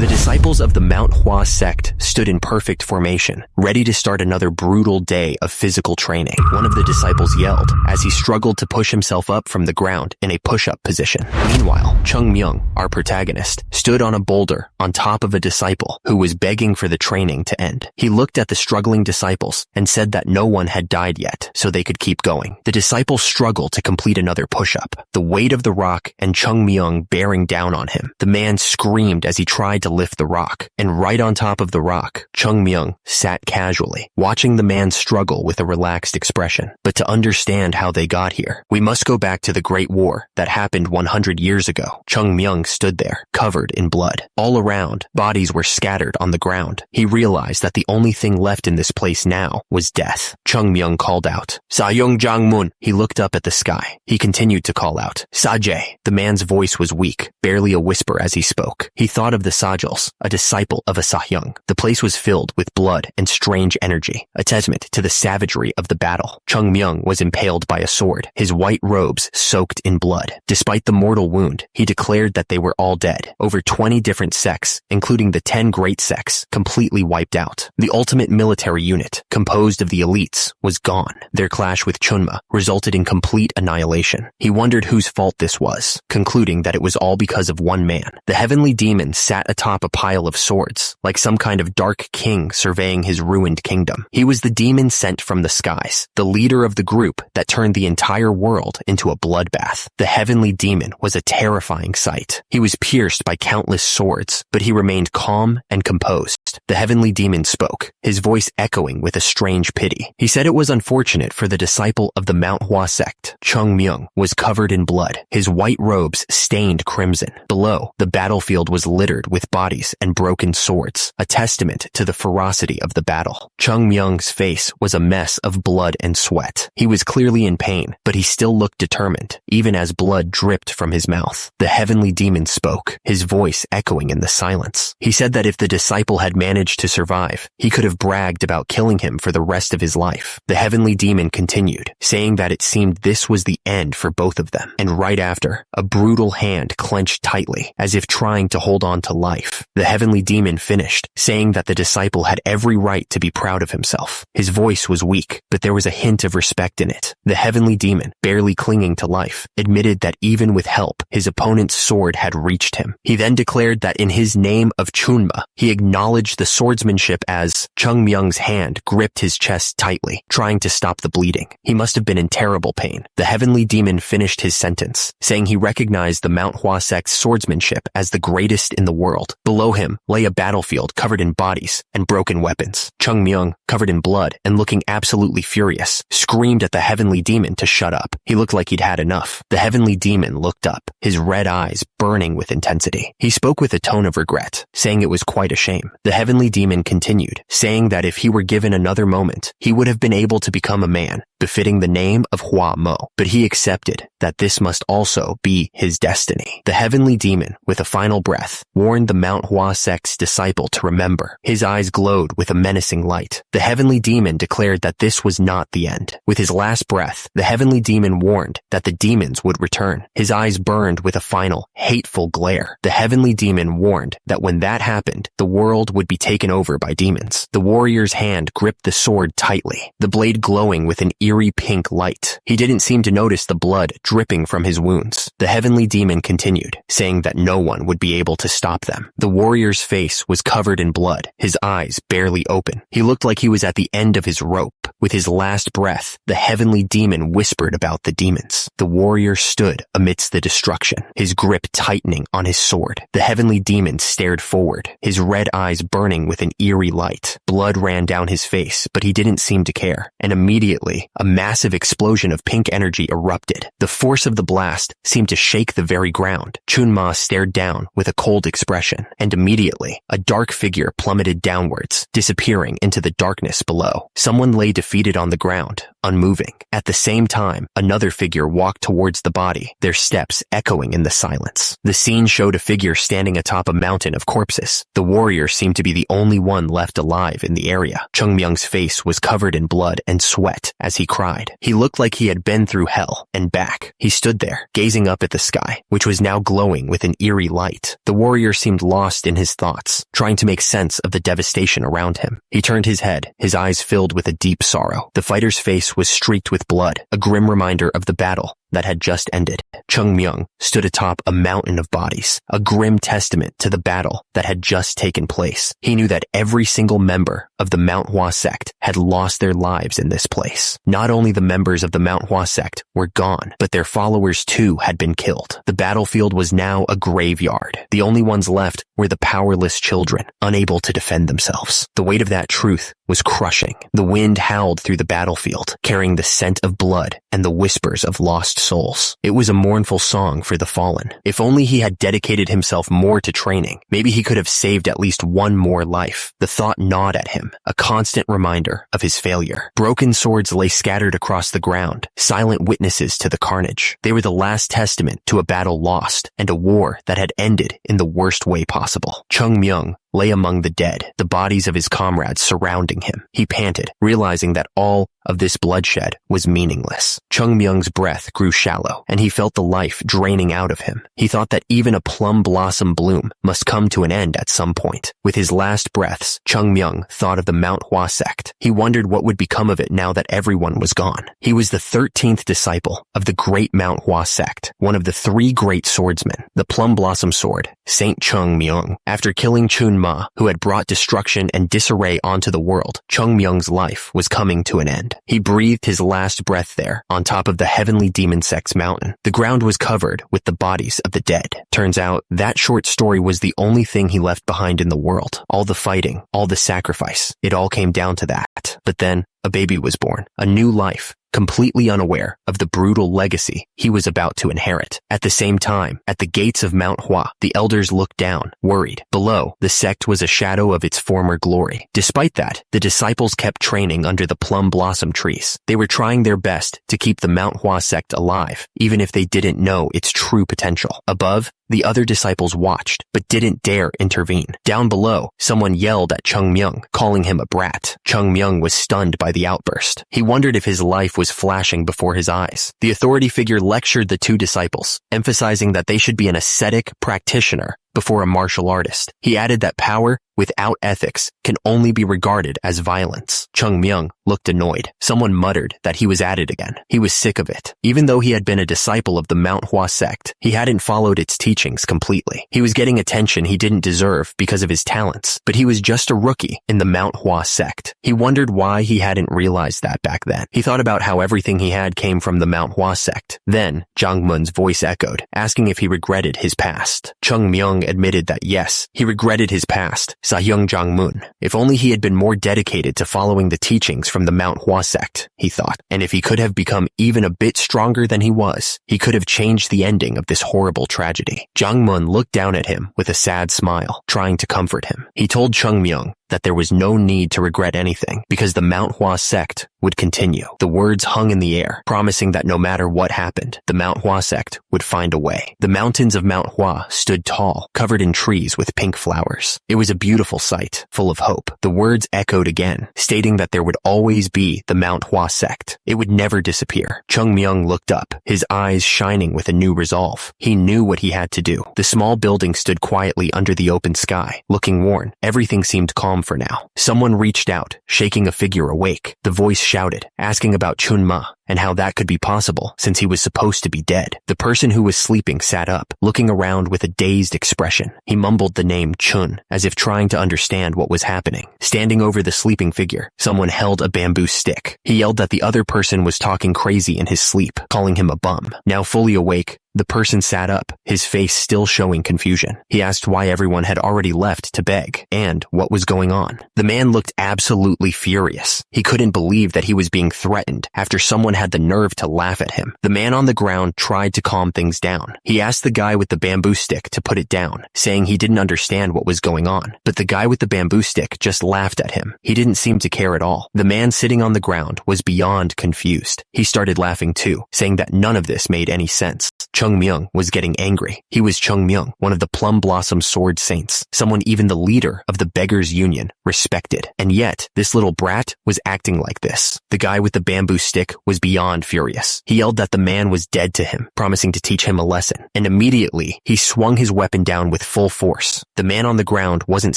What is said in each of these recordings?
The disciples of the Manhwa sect stood in perfect formation, ready to start another brutal day of physical training. One of the disciples yelled as he struggled to push himself up from the ground in a push-up position. Meanwhile, Chung Myung, our protagonist, stood on a boulder on top of a disciple who was begging for the training to end. He looked at the struggling disciples and said that no one had died yet, so they could keep going. The disciple struggled to complete another push-up, the weight of the rock and Chung Myung bearing down on him. The man screamed as he tried to lift the rock, and right on top of the rock, Chung Myung sat casually, watching the man struggle with a relaxed expression. But to understand how they got here, we must go back to the Great War that happened 100 years ago. Chung Myung stood there, covered in blood. All around, bodies were scattered on the ground. He realized that the only thing left in this place now was death. Chung Myung called out, "Sayong Jangmun." He looked up at the sky. He continued to call out, "Saje." The man's voice was weak, barely a whisper as he spoke. He thought of the Sajals, a disciple of Asahyung. The place was filled with blood and strange energy, a testament to the savagery of the battle. Chung Myung was impaled by a sword, his white robes soaked in blood. Despite the mortal wound, he declared that they were all dead. Over 20 different sects, including the 10 great sects, completely wiped out. The ultimate military unit, composed of the elites, was gone. Their clash with Chunma resulted in complete annihilation. He wondered whose fault this was, concluding that it was all because of one man. The heavenly demon sat atop a pile of swords, like some kind of dark king surveying his ruined kingdom. He was the demon sent from the skies, the leader of the group that turned the entire world into a bloodbath. The heavenly demon was a terrifying sight. He was pierced by countless swords, but he remained calm and composed. The heavenly demon spoke, his voice echoing with a strange pity. He said it was unfortunate for the disciple of the Manhwa sect. Chung Myung was covered in blood, his white robes stained crimson. Below, the battlefield was littered with bodies and broken swords, a testament to the ferocity of the battle. Chung Myung's face was a mess of blood and sweat. He was clearly in pain, but he still looked determined, even as blood dripped from his mouth. The heavenly demon spoke, his voice echoing in the silence. He said that if the disciple had managed to survive, he could have bragged about killing him for the rest of his life. The heavenly demon continued, saying that it seemed this was the end for both of them. And right after, a brutal hand clenched tightly, as if trying to hold on to life. The heavenly demon finished, saying that the disciple had every right to be proud of himself. His voice was weak, but there was a hint of respect in it. The heavenly demon, barely clinging to life, admitted that even with help, his opponent's sword had reached him. He then declared that in his name of Chunma, he acknowledged the swordsmanship as Chung Myung's hand gripped his chest tightly, trying to stop the bleeding. He must have been in terrible pain. The heavenly demon finished his sentence, saying he recognized the Manhwa sect's swordsmanship as the greatest in the world. Below him lay a battlefield covered in bodies and broken weapons. Chung Myung, covered in blood and looking absolutely furious, screamed at the heavenly demon to shut up. He looked like he'd had enough. The heavenly demon looked up, his red eyes burning with intensity. He spoke with a tone of regret, saying it was quite a shame. The heavenly demon continued, saying that if he were given another moment, he would have been able to become a man, befitting the name of Hua Mo. But he accepted that this must also be his destiny. The heavenly demon, with a final breath, warned the Manhwa sect's disciple to remember. His eyes glowed with a menacing light. The heavenly demon declared that this was not the end. With his last breath, the heavenly demon warned that the demons would return. His eyes burned with a final, hateful glare. The heavenly demon warned that when that happened, the world would be taken over by demons. The warrior's hand gripped the sword tightly, the blade glowing with an eerie pink light. He didn't seem to notice the blood dripping from his wounds. The heavenly demon continued, saying that no one would be able to stop them. The warrior's face was covered in blood, his eyes barely open. He looked like he was at the end of his rope. With his last breath, the heavenly demon whispered about the demons. The warrior stood amidst the destruction, his grip tightening on his sword. The heavenly demon stared forward, his red eyes burning with an eerie light. Blood ran down his face, but he didn't seem to care. And immediately, a massive explosion of pink energy erupted. The force of the blast seemed to shake the very ground. Chunma stared down with a cold expression, and immediately, a dark figure plummeted downwards, disappearing into the darkness below. Someone lay defeated defeated on the ground, unmoving. At the same time, another figure walked towards the body, their steps echoing in the silence. The scene showed a figure standing atop a mountain of corpses. The warrior seemed to be the only one left alive in the area. Chung Myung's face was covered in blood and sweat as he cried. He looked like he had been through hell and back. He stood there, gazing up at the sky, which was now glowing with an eerie light. The warrior seemed lost in his thoughts, trying to make sense of the devastation around him. He turned his head, his eyes filled with a deep sorrow. The fighter's face was streaked with blood, a grim reminder of the battle that had just ended. Chung Myung stood atop a mountain of bodies, a grim testament to the battle that had just taken place. He knew that every single member of the Manhwa sect had lost their lives in this place. Not only the members of the Manhwa sect were gone, but their followers too had been killed. The battlefield was now a graveyard. The only ones left were the powerless children, unable to defend themselves. The weight of that truth was crushing. The wind howled through the battlefield, carrying the scent of blood and the whispers of lost souls. It was a mournful song for the fallen. If only he had dedicated himself more to training, maybe he could have saved at least one more life. The thought gnawed at him, a constant reminder of his failure. Broken swords lay scattered across the ground, silent witnesses to the carnage. They were the last testament to a battle lost and a war that had ended in the worst way possible. Chung Myung lay among the dead, the bodies of his comrades surrounding him. He panted, realizing that all of this bloodshed was meaningless. Chung Myung's breath grew shallow, and he felt the life draining out of him. He thought that even a plum blossom bloom must come to an end at some point. With his last breaths, Chung Myung thought of the Manhwa sect. He wondered what would become of it now that everyone was gone. He was the 13th disciple of the great Manhwa sect, one of the 3 great swordsmen, the Plum Blossom Sword, Saint Chung Myung. After killing Chun Ma, who had brought destruction and disarray onto the world, Chung Myung's life was coming to an end. He breathed his last breath there, on top of the heavenly demon sect's mountain. The ground was covered with the bodies of the dead. Turns out, that short story was the only thing he left behind in the world. All the fighting, all the sacrifice, it all came down to that. But then, a baby was born, a new life, completely unaware of the brutal legacy he was about to inherit. At the same time, at the gates of Manhwa, the elders looked down, worried. Below, the sect was a shadow of its former glory. Despite that, the disciples kept training under the plum blossom trees. They were trying their best to keep the Manhwa sect alive, even if they didn't know its true potential. Above, the other disciples watched, but didn't dare intervene. Down below, someone yelled at Chung Myung, calling him a brat. Chung Myung was stunned by the outburst. He wondered if his life was flashing before his eyes. The authority figure lectured the 2 disciples, emphasizing that they should be an ascetic practitioner before a martial artist. He added that power without ethics can only be regarded as violence. Chung Myung looked annoyed. Someone muttered that he was at it again. He was sick of it. Even though he had been a disciple of the Manhwa sect, he hadn't followed its teachings completely. He was getting attention he didn't deserve because of his talents, but he was just a rookie in the Manhwa sect. He wondered why he hadn't realized that back then. He thought about how everything he had came from the Manhwa sect. Then, Jang Mun's voice echoed, asking if he regretted his past. Chung Myung admitted that yes, he regretted his past. Sahyung Jangmun. If only he had been more dedicated to following the teachings from the Manhwa sect, he thought. And if he could have become even a bit stronger than he was, he could have changed the ending of this horrible tragedy. Jangmun looked down at him with a sad smile, trying to comfort him. He told Chung Myung that there was no need to regret anything because the Manhwa sect would continue. The words hung in the air, promising that no matter what happened, the Manhwa sect would find a way. The mountains of Manhwa stood tall, covered in trees with pink flowers. It was a beautiful sight, full of hope. The words echoed again, stating that there would always be the Manhwa sect. It would never disappear. Chung Myung looked up, his eyes shining with a new resolve. He knew what he had to do. The small building stood quietly under the open sky, looking worn. Everything seemed calm for now. Someone reached out, shaking a figure awake. The voice shouted, asking about Chun Ma and how that could be possible since he was supposed to be dead. The person who was sleeping sat up, looking around with a dazed expression. He mumbled the name Chun, as if trying to understand what was happening. Standing over the sleeping figure, someone held a bamboo stick. He yelled that the other person was talking crazy in his sleep, calling him a bum. Now fully awake, the person sat up, his face still showing confusion. He asked why everyone had already left to beg, and what was going on. The man looked absolutely furious. He couldn't believe that he was being threatened after someone someone had the nerve to laugh at him. The man on the ground tried to calm things down. He asked the guy with the bamboo stick to put it down, saying he didn't understand what was going on. But the guy with the bamboo stick just laughed at him. He didn't seem to care at all. The man sitting on the ground was beyond confused. He started laughing too, saying that none of this made any sense. Chung Myung was getting angry. He was Chung Myung, one of the Plum Blossom Sword Saints, someone even the leader of the Beggars Union respected. And yet, this little brat was acting like this. The guy with the bamboo stick was beyond furious. He yelled that the man was dead to him, promising to teach him a lesson. And immediately, he swung his weapon down with full force. The man on the ground wasn't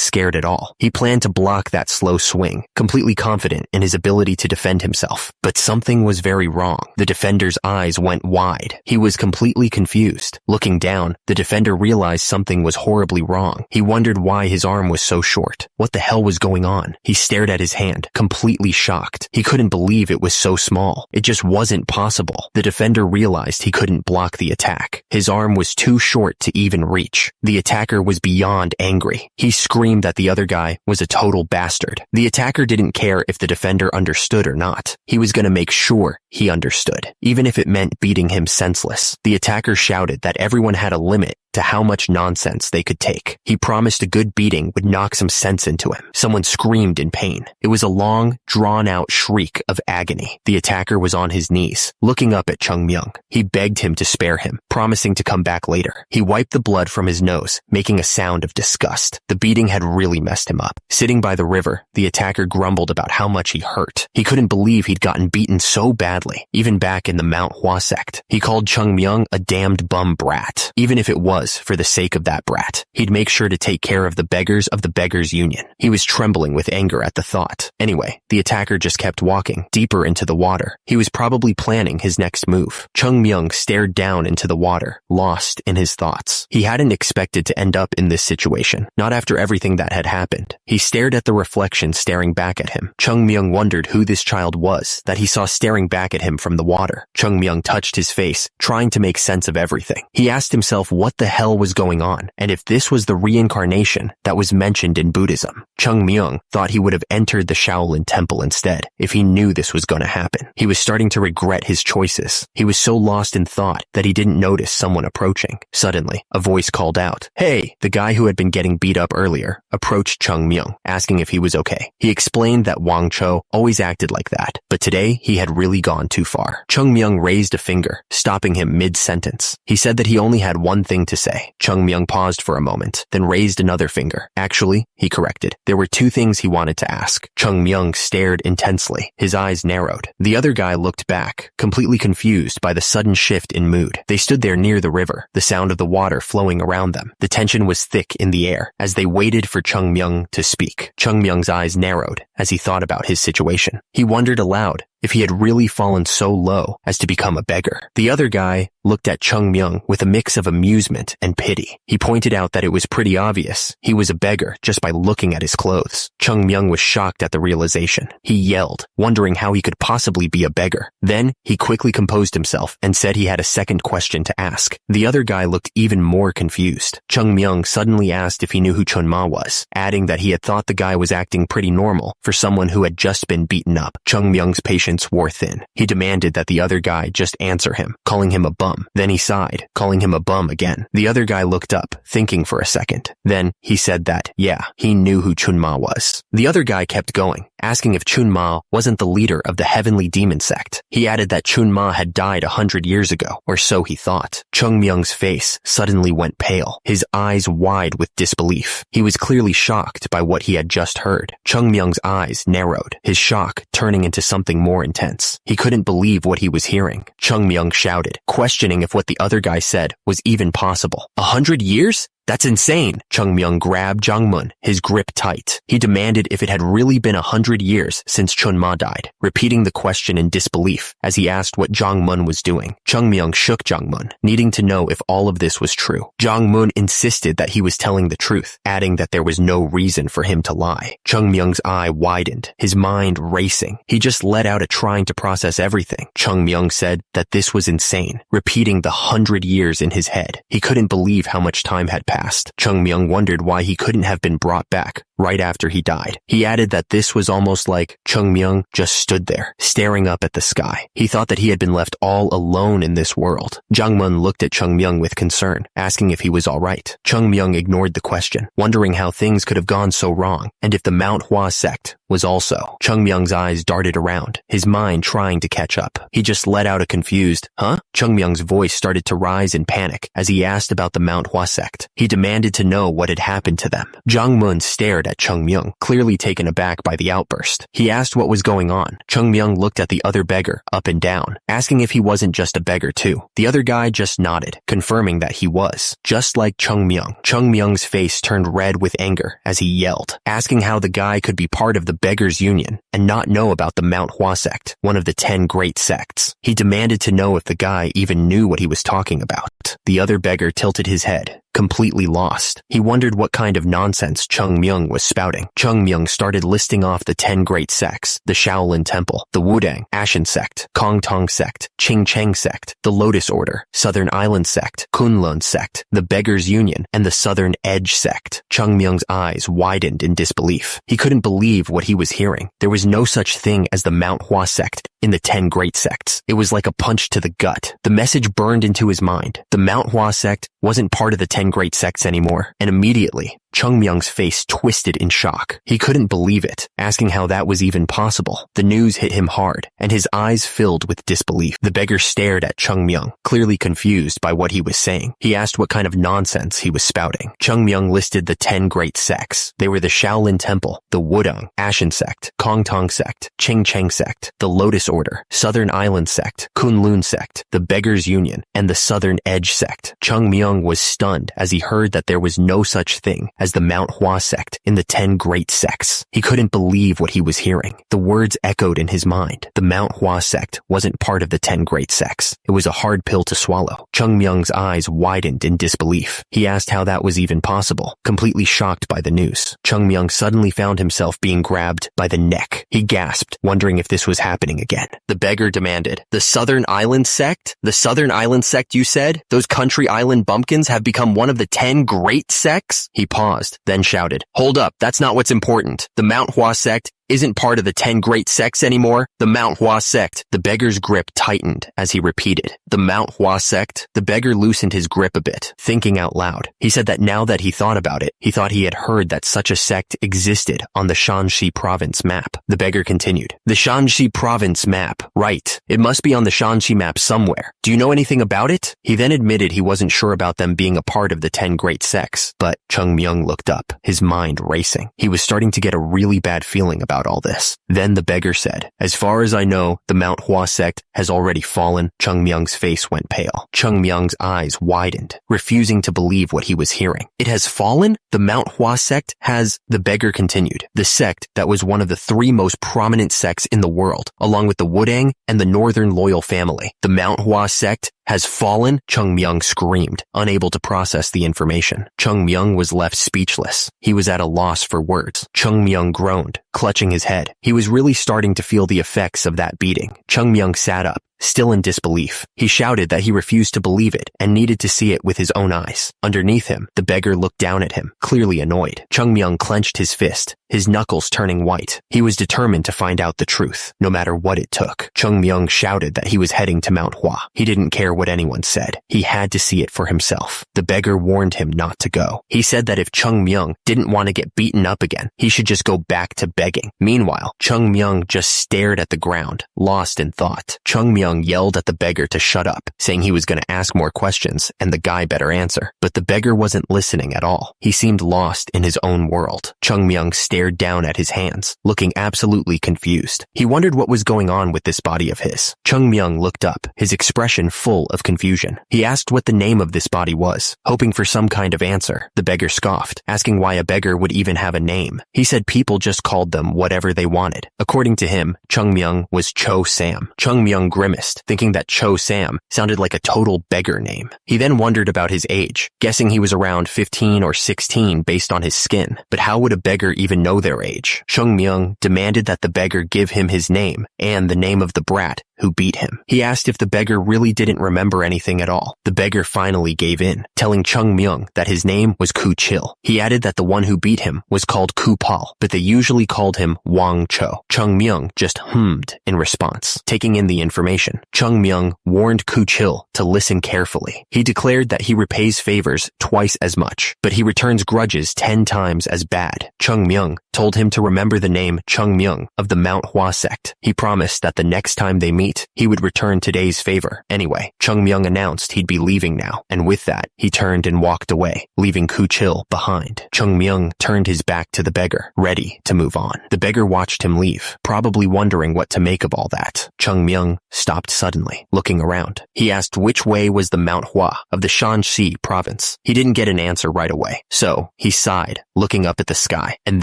scared at all. He planned to block that slow swing, completely confident in his ability to defend himself. But something was very wrong. The defender's eyes went wide. He was completely confused. Looking down, the defender realized something was horribly wrong. He wondered why his arm was so short. What the hell was going on? He stared at his hand, completely shocked. He couldn't believe it was so small. It just wasn't possible. The defender realized he couldn't block the attack. His arm was too short to even reach. The attacker was beyond angry. He screamed that the other guy was a total bastard. The attacker didn't care if the defender understood or not. He was going to make sure he understood, even if it meant beating him senseless. The attacker shouted that everyone had a limit to how much nonsense they could take. He promised a good beating would knock some sense into him. Someone screamed in pain. It was a long, drawn-out shriek of agony. The attacker was on his knees, looking up at Chung Myung. He begged him to spare him, promising to come back later. He wiped the blood from his nose, making a sound of disgust. The beating had really messed him up. Sitting by the river, the attacker grumbled about how much he hurt. He couldn't believe he'd gotten beaten so badly, even back in the Manhwa sect. He called Chung Myung a damned bum brat, even if it was for the sake of that brat. He'd make sure to take care of the beggars of the Beggars Union. He was trembling with anger at the thought. Anyway, the attacker just kept walking, deeper into the water. He was probably planning his next move. Chung Myung stared down into the water, lost in his thoughts. He hadn't expected to end up in this situation, not after everything that had happened. He stared at the reflection staring back at him. Chung Myung wondered who this child was that he saw staring back at him from the water. Chung Myung touched his face, trying to make sense of everything. He asked himself what the hell was going on, and if this was the reincarnation that was mentioned in Buddhism. Chung Myung thought he would have entered the Shaolin temple instead if he knew this was going to happen. He was starting to regret his choices. He was so lost in thought that he didn't notice someone approaching. Suddenly, a voice called out, "Hey!" The guy who had been getting beat up earlier approached Chung Myung, asking if he was okay. He explained that Wang Cho always acted like that, but today he had really gone too far. Chung Myung raised a finger, stopping him mid-sentence. He said that he only had one thing to say. Chung Myung paused for a moment, then raised another finger. Actually, he corrected. There were two things he wanted to ask. Chung Myung stared intensely. His eyes narrowed. The other guy looked back, completely confused by the sudden shift in mood. They stood there near the river, the sound of the water flowing around them. The tension was thick in the air as they waited for Chung Myung to speak. Chung Myung's eyes narrowed as he thought about his situation. He wondered aloud if he had really fallen so low as to become a beggar. The other guy looked at Chung Myung with a mix of amusement and pity. He pointed out that it was pretty obvious he was a beggar just by looking at his clothes. Chung Myung was shocked at the realization. He yelled, wondering how he could possibly be a beggar. Then, he quickly composed himself and said he had a second question to ask. The other guy looked even more confused. Chung Myung suddenly asked if he knew who Chun Ma was, adding that he had thought the guy was acting pretty normal for someone who had just been beaten up. Chung Myung's patience wore thin. He demanded that the other guy just answer him, calling him a bum. Then he sighed, calling him a bum again. The other guy looked up, thinking for a second. Then he said that, yeah, he knew who Chun Ma was. The other guy kept going, asking if Chun Ma wasn't the leader of the Heavenly Demon Sect. He added that Chun Ma had died 100 years ago, or so he thought. Chung Myung's face suddenly went pale, his eyes wide with disbelief. He was clearly shocked by what he had just heard. Chung Myung's eyes narrowed, his shock turning into something more intense. He couldn't believe what he was hearing. Chung Myung shouted, questioning if what the other guy said was even possible. 100 years? That's insane. Chung Myung grabbed Jongmun, his grip tight. He demanded if it had really been 100 years since Chun Ma died, repeating the question in disbelief as he asked what Jongmun was doing. Chung Myung shook Jongmun, needing to know if all of this was true. Jongmun insisted that he was telling the truth, adding that there was no reason for him to lie. Chung Myung's eye widened, his mind racing. He just let out a trying to process everything. Chung Myung said that this was insane, repeating the 100 years in his head. He couldn't believe how much time had passed. past. Chung Myung wondered why he couldn't have been brought back right after he died. He added that this was almost like Chung Myung just stood there, staring up at the sky. He thought that he had been left all alone in this world. Jungmun looked at Chung Myung with concern, asking if he was all right. Chung Myung ignored the question, wondering how things could have gone so wrong, and if the Manhwa sect was also. Chung Myung's eyes darted around, his mind trying to catch up. He just let out a confused, "Huh?" Chung Myung's voice started to rise in panic as he asked about the Manhwa sect. He demanded to know what had happened to them. Jungmun stared at Chung Myung, clearly taken aback by the outburst. He asked what was going on. Chung Myung looked at the other beggar up and down, asking if he wasn't just a beggar too. The other guy just nodded, confirming that he was, just like Chung Myung. Chung Myung's face turned red with anger as he yelled, asking how the guy could be part of the Beggars Union and not know about the Manhwa sect, one of the 10 great sects. He demanded to know if the guy even knew what he was talking about. The other beggar tilted his head, completely lost. He wondered what kind of nonsense Chung Myung was spouting. Chung Myung started listing off the 10 great sects: the Shaolin Temple, the Wudang, Ashen Sect, Kong Tong Sect, Ching Cheng Sect, the Lotus Order, Southern Island Sect, Kunlun Sect, the Beggars Union, and the Southern Edge Sect. Chung Myung's eyes widened in disbelief. He couldn't believe what he was hearing. There was no such thing as the Manhwa sect in the 10 great sects. It was like a punch to the gut. The message burned into his mind. The Manhwa sect wasn't part of the 10 great sects anymore, and immediately, Chung Myung's face twisted in shock. He couldn't believe it, asking how that was even possible. The news hit him hard, and his eyes filled with disbelief. The beggar stared at Chung Myung, clearly confused by what he was saying. He asked what kind of nonsense he was spouting. Chung Myung listed the 10 great sects. They were the Shaolin Temple, the Wudang, Ashen Sect, Kong Tong Sect, Ching Cheng Sect, the Lotus Order, Southern Island Sect, Kunlun Sect, the Beggars Union, and the Southern Edge Sect. Chung Myung was stunned as he heard that there was no such thing as the Manhwa sect in the 10 great sects. He couldn't believe what he was hearing. The words echoed in his mind. The Manhwa sect wasn't part of the 10 great sects. It was a hard pill to swallow. Chung Myung's eyes widened in disbelief. He asked how that was even possible, completely shocked by the news. Chung Myung suddenly found himself being grabbed by the neck. He gasped, wondering if this was happening again. The beggar demanded, "The Southern Island sect? The Southern Island sect you said? Those country island bumpkins have become one of the 10 great sects?" He paused, then shouted, "Hold up, that's not what's important. The Manhwa sect isn't part of the 10 great sects anymore. The Manhwa sect." The beggar's grip tightened as he repeated, "The Manhwa sect." The beggar loosened his grip a bit, thinking out loud. He said that now that he thought about it, he thought he had heard that such a sect existed on the Shanxi province map. The beggar continued, "The Shanxi province map, right. It must be on the Shanxi map somewhere. Do you know anything about it?" He then admitted he wasn't sure about them being a part of the 10 great sects, but Chung Myung looked up, his mind racing. He was starting to get a really bad feeling about all this. Then the beggar said, "As far as I know, the Manhwa sect has already fallen." Chung Myung's face went pale. Chung Myung's eyes widened, refusing to believe what he was hearing. "It has fallen? The Manhwa sect has..." The beggar continued, "The sect that was one of the 3 most prominent sects in the world, along with the Wudang and the Northern Loyal family. The Manhwa sect has fallen?" Chung Myung screamed, unable to process the information. Chung Myung was left speechless. He was at a loss for words. Chung Myung groaned, clutching his head. He was really starting to feel the effects of that beating. Chung Myung sat up, still in disbelief. He shouted that he refused to believe it and needed to see it with his own eyes. Underneath him, the beggar looked down at him, clearly annoyed. Chung Myung clenched his fist, his knuckles turning white. He was determined to find out the truth, no matter what it took. Chung Myung shouted that he was heading to Manhwa. He didn't care what anyone said. He had to see it for himself. The beggar warned him not to go. He said that if Chung Myung didn't want to get beaten up again, he should just go back to begging. Meanwhile, Chung Myung just stared at the ground, lost in thought. Chung Myung yelled at the beggar to shut up, saying he was going to ask more questions and the guy better answer. But the beggar wasn't listening at all. He seemed lost in his own world. Chung Myung stared down at his hands, looking absolutely confused. He wondered what was going on with this body of his. Chung Myung looked up, his expression full of confusion. He asked what the name of this body was, hoping for some kind of answer. The beggar scoffed, asking why a beggar would even have a name. He said people just called them whatever they wanted. According to him, Chung Myung was Cho Sam. Chung Myung grimaced grimaced, thinking that Cho Sam sounded like a total beggar name. He then wondered about his age, guessing he was around 15 or 16 based on his skin. But how would a beggar even know their age? Chung Myung demanded that the beggar give him his name and the name of the brat who beat him. He asked if the beggar really didn't remember anything at all. The beggar finally gave in, telling Chung Myung that his name was Ku Chil. He added that the one who beat him was called Ku Pal, but they usually called him Wang Cho. Chung Myung just hummed in response. Taking in the information, Chung Myung warned Ku Chil to listen carefully. He declared that he repays favors twice as much, but he returns grudges 10 times as bad. Chung Myung told him to remember the name Chung Myung of the Manhwa sect. He promised that the next time they meet, he would return today's favor. Anyway, Chung Myung announced he'd be leaving now, and with that, he turned and walked away, leaving Ku Chil behind. Chung Myung turned his back to the beggar, ready to move on. The beggar watched him leave, probably wondering what to make of all that. Chung Myung stopped suddenly, looking around. He asked which way was the Manhwa of the Shanxi province. He didn't get an answer right away, so he sighed, looking up at the sky, and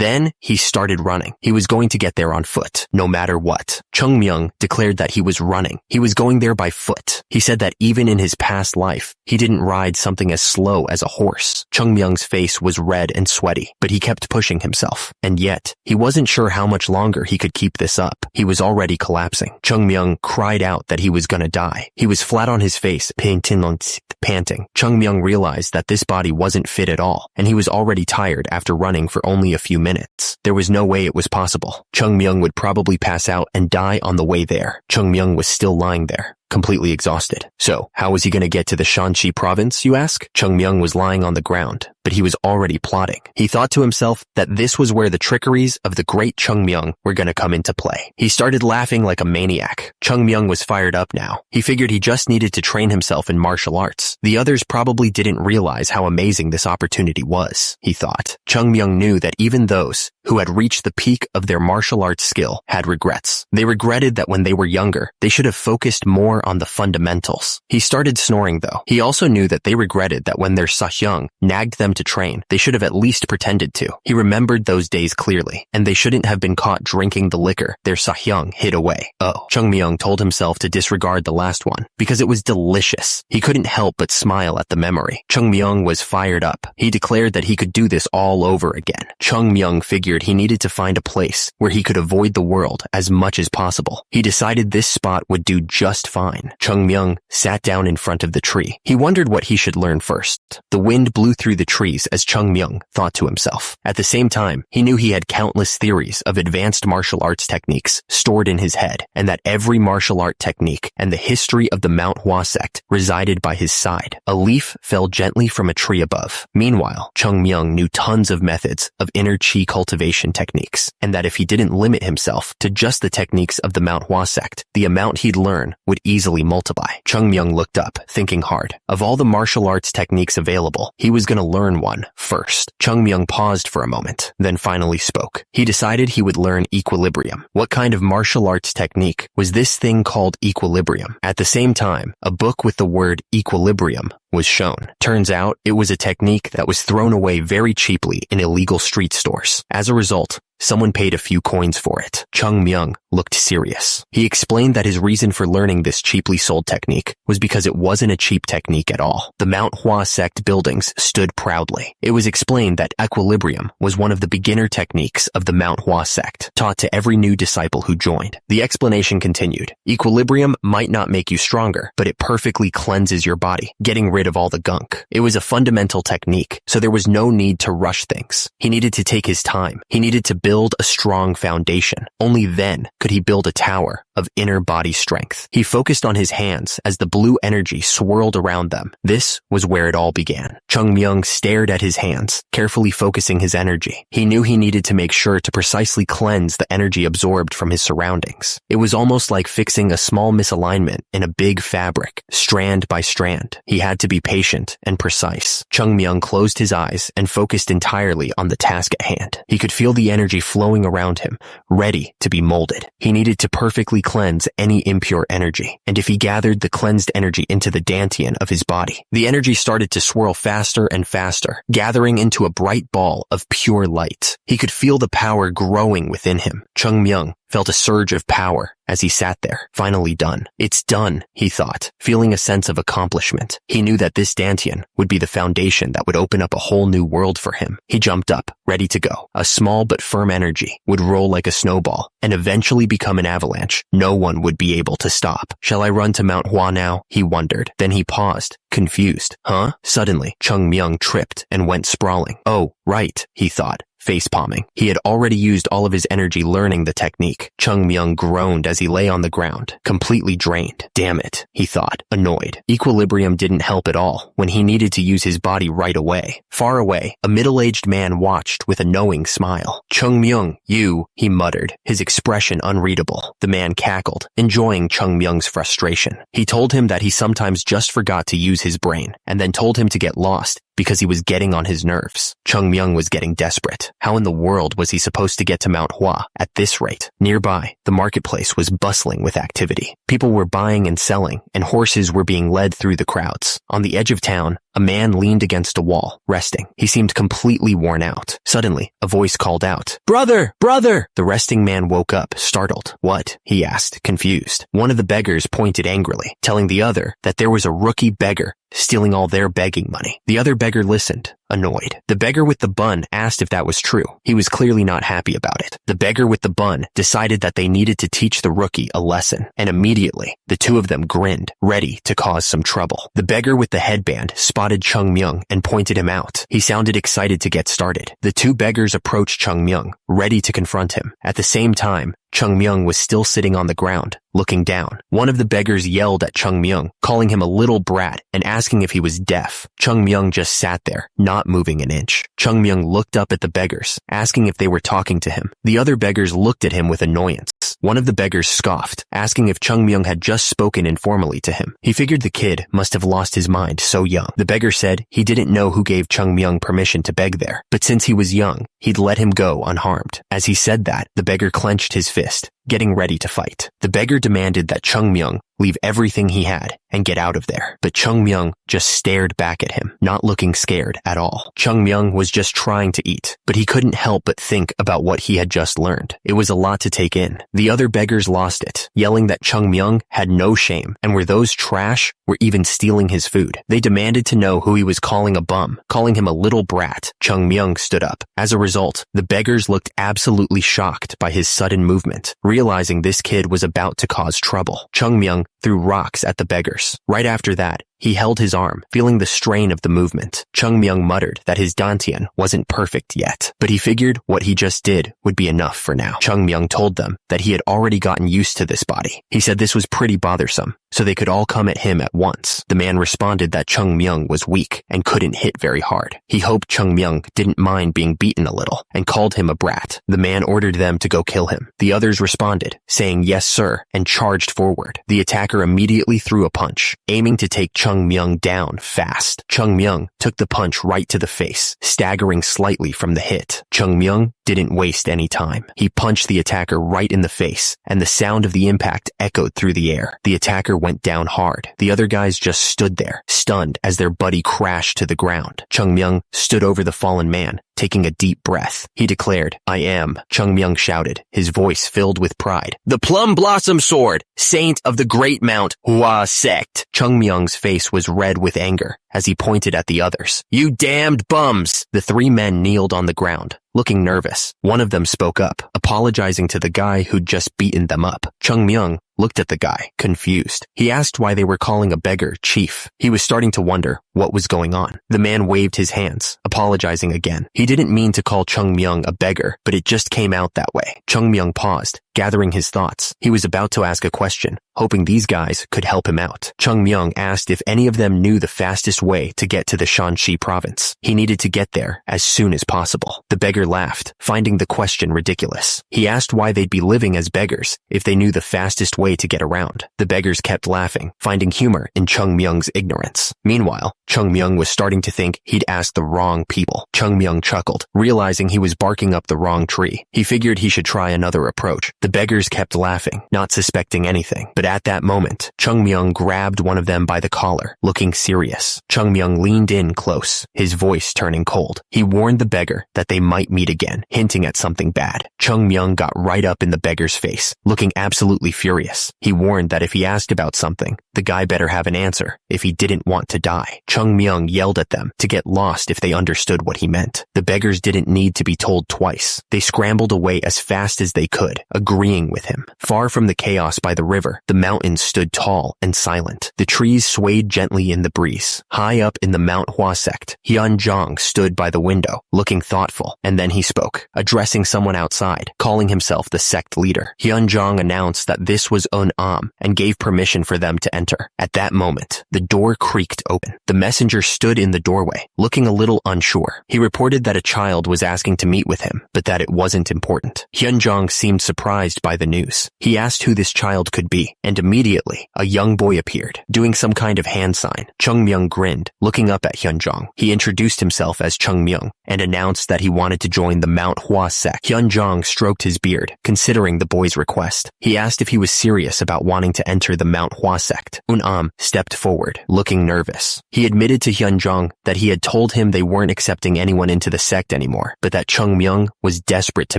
then he started running. He was going to get there on foot, no matter what. Chung Myung declared that he was running. He was going there by foot. He said that even in his past life, he didn't ride something as slow as a horse. Chung Myung's face was red and sweaty, but he kept pushing himself. And yet, he wasn't sure how much longer he could keep this up. He was already collapsing. Chung Myung cried out that he was gonna die. He was flat on his face, panting. Chung Myung realized that this body wasn't fit at all, and he was already tired after running for only a few minutes. There was no way it was possible. Chung Myung would probably pass out and die on the way there. Chung Myung was still lying there, completely exhausted. So, how was he going to get to the Shanxi province, you ask? Chung Myung was lying on the ground, but he was already plotting. He thought to himself that this was where the trickeries of the great Chung Myung were going to come into play. He started laughing like a maniac. Chung Myung was fired up now. He figured he just needed to train himself in martial arts. The others probably didn't realize how amazing this opportunity was, he thought. Chung Myung knew that even those who had reached the peak of their martial arts skill had regrets. They regretted that when they were younger, they should have focused more on the fundamentals. He started snoring though. He also knew that they regretted that when their sahyung nagged them to train, they should have at least pretended to. He remembered those days clearly, and they shouldn't have been caught drinking the liquor their sahyung hid away. Oh, Chung Myung told himself to disregard the last one, because it was delicious. He couldn't help but smile at the memory. Chung Myung was fired up. He declared that he could do this all over again. Chung Myung figured he needed to find a place where he could avoid the world as much as possible. He decided this spot would do just fine. Chung Myung sat down in front of the tree. He wondered what he should learn first. The wind blew through the trees as Chung Myung thought to himself. At the same time, he knew he had countless theories of advanced martial arts techniques stored in his head, and that every martial art technique and the history of the Manhwa sect resided by his side. A leaf fell gently from a tree above. Meanwhile, Chung Myung knew tons of methods of inner chi cultivation techniques, and that if he didn't limit himself to just the techniques of the Manhwa sect, the amount he'd learn would easily multiply. Chung Myung looked up, thinking hard. Of all the martial arts techniques available, he was going to learn one first. Chung Myung paused for a moment, then finally spoke. He decided he would learn equilibrium. What kind of martial arts technique was this thing called equilibrium? At the same time, a book with the word equilibrium was shown. Turns out, it was a technique that was thrown away very cheaply in illegal street stores. As a result, someone paid a few coins for it. Chung Myung looked serious. He explained that his reason for learning this cheaply sold technique was because it wasn't a cheap technique at all. The Manhwa sect buildings stood proudly. It was explained that equilibrium was one of the beginner techniques of the Manhwa sect, taught to every new disciple who joined. The explanation continued. Equilibrium might not make you stronger, but it perfectly cleanses your body, getting rid of all the gunk. It was a fundamental technique, so there was no need to rush things. He needed to take his time. He needed to build a strong foundation. Only then could he build a tower of inner body strength. He focused on his hands as the blue energy swirled around them. This was where it all began. Chung Myung stared at his hands, carefully focusing his energy. He knew he needed to make sure to precisely cleanse the energy absorbed from his surroundings. It was almost like fixing a small misalignment in a big fabric, strand by strand. He had to be patient and precise. Chung Myung closed his eyes and focused entirely on the task at hand. He could feel the energy flowing around him, ready to be molded. He needed to perfectly cleanse any impure energy, and if he gathered the cleansed energy into the dantian of his body, the energy started to swirl faster and faster, gathering into a bright ball of pure light. He could feel the power growing within him. Chung Myung felt a surge of power as he sat there, finally done. It's done, he thought, feeling a sense of accomplishment. He knew that this dantian would be the foundation that would open up a whole new world for him. He jumped up, ready to go. A small but firm energy would roll like a snowball and eventually become an avalanche. No one would be able to stop. Shall I run to Manhwa now? He wondered. Then he paused, confused. Huh? Suddenly, Chung Myung tripped and went sprawling. Oh, right, he thought, face-palming. He had already used all of his energy learning the technique. Chung Myung groaned as he lay on the ground, completely drained. Damn it, he thought, annoyed. Equilibrium didn't help at all when he needed to use his body right away. Far away, a middle-aged man watched with a knowing smile. Chung Myung, you, he muttered, his expression unreadable. The man cackled, enjoying Chung Myung's frustration. He told him that he sometimes just forgot to use his brain, and then told him to get lost because he was getting on his nerves. Chung Myung was getting desperate. How in the world was he supposed to get to Manhwa at this rate? Nearby, the marketplace was bustling with activity. People were buying and selling, and horses were being led through the crowds. On the edge of town, a man leaned against a wall, resting. He seemed completely worn out. Suddenly, a voice called out, "Brother! Brother!" The resting man woke up, startled. What? He asked, confused. One of the beggars pointed angrily, telling the other that there was a rookie beggar stealing all their begging money. The other beggar listened, annoyed. The beggar with the bun asked if that was true. He was clearly not happy about it. The beggar with the bun decided that they needed to teach the rookie a lesson, and immediately, the two of them grinned, ready to cause some trouble. The beggar with the headband spotted Chung Myung and pointed him out. He sounded excited to get started. The two beggars approached Chung Myung, ready to confront him. At the same time, Chung Myung was still sitting on the ground, looking down. One of the beggars yelled at Chung Myung, calling him a little brat and asking if he was deaf. Chung Myung just sat there, not moving an inch. Chung Myung looked up at the beggars, asking if they were talking to him. The other beggars looked at him with annoyance. One of the beggars scoffed, asking if Chung Myung had just spoken informally to him. He figured the kid must have lost his mind so young. The beggar said he didn't know who gave Chung Myung permission to beg there, but since he was young, he'd let him go unharmed. As he said that, the beggar clenched his fist, getting ready to fight. The beggar demanded that Chung Myung leave everything he had and get out of there. But Chung Myung just stared back at him, not looking scared at all. Chung Myung was just trying to eat, but he couldn't help but think about what he had just learned. It was a lot to take in. The other beggars lost it, yelling that Chung Myung had no shame and were those trash were even stealing his food. They demanded to know who he was calling a bum, calling him a little brat. Chung Myung stood up. As a result, the beggars looked absolutely shocked by his sudden movement, realizing this kid was about to cause trouble. Chung Myung threw rocks at the beggars. Right after that, he held his arm, feeling the strain of the movement. Chung Myung muttered that his dantian wasn't perfect yet, but he figured what he just did would be enough for now. Chung Myung told them that he had already gotten used to this body. He said this was pretty bothersome, so they could all come at him at once. The man responded that Chung Myung was weak and couldn't hit very hard. He hoped Chung Myung didn't mind being beaten a little and called him a brat. The man ordered them to go kill him. The others responded, saying yes sir, and charged forward. The attacker immediately threw a punch, aiming to take Chung Myung down fast. Chung Myung took the punch right to the face, staggering slightly from the hit. Chung Myung didn't waste any time. He punched the attacker right in the face, and the sound of the impact echoed through the air. The attacker went down hard. The other guys just stood there, stunned as their buddy crashed to the ground. Chung Myung stood over the fallen man, taking a deep breath. He declared, "I am," Chung Myung shouted, his voice filled with pride, "the Plum Blossom Sword, saint of the great Manhwa Sect." Chung Myung's face was red with anger as he pointed at the others. "You damned bums!" The three men kneeled on the ground, looking nervous. One of them spoke up, apologizing to the guy who'd just beaten them up. Chung Myung looked at the guy, confused. He asked why they were calling a beggar chief. He was starting to wonder what was going on. The man waved his hands, apologizing again. He didn't mean to call Chung Myung a beggar, but it just came out that way. Chung Myung paused, gathering his thoughts. He was about to ask a question, hoping these guys could help him out. Chung Myung asked if any of them knew the fastest way to get to the Shanxi province. He needed to get there as soon as possible. The beggar laughed, finding the question ridiculous. He asked why they'd be living as beggars if they knew the fastest way to get around. The beggars kept laughing, finding humor in Chung Myung's ignorance. Meanwhile, Chung Myung was starting to think he'd asked the wrong people. Chung Myung chuckled, realizing he was barking up the wrong tree. He figured he should try another approach. The beggars kept laughing, not suspecting anything. But at that moment, Chung Myung grabbed one of them by the collar, looking serious. Chung Myung leaned in close, his voice turning cold. He warned the beggar that they might meet again, hinting at something bad. Chung Myung got right up in the beggar's face, looking absolutely furious. He warned that if he asked about something, the guy better have an answer if he didn't want to die. Chung Myung yelled at them to get lost if they understood what he meant. The beggars didn't need to be told twice. They scrambled away as fast as they could, agreeing with him. Far from the chaos by the river, the mountains stood tall and silent. The trees swayed gently in the breeze. High up in the Manhwa Sect, Hyunjong stood by the window, looking thoughtful, and then he spoke, addressing someone outside, calling himself the sect leader. Hyunjong announced that this was Un-am and gave permission for them to enter. At that moment, the door creaked open. The messenger stood in the doorway, looking a little unsure. He reported that a child was asking to meet with him, but that it wasn't important. Hyunjong seemed surprised by the news. He asked who this child could be, and immediately, a young boy appeared, doing some kind of hand sign. Chung Myung grinned, looking up at Hyunjong. He introduced himself as Chung Myung and announced that he wanted to join the Manhwa Sect. Hyunjong stroked his beard, considering the boy's request. He asked if he was serious about wanting to enter the Manhwa Sect. Un-am stepped forward, looking nervous. He admitted to Hyunjong that he had told him they weren't accepting anyone into the sect anymore, but that Chung Myung was desperate to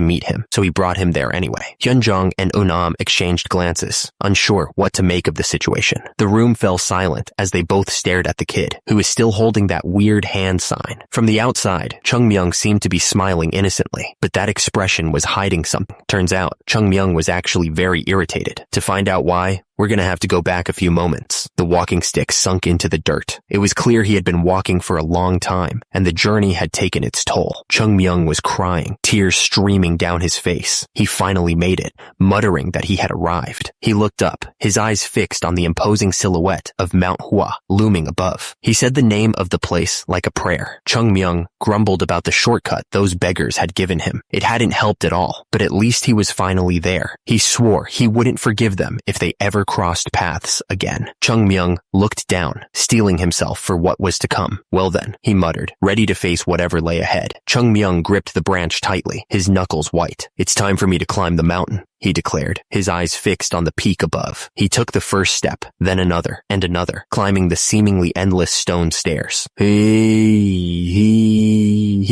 meet him, so he brought him there anyway. Hyunjong and Un-am exchanged glances, unsure what to make of the situation. The room fell silent as they both stared at the kid, who was still holding that weird hand sign. From the outside, Chung Myung seemed to be smiling innocently, but that expression was hiding something. Turns out, Chung Myung was actually very irritated. To find out why, we're gonna have to go back a few moments. The walking stick sunk into the dirt. It was clear he had been walking for a long time, and the journey had taken its toll. Chung Myung was crying, tears streaming down his face. He finally made it, muttering that he had arrived. He looked up, his eyes fixed on the imposing silhouette of Mount Hua looming above. He said the name of the place like a prayer. Chung Myung grumbled about the shortcut those beggars had given him. It hadn't helped at all, but at least he was finally there. He swore he wouldn't forgive them if they ever crossed paths again. Chung Myung looked down, steeling himself for what was to come. Well then, he muttered, ready to face whatever lay ahead. Chung Myung gripped the branch tightly, his knuckles white. It's time for me to climb the mountain, he declared, his eyes fixed on the peak above. He took the first step, then another, and another, climbing the seemingly endless stone stairs. He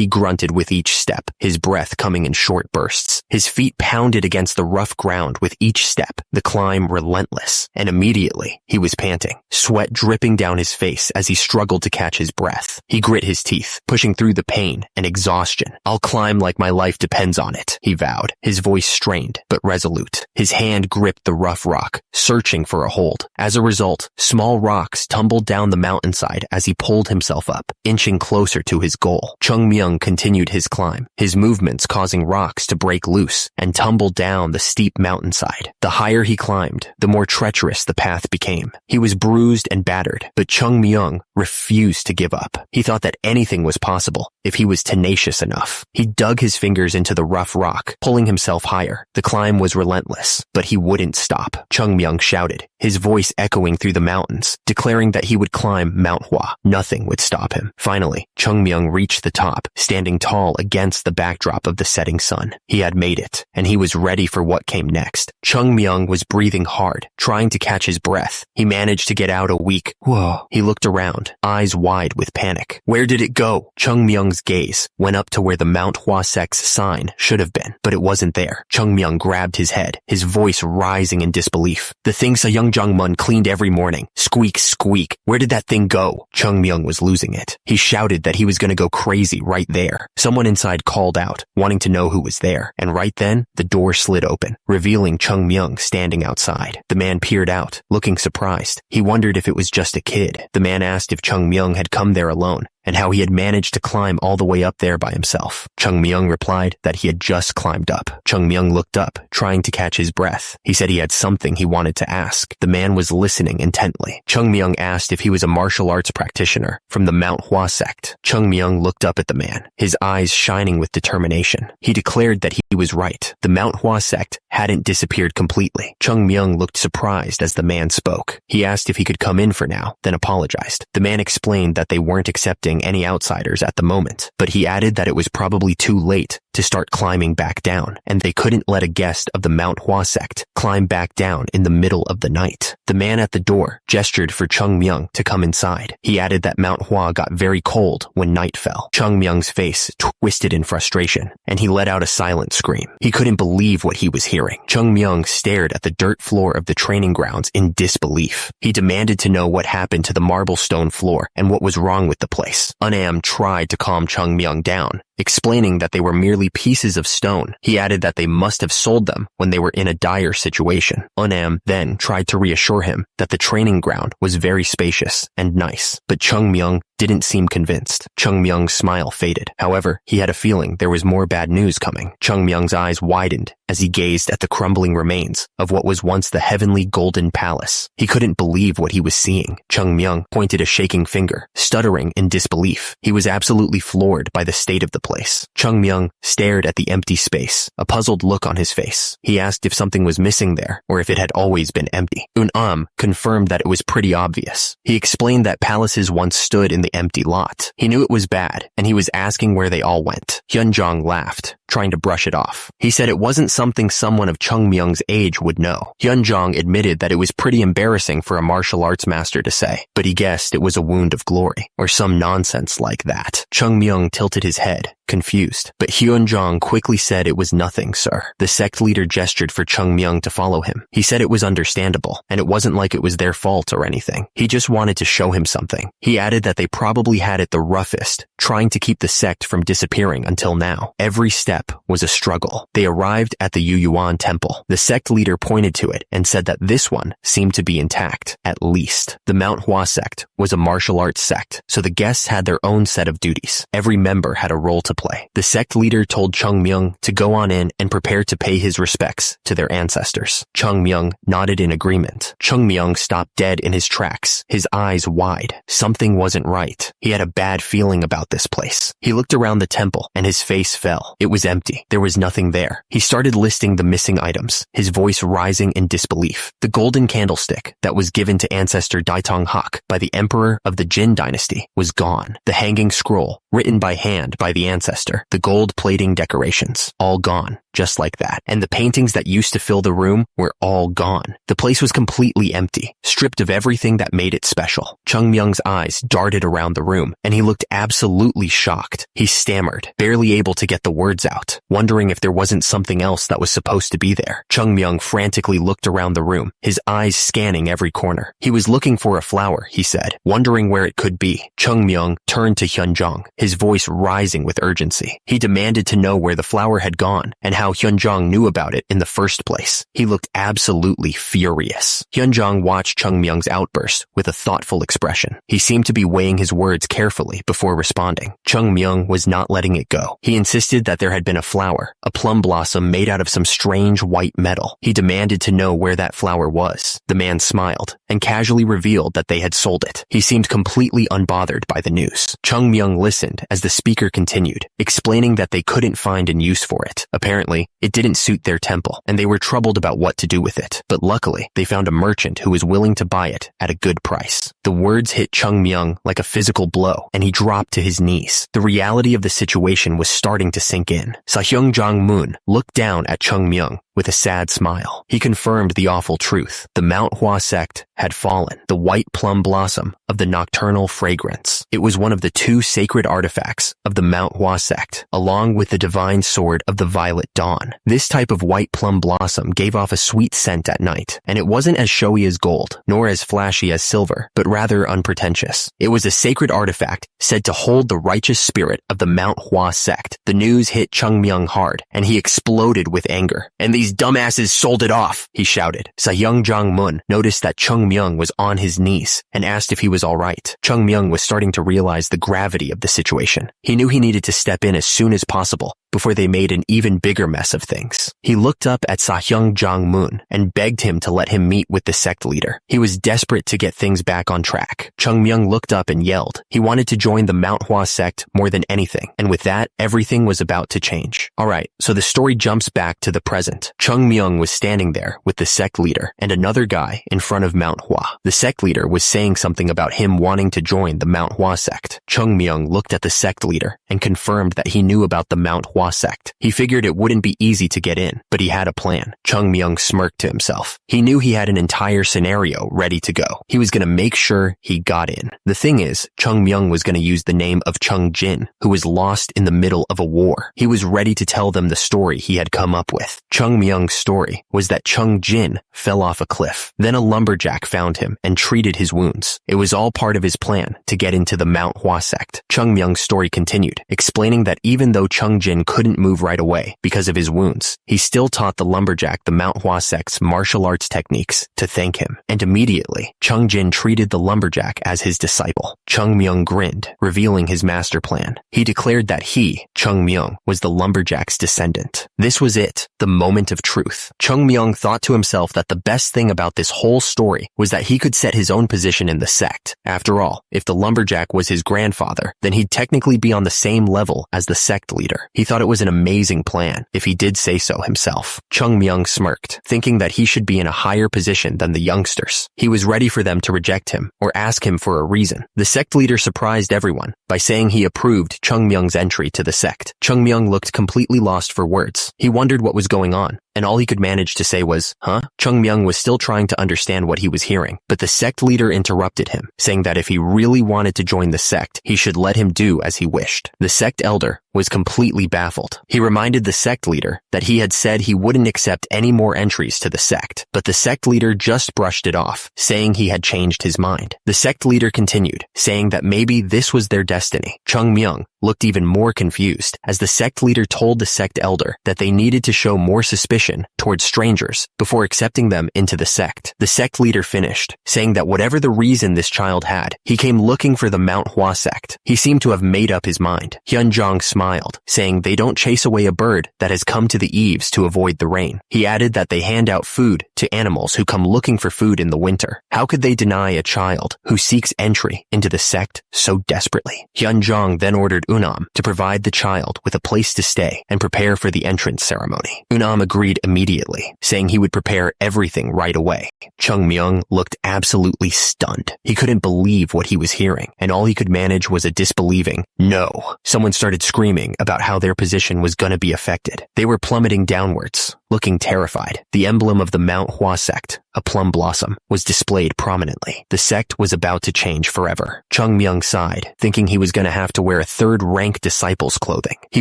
grunted with each step, his breath coming in short bursts. His feet pounded against the rough ground with each step, the climb relentless, and immediately he was panting, sweat dripping down his face as he struggled to catch his breath. He grit his teeth, pushing through the pain and exhaustion. I'll climb like my life depends on it, he vowed, his voice strained but resolute. His hand gripped the rough rock, searching for a hold. As a result, small rocks tumbled down the mountainside as he pulled himself up, inching closer to his goal. Chung Myung continued his climb, his movements causing rocks to break loose and tumble down the steep mountainside. The higher he climbed, the more treacherous the path became. He was bruised and battered, but Chung Myung refused to give up. He thought that anything was possible if he was tenacious enough. He dug his fingers into the rough rock, pulling himself higher. The climb was relentless, but he wouldn't stop. Chung Myung shouted, his voice echoing through the mountains, declaring that he would climb Mount Hua. Nothing would stop him. Finally, Chung Myung reached the top, standing tall against the backdrop of the setting sun. He had made it, and he was ready for what came next. Chung Myung was breathing hard, trying to catch his breath. He managed to get out a weak, whoa. He looked around, eyes wide with panic. Where did it go? Chung Myung's gaze went up to where the Mount Hua Sect's sign should have been, but it wasn't there. Chung Myung grabbed his head, his voice rising in disbelief. The thing Young Jung-mun cleaned every morning. Squeak, squeak. Where did that thing go? Chung Myung was losing it. He shouted that he was going to go crazy right there. Someone inside called out, wanting to know who was there, and right then, the door slid open, revealing Chung Myung standing outside. The man peered out, looking surprised. He wondered if it was just a kid. The man asked if Chung Myung had come there alone, and how he had managed to climb all the way up there by himself. Chung Myung replied that he had just climbed up. Chung Myung looked up, trying to catch his breath. He said he had something he wanted to ask. The man was listening intently. Chung Myung asked if he was a martial arts practitioner from the Manhwa Sect. Chung Myung looked up at the man, his eyes shining with determination. He declared that he was right. The Manhwa Sect hadn't disappeared completely. Chung Myung looked surprised as the man spoke. He asked if he could come in for now, then apologized. The man explained that they weren't accepting any outsiders at the moment, but he added that it was probably too late to start climbing back down, and they couldn't let a guest of the Manhwa sect climb back down in the middle of the night. The man at the door gestured for Chung Myung to come inside. He added that Manhwa got very cold when night fell. Chung Myung's face twisted in frustration, and he let out a silent scream. He couldn't believe what he was hearing. Chung Myung stared at the dirt floor of the training grounds in disbelief. He demanded to know what happened to the marble stone floor and what was wrong with the place. Unam tried to calm Chung Myung down, explaining that they were merely pieces of stone. He added that they must have sold them when they were in a dire situation. Unam then tried to reassure him that the training ground was very spacious and nice, but Chung Myung didn't seem convinced. Chung Myung's smile faded. However, he had a feeling there was more bad news coming. Chung Myung's eyes widened as he gazed at the crumbling remains of what was once the heavenly golden palace. He couldn't believe what he was seeing. Chung Myung pointed a shaking finger, stuttering in disbelief. He was absolutely floored by the state of the place. Chung Myung stared at the empty space, a puzzled look on his face. He asked if something was missing there or if it had always been empty. Unam confirmed that it was pretty obvious. He explained that palaces once stood in the empty lot. He knew it was bad, and he was asking where they all went. Hyunjong laughed, trying to brush it off. He said it wasn't something someone of Chung Myung's age would know. Hyunjong admitted that it was pretty embarrassing for a martial arts master to say, but he guessed it was a wound of glory, or some nonsense like that. Chung Myung tilted his head, confused, but Hyunjong quickly said it was nothing, sir. The sect leader gestured for Chung Myung to follow him. He said it was understandable, and it wasn't like it was their fault or anything. He just wanted to show him something. He added that they probably had it the roughest, trying to keep the sect from disappearing until now. Every step was a struggle. They arrived at the Yuyuan temple. The sect leader pointed to it and said that this one seemed to be intact, at least. The Manhwa sect was a martial arts sect, so the guests had their own set of duties. Every member had a role to play. The sect leader told Chung Myung to go on in and prepare to pay his respects to their ancestors. Chung Myung nodded in agreement. Chung Myung stopped dead in his tracks, his eyes wide. Something wasn't right. He had a bad feeling about this place. He looked around the temple and his face fell. It was empty. There was nothing there. He started listing the missing items, his voice rising in disbelief. The golden candlestick that was given to ancestor Daitong Hak by the emperor of the Jin dynasty was gone. The hanging scroll, written by hand by the ancestor, the gold plating decorations, all gone, just like that. And the paintings that used to fill the room were all gone. The place was completely empty, stripped of everything that made it special. Chung Myung's eyes darted around the room, and he looked absolutely shocked. He stammered, barely able to get the words out, wondering if there wasn't something else that was supposed to be there. Chung Myung frantically looked around the room, his eyes scanning every corner. He was looking for a flower, he said, wondering where it could be. Chung Myung turned to Hyunjong, his voice rising with urgency. He demanded to know where the flower had gone and how Hyunjong knew about it in the first place. He looked absolutely furious. Hyunjong watched Chung Myung's outburst with a thoughtful expression. He seemed to be weighing his words carefully before responding. Chung Myung was not letting it go. He insisted that there had been a flower, a plum blossom made out of some strange white metal. He demanded to know where that flower was. The man smiled and casually revealed that they had sold it. He seemed completely unbothered by the news. Chung Myung listened as the speaker continued, explaining that they couldn't find a use for it. Apparently, it didn't suit their temple, and they were troubled about what to do with it. But luckily, they found a merchant who was willing to buy it at a good price. The words hit Chung Myung like a physical blow, and he dropped to his knees. The reality of the situation was starting to sink in. Sahyung Jong-moon looked down at Chung Myung with a sad smile. He confirmed the awful truth. The Manhwa sect had fallen, the white plum blossom of the nocturnal fragrance. It was one of the two sacred artifacts of the Manhwa sect, along with the divine sword of the violet dawn. This type of white plum blossom gave off a sweet scent at night, and it wasn't as showy as gold, nor as flashy as silver, but rather unpretentious. It was a sacred artifact said to hold the righteous spirit of the Manhwa sect. The news hit Chung Myung hard, and he exploded with anger. And these dumbasses sold it off, he shouted. Sahyung Jong-moon noticed that Chung Myung was on his knees and asked if he was all right. Chung Myung was starting to realize the gravity of the situation. He knew he needed to step in as soon as possible before they made an even bigger mess of things. He looked up at Sahyung Jong-moon and begged him to let him meet with the sect leader. He was desperate to get things back on track. Chung Myung looked up and yelled. He wanted to join the Manhwa sect more than anything, and with that, everything was about to change. Alright, so the story jumps back to the present. Chung Myung was standing there with the sect leader and another guy in front of Manhwa. The sect leader was saying something about him wanting to join the Manhwa sect. Chung Myung looked at the sect leader and confirmed that he knew about the Manhwa sect. He figured it wouldn't be easy to get in, but he had a plan. Chung Myung smirked to himself. He knew he had an entire scenario ready to go. He was going to make sure he got in. The thing is, Chung Myung was going to use the name of Chung Jin, who was lost in the middle of a war. He was ready to tell them the story he had come up with. Chung Myung's story was that Chung Jin fell off a cliff. Then a lumberjack found him and treated his wounds. It was all part of his plan to get into the Manhwa sect. Chung Myung's story continued, explaining that even though Chung Jin couldn't move right away because of his wounds, he still taught the lumberjack the Manhwa sect's martial arts techniques to thank him. And immediately, Chung Jin treated the lumberjack as his disciple. Chung Myung grinned, revealing his master plan. He declared that he, Chung Myung, was the lumberjack's descendant. This was it, the moment of truth. Chung Myung thought to himself that the best thing about this whole story was that he could set his own position in the sect. After all, if the lumberjack was his grandfather, then he'd technically be on the same level as the sect leader. He thought it was an amazing plan, if he did say so himself. Chung Myung smirked, thinking that he should be in a higher position than the youngsters. He was ready for them to reject him or ask him for a reason. The sect leader surprised everyone by saying he approved Chung Myung's entry to the sect. Chung Myung looked completely lost for words. He wondered what was going on, and all he could manage to say was, huh? Chung Myung was still trying to understand what he was hearing, but the sect leader interrupted him, saying that if he really wanted to join the sect, he should let him do as he wished. The sect elder was completely baffled. He reminded the sect leader that he had said he wouldn't accept any more entries to the sect, but the sect leader just brushed it off, saying he had changed his mind. The sect leader continued, saying that maybe this was their destiny. Chung Myung looked even more confused as the sect leader told the sect elder that they needed to show more suspicion towards strangers before accepting them into the sect. The sect leader finished, saying that whatever the reason this child had, he came looking for the Manhwa sect. He seemed to have made up his mind. Hyunjong smiled, saying they don't chase away a bird that has come to the eaves to avoid the rain. He added that they hand out food to animals who come looking for food in the winter. How could they deny a child who seeks entry into the sect so desperately? Hyunjong then ordered Unam to provide the child with a place to stay and prepare for the entrance ceremony. Unam agreed immediately, saying he would prepare everything right away. Chung Myung looked absolutely stunned. He couldn't believe what he was hearing, and all he could manage was a disbelieving no. Someone started screaming about how their position was gonna be affected. They were plummeting downwards, looking terrified. The emblem of the Manhwa sect, a plum blossom, was displayed prominently. The sect was about to change forever. Chung Myung sighed, thinking he was going to have to wear a third-rank disciple's clothing. He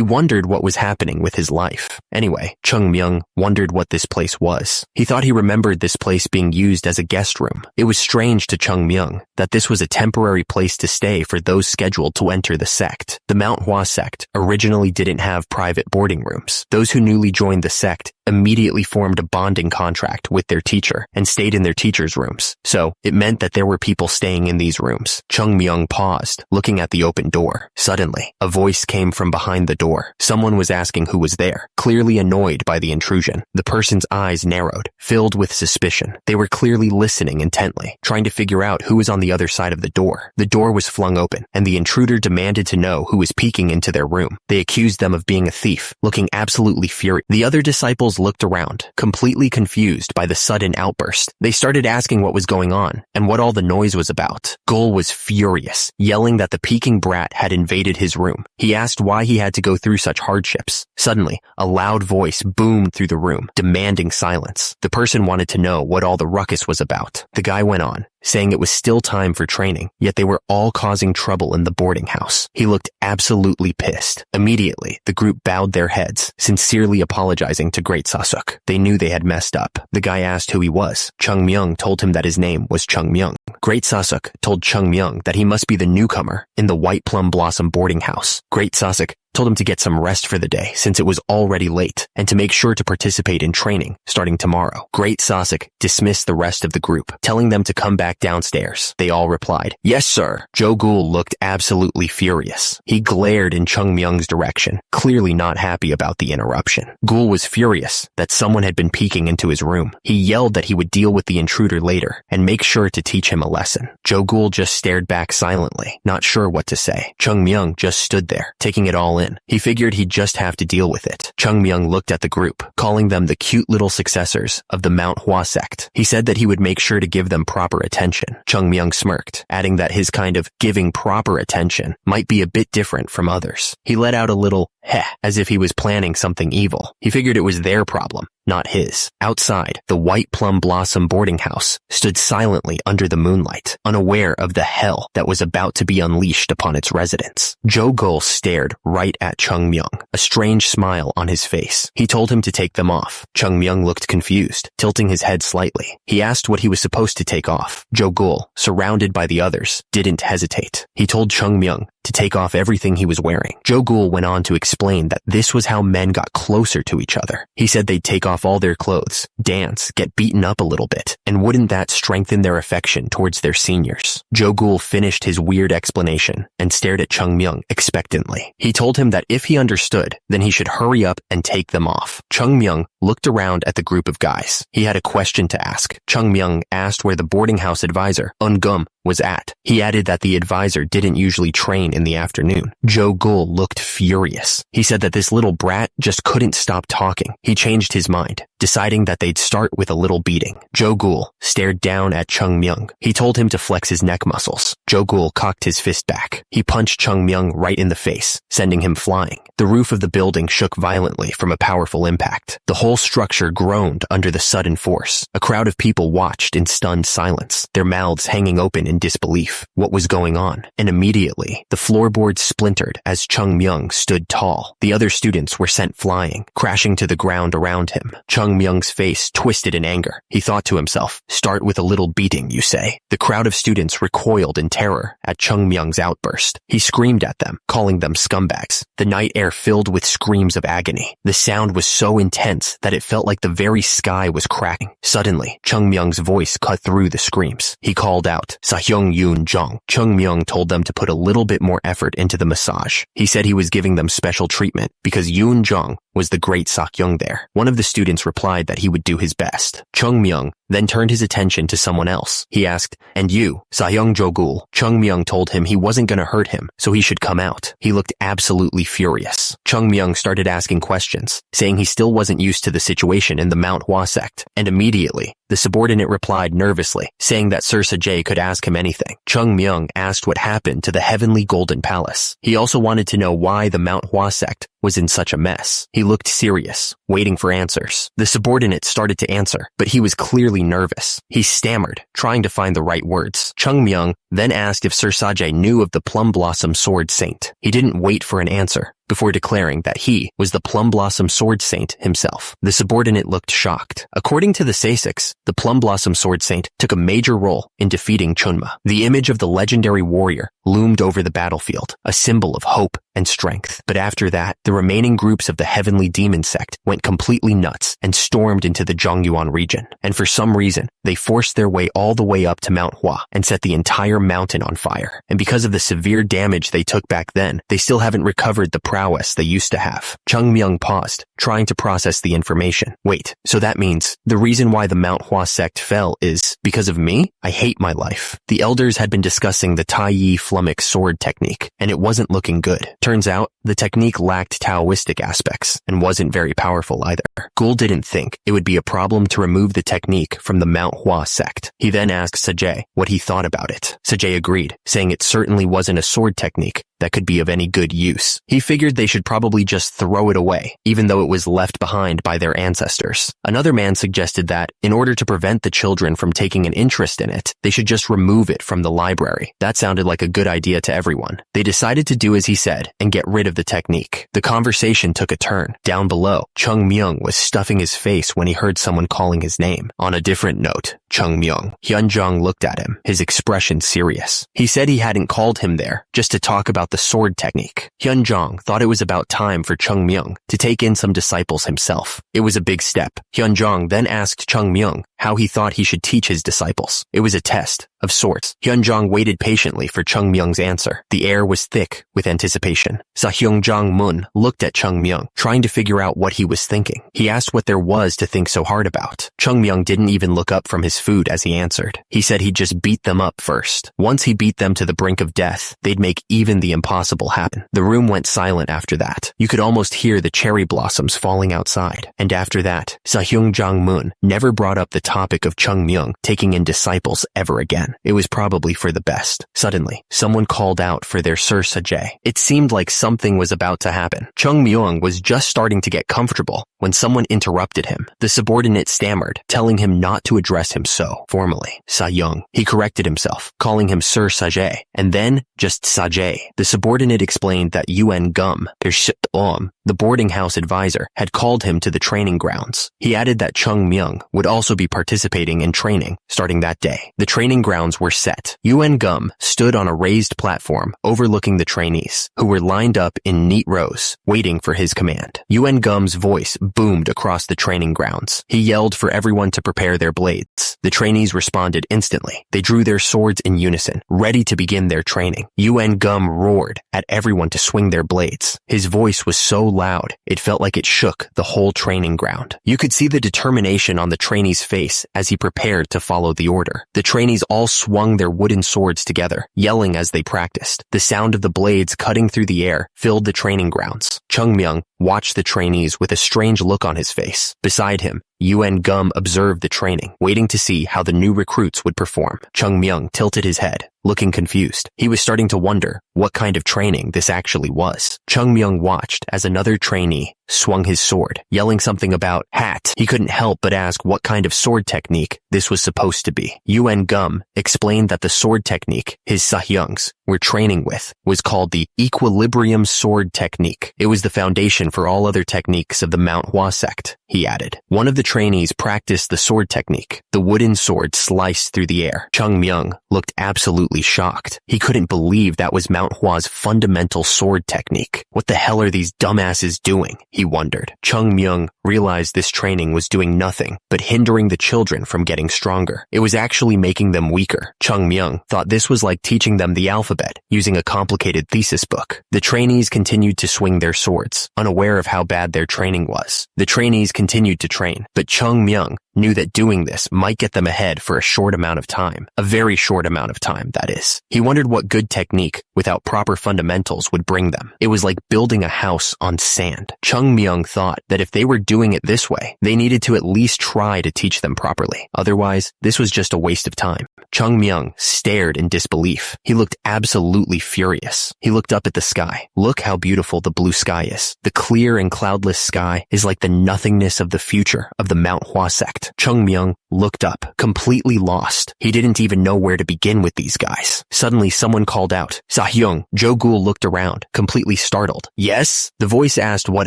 wondered what was happening with his life. Anyway, Chung Myung wondered what this place was. He thought he remembered this place being used as a guest room. It was strange to Chung Myung that this was a temporary place to stay for those scheduled to enter the sect. The Manhwa sect originally didn't have private boarding rooms. Those who newly joined the sect immediately formed a bonding contract with their teacher and stayed in their teacher's rooms. So, it meant that there were people staying in these rooms. Chung Myung paused, looking at the open door. Suddenly, a voice came from behind the door. Someone was asking who was there, clearly annoyed by the intrusion. The person's eyes narrowed, filled with suspicion. They were clearly listening intently, trying to figure out who was on the other side of the door. The door was flung open, and the intruder demanded to know who was peeking into their room. They accused them of being a thief, looking absolutely furious. The other disciples looked around, completely confused by the sudden outburst. They started asking what was going on and what all the noise was about. Gul was furious, yelling that the peeking brat had invaded his room. He asked why he had to go through such hardships. Suddenly, a loud voice boomed through the room, demanding silence. The person wanted to know what all the ruckus was about. The guy went on, saying it was still time for training, yet they were all causing trouble in the boarding house. He looked absolutely pissed. Immediately, the group bowed their heads, sincerely apologizing to Great Sasuk. They knew they had messed up. The guy asked who he was. Chung Myung told him that his name was Chung Myung. Great Sasuk told Chung Myung that he must be the newcomer in the White Plum Blossom boarding house. Great Sasuk told him to get some rest for the day since it was already late, and to make sure to participate in training starting tomorrow. Great Sosik dismissed the rest of the group, telling them to come back downstairs. They all replied, "Yes, sir." Jo-gul looked absolutely furious. He glared in Chung Myung's direction, clearly not happy about the interruption. Gul was furious that someone had been peeking into his room. He yelled that he would deal with the intruder later and make sure to teach him a lesson. Jo-gul just stared back silently, not sure what to say. Chung Myung just stood there, taking it all in. He figured he'd just have to deal with it. Chung Myung looked at the group, calling them the cute little successors of the Manhwa sect. He said that he would make sure to give them proper attention. Chung Myung smirked, adding that his kind of giving proper attention might be a bit different from others. He let out a little heh, as if he was planning something evil. He figured it was their problem, not his. Outside, the White Plum Blossom boarding house stood silently under the moonlight, unaware of the hell that was about to be unleashed upon its residents. Jo-gul stared right at Chung Myung, a strange smile on his face. He told him to take them off. Chung Myung looked confused, tilting his head slightly. He asked what he was supposed to take off. Jo-gul, surrounded by the others, didn't hesitate. He told Chung Myung to take off everything he was wearing. Jo-gul went on to explain that this was how men got closer to each other. He said they'd take off all their clothes, dance, get beaten up a little bit, and wouldn't that strengthen their affection towards their seniors? Jo-gul finished his weird explanation and stared at Chung Myung expectantly. He told him that if he understood, then he should hurry up and take them off. Chung Myung looked around at the group of guys. He had a question to ask. Chung Myung asked where the boarding house advisor, Eun-gum, was at. He added that the advisor didn't usually train in the afternoon. Jo-gul looked furious. He said that this little brat just couldn't stop talking. He changed his mind, deciding that they'd start with a little beating. Jo-gul stared down at Chung Myung. He told him to flex his neck muscles. Jo-gul cocked his fist back. He punched Chung Myung right in the face, sending him flying. The roof of the building shook violently from a powerful impact. The whole structure groaned under the sudden force. A crowd of people watched in stunned silence, their mouths hanging open in disbelief. What was going on? And immediately, the floorboards splintered as Chung Myung stood tall. The other students were sent flying, crashing to the ground around him. Chung Myung's face twisted in anger. He thought to himself, "Start with a little beating, you say?" The crowd of students recoiled in terror at Chung Myung's outburst. He screamed at them, calling them scumbags. The night air filled with screams of agony. The sound was so intense that it felt like the very sky was cracking. Suddenly, Chung Myung's voice cut through the screams. He called out, "Sahyung Yoon Jong." Chung Myung told them to put a little bit more effort into the massage. He said he was giving them special treatment because Yoon Jong was the great Sakyung there. One of the students replied that he would do his best. Chung Myung then turned his attention to someone else. He asked, "And you, Sahyung Jo-gul?" Chung Myung told him he wasn't going to hurt him, so he should come out. He looked absolutely furious. Chung Myung started asking questions, saying he still wasn't used to the situation in the Manhwa sect, and immediately, the subordinate replied nervously, saying that Sir Sajay could ask him anything. Chung Myung asked what happened to the Heavenly Golden Palace. He also wanted to know why the Manhwa sect was in such a mess. He looked serious, waiting for answers. The subordinate started to answer, but he was clearly nervous. He stammered, trying to find the right words. Chung Myung then asked if Sir Sajay knew of the Plum Blossom Sword Saint. He didn't wait for an answer before declaring that he was the Plum Blossom Sword Saint himself. The subordinate looked shocked. According to the Sasics, the Plum Blossom Sword Saint took a major role in defeating Chunma. The image of the legendary warrior loomed over the battlefield, a symbol of hope and strength. But after that, the remaining groups of the Heavenly Demon Sect went completely nuts and stormed into the Zhongyuan region. And for some reason, they forced their way all the way up to Mount Hua and set the entire mountain on fire. And because of the severe damage they took back then, they still haven't recovered the prowess they used to have. Chung Myung paused, trying to process the information. Wait, so that means the reason why the Manhwa sect fell is because of me? I hate my life. The elders had been discussing the Tai Yi Flummox sword technique, and it wasn't looking good. Turns out, the technique lacked Taoistic aspects and wasn't very powerful either. Gul didn't think it would be a problem to remove the technique from the Manhwa sect. He then asked Sajay what he thought about it. Sajay agreed, saying it certainly wasn't a sword technique that could be of any good use. He figured they should probably just throw it away, even though it was left behind by their ancestors. Another man suggested that, in order to prevent the children from taking an interest in it, they should just remove it from the library. That sounded like a good idea to everyone. They decided to do as he said and get rid of the technique. The conversation took a turn. Down below, Chung Myung was stuffing his face when he heard someone calling his name. On a different note, Chung Myung. Hyunjong looked at him, his expression serious. He said he hadn't called him there just to talk about about the sword technique. Hyunjong thought it was about time for Chung Myung to take in some disciples himself. It was a big step. Hyunjong then asked Chung Myung how he thought he should teach his disciples. It was a test of sorts. Hyunjong waited patiently for Chung Myung's answer. The air was thick with anticipation. Sahyungjong Mun looked at Chung Myung, trying to figure out what he was thinking. He asked what there was to think so hard about. Chung Myung didn't even look up from his food as he answered. He said he'd just beat them up first. Once he beat them to the brink of death, they'd make even the impossible happen. The room went silent after that. You could almost hear the cherry blossoms falling outside. And after that, Sahyungjong Mun never brought up the topic of Chung Myung taking in disciples ever again. It was probably for the best. Suddenly, someone called out for their Sir Sajay. It seemed like something was about to happen. Chung Myung was just starting to get comfortable when someone interrupted him. The subordinate stammered, telling him not to address him so formally. Sa-young. He corrected himself, calling him Sir Sajay, and then just Sajay. The subordinate explained that UN Gum, the boarding house advisor, had called him to the training grounds. He added that Chung Myung would also be participating in training starting that day. The training grounds were set. UN Gum stood on a raised platform overlooking the trainees, who were lined up in neat rows, waiting for his command. UN Gum's voice boomed across the training grounds. He yelled for everyone to prepare their blades. The trainees responded instantly. They drew their swords in unison, ready to begin their training. UN Gum roared at everyone to swing their blades. His voice was so loud, it felt like it shook the whole training ground. You could see the determination on the trainee's face as he prepared to follow the order. The trainees all swung their wooden swords together, yelling as they practiced. The sound of the blades cutting through the air filled the training grounds. Chung Myung watched the trainees with a strange look on his face. Beside him, UN Gum observed the training, waiting to see how the new recruits would perform. Chung Myung tilted his head, looking confused. He was starting to wonder what kind of training this actually was. Chung Myung watched as another trainee swung his sword, yelling something about hat. He couldn't help but ask what kind of sword technique this was supposed to be. UN Gum explained that the sword technique his Sahyungs were training with was called the equilibrium sword technique. It was the foundation for all other techniques of the Manhwa Sect, he added. One of the trainees practiced the sword technique. The wooden sword sliced through the air. Chung Myung looked absolutely shocked. He couldn't believe that was Manhwa's fundamental sword technique. What the hell are these dumbasses doing? He wondered. Chung Myung realized this training was doing nothing but hindering the children from getting stronger. It was actually making them weaker. Chung Myung thought this was like teaching them the alphabet using a complicated thesis book. The trainees continued to swing their swords, unaware of how bad their training was. The trainees continued to train, but Chung Myung knew that doing this might get them ahead for a short amount of time. A very short amount of time, that is. He wondered what good technique without proper fundamentals would bring them. It was like building a house on sand. Chung Myung thought that if they were doing it this way, they needed to at least try to teach them properly. Otherwise, this was just a waste of time. Chung Myung stared in disbelief. He looked absolutely furious. He looked up at the sky. Look how beautiful the blue sky is. The clear and cloudless sky is like the nothingness of the future of the Manhwa Sect. Chung Myung looked up, completely lost. He didn't even know where to begin with these guys. Suddenly, someone called out, "Sahyung." Jo-gul looked around, completely startled. "Yes?" The voice asked what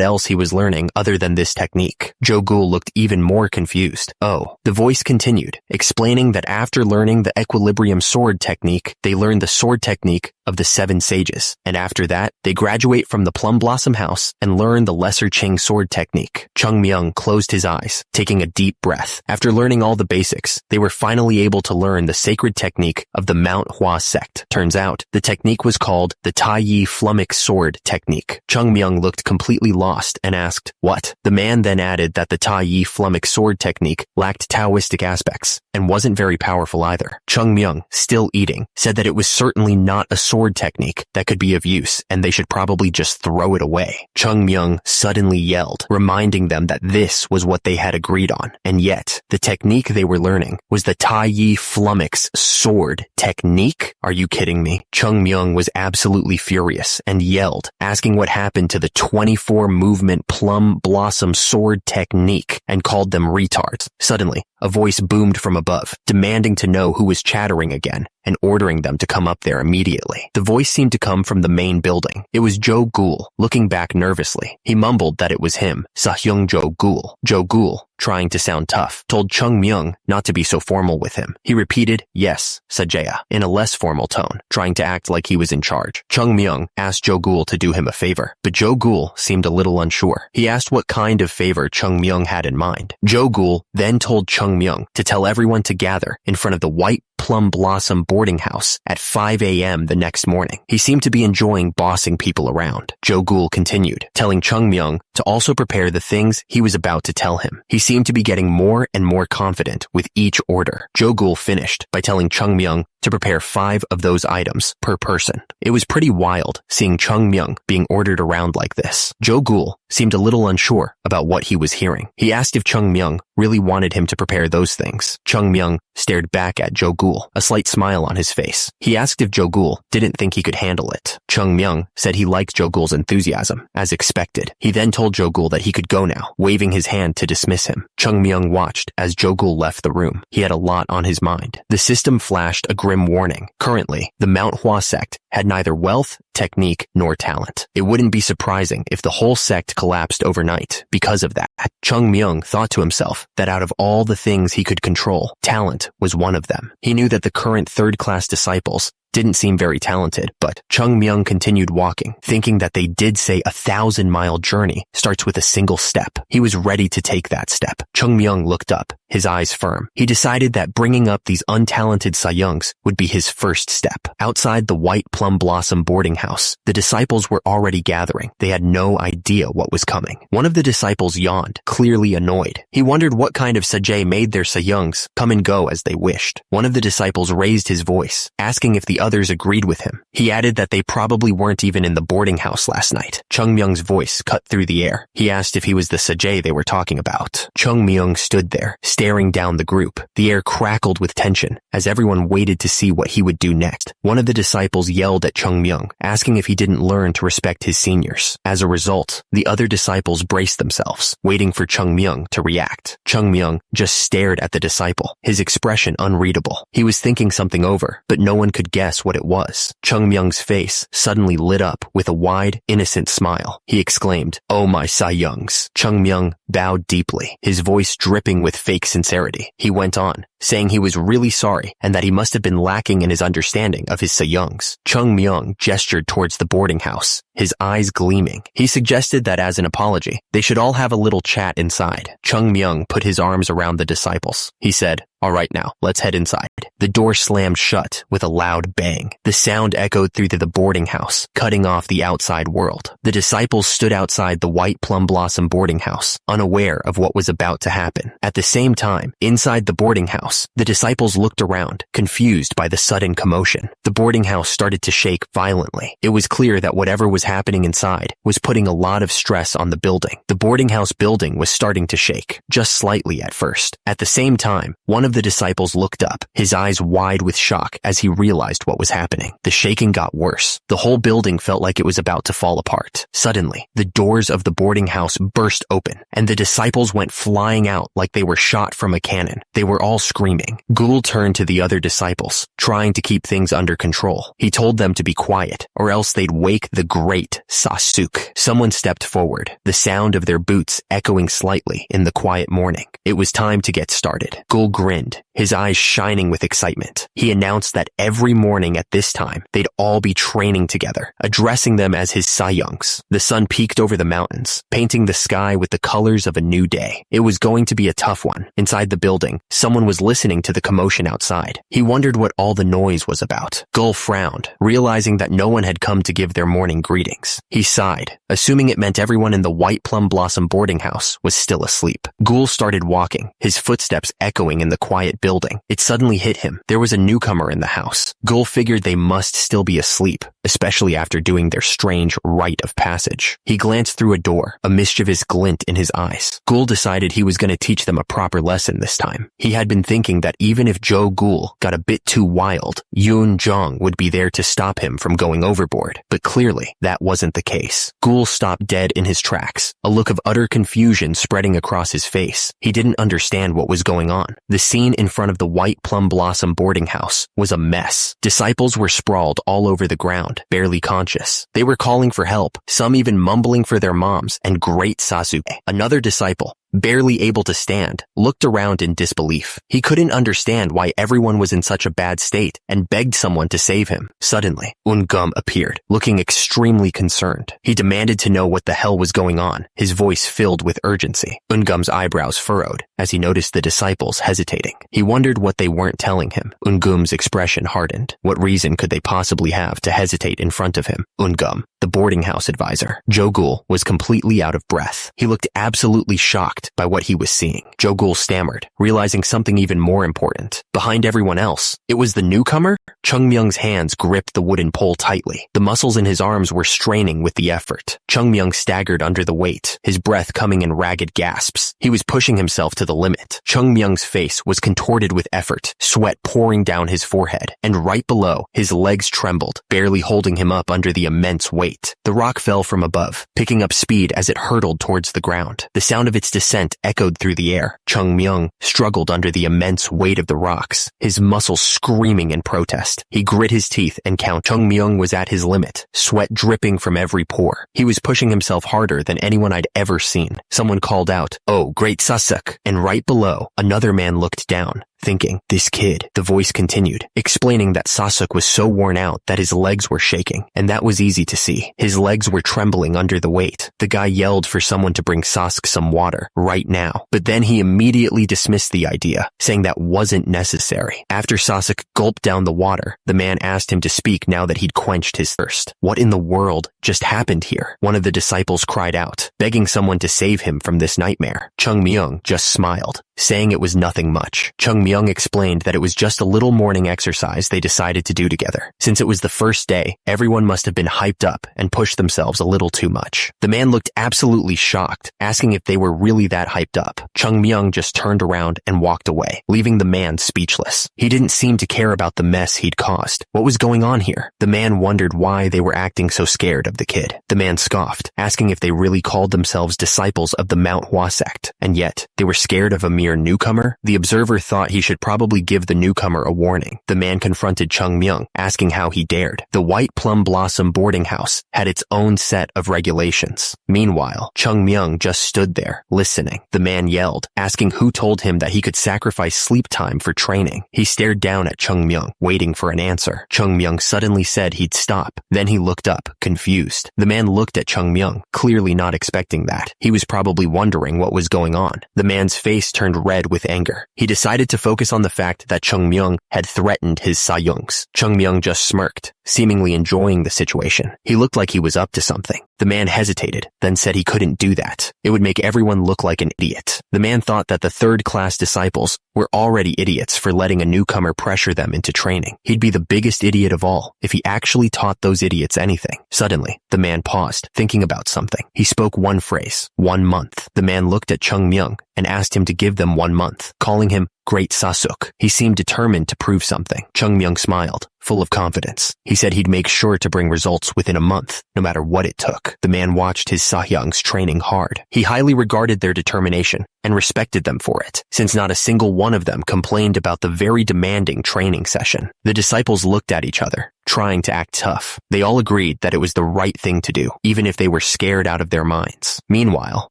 else he was learning other than this technique. Jo-gul looked even more confused. Oh. The voice continued, explaining that after learning the equilibrium sword technique, they learned the sword technique of the 7 sages. And after that, they graduate from the Plum Blossom House and learn the Lesser Ching sword technique. Chung Myung closed his eyes, taking a deep breath. After learning all the basics, they were finally able to learn the sacred technique of the Manhwa Sect. Turns out, the technique was called the Tai Yi Flummox sword technique. Chung Myung looked completely lost and asked, "What?" The man then added that the Tai Yi Flummox sword technique lacked Taoistic aspects and wasn't very powerful either. Chung Myung, still eating, said that it was certainly not a sword technique that could be of use and they should probably just throw it away. Chung Myung suddenly yelled, reminding them that this was what they had agreed on. And yet, the technique they were learning was the Tai Yi Flummox sword technique? Are you kidding me? Chung Myung was absolutely furious and yelled, asking what happened to the 24 movement plum blossom sword technique and called them retards. Suddenly, a voice boomed from above, demanding to know who was chattering again. and ordering them to come up there immediately. The voice seemed to come from the main building. It was Joe Ghoul, looking back nervously. He mumbled that it was him, Sahyung Joe Ghoul. Joe Ghoul, trying to sound tough, told Chung Myung not to be so formal with him. He repeated, "Yes, Sajaya," in a less formal tone, trying to act like he was in charge. Chung Myung asked Joe Ghoul to do him a favor, but Joe Ghoul seemed a little unsure. He asked what kind of favor Chung Myung had in mind. Joe Ghoul then told Chung Myung to tell everyone to gather in front of the White Plum Blossom boarding house at 5 a.m. the next morning. He seemed to be enjoying bossing people around. Joe Ghoul continued, telling Chung Myung to also prepare the things he was about to tell him. He seemed to be getting more and more confident with each order. Joe Ghoul finished by telling Chung Myung to prepare 5 of those items per person. It was pretty wild seeing Chung Myung being ordered around like this. Joe Ghoul seemed a little unsure about what he was hearing. He asked if Chung Myung really wanted him to prepare those things. Chung Myung stared back at Joe Ghoul, a slight smile on his face. He asked if Joe Ghoul didn't think he could handle it. Chung Myung said he liked Joe Ghoul's enthusiasm, as expected. He then told Joe Ghoul that he could go now, waving his hand to dismiss him. Chung Myung watched as Joe Ghoul left the room. He had a lot on his mind. The system flashed a grim warning. Currently, the Manhwa sect had neither wealth, technique, nor talent. It wouldn't be surprising if the whole sect collapsed overnight because of that. Chung Myung thought to himself that out of all the things he could control, talent was one of them. He knew that the current third-class disciples didn't seem very talented, but Chung Myung continued walking, thinking that they did say 1,000-mile journey starts with a single step. He was ready to take that step. Chung Myung looked up, his eyes firm. He decided that bringing up these untalented Sayungs would be his first step. Outside the White Plum Blossom boarding house, the disciples were already gathering. They had no idea what was coming. One of the disciples yawned, clearly annoyed. He wondered what kind of Sajay made their Sayungs come and go as they wished. One of the disciples raised his voice, asking if the others agreed with him. He added that they probably weren't even in the boarding house last night. Chung Myung's voice cut through the air. He asked if he was the Sajay they were talking about. Chung Myung stood there, staring down the group. The air crackled with tension as everyone waited to see what he would do next. One of the disciples yelled at Chung Myung, asking if he didn't learn to respect his seniors. As a result, the other disciples braced themselves, waiting for Chung Myung to react. Chung Myung just stared at the disciple, his expression unreadable. He was thinking something over, but no one could guess what it was. Chung Myung's face suddenly lit up with a wide, innocent smile. He exclaimed, "Oh my Sayungs." Chung Myung bowed deeply, his voice dripping with fake sincerity. He went on, saying he was really sorry and that he must have been lacking in his understanding of his Sayungs. Chung Myung gestured towards the boarding house, his eyes gleaming. He suggested that as an apology, they should all have a little chat inside. Chung Myung put his arms around the disciples. He said, "All right now, let's head inside." The door slammed shut with a loud bang. The sound echoed through to the boarding house, cutting off the outside world. The disciples stood outside the White Plum Blossom boarding house, unaware of what was about to happen. At the same time, inside the boarding house, the disciples looked around, confused by the sudden commotion. The boarding house started to shake violently. It was clear that whatever was happening inside was putting a lot of stress on the building. The boarding house building was starting to shake, just slightly at first. At the same time, one of the disciples looked up, his eyes wide with shock as he realized what was happening. The shaking got worse. The whole building felt like it was about to fall apart. Suddenly, the doors of the boarding house burst open, and the disciples went flying out like they were shot from a cannon. They were all screaming. Ghoul turned to the other disciples, trying to keep things under control. He told them to be quiet, or else they'd wake the great Sasuk. Someone stepped forward, the sound of their boots echoing slightly in the quiet morning. It was time to get started. Ghoul grinned, his eyes shining with excitement. He announced that every morning at this time, they'd all be training together, addressing them as his Sayungs. The sun peeked over the mountains, painting the sky with the colors of a new day. It was going to be a tough one. Inside the building, someone was listening to the commotion outside. He wondered what all the noise was about. Ghoul frowned, realizing that no one had come to give their morning greetings. He sighed, assuming it meant everyone in the White Plum Blossom boarding house was still asleep. Ghoul started walking, his footsteps echoing in the quiet building. It suddenly hit him. There was a newcomer in the house. Ghoul figured they must still be asleep, especially after doing their strange rite of passage. He glanced through a door, a mischievous glint in his eyes. Ghoul decided he was going to teach them a proper lesson this time. He had been thinking that even if Joe Ghoul got a bit too wild, Yoon Jong would be there to stop him from going overboard. But clearly, that wasn't the case. Ghoul stopped dead in his tracks, a look of utter confusion spreading across his face. He didn't understand what was going on. The scene scene in front of the White Plum Blossom boarding house was a mess. Disciples were sprawled all over the ground, barely conscious. They were calling for help, some even mumbling for their moms, and great Sasuke, another disciple, barely able to stand, looked around in disbelief. He couldn't understand why everyone was in such a bad state and begged someone to save him. Suddenly, Ungum appeared, looking extremely concerned. He demanded to know what the hell was going on, his voice filled with urgency. Ungum's eyebrows furrowed as he noticed the disciples hesitating. He wondered what they weren't telling him. Ungum's expression hardened. What reason could they possibly have to hesitate in front of him? Ungum, the boarding house advisor. Jogul was completely out of breath. He looked absolutely shocked by what he was seeing. Jogul stammered, realizing something even more important. Behind everyone else, it was the newcomer? Chungmyung's hands gripped the wooden pole tightly. The muscles in his arms were straining with the effort. Chungmyung staggered under the weight, his breath coming in ragged gasps. He was pushing himself to the limit. Chungmyung's face was contorted with effort, sweat pouring down his forehead, and right below, his legs trembled, barely holding him up under the immense weight. The rock fell from above, picking up speed as it hurtled towards the ground. The sound of its descent echoed through the air. Chungmyung struggled under the immense weight of the rocks, his muscles screaming in protest. He grit his teeth and counted. Chungmyung was at his limit, sweat dripping from every pore. He was pushing himself harder than anyone I'd ever seen. Someone called out, "Oh, great Sasuke!" And right below, another man looked down, thinking, "This kid." The voice continued, explaining that Sasuke was so worn out that his legs were shaking, and that was easy to see. His legs were trembling under the weight. The guy yelled for someone to bring Sasuke some water, right now. But then he immediately dismissed the idea, saying that wasn't necessary. After Sasuke gulped down the water, the man asked him to speak now that he'd quenched his thirst. What in the world just happened here? One of the disciples cried out, begging someone to save him from this nightmare. Chungmyung just smiled, saying it was nothing much. Chungmyung explained that it was just a little morning exercise they decided to do together. Since it was the first day, everyone must have been hyped up and pushed themselves a little too much. The man looked absolutely shocked, asking if they were really that hyped up. Chungmyung just turned around and walked away, leaving the man speechless. He didn't seem to care about the mess he'd caused. What was going on here? The man wondered why they were acting so scared of the kid. The man scoffed, asking if they really called themselves disciples of the Manhwa Sect, and yet they were scared of a mere newcomer. The observer thought he should probably give the newcomer a warning. The man confronted Chungmyung, asking how he dared. The White Plum Blossom boarding house had its own set of regulations. Meanwhile, Chungmyung just stood there, listening. The man yelled, asking who told him that he could sacrifice sleep time for training. He stared down at Chungmyung, waiting for an answer. Chungmyung suddenly said he'd stop. Then he looked up, confused. The man looked at Chungmyung, clearly not expecting that. He was probably wondering what was going on. The man's face turned red with anger. He decided to focus on the fact that Chungmyung had threatened his Sayungs. Chungmyung just smirked, seemingly enjoying the situation. He looked like he was up to something. The man hesitated, then said he couldn't do that. It would make everyone look like an idiot. The man thought that the third-class disciples were already idiots for letting a newcomer pressure them into training. He'd be the biggest idiot of all if he actually taught those idiots anything. Suddenly, the man paused, thinking about something. He spoke one phrase, 1 month. The man looked at Chungmyung and asked him to give them 1 month, calling him Great Sasuke. He seemed determined to prove something. Chungmyung smiled, full of confidence. He said he'd make sure to bring results within a month, no matter what it took. The man watched his Sahyungs training hard. He highly regarded their determination and respected them for it, since not a single one of them complained about the very demanding training session. The disciples looked at each other, trying to act tough. They all agreed that it was the right thing to do, even if they were scared out of their minds. Meanwhile,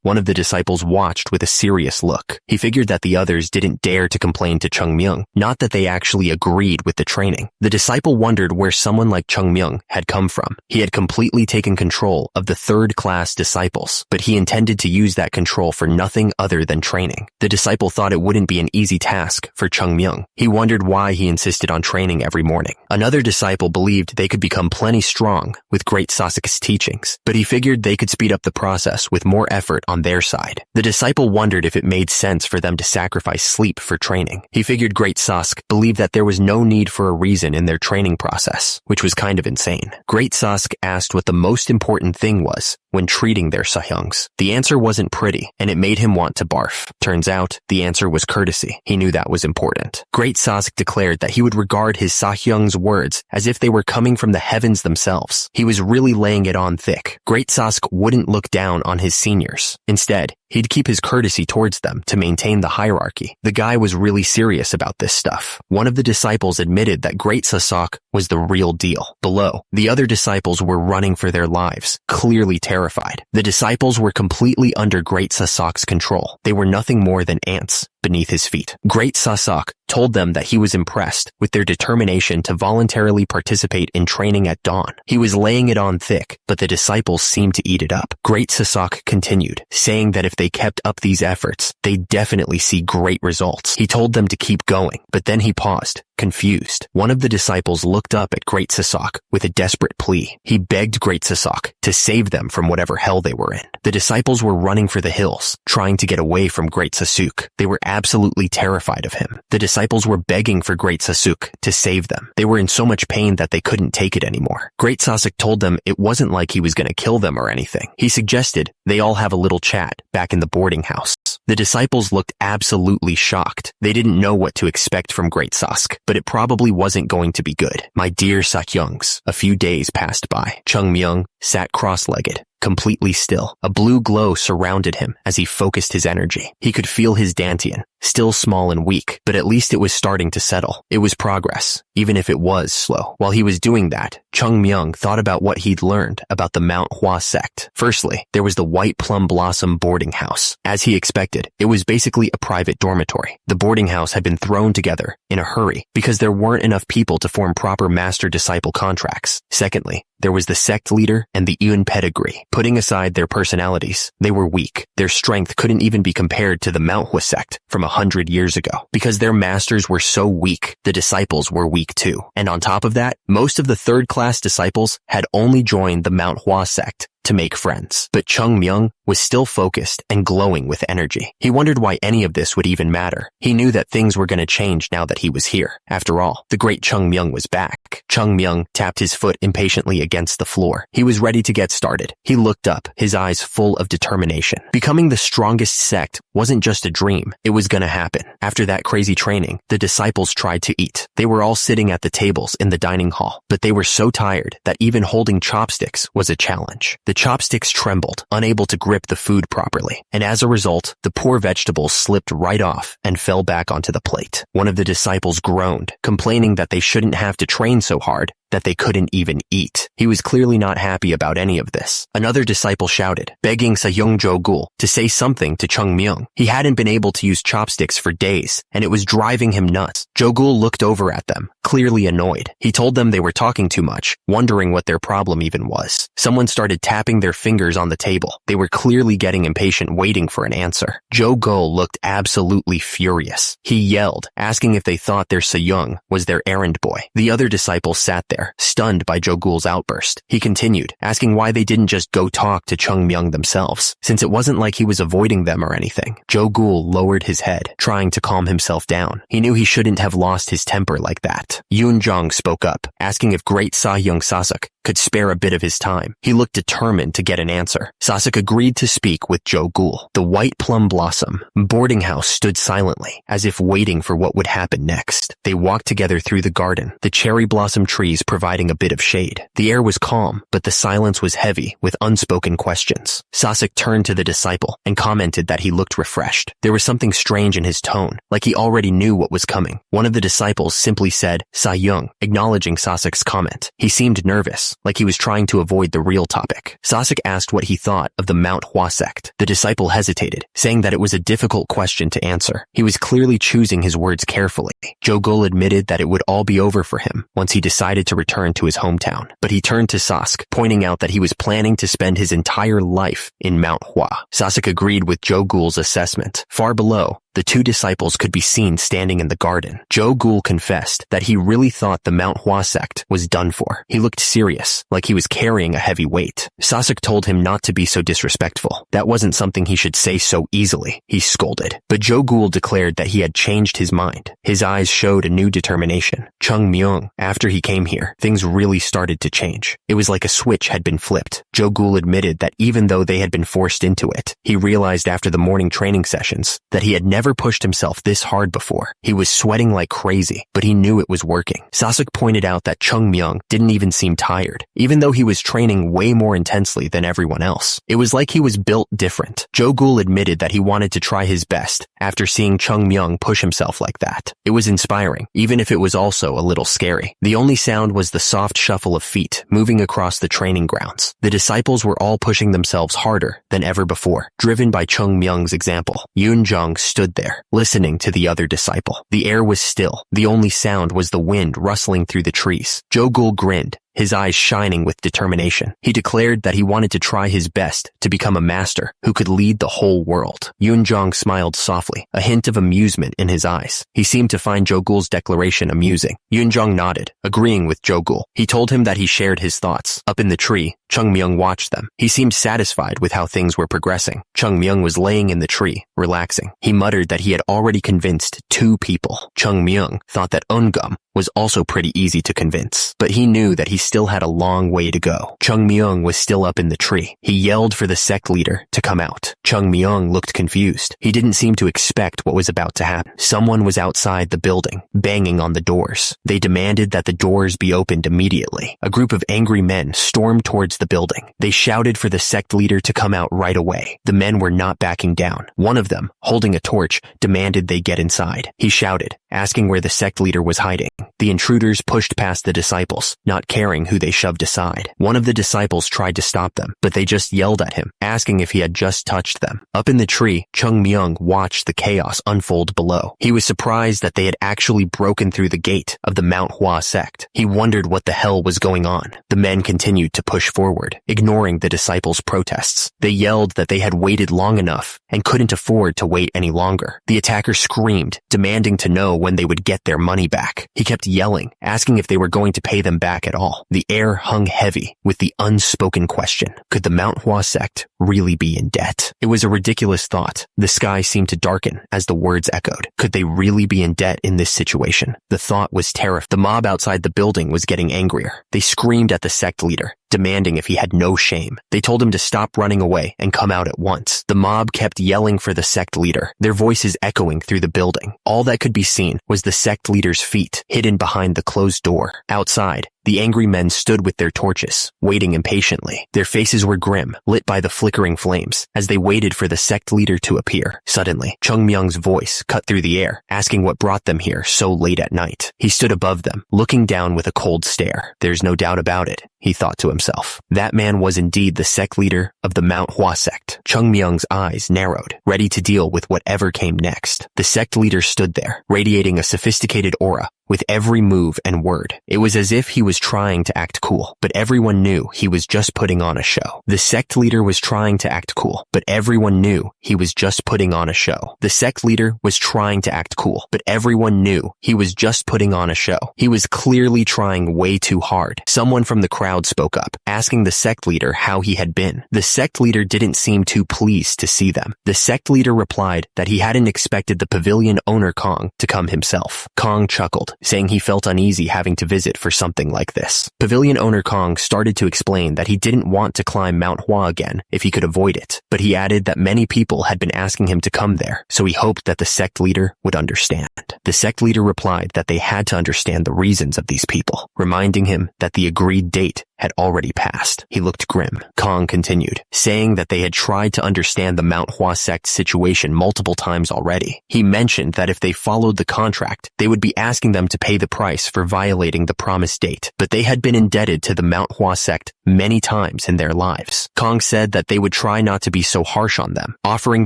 one of the disciples watched with a serious look. He figured that the others didn't dare to complain to Chungmyung, not that they actually agreed with the training. The disciple wondered where someone like Chungmyung had come from. He had completely taken control of the third-class disciples, but he intended to use that control for nothing other than training. The disciple thought it wouldn't be an easy task for Chungmyung. He wondered why he insisted on training every morning. Another disciple believed they could become plenty strong with Great Sasuke's teachings, but he figured they could speed up the process with more effort on their side. The disciple wondered if it made sense for them to sacrifice sleep for training. He figured Great Sasuke believed that there was no need for a reason in their training process, which was kind of insane. Great Sasuke asked what the most important thing was when treating their Sahyungs. The answer wasn't pretty, and it made him want to barf. dwarf? Turns out, the answer was courtesy. He knew that was important. Great Sasuke declared that he would regard his Sahyung's words as if they were coming from the heavens themselves. He was really laying it on thick. Great Sasuke wouldn't look down on his seniors. Instead, he'd keep his courtesy towards them to maintain the hierarchy. The guy was really serious about this stuff. One of the disciples admitted that Great Sasuke was the real deal. Below, the other disciples were running for their lives, clearly terrified. The disciples were completely under Great Sasuke's control. They were nothing more than ants beneath his feet. Great Sasuke told them that he was impressed with their determination to voluntarily participate in training at dawn. He was laying it on thick, but the disciples seemed to eat it up. Great Sasuke continued, saying that if they kept up these efforts, they'd definitely see great results. He told them to keep going, but then he paused, confused. One of the disciples looked up at Great Sasuke with a desperate plea. He begged Great Sasuke to save them from whatever hell they were in. The disciples were running for the hills, trying to get away from Great Sasuke. They were absolutely terrified of him. The disciples were begging for Great Sasuke to save them. They were in so much pain that they couldn't take it anymore. Great Sasuke told them it wasn't like he was going to kill them or anything. He suggested they all have a little chat back in the boarding house. The disciples looked absolutely shocked. They didn't know what to expect from Great Sasuke, but it probably wasn't going to be good. My dear Sakyungs, a few days passed by. Chungmyeong sat cross-legged, completely still. A blue glow surrounded him as he focused his energy. He could feel his dantian, still small and weak, but at least it was starting to settle. It was progress, even if it was slow. While he was doing that, Chungmyeong thought about what he'd learned about the Manhwa sect. Firstly, there was the White Plum Blossom boarding house. As he expected, it was basically a private dormitory. The boarding house had been thrown together in a hurry because there weren't enough people to form proper master-disciple contracts. Secondly, there was the sect leader and the Yun pedigree. Putting aside their personalities, they were weak. Their strength couldn't even be compared to the Manhwa sect from 100 years ago. Because their masters were so weak, the disciples were weak too. And on top of that, most of the third-class disciples had only joined the Manhwa sect to make friends. But Chungmyeong was still focused and glowing with energy. He wondered why any of this would even matter. He knew that things were going to change now that he was here. After all, the great Chungmyeong was back. Chungmyeong tapped his foot impatiently against the floor. He was ready to get started. He looked up, his eyes full of determination. Becoming the strongest sect wasn't just a dream. It was going to happen. After that crazy training, the disciples tried to eat. They were all sitting at the tables in the dining hall, but they were so tired that even holding chopsticks was a challenge. The chopsticks trembled, unable to grip the food properly, and as a result, the poor vegetables slipped right off and fell back onto the plate. One of the disciples groaned, complaining that they shouldn't have to train so hard, that they couldn't even eat. He was clearly not happy about any of this. Another disciple shouted, begging Sahyung Jo-gul to say something to Chungmyeong. He hadn't been able to use chopsticks for days, and it was driving him nuts. Jo-gul looked over at them, clearly annoyed. He told them they were talking too much, wondering what their problem even was. Someone started tapping their fingers on the table. They were clearly getting impatient, waiting for an answer. Jo-gul looked absolutely furious. He yelled, asking if they thought their Sahyung was their errand boy. The other disciples sat there, stunned by Jo-gul's outburst. He continued, asking why they didn't just go talk to Chungmyeong themselves, since it wasn't like he was avoiding them or anything. Jo-gul lowered his head, trying to calm himself down. He knew he shouldn't have lost his temper like that. Yoon-jong spoke up, asking if great Sahyung Sasuke could spare a bit of his time. He looked determined to get an answer. Sasuke agreed to speak with Jo-gul. The White Plum Blossom boarding house stood silently, as if waiting for what would happen next. They walked together through the garden, the cherry blossom trees providing a bit of shade. The air was calm, but the silence was heavy with unspoken questions. Sasuke turned to the disciple and commented that he looked refreshed. There was something strange in his tone, like he already knew what was coming. One of the disciples simply said, Sahyung, acknowledging Sasuke's comment. He seemed nervous, like he was trying to avoid the real topic. Sasuke asked what he thought of the Manhwa sect. The disciple hesitated, saying that it was a difficult question to answer. He was clearly choosing his words carefully. Jo-gul admitted that it would all be over for him once he decided to return to his hometown. But he turned to Sasuke, pointing out that he was planning to spend his entire life in Manhwa. Sasuke agreed with Jo-gul's assessment. Far below, the two disciples could be seen standing in the garden. Jogul confessed that he really thought the Manhwa sect was done for. He looked serious, like he was carrying a heavy weight. Sasuke told him not to be so disrespectful. That wasn't something he should say so easily, he scolded. But Jogul declared that he had changed his mind. His eyes showed a new determination. Chung Myung, after he came here, things really started to change. It was like a switch had been flipped. Jogul admitted that even though they had been forced into it, he realized after the morning training sessions that he had never pushed himself this hard before. He was sweating like crazy, but he knew it was working. Sasuke pointed out that Chung Myung didn't even seem tired, even though he was training way more intensely than everyone else. It was like he was built different. Jogul admitted that he wanted to try his best after seeing Chung Myung push himself like that. It was inspiring, even if it was also a little scary. The only sound was the soft shuffle of feet moving across the training grounds. The disciples were all pushing themselves harder than ever before, driven by Chung Myung's example. Yoon Jung stood there, listening to the other disciple. The air was still. The only sound was the wind rustling through the trees. Jogul grinned, his eyes shining with determination. He declared that he wanted to try his best to become a master who could lead the whole world. Yoon Jong smiled softly, a hint of amusement in his eyes. He seemed to find Jogul's declaration amusing. Yoon Jong nodded, agreeing with Jogul. He told him that he shared his thoughts. Up in the tree, Chung Myung watched them. He seemed satisfied with how things were progressing. Chung Myung was laying in the tree, relaxing. He muttered that he had already convinced 2 people. Chung Myung thought that Eungum was also pretty easy to convince, but he knew that he still had a long way to go. Chung Myung was still up in the tree. He yelled for the sect leader to come out. Chung Myung looked confused. He didn't seem to expect what was about to happen. Someone was outside the building, banging on the doors. They demanded that the doors be opened immediately. A group of angry men stormed towards the building. They shouted for the sect leader to come out right away. The men were not backing down. One of them, holding a torch, demanded they get inside. He shouted, asking where the sect leader was hiding. The intruders pushed past the disciples, not caring who they shoved aside. One of the disciples tried to stop them, but they just yelled at him, asking if he had just touched them. Up in the tree, Chung Myung watched the chaos unfold below. He was surprised that they had actually broken through the gate of the Manhwa sect. He wondered what the hell was going on. The men continued to push forward, ignoring the disciples' protests. They yelled that they had waited long enough and couldn't afford to wait any longer. The attacker screamed, demanding to know when they would get their money back. He kept yelling, asking if they were going to pay them back at all. The air hung heavy with the unspoken question. Could the Manhwa sect really be in debt? It was a ridiculous thought. The sky seemed to darken as the words echoed. Could they really be in debt in this situation? The thought was terrifying. The mob outside the building was getting angrier. They screamed at the sect leader, demanding if he had no shame. They told him to stop running away and come out at once. The mob kept yelling for the sect leader, their voices echoing through the building. All that could be seen was the sect leader's feet, hidden behind the closed door. Outside, the angry men stood with their torches, waiting impatiently. Their faces were grim, lit by the flickering flames, as they waited for the sect leader to appear. Suddenly, Chung Myung's voice cut through the air, asking what brought them here so late at night. He stood above them, looking down with a cold stare. There's no doubt about it, he thought to himself. That man was indeed the sect leader of the Manhwa sect. Chung Myung's eyes narrowed, ready to deal with whatever came next. The sect leader stood there, radiating a sophisticated aura with every move and word. It was as if he was trying to act cool, but everyone knew he was just putting on a show. The sect leader was trying to act cool, but everyone knew he was just putting on a show. The sect leader was trying to act cool, but everyone knew he was just putting on a show. He was clearly trying way too hard. Someone from the crowd spoke up, asking the sect leader how he had been. The sect leader didn't seem too pleased to see them. The sect leader replied that he hadn't expected the pavilion owner Kong to come himself. Kong chuckled, saying he felt uneasy having to visit for something like this. Pavilion owner Kong started to explain that he didn't want to climb Mount Hua again if he could avoid it, but he added that many people had been asking him to come there, so he hoped that the sect leader would understand. The sect leader replied that they had to understand the reasons of these people, reminding him that the agreed date had already passed. He looked grim. Kong continued, saying that they had tried to understand the Manhwa sect situation multiple times already. He mentioned that if they followed the contract, they would be asking them to pay the price for violating the promised date, but they had been indebted to the Manhwa sect many times in their lives. Kong said that they would try not to be so harsh on them, offering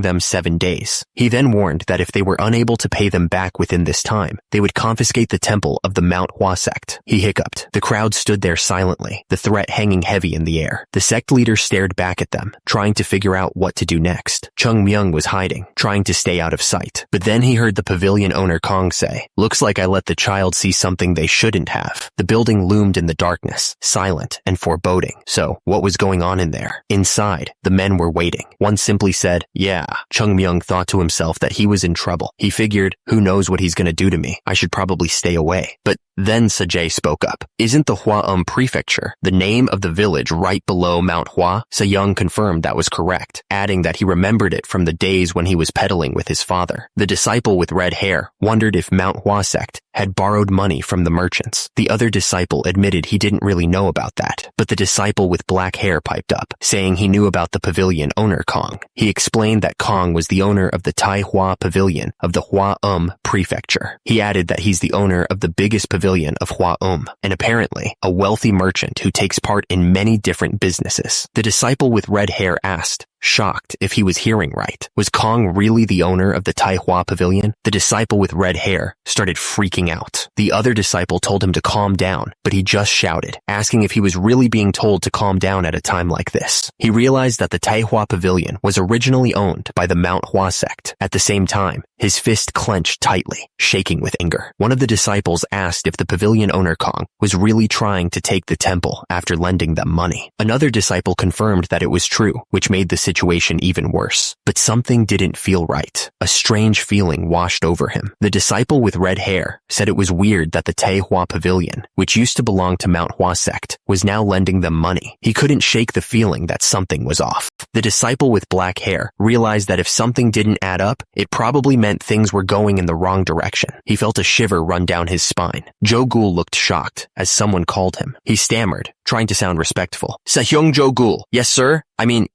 them 7 days. He then warned that if they were unable to pay them back within this time, they would confiscate the temple of the Manhwa sect. He hiccuped. The crowd stood there silently. The threat hanging heavy in the air. The sect leader stared back at them, trying to figure out what to do next. Chung Myung was hiding, trying to stay out of sight. But then he heard the pavilion owner Kong say, "Looks like I let the child see something they shouldn't have." The building loomed in the darkness, silent and foreboding. So, what was going on in there? Inside, the men were waiting. One simply said, "Yeah." Chung Myung thought to himself that he was in trouble. He figured, who knows what he's gonna do to me? I should probably stay away. But then Sajay spoke up. "Isn't the Hua Prefecture the name of the village right below Mount Hua?" Young confirmed that was correct, adding that he remembered it from the days when he was peddling with his father. The disciple with red hair wondered if Manhwa Sect had borrowed money from the merchants. The other disciple admitted he didn't really know about that, but the disciple with black hair piped up, saying he knew about the pavilion owner Kong. He explained that Kong was the owner of the Tai Hua Pavilion of the Hua Prefecture. He added that he's the owner of the biggest pavilion of Hua and apparently a wealthy merchant who takes part in many different businesses. The disciple with red hair asked, shocked if he was hearing right. Was Kong really the owner of the Tai Hua Pavilion? The disciple with red hair started freaking out. The other disciple told him to calm down, but he just shouted, asking if he was really being told to calm down at a time like this. He realized that the Tai Hua Pavilion was originally owned by the Manhwa Sect. At the same time, his fist clenched tightly, shaking with anger. One of the disciples asked if the pavilion owner Kong was really trying to take the temple after lending them money. Another disciple confirmed that it was true, which made the situation even worse. But something didn't feel right. A strange feeling washed over him. The disciple with red hair said it was weird that the Tai Hua Pavilion, which used to belong to Manhwa Sect, was now lending them money. He couldn't shake the feeling that something was off. The disciple with black hair realized that if something didn't add up, it probably meant things were going in the wrong direction. He felt a shiver run down his spine. Jo-gul looked shocked as someone called him. He stammered, trying to sound respectful. "Sahyong Jo-gul. Yes, sir?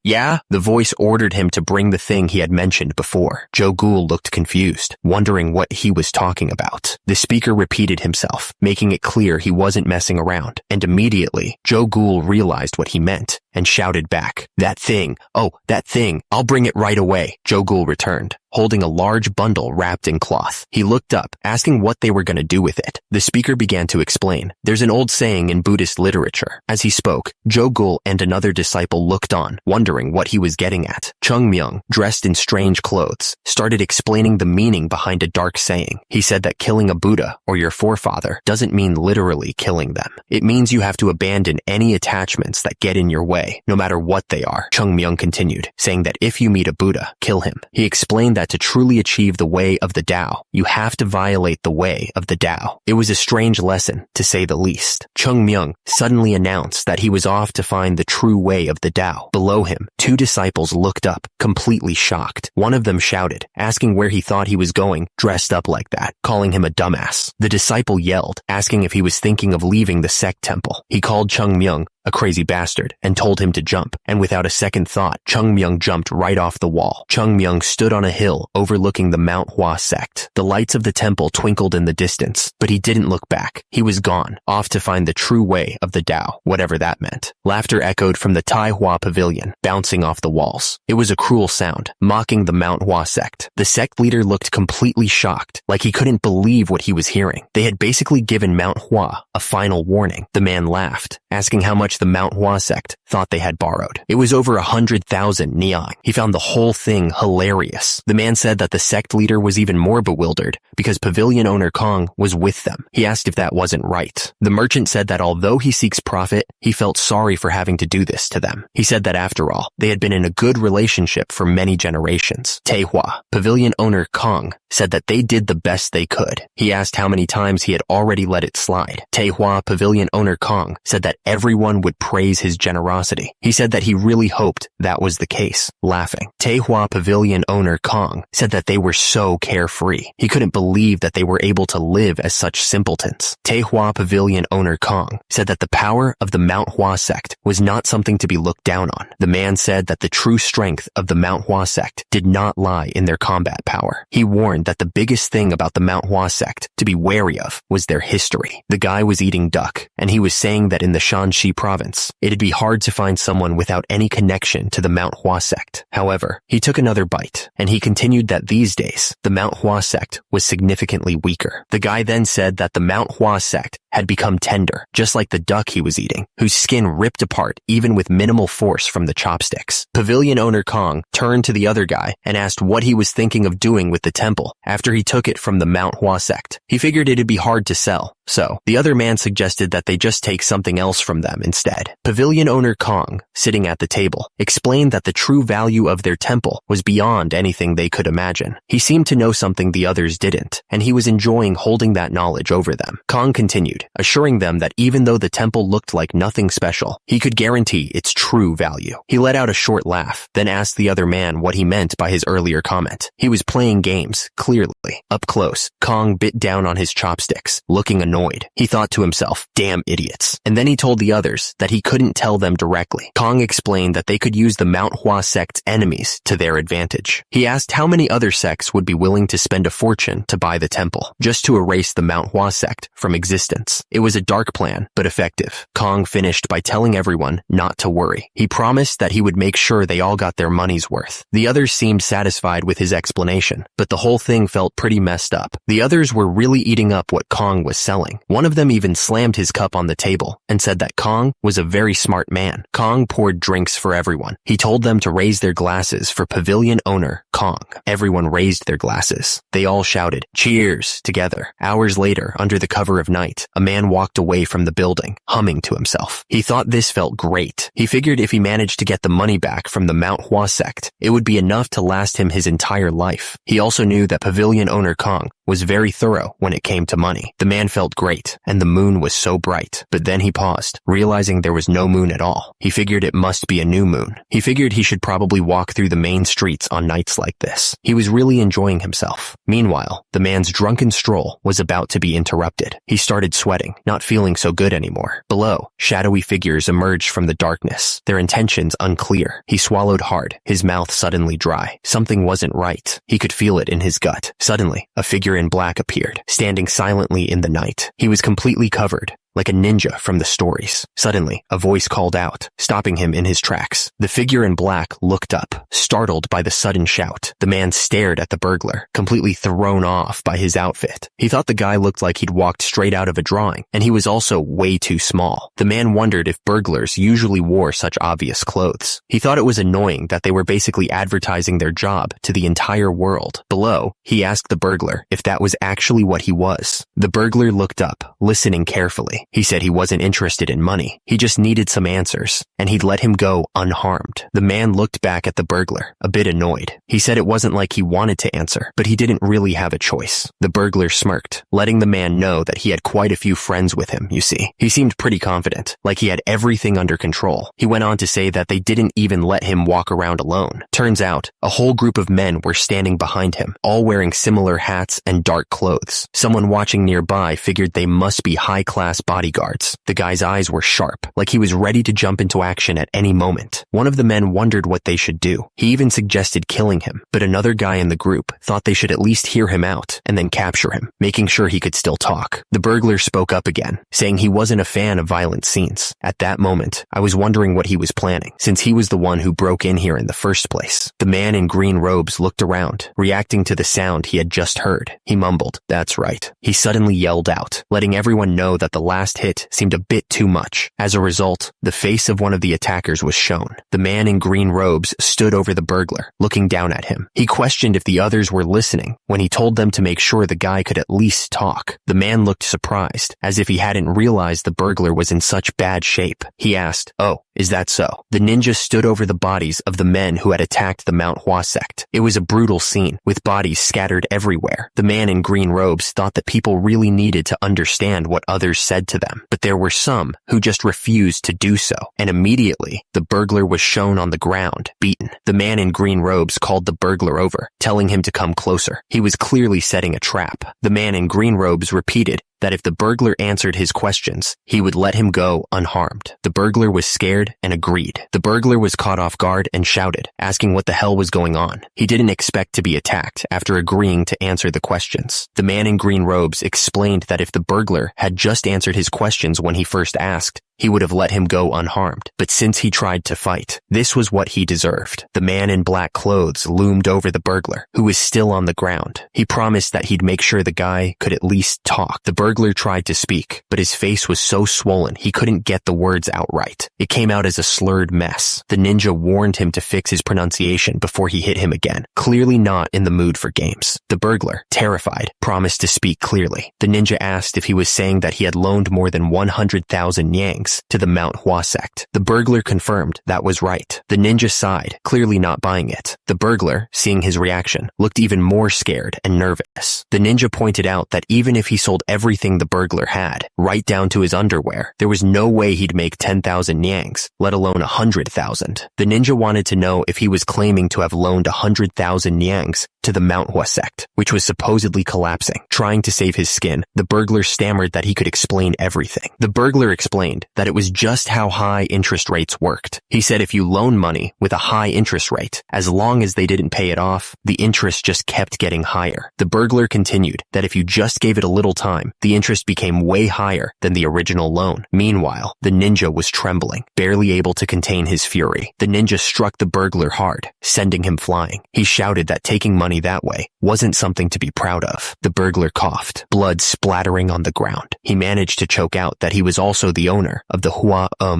Yeah?" The voice ordered him to bring the thing he had mentioned before. Jo-gul looked confused, wondering what he was talking about. The speaker repeated himself, making it clear he wasn't messing around, and immediately, Jo-gul realized what he meant and shouted back, "That thing. Oh, that thing. I'll bring it right away." Jo-gul returned, holding a large bundle wrapped in cloth. He looked up, asking what they were going to do with it. The speaker began to explain. There's an old saying in Buddhist literature. As he spoke, Jo-gul and another disciple looked on, wondering what he was getting at. Chung Myung, dressed in strange clothes, started explaining the meaning behind a dark saying. He said that killing a Buddha or your forefather doesn't mean literally killing them. It means you have to abandon any attachments that get in your way, no matter what they are. Chung Myung continued, saying that if you meet a Buddha, kill him. He explained that to truly achieve the way of the Tao, you have to violate the way of the Tao. It was a strange lesson, to say the least. Chung Myung suddenly announced that he was off to find the true way of the Tao. Below him, two disciples looked up, completely shocked. One of them shouted, asking where he thought he was going, dressed up like that, calling him a dumbass. The disciple yelled, asking if he was thinking of leaving the sect temple. He called Chung Myung a crazy bastard, and told him to jump, and without a second thought, Chung Myung jumped right off the wall. Chung Myung stood on a hill overlooking the Manhwa Sect. The lights of the temple twinkled in the distance, but he didn't look back. He was gone, off to find the true way of the Tao, whatever that meant. Laughter echoed from the Tai Hua Pavilion, bouncing off the walls. It was a cruel sound, mocking the Manhwa Sect. The sect leader looked completely shocked, like he couldn't believe what he was hearing. They had basically given Manhwa a final warning. The man laughed, asking how much the Manhwa Sect thought they had borrowed. It was over 100,000 niang. He found the whole thing hilarious. The man said that the sect leader was even more bewildered because pavilion owner Kong was with them. He asked if that wasn't right. The merchant said that although he seeks profit, he felt sorry for having to do this to them. He said that after all, they had been in a good relationship for many generations. Taehua, pavilion owner Kong, said that they did the best they could. He asked how many times he had already let it slide. Taehua, pavilion owner Kong, said that everyone would praise his generosity. He said that he really hoped that was the case, laughing. Taehua, pavilion owner Kong, said that they were so carefree. He couldn't believe that they were able to live as such simpletons. Taehua, pavilion owner Kong, said that the power of the Manhwa Sect was not something to be looked down on. The man said that the true strength of the Manhwa Sect did not lie in their combat power. He warned that the biggest thing about the Manhwa Sect to be wary of was their history. The guy was eating duck, and he was saying that in the Shanxi province, it'd be hard to find someone without any connection to the Manhwa Sect. However, he took another bite, and he continued that these days, the Manhwa Sect was significantly weaker. The guy then said that the Manhwa Sect had become tender, just like the duck he was eating, whose skin ripped apart even with minimal force from the chopsticks. Pavilion owner Kong turned to the other guy and asked what he was thinking of doing with the temple after he took it from the Manhwa sect. He figured it'd be hard to sell, so the other man suggested that they just take something else from them instead. Pavilion owner Kong, sitting at the table, explained that the true value of their temple was beyond anything they could imagine. He seemed to know something the others didn't, and he was enjoying holding that knowledge over them. Kong continued, assuring them that even though the temple looked like nothing special, he could guarantee its true value. He let out a short laugh, then asked the other man what he meant by his earlier comment. He was playing games, clearly. Up close, Kong bit down on his chopsticks, looking annoyed. He thought to himself, damn idiots. And then he told the others that he couldn't tell them directly. Kong explained that they could use the Manhwa sect's enemies to their advantage. He asked how many other sects would be willing to spend a fortune to buy the temple, just to erase the Manhwa sect from existence. It was a dark plan, but effective. Kong finished by telling everyone not to worry. He promised that he would make sure they all got their money's worth. The others seemed satisfied with his explanation, but the whole thing felt pretty messed up. The others were really eating up what Kong was selling. One of them even slammed his cup on the table and said that Kong was a very smart man. Kong poured drinks for everyone. He told them to raise their glasses for pavilion owner Kong. Everyone raised their glasses. They all shouted, "Cheers!" together. Hours later, under the cover of night, a man walked away from the building, humming to himself. He thought this felt great. He figured if he managed to get the money back from the Manhwa sect, it would be enough to last him his entire life. He also knew that pavilion owner Kong was very thorough when it came to money. The man felt great, and the moon was so bright. But then he paused, realizing there was no moon at all. He figured it must be a new moon. He figured he should probably walk through the main streets on nights like this. He was really enjoying himself. Meanwhile, the man's drunken stroll was about to be interrupted. He started sweating, not feeling so good anymore. Below, shadowy figures emerged from the darkness, their intentions unclear. He swallowed hard, his mouth suddenly dry. Something wasn't right. He could feel it in his gut. Suddenly, a figure in black appeared, standing silently in the night. He was completely covered, like a ninja from the stories. Suddenly, a voice called out, stopping him in his tracks. The figure in black looked up, startled by the sudden shout. The man stared at the burglar, completely thrown off by his outfit. He thought the guy looked like he'd walked straight out of a drawing, and he was also way too small. The man wondered if burglars usually wore such obvious clothes. He thought it was annoying that they were basically advertising their job to the entire world. Below, he asked the burglar if that was actually what he was. The burglar looked up, listening carefully. He said he wasn't interested in money. He just needed some answers, and he'd let him go unharmed. The man looked back at the burglar, a bit annoyed. He said it wasn't like he wanted to answer, but he didn't really have a choice. The burglar smirked, letting the man know that he had quite a few friends with him, you see. He seemed pretty confident, like he had everything under control. He went on to say that they didn't even let him walk around alone. Turns out, a whole group of men were standing behind him, all wearing similar hats and dark clothes. Someone watching nearby figured they must be high-class bodyguards. The guy's eyes were sharp, like he was ready to jump into action at any moment. One of the men wondered what they should do. He even suggested killing him, but another guy in the group thought they should at least hear him out and then capture him, making sure he could still talk. The burglar spoke up again, saying he wasn't a fan of violent scenes. At that moment, I was wondering what he was planning, since he was the one who broke in here in the first place. The man in green robes looked around, reacting to the sound he had just heard. He mumbled, "That's right." He suddenly yelled out, letting everyone know that the last hit seemed a bit too much. As a result, the face of one of the attackers was shown. The man in green robes stood over the burglar, looking down at him. He questioned if the others were listening when he told them to make sure the guy could at least talk. The man looked surprised, as if he hadn't realized the burglar was in such bad shape. He asked, "Oh, is that so?" The ninja stood over the bodies of the men who had attacked the Manhwa sect. It was a brutal scene, with bodies scattered everywhere. The man in green robes thought that people really needed to understand what others said to them, but there were some who just refused to do so, and immediately, the burglar was shown on the ground, beaten. The man in green robes called the burglar over, telling him to come closer. He was clearly setting a trap. The man in green robes repeated that if the burglar answered his questions, he would let him go unharmed. The burglar was scared and agreed. The burglar was caught off guard and shouted, asking what the hell was going on. He didn't expect to be attacked after agreeing to answer the questions. The man in green robes explained that if the burglar had just answered his questions when he first asked, he would have let him go unharmed. But since he tried to fight, this was what he deserved. The man in black clothes loomed over the burglar, who was still on the ground. He promised that he'd make sure the guy could at least talk. The burglar burglar tried to speak, but his face was so swollen he couldn't get the words out right. It came out as a slurred mess. The ninja warned him to fix his pronunciation before he hit him again, clearly not in the mood for games. The burglar, terrified, promised to speak clearly. The ninja asked if he was saying that he had loaned more than 100,000 yangs to the Manhwa sect. The burglar confirmed that was right. The ninja sighed, clearly not buying it. The burglar, seeing his reaction, looked even more scared and nervous. The ninja pointed out that even if he sold everything the burglar had, right down to his underwear, there was no way he'd make 10,000 yangs, let alone 100,000. The ninja wanted to know if he was claiming to have loaned 100,000 yangs to the Manhwa sect, which was supposedly collapsing. Trying to save his skin, the burglar stammered that he could explain everything. The burglar explained that it was just how high interest rates worked. He said if you loan money with a high interest rate, as long as they didn't pay it off, the interest just kept getting higher. The burglar continued that if you just gave it a little time, the interest became way higher than the original loan. Meanwhile, the ninja was trembling, barely able to contain his fury. The ninja struck the burglar hard, sending him flying. He shouted that taking money that way wasn't something to be proud of. The burglar coughed, blood splattering on the ground. He managed to choke out that he was also the owner of the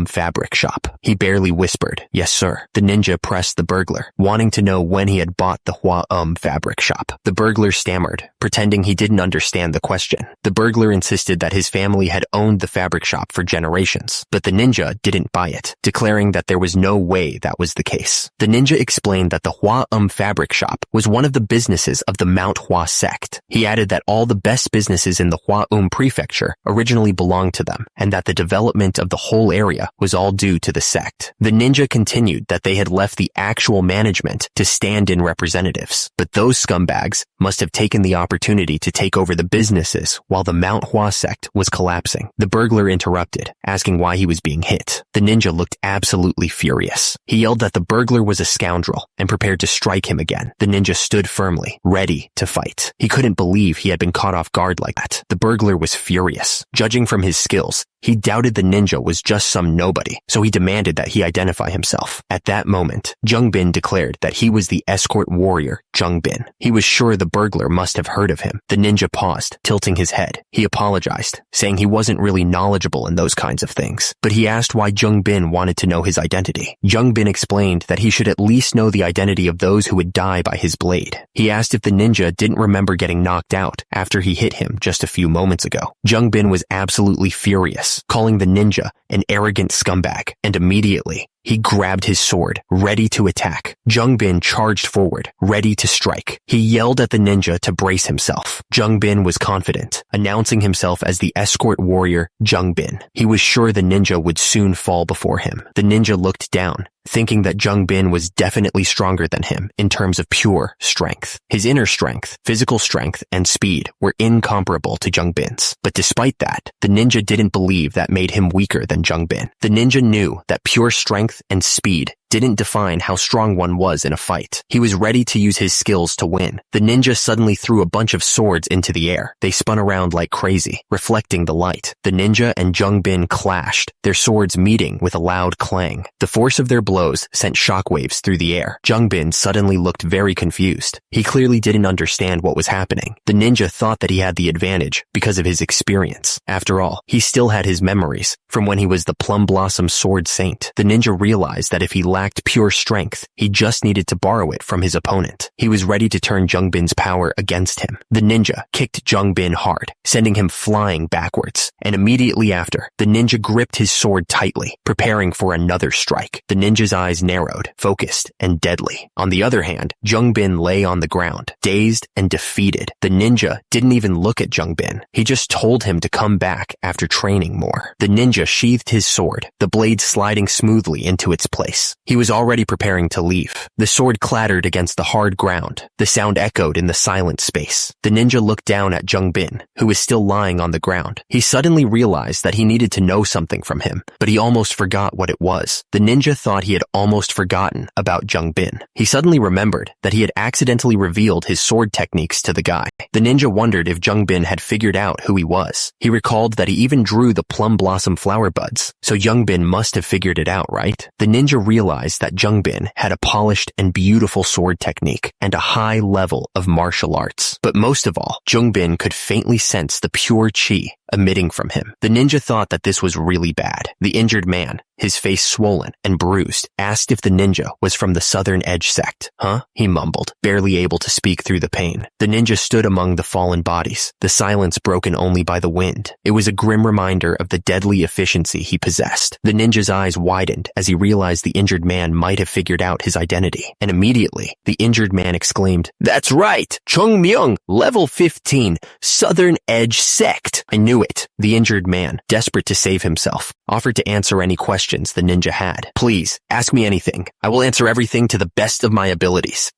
fabric shop. He barely whispered, "Yes, sir." The ninja pressed the burglar, wanting to know when he had bought the fabric shop. The burglar stammered, pretending he didn't understand the question. The burglar insisted that his family had owned the fabric shop for generations, but the ninja didn't buy it, declaring that there was no way that was the case. The ninja explained that the fabric shop was one of the businesses of the Manhwa sect. He added that all the best businesses in the prefecture originally belonged to them, and that the development of the whole area was all due to the sect. The ninja continued that they had left the actual management to stand-in representatives, but those scumbags must have taken the opportunity to take over the businesses while the Manhwa sect was collapsing. The burglar interrupted, asking why he was being hit. The ninja looked absolutely furious. He yelled that the burglar was a scoundrel and prepared to strike him again. The ninja stood firmly, ready to fight. He couldn't believe he had been caught off guard like that. The burglar was furious. Judging from his skills, he doubted the ninja was just some nobody, so he demanded that he identify himself. At that moment, Jungbin declared that he was the escort warrior, Jungbin. He was sure the burglar must have heard of him. The ninja paused, tilting his head. He apologized, saying he wasn't really knowledgeable in those kinds of things, but he asked why Jungbin wanted to know his identity. Jungbin explained that he should at least know the identity of those who would die by his blade. He asked if the ninja didn't remember getting knocked out after he hit him just a few moments ago. Jungbin was absolutely furious, calling the ninja an arrogant scumbag, and immediately, he grabbed his sword, ready to attack. Jungbin charged forward, ready to strike. He yelled at the ninja to brace himself. Jungbin was confident, announcing himself as the escort warrior, Jungbin. He was sure the ninja would soon fall before him. The ninja looked down, thinking that Jungbin was definitely stronger than him in terms of pure strength. His inner strength, physical strength, and speed were incomparable to Jungbin's. But despite that, the ninja didn't believe that made him weaker than Jungbin. The ninja knew that pure strength and speed didn't define how strong one was in a fight. He was ready to use his skills to win. The ninja suddenly threw a bunch of swords into the air. They spun around like crazy, reflecting the light. The ninja and Jungbin clashed, their swords meeting with a loud clang. The force of their blows sent shockwaves through the air. Jungbin suddenly looked very confused. He clearly didn't understand what was happening. The ninja thought that he had the advantage because of his experience. After all, he still had his memories from when he was the Plum Blossom Sword Saint. The ninja realized that if he lacked pure strength, he just needed to borrow it from his opponent. He was ready to turn Jungbin's power against him. The ninja kicked Jungbin hard, sending him flying backwards. And immediately after, the ninja gripped his sword tightly, preparing for another strike. The ninja's eyes narrowed, focused, and deadly. On the other hand, Jungbin lay on the ground, dazed and defeated. The ninja didn't even look at Jungbin. He just told him to come back after training more. The ninja sheathed his sword, the blade sliding smoothly into its place. He was already preparing to leave. The sword clattered against the hard ground. The sound echoed in the silent space. The ninja looked down at Jungbin, who was still lying on the ground. He suddenly realized that he needed to know something from him, but he almost forgot what it was. The ninja thought he had almost forgotten about Jungbin. He suddenly remembered that he had accidentally revealed his sword techniques to the guy. The ninja wondered if Jungbin had figured out who he was. He recalled that he even drew the plum blossom flower buds, so Jungbin must have figured it out, right? The ninja realized realized that Jungbin had a polished and beautiful sword technique and a high level of martial arts. But most of all, Jungbin could faintly sense the pure chi emitting from him. The ninja thought that this was really bad. The injured man, his face swollen and bruised, asked if the ninja was from the Southern Edge sect. Huh? He mumbled, barely able to speak through the pain. The ninja stood among the fallen bodies, the silence broken only by the wind. It was a grim reminder of the deadly efficiency he possessed. The ninja's eyes widened as he realized the injured man might have figured out his identity. And immediately, the injured man exclaimed, "That's right! Chung Myung, level 15, Southern Edge sect! I knew it." The injured man, desperate to save himself, offered to answer any questions the ninja had. "Please, ask me anything. I will answer everything to the best of my abilities."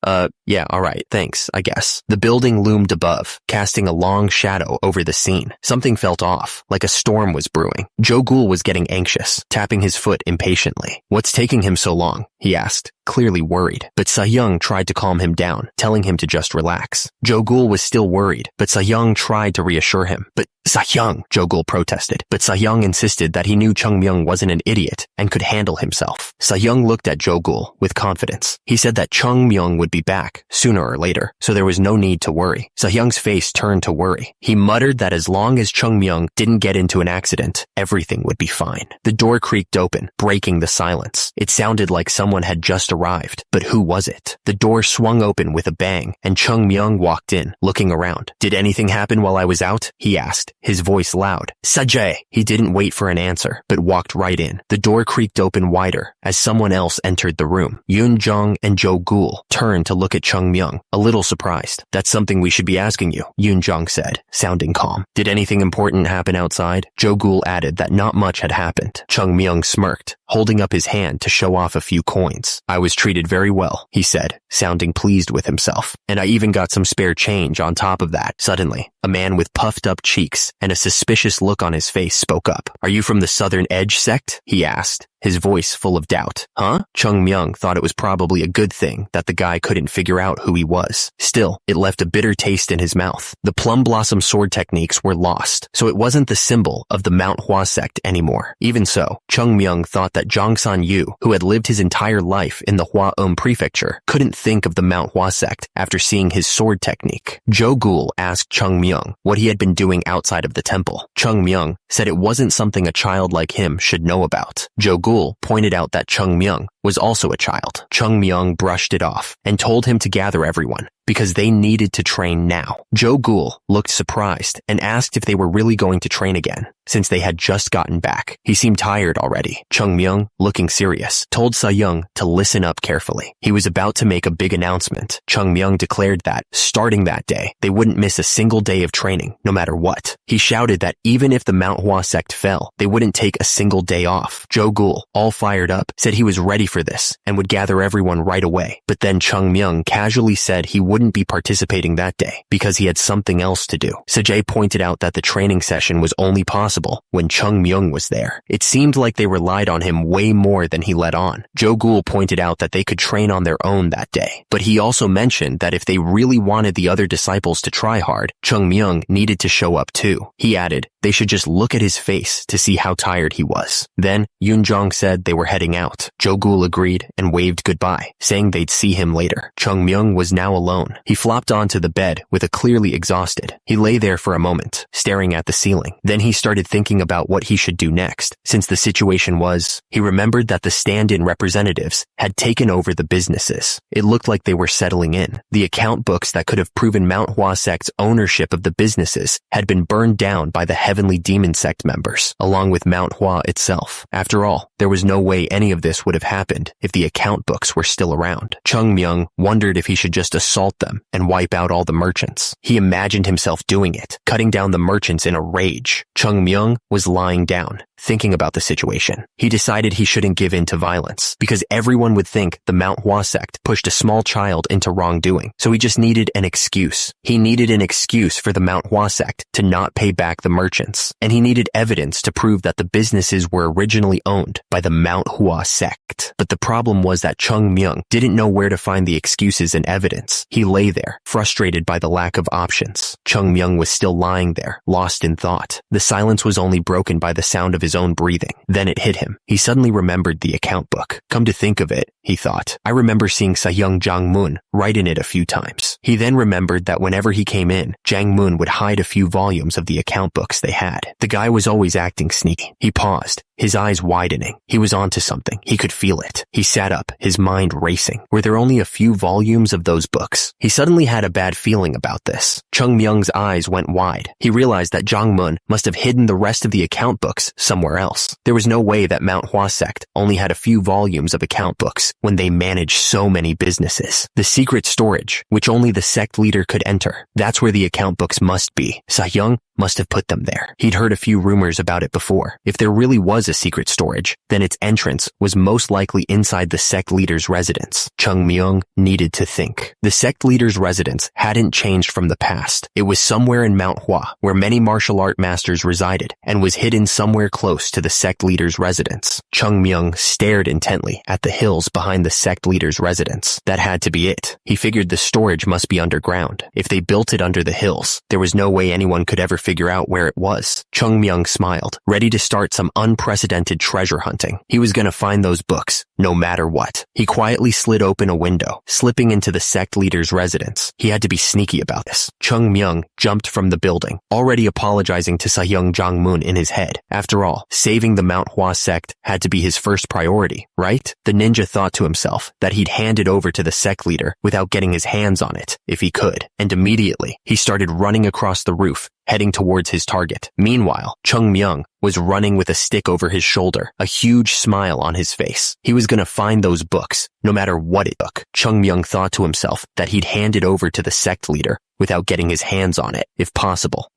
Yeah, alright, thanks, I guess. The building loomed above, casting a long shadow over the scene. Something felt off, like a storm was brewing. Joe Ghoul was getting anxious, tapping his foot impatiently. "What's taking him so long?" he asked, clearly worried. But Sa-young tried to calm him down, telling him to just relax. Joe Ghoul was still worried, but Sa-young tried to reassure him. "But Sa-young," Joe Ghoul protested. But Sa-young insisted that he knew Chung Myung wasn't an idiot and could handle himself. Sa-young looked at Joe Ghoul with confidence. He said that Chung Myung would be back, sooner or later, so there was no need to worry. Sa-young's face turned to worry. He muttered that as long as Chung Myung didn't get into an accident, everything would be fine. The door creaked open, breaking the silence. It sounded like someone had just arrived, but who was it? The door swung open with a bang, and Chung Myung walked in, looking around. "Did anything happen while I was out?" he asked, his voice loud. "Sajay!" He didn't wait for an answer, but walked right in. The door creaked open wider as someone else entered the room. Yoon Jong and Joe Ghoul turned to look at Chung Myung, a little surprised. "That's something we should be asking you," Yoon Jong said, sounding calm. "Did anything important happen outside?" Joe Ghoul added that not much had happened. Chung Myung smirked, holding up his hand to show off a few coins. "I was treated very well," he said, sounding pleased with himself. "And I even got some spare change on top of that." Suddenly, a man with puffed up cheeks and a suspicious look on his face spoke up. "Are you from the Southern Edge sect?" he asked, his voice full of doubt. "Huh?" Chung Myung thought it was probably a good thing that the guy couldn't figure out who he was. Still, it left a bitter taste in his mouth. The plum blossom sword techniques were lost, so it wasn't the symbol of the Manhwa sect anymore. Even so, Chung Myung thought that Jongsan Yu, who had lived his entire life in the Hua-Um prefecture, couldn't think of the Manhwa sect after seeing his sword technique. Joe Ghoul asked Chung Myung what he had been doing outside of the temple. Chung Myung said it wasn't something a child like him should know about. Joe Ghoul pointed out that Chung Myung was also a child. Chung Myung brushed it off and told him to gather everyone, because they needed to train now. Joe Ghoul looked surprised and asked if they were really going to train again, since they had just gotten back. He seemed tired already. Chung Myung, looking serious, told Sa-young to listen up carefully. He was about to make a big announcement. Chung Myung declared that, starting that day, they wouldn't miss a single day of training, no matter what. He shouted that even if the Manhwa sect fell, they wouldn't take a single day off. Joe Ghoul, all fired up, said he was ready for this and would gather everyone right away. But then Chung Myung casually said he wouldn't be participating that day because he had something else to do. Sajay pointed out that the training session was only possible when Chung Myung was there. It seemed like they relied on him way more than he let on. Joe Ghoul pointed out that they could train on their own that day, but he also mentioned that if they really wanted the other disciples to try hard, Chung Myung needed to show up too. He added they should just look at his face to see how tired he was. Then Yoon Jong said they were heading out. Joe Ghoul agreed and waved goodbye, saying they'd see him later. Chung Myung was now alone. He flopped onto the bed with a clearly exhausted. He lay there for a moment, staring at the ceiling. Then he started thinking about what he should do next, since the situation was, he remembered that the stand-in representatives had taken over the businesses. It looked like they were settling in. The account books that could have proven Manhwa sect's ownership of the businesses had been burned down by the Heavenly Demon Sect members, along with Manhwa itself. After all, there was no way any of this would have happened if the account books were still around. Chung Myung wondered if he should just assault them and wipe out all the merchants. He imagined himself doing it, cutting down the merchants in a rage. Chung Myung was lying down, thinking about the situation. He decided he shouldn't give in to violence, because everyone would think the Manhwa sect pushed a small child into wrongdoing, so he just needed an excuse. He needed an excuse for the Manhwa sect to not pay back the merchants options, and he needed evidence to prove that the businesses were originally owned by the Manhwa sect. But the problem was that Chung Myung didn't know where to find the excuses and evidence. He lay there, frustrated by the lack of options. Chung Myung was still lying there, lost in thought. The silence was only broken by the sound of his own breathing. Then it hit him. He suddenly remembered the account book. Come to think of it, he thought, I remember seeing Sahyung Jang-moon write in it a few times. He then remembered that whenever he came in, Jang-moon would hide a few volumes of the account books they had. The guy was always acting sneaky. He paused, his eyes widening. He was onto something. He could feel it. He sat up, his mind racing. Were there only a few volumes of those books? He suddenly had a bad feeling about this. Chung Myung's eyes went wide. He realized that Jang-moon must have hidden the rest of the account books somewhere else. There was no way that Manhwa sect only had a few volumes of account books when they managed so many businesses. The secret storage, which only the sect leader could enter, that's where the account books must be. Sahyung must have put them there. He'd heard a few rumors about it before. If there really was a secret storage, then its entrance was most likely inside the sect leader's residence. Chung Myung needed to think. The sect leader's residence hadn't changed from the past. It was somewhere in Manhwa, where many martial art masters resided, and was hidden somewhere close to the sect leader's residence. Chung Myung stared intently at the hills behind the sect leader's residence. That had to be it. He figured the storage must be underground. If they built it under the hills, there was no way anyone could ever figure out where it was. Chung Myung smiled, ready to start some unprecedented treasure hunting. He was gonna find those books, no matter what. He quietly slid open a window, slipping into the sect leader's residence. He had to be sneaky about this. Chung Myung jumped from the building, already apologizing to Sahyung Jang-moon in his head. After all, saving the Manhwa sect had to be his first priority, right? The ninja thought to himself that he'd hand it over to the sect leader without getting his hands on it, if he could. And immediately, he started running across the roof, heading towards his target. Meanwhile, Chung Myung was running with a stick over his shoulder, a huge smile on his face. He was gonna find those books, no matter what it took. Chung Myung thought to himself that he'd hand it over to the sect leader without getting his hands on it, if possible,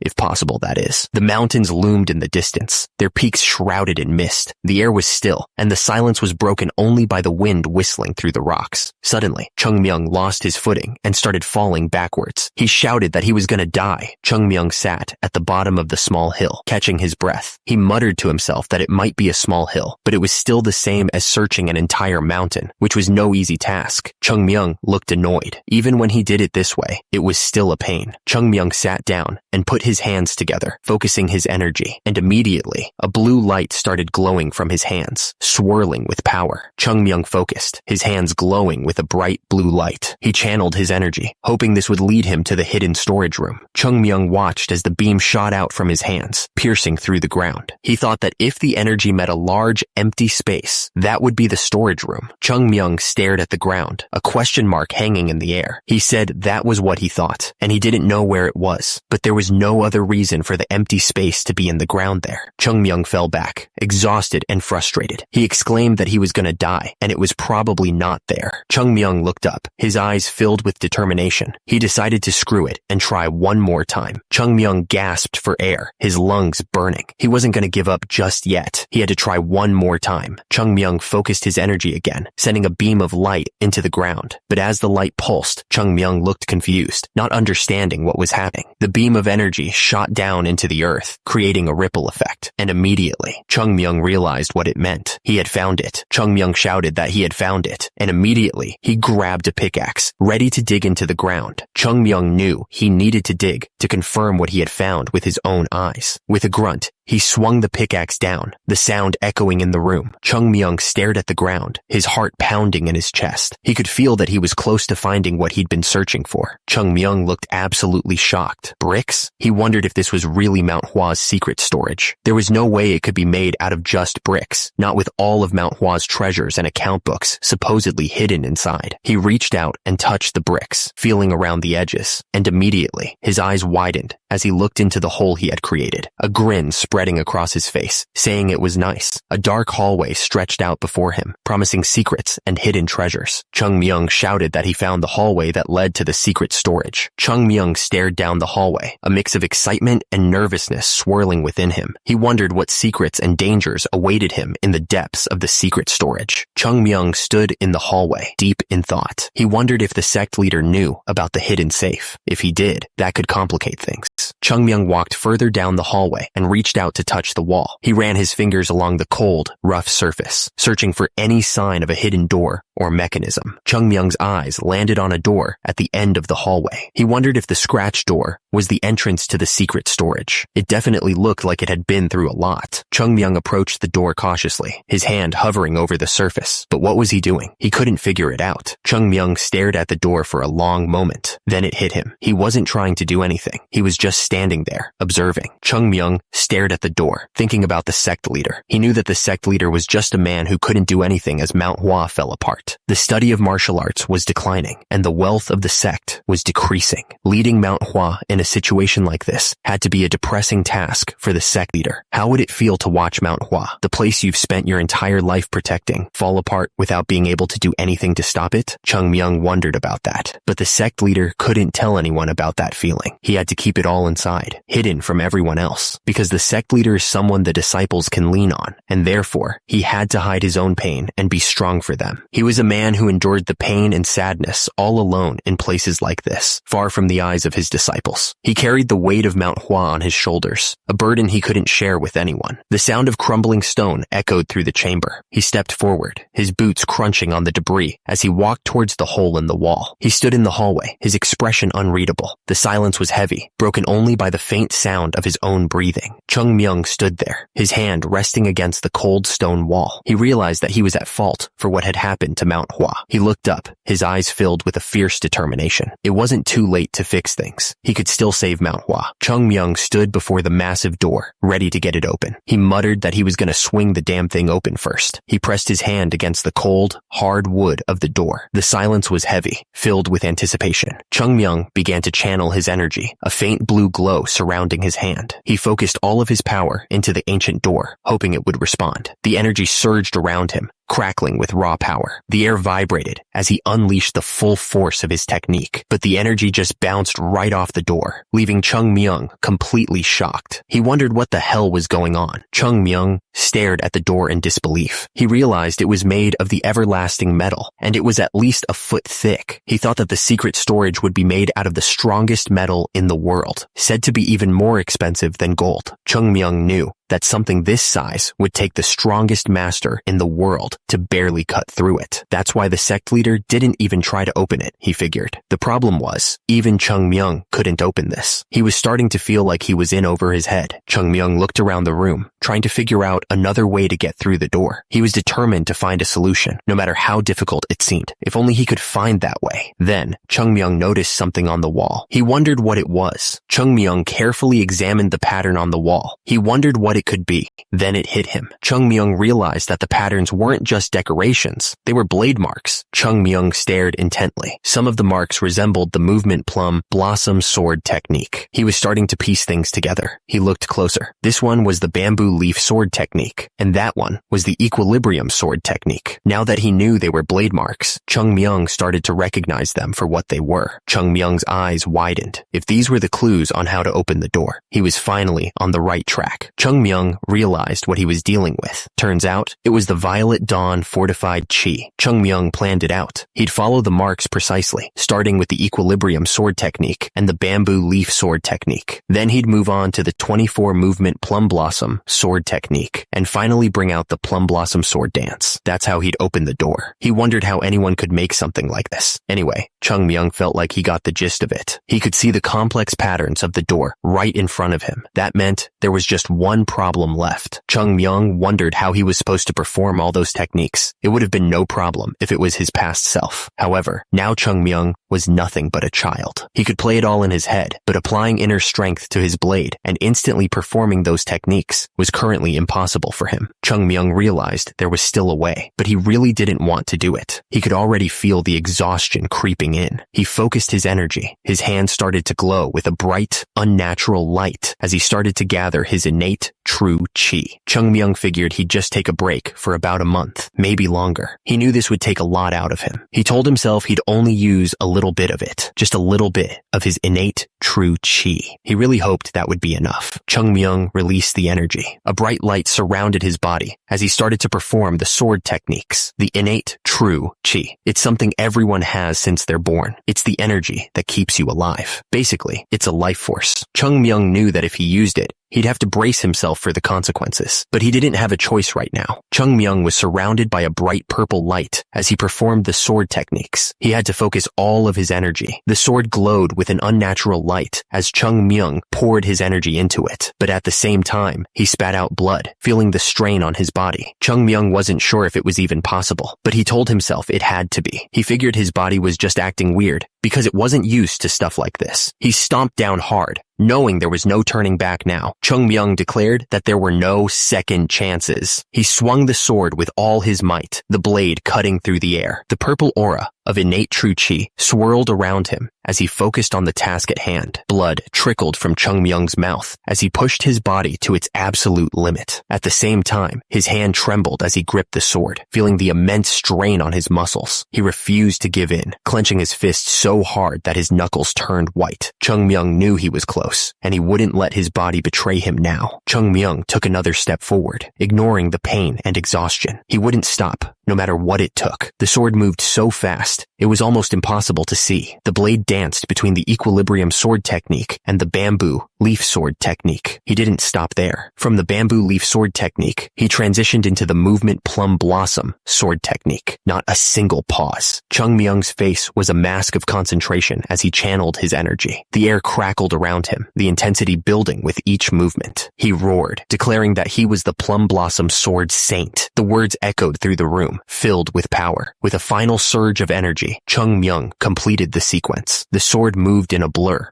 that is. The mountains loomed in the distance, their peaks shrouded in mist. The air was still, and the silence was broken only by the wind whistling through the rocks. Suddenly, Chung Myung lost his footing and started falling backwards. He shouted that he was gonna die. Chung Myung sat at the bottom of the small hill, catching his breath. He muttered to himself that it might be a small hill, but it was still the same as searching an entire mountain, which was no easy task. Chung Myung looked annoyed. Even when he did it this way, it was still a pain. Chung Myung sat down and put his hands together, focusing his energy, and immediately, a blue light started glowing from his hands, swirling with power. Chung Myung focused, his hands glowing with a bright blue light. He channeled his energy, hoping this would lead him to the hidden storage room. Chung Myung watched as the beam shot out from his hands, piercing through the ground. He thought that if the energy met a large, empty space, that would be the storage room. Chung Myung stared at the ground, a question mark hanging in the air. He said that was what he thought, and he didn't know where it was, but there was no other reason for the empty space to be in the ground there. Chung Myung fell back, exhausted and frustrated. He exclaimed that he was gonna die, and it was probably not there. Chung Myung looked up, his eyes filled with determination. He decided to screw it and try one more time. Chung Myung gasped for air, his lungs burning. He wasn't gonna give up just yet. He had to try one more time. Chung Myung focused his energy again, sending a beam of light into the ground. But as the light pulsed, Chung Myung looked confused, not understanding what was happening. The beam of energy shot down into the earth, creating a ripple effect. And immediately, Chung Myung realized what it meant. He had found it. Chung Myung shouted that he had found it. And immediately, he grabbed a pickaxe, ready to dig into the ground. Chung Myung knew he needed to dig to confirm what he had found with his own eyes. With a grunt, he swung the pickaxe down, the sound echoing in the room. Chung Myung stared at the ground, his heart pounding in his chest. He could feel that he was close to finding what he'd been searching for. Chung Myung looked absolutely shocked. Bricks? He wondered if this was really Manhwa's secret storage. There was no way it could be made out of just bricks, not with all of Manhwa's treasures and account books supposedly hidden inside. He reached out and touched the bricks, feeling around the edges, and immediately his eyes widened as he looked into the hole he had created. A grin spread spreading across his face, saying it was nice. A dark hallway stretched out before him, promising secrets and hidden treasures. Chung Myung shouted that he found the hallway that led to the secret storage. Chung Myung stared down the hallway, a mix of excitement and nervousness swirling within him. He wondered what secrets and dangers awaited him in the depths of the secret storage. Chung Myung stood in the hallway, deep in thought. He wondered if the sect leader knew about the hidden safe. If he did, that could complicate things. Chung Myung walked further down the hallway and reached out to touch the wall. He ran his fingers along the cold, rough surface, searching for any sign of a hidden door or mechanism. Chung Myung's eyes landed on a door at the end of the hallway. He wondered if the scratch door was the entrance to the secret storage. It definitely looked like it had been through a lot. Chung Myung approached the door cautiously, his hand hovering over the surface. But what was he doing? He couldn't figure it out. Chung Myung stared at the door for a long moment. Then it hit him. He wasn't trying to do anything. He was just standing there, observing. Chung Myung stared at the door, thinking about the sect leader. He knew that the sect leader was just a man who couldn't do anything as Manhwa fell apart. The study of martial arts was declining, and the wealth of the sect was decreasing. Leading Manhwa in a situation like this had to be a depressing task for the sect leader. How would it feel to watch Manhwa, the place you've spent your entire life protecting, fall apart without being able to do anything to stop it? Chung Myung wondered about that, but the sect leader couldn't tell anyone about that feeling. He had to keep it all inside, hidden from everyone else, because the sect leader is someone the disciples can lean on, and therefore, he had to hide his own pain and be strong for them. He was a man who endured the pain and sadness all alone in places like this, far from the eyes of his disciples. He carried the weight of Manhwa on his shoulders, a burden he couldn't share with anyone. The sound of crumbling stone echoed through the chamber. He stepped forward, his boots crunching on the debris as he walked towards the hole in the wall. He stood in the hallway, his expression unreadable. The silence was heavy, broken only by the faint sound of his own breathing. Chung Myung stood there, his hand resting against the cold stone wall. He realized that he was at fault for what had happened to Manhwa. He looked up, his eyes filled with a fierce determination. It wasn't too late to fix things. He could still save Manhwa. Chung Myung stood before the massive door, ready to get it open. He muttered that he was going to swing the damn thing open first. He pressed his hand against the cold, hard wood of the door. The silence was heavy, filled with anticipation. Chung Myung began to channel his energy, a faint blue glow surrounding his hand. He focused all of his power into the ancient door, hoping it would respond. The energy surged around him, crackling with raw power. The air vibrated as he unleashed the full force of his technique, but the energy just bounced right off the door, leaving Chung Myung completely shocked. He wondered what the hell was going on. Chung Myung stared at the door in disbelief. He realized it was made of the everlasting metal, and it was at least a foot thick. He thought that the secret storage would be made out of the strongest metal in the world, said to be even more expensive than gold. Chung Myung knew that something this size would take the strongest master in the world to barely cut through it. That's why the sect leader didn't even try to open it, he figured. The problem was, even Chung Myung couldn't open this. He was starting to feel like he was in over his head. Chung Myung looked around the room, trying to figure out another way to get through the door. He was determined to find a solution, no matter how difficult it seemed. If only he could find that way. Then, Chung Myung noticed something on the wall. He wondered what it was. Chung Myung carefully examined the pattern on the wall. He wondered what it could be. Then it hit him. Chung Myung realized that the patterns weren't just decorations. They were blade marks. Chung Myung stared intently. Some of the marks resembled the movement plum blossom sword technique. He was starting to piece things together. He looked closer. This one was the bamboo leaf sword technique, and that one was the equilibrium sword technique. Now that he knew they were blade marks, Chung Myung started to recognize them for what they were. Chung Myung's eyes widened. If these were the clues on how to open the door, he was finally on the right track. Chung Myung realized what he was dealing with. Turns out, it was the Violet Dawn fortified chi. Chung Myung planned it out. He'd follow the marks precisely, starting with the equilibrium sword technique and the bamboo leaf sword technique. Then he'd move on to the 24 movement plum blossom sword technique, and finally bring out the plum blossom sword dance. That's how he'd open the door. He wondered how anyone could make something like this. Anyway, Chung Myung felt like he got the gist of it. He could see the complex patterns of the door right in front of him. That meant there was just one problem left. Chung Myung wondered how he was supposed to perform all those techniques. It would have been no problem if it was his past self. However, now Chung Myung was nothing but a child. He could play it all in his head, but applying inner strength to his blade and instantly performing those techniques was currently impossible for him. Chung Myung realized there was still a way, but he really didn't want to do it. He could already feel the exhaustion creeping in. He focused his energy. His hands started to glow with a bright, unnatural light as he started to gather his innate, true chi. Chung Myung figured he'd just take a break for about a month, maybe longer. He knew this would take a lot out of him. He told himself he'd only use a little bit of it, just a little bit of his innate true chi. He really hoped that would be enough. Chung Myung released the energy. A bright light surrounded his body as he started to perform the sword techniques. The innate true chi. It's something everyone has since they're born. It's the energy that keeps you alive. Basically, it's a life force. Chung Myung knew that if he used it, he'd have to brace himself for the consequences, but he didn't have a choice right now. Chung Myung was surrounded by a bright purple light as he performed the sword techniques. He had to focus all of his energy. The sword glowed with an unnatural light as Chung Myung poured his energy into it, but at the same time, he spat out blood, feeling the strain on his body. Chung Myung wasn't sure if it was even possible, but he told himself it had to be. He figured his body was just acting weird because it wasn't used to stuff like this. He stomped down hard, knowing there was no turning back now. Chung Myung declared that there were no second chances. He swung the sword with all his might, the blade cutting through the air. The purple aura of innate true chi swirled around him as he focused on the task at hand. Blood trickled from Chung Myung's mouth as he pushed his body to its absolute limit. At the same time, his hand trembled as he gripped the sword, feeling the immense strain on his muscles. He refused to give in, clenching his fist so hard that his knuckles turned white. Chung Myung knew he was close, and he wouldn't let his body betray him now. Chung Myung took another step forward, ignoring the pain and exhaustion. He wouldn't stop, no matter what it took. The sword moved so fast, it was almost impossible to see. The blade danced between the equilibrium sword technique and the bamboo leaf sword technique. He didn't stop there. From the bamboo leaf sword technique, he transitioned into the movement plum blossom sword technique. Not a single pause. Chung Myung's face was a mask of concentration as he channeled his energy. The air crackled around him, the intensity building with each movement. He roared, declaring that he was the plum blossom sword saint. The words echoed through the room, filled with power. With a final surge of energy, Chung Myung completed the sequence. The sword moved in a blur,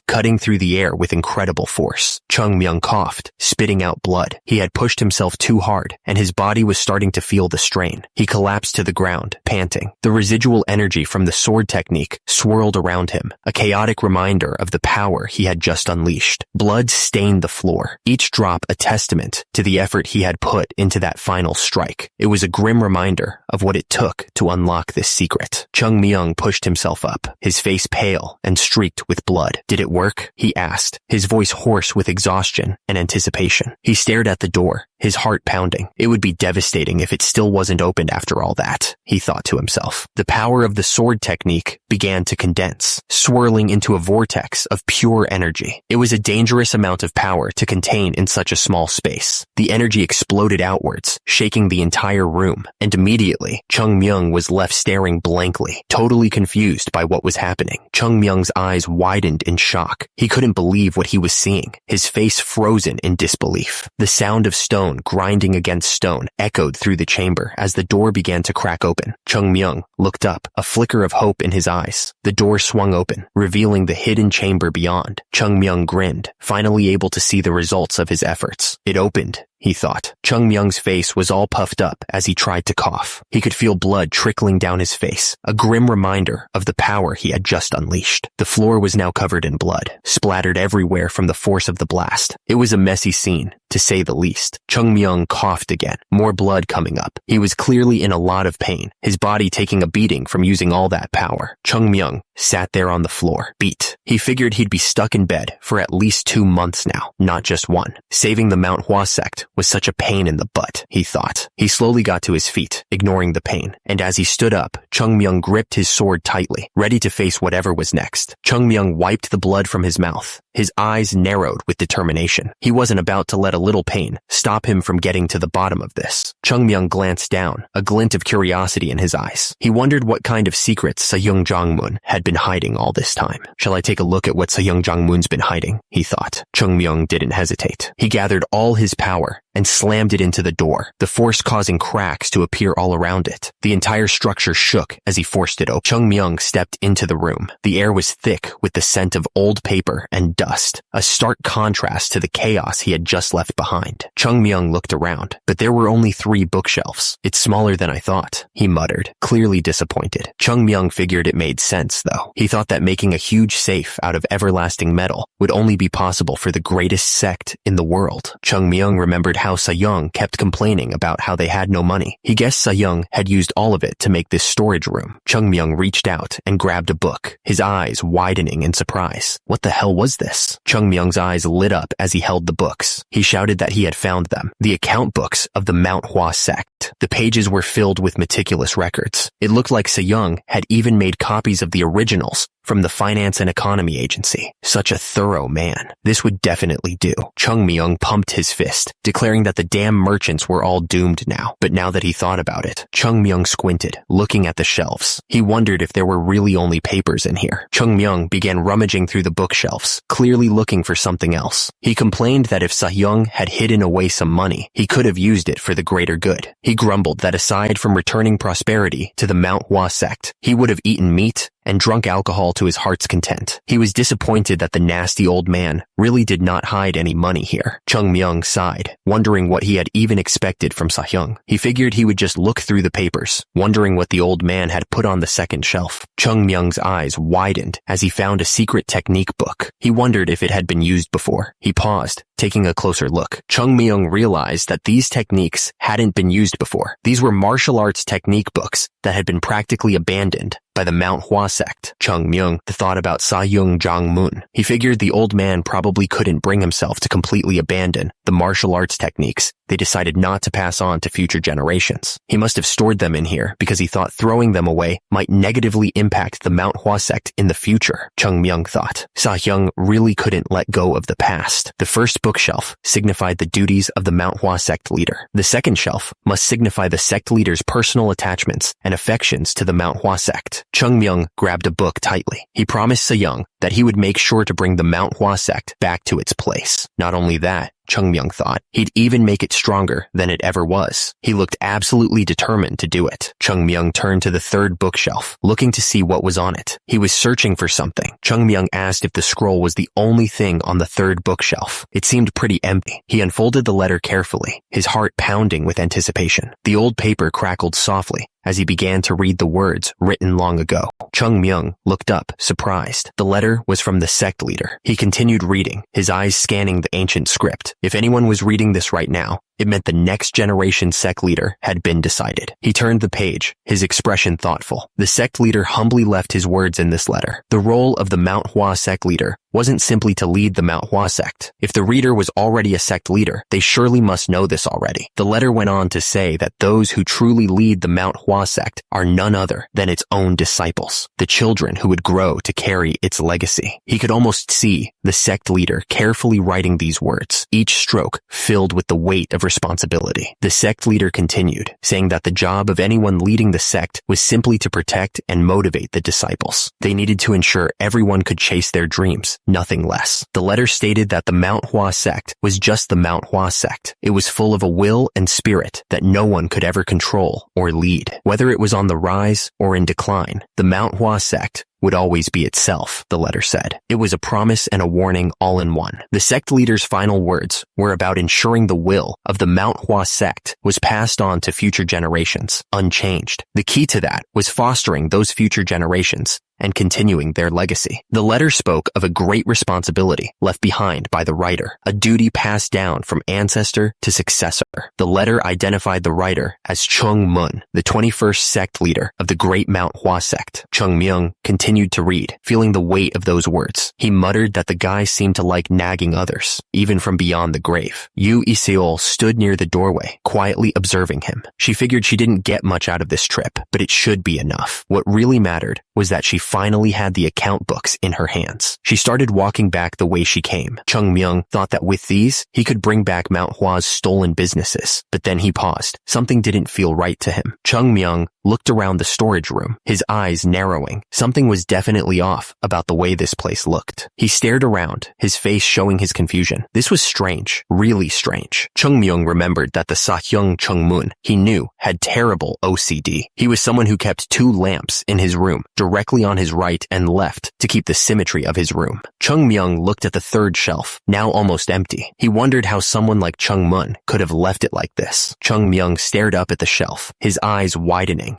cutting through the air with incredible force. Chung Myung coughed, spitting out blood. He had pushed himself too hard, and his body was starting to feel the strain. He collapsed to the ground, panting. The residual energy from the sword technique swirled around him, a chaotic reminder of the power he had just unleashed. Blood stained the floor, each drop a testament to the effort he had put into that final strike. It was a grim reminder of what it took to unlock this secret. Chung Myung pushed himself up, his face pale and streaked with blood. Did it work? He asked, his voice hoarse with exhaustion and anticipation. He stared at the door, his heart pounding. It would be devastating if it still wasn't opened after all that, he thought to himself. The power of the sword technique began to condense, swirling into a vortex of pure energy. It was a dangerous amount of power to contain in such a small space. The energy exploded outwards, shaking the entire room, and immediately, Chung Myung was left staring blankly, totally confused by what was happening. Chung Myung's eyes widened in shock. He couldn't believe what he was seeing, his face frozen in disbelief. The sound of stone grinding against stone echoed through the chamber as the door began to crack open. Chung Myung looked up, a flicker of hope in his eyes. The door swung open, revealing the hidden chamber beyond. Chung Myung grinned, finally able to see the results of his efforts. It opened, he thought. Chung Myung's face was all puffed up as he tried to cough. He could feel blood trickling down his face, a grim reminder of the power he had just unleashed. The floor was now covered in blood, splattered everywhere from the force of the blast. It was a messy scene, to say the least. Chung Myung coughed again, more blood coming up. He was clearly in a lot of pain, his body taking a beating from using all that power. Chung Myung sat there on the floor, beat. He figured he'd be stuck in bed for at least 2 months now, not just one. Saving the Manhwa Sect was such a pain in the butt, he thought. He slowly got to his feet, ignoring the pain, and as he stood up, Chung Myung gripped his sword tightly, ready to face whatever was next. Chung Myung wiped the blood from his mouth. His eyes narrowed with determination. He wasn't about to let a little pain stop him from getting to the bottom of this. Chung Myung glanced down, a glint of curiosity in his eyes. He wondered what kind of secrets Seung Jongmun had been hiding all this time. Shall I take a look at what Seung Jongmun's been hiding? He thought. Chung Myung didn't hesitate. He gathered all his power and slammed it into the door, the force causing cracks to appear all around it. The entire structure shook as he forced it open. Chung Myung stepped into the room. The air was thick with the scent of old paper and dust, a stark contrast to the chaos he had just left behind. Chung Myung looked around, but there were only 3 bookshelves. It's smaller than I thought, he muttered, clearly disappointed. Chung Myung figured it made sense, though. He thought that making a huge safe out of everlasting metal would only be possible for the greatest sect in the world. Chung Myung remembered how Sa-young kept complaining about how they had no money. He guessed Sa-young had used all of it to make this storage room. Chung Myung reached out and grabbed a book, his eyes widening in surprise. What the hell was this? Chung Myung's eyes lit up as he held the books. He shouted that he had found them, the account books of the Manhwa sect. The pages were filled with meticulous records. It looked like Sa-young had even made copies of the originals from the Finance and Economy Agency. Such a thorough man. This would definitely do. Chung Myung pumped his fist, declaring that the damn merchants were all doomed now. But now that he thought about it, Chung Myung squinted, looking at the shelves. He wondered if there were really only papers in here. Chung Myung began rummaging through the bookshelves, clearly looking for something else. He complained that if Sa-young had hidden away some money, he could have used it for the greater good. He grumbled that aside from returning prosperity to the Manhwa sect, he would have eaten meat and drunk alcohol to his heart's content. He was disappointed that the nasty old man really did not hide any money here. Chung Myung sighed, wondering what he had even expected from Sa-young. He figured he would just look through the papers, wondering what the old man had put on the second shelf. Chung Myung's eyes widened as he found a secret technique book. He wondered if it had been used before. He paused, taking a closer look. Chung Myung realized that these techniques hadn't been used before. These were martial arts technique books that had been practically abandoned by the Manhwa sect. Chung Myung thought about Sa-young Jang-moon. He figured the old man probably couldn't bring himself to completely abandon the martial arts techniques they decided not to pass on to future generations. He must have stored them in here because he thought throwing them away might negatively impact the Manhwa sect in the future. Chung Myung thought. Sa-young really couldn't let go of the past. The first bookshelf signified the duties of the Manhwa sect leader. The second shelf must signify the sect leader's personal attachments and affections to the Manhwa sect. Chung Myung grabbed a book tightly. He promised Sa-young that he would make sure to bring the Manhwa sect back to its place. Not only that, Chung Myung thought, he'd even make it stronger than it ever was. He looked absolutely determined to do it. Chung Myung turned to the third bookshelf, looking to see what was on it. He was searching for something. Chung Myung asked if the scroll was the only thing on the third bookshelf. It seemed pretty empty. He unfolded the letter carefully, his heart pounding with anticipation. The old paper crackled softly as he began to read the words written long ago. Chung Myung looked up, surprised. The letter was from the sect leader. He continued reading, his eyes scanning the ancient script. If anyone was reading this right now, it meant the next generation sect leader had been decided. He turned the page, his expression thoughtful. The sect leader humbly left his words in this letter. The role of the Manhwa sect leader wasn't simply to lead the Manhwa sect. If the reader was already a sect leader, they surely must know this already. The letter went on to say that those who truly lead the Manhwa sect are none other than its own disciples, the children who would grow to carry its legacy. He could almost see the sect leader carefully writing these words, each stroke filled with the weight of responsibility. The sect leader continued, saying that the job of anyone leading the sect was simply to protect and motivate the disciples. They needed to ensure everyone could chase their dreams, nothing less. The letter stated that the Manhwa sect was just the Manhwa sect. It was full of a will and spirit that no one could ever control or lead. Whether it was on the rise or in decline, the Manhwa sect would always be itself, the letter said. It was a promise and a warning all in one. The sect leader's final words were about ensuring the will of the Manhwa sect was passed on to future generations, unchanged. The key to that was fostering those future generations and continuing their legacy. The letter spoke of a great responsibility left behind by the writer, a duty passed down from ancestor to successor. The letter identified the writer as Chung Mun, the 21st sect leader of the great Manhwa sect. Chung Myung continued to read, feeling the weight of those words. He muttered that the guy seemed to like nagging others, even from beyond the grave. Yu Iseol stood near the doorway, quietly observing him. She figured she didn't get much out of this trip, but it should be enough. What really mattered was that she finally had the account books in her hands. She started walking back the way she came. Chung Myung thought that with these, he could bring back Manhwa's stolen businesses. But then he paused. Something didn't feel right to him. Chung Myung looked around the storage room, his eyes narrowing. Something was definitely off about the way this place looked. He stared around, his face showing his confusion. This was strange, really strange. Chung Myung remembered that the Sahyung Chung Moon he knew had terrible OCD. He was someone who kept 2 lamps in his room, directly on his right and left, to keep the symmetry of his room. Chung Myung looked at the 3rd shelf, now almost empty. He wondered how someone like Chung Moon could have left it like this. Chung Myung stared up at the shelf, his eyes widening.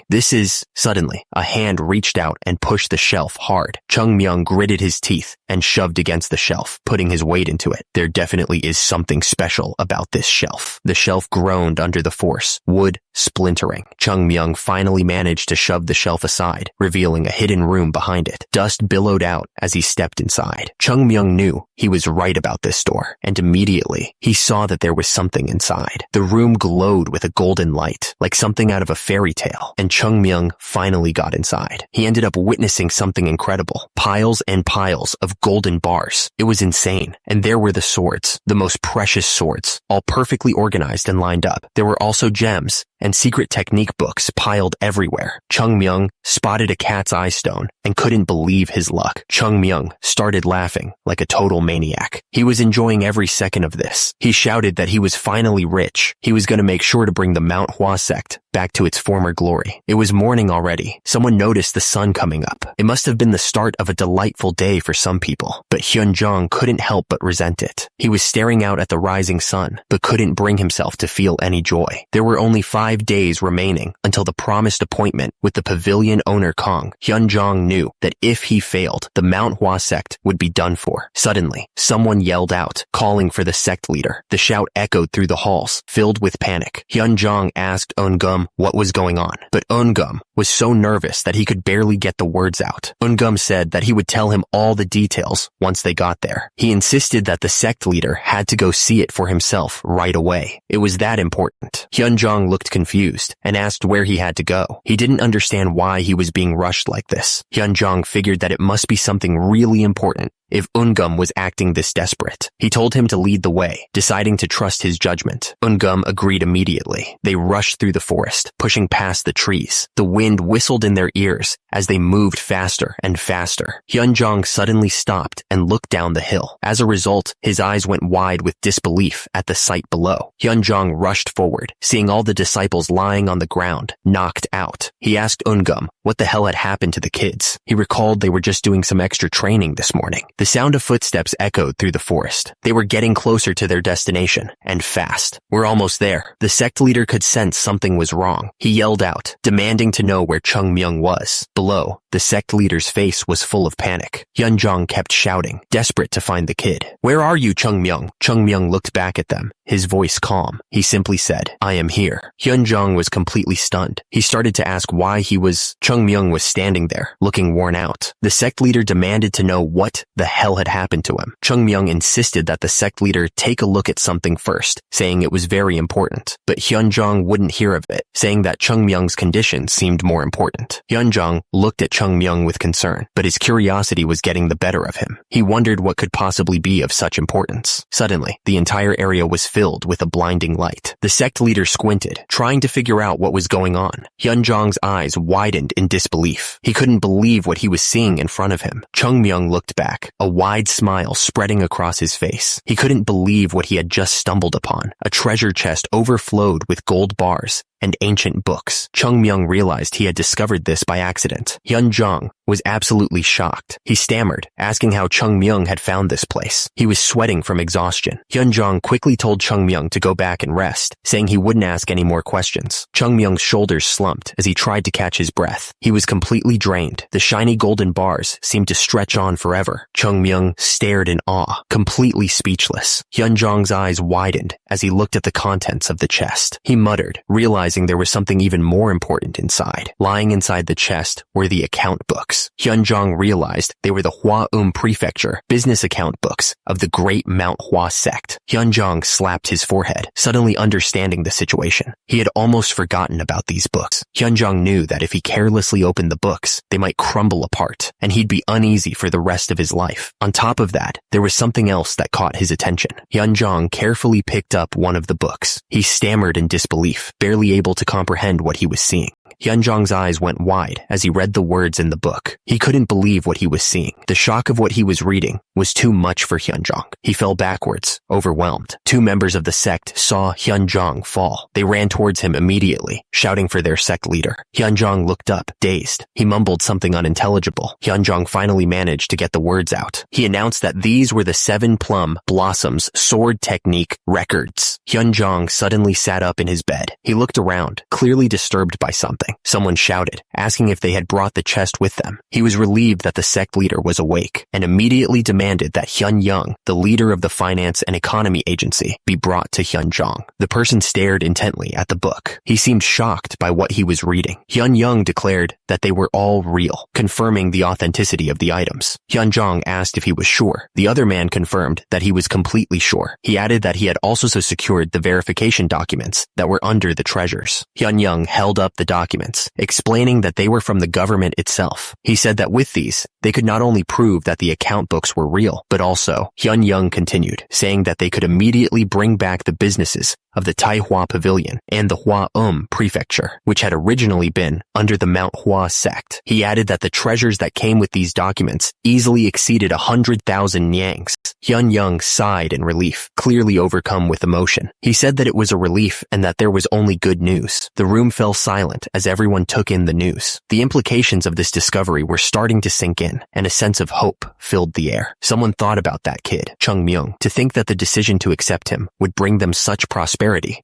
Suddenly, a hand reached out and pushed the shelf hard. Chung Myung gritted his teeth and shoved against the shelf, putting his weight into it. There definitely is something special about this shelf. The shelf groaned under the force, wood splintering. Chung Myung finally managed to shove the shelf aside, revealing a hidden room behind it. Dust billowed out as he stepped inside. Chung Myung knew he was right about this door, and immediately, he saw that there was something inside. The room glowed with a golden light, like something out of a fairy tale, and Chung Myung finally got inside. He ended up witnessing something incredible. Piles and piles of golden bars. It was insane. And there were the swords, the most precious swords, all perfectly organized and lined up. There were also gems and secret technique books piled everywhere. Chung Myung spotted a cat's eye stone and couldn't believe his luck. Chung Myung started laughing like a total maniac. He was enjoying every second of this. He shouted that he was finally rich. He was going to make sure to bring the Manhwa sect back to its former glory. It was morning already. Someone noticed the sun coming up. It must have been the start of a delightful day for some people, but Hyunjong couldn't help but resent it. He was staring out at the rising sun, but couldn't bring himself to feel any joy. There were only 5 days remaining until the promised appointment with the pavilion owner Kong. Hyunjong knew that if he failed, the Manhwa sect would be done for. Suddenly, someone yelled out, calling for the sect leader. The shout echoed through the halls, filled with panic. Hyunjong asked Eungum what was going on, but Eungum was so nervous that he could barely get the words out. Eungum said that he would tell him all the details once they got there. He insisted that the sect leader had to go see it for himself right away. It was that important. Hyunjong looked confused and asked where he had to go. He didn't understand why he was being rushed like this. Hyunjong figured that it must be something really important if Eungum was acting this desperate. He told him to lead the way, deciding to trust his judgment. Eungum agreed immediately. They rushed through the forest, pushing past the trees. The wind whistled in their ears as they moved faster and faster. Hyunjong suddenly stopped and looked down the hill. As a result, his eyes went wide with disbelief at the sight below. Hyunjong rushed forward, seeing all the disciples lying on the ground, knocked out. He asked Eungum what the hell had happened to the kids. He recalled they were just doing some extra training this morning. The sound of footsteps echoed through the forest. They were getting closer to their destination, and fast. We're almost there. The sect leader could sense something was wrong. He yelled out, demanding to know where Chung Myung was. Below, the sect leader's face was full of panic. Hyunjong kept shouting, desperate to find the kid. Where are you, Chung Myung? Chung Myung looked back at them, his voice calm. He simply said, I am here. Hyunjong was completely stunned. He started to ask why Chung Myung was standing there, looking worn out. The sect leader demanded to know what the hell had happened to him. Chung Myung insisted that the sect leader take a look at something first, saying it was very important. But Hyunjong wouldn't hear of it, saying that Chung Myung's condition seemed more important. Hyunjong looked at Chung Myung with concern, but his curiosity was getting the better of him. He wondered what could possibly be of such importance. Suddenly, the entire area was filled with a blinding light. The sect leader squinted, trying to figure out what was going on. Hyunjong's eyes widened in disbelief. He couldn't believe what he was seeing in front of him. Chung Myung looked back, a wide smile spreading across his face. He couldn't believe what he had just stumbled upon. A treasure chest overflowed with gold bars and ancient books. Chung Myung realized he had discovered this by accident. Hyunjong was absolutely shocked. He stammered, asking how Chung Myung had found this place. He was sweating from exhaustion. Hyunjong quickly told Chung Myung to go back and rest, saying he wouldn't ask any more questions. Chung Myung's shoulders slumped as he tried to catch his breath. He was completely drained. The shiny golden bars seemed to stretch on forever. Chung Myung stared in awe, completely speechless. Hyunjong's eyes widened as he looked at the contents of the chest. He muttered, realizing realizing there was something even more important inside. Lying inside the chest were the account books. Hyunjong realized they were the Hua Prefecture business account books of the great Manhwa sect. Hyunjong slapped his forehead, suddenly understanding the situation. He had almost forgotten about these books. Hyunjong knew that if he carelessly opened the books, they might crumble apart, and he'd be uneasy for the rest of his life. On top of that, there was something else that caught his attention. Hyunjong carefully picked up one of the books. He stammered in disbelief, barely able to comprehend what he was seeing. Hyunjong's eyes went wide as he read the words in the book. He couldn't believe what he was seeing. The shock of what he was reading was too much for Hyunjong. He fell backwards, overwhelmed. 2 members of the sect saw Hyunjong fall. They ran towards him immediately, shouting for their sect leader. Hyunjong looked up, dazed. He mumbled something unintelligible. Hyunjong finally managed to get the words out. He announced that these were the 7 Plum Blossoms Sword Technique records. Hyunjong suddenly sat up in his bed. He looked around, clearly disturbed by something. Someone shouted, asking if they had brought the chest with them. He was relieved that the sect leader was awake, and immediately demanded that Hyunyoung, the leader of the Finance and Economy Agency, be brought to Hyunjong. The person stared intently at the book. He seemed shocked by what he was reading. Hyunyoung declared that they were all real, confirming the authenticity of the items. Hyunjong asked if he was sure. The other man confirmed that he was completely sure. He added that he had also secured the verification documents that were under the treasures. Hyunyoung held up the documents, explaining that they were from the government itself. He said that with these, they could not only prove that the account books were real, but also, Hyunyoung continued, saying that they could immediately bring back the businesses of the Taihua Pavilion and the Hua Prefecture, which had originally been under the Manhwa sect. He added that the treasures that came with these documents easily exceeded 100,000 nyangs. Hyunyoung sighed in relief, clearly overcome with emotion. He said that it was a relief and that there was only good news. The room fell silent as everyone took in the news. The implications of this discovery were starting to sink in, and a sense of hope filled the air. Someone thought about that kid, Chung Myung, to think that the decision to accept him would bring them such prosperity.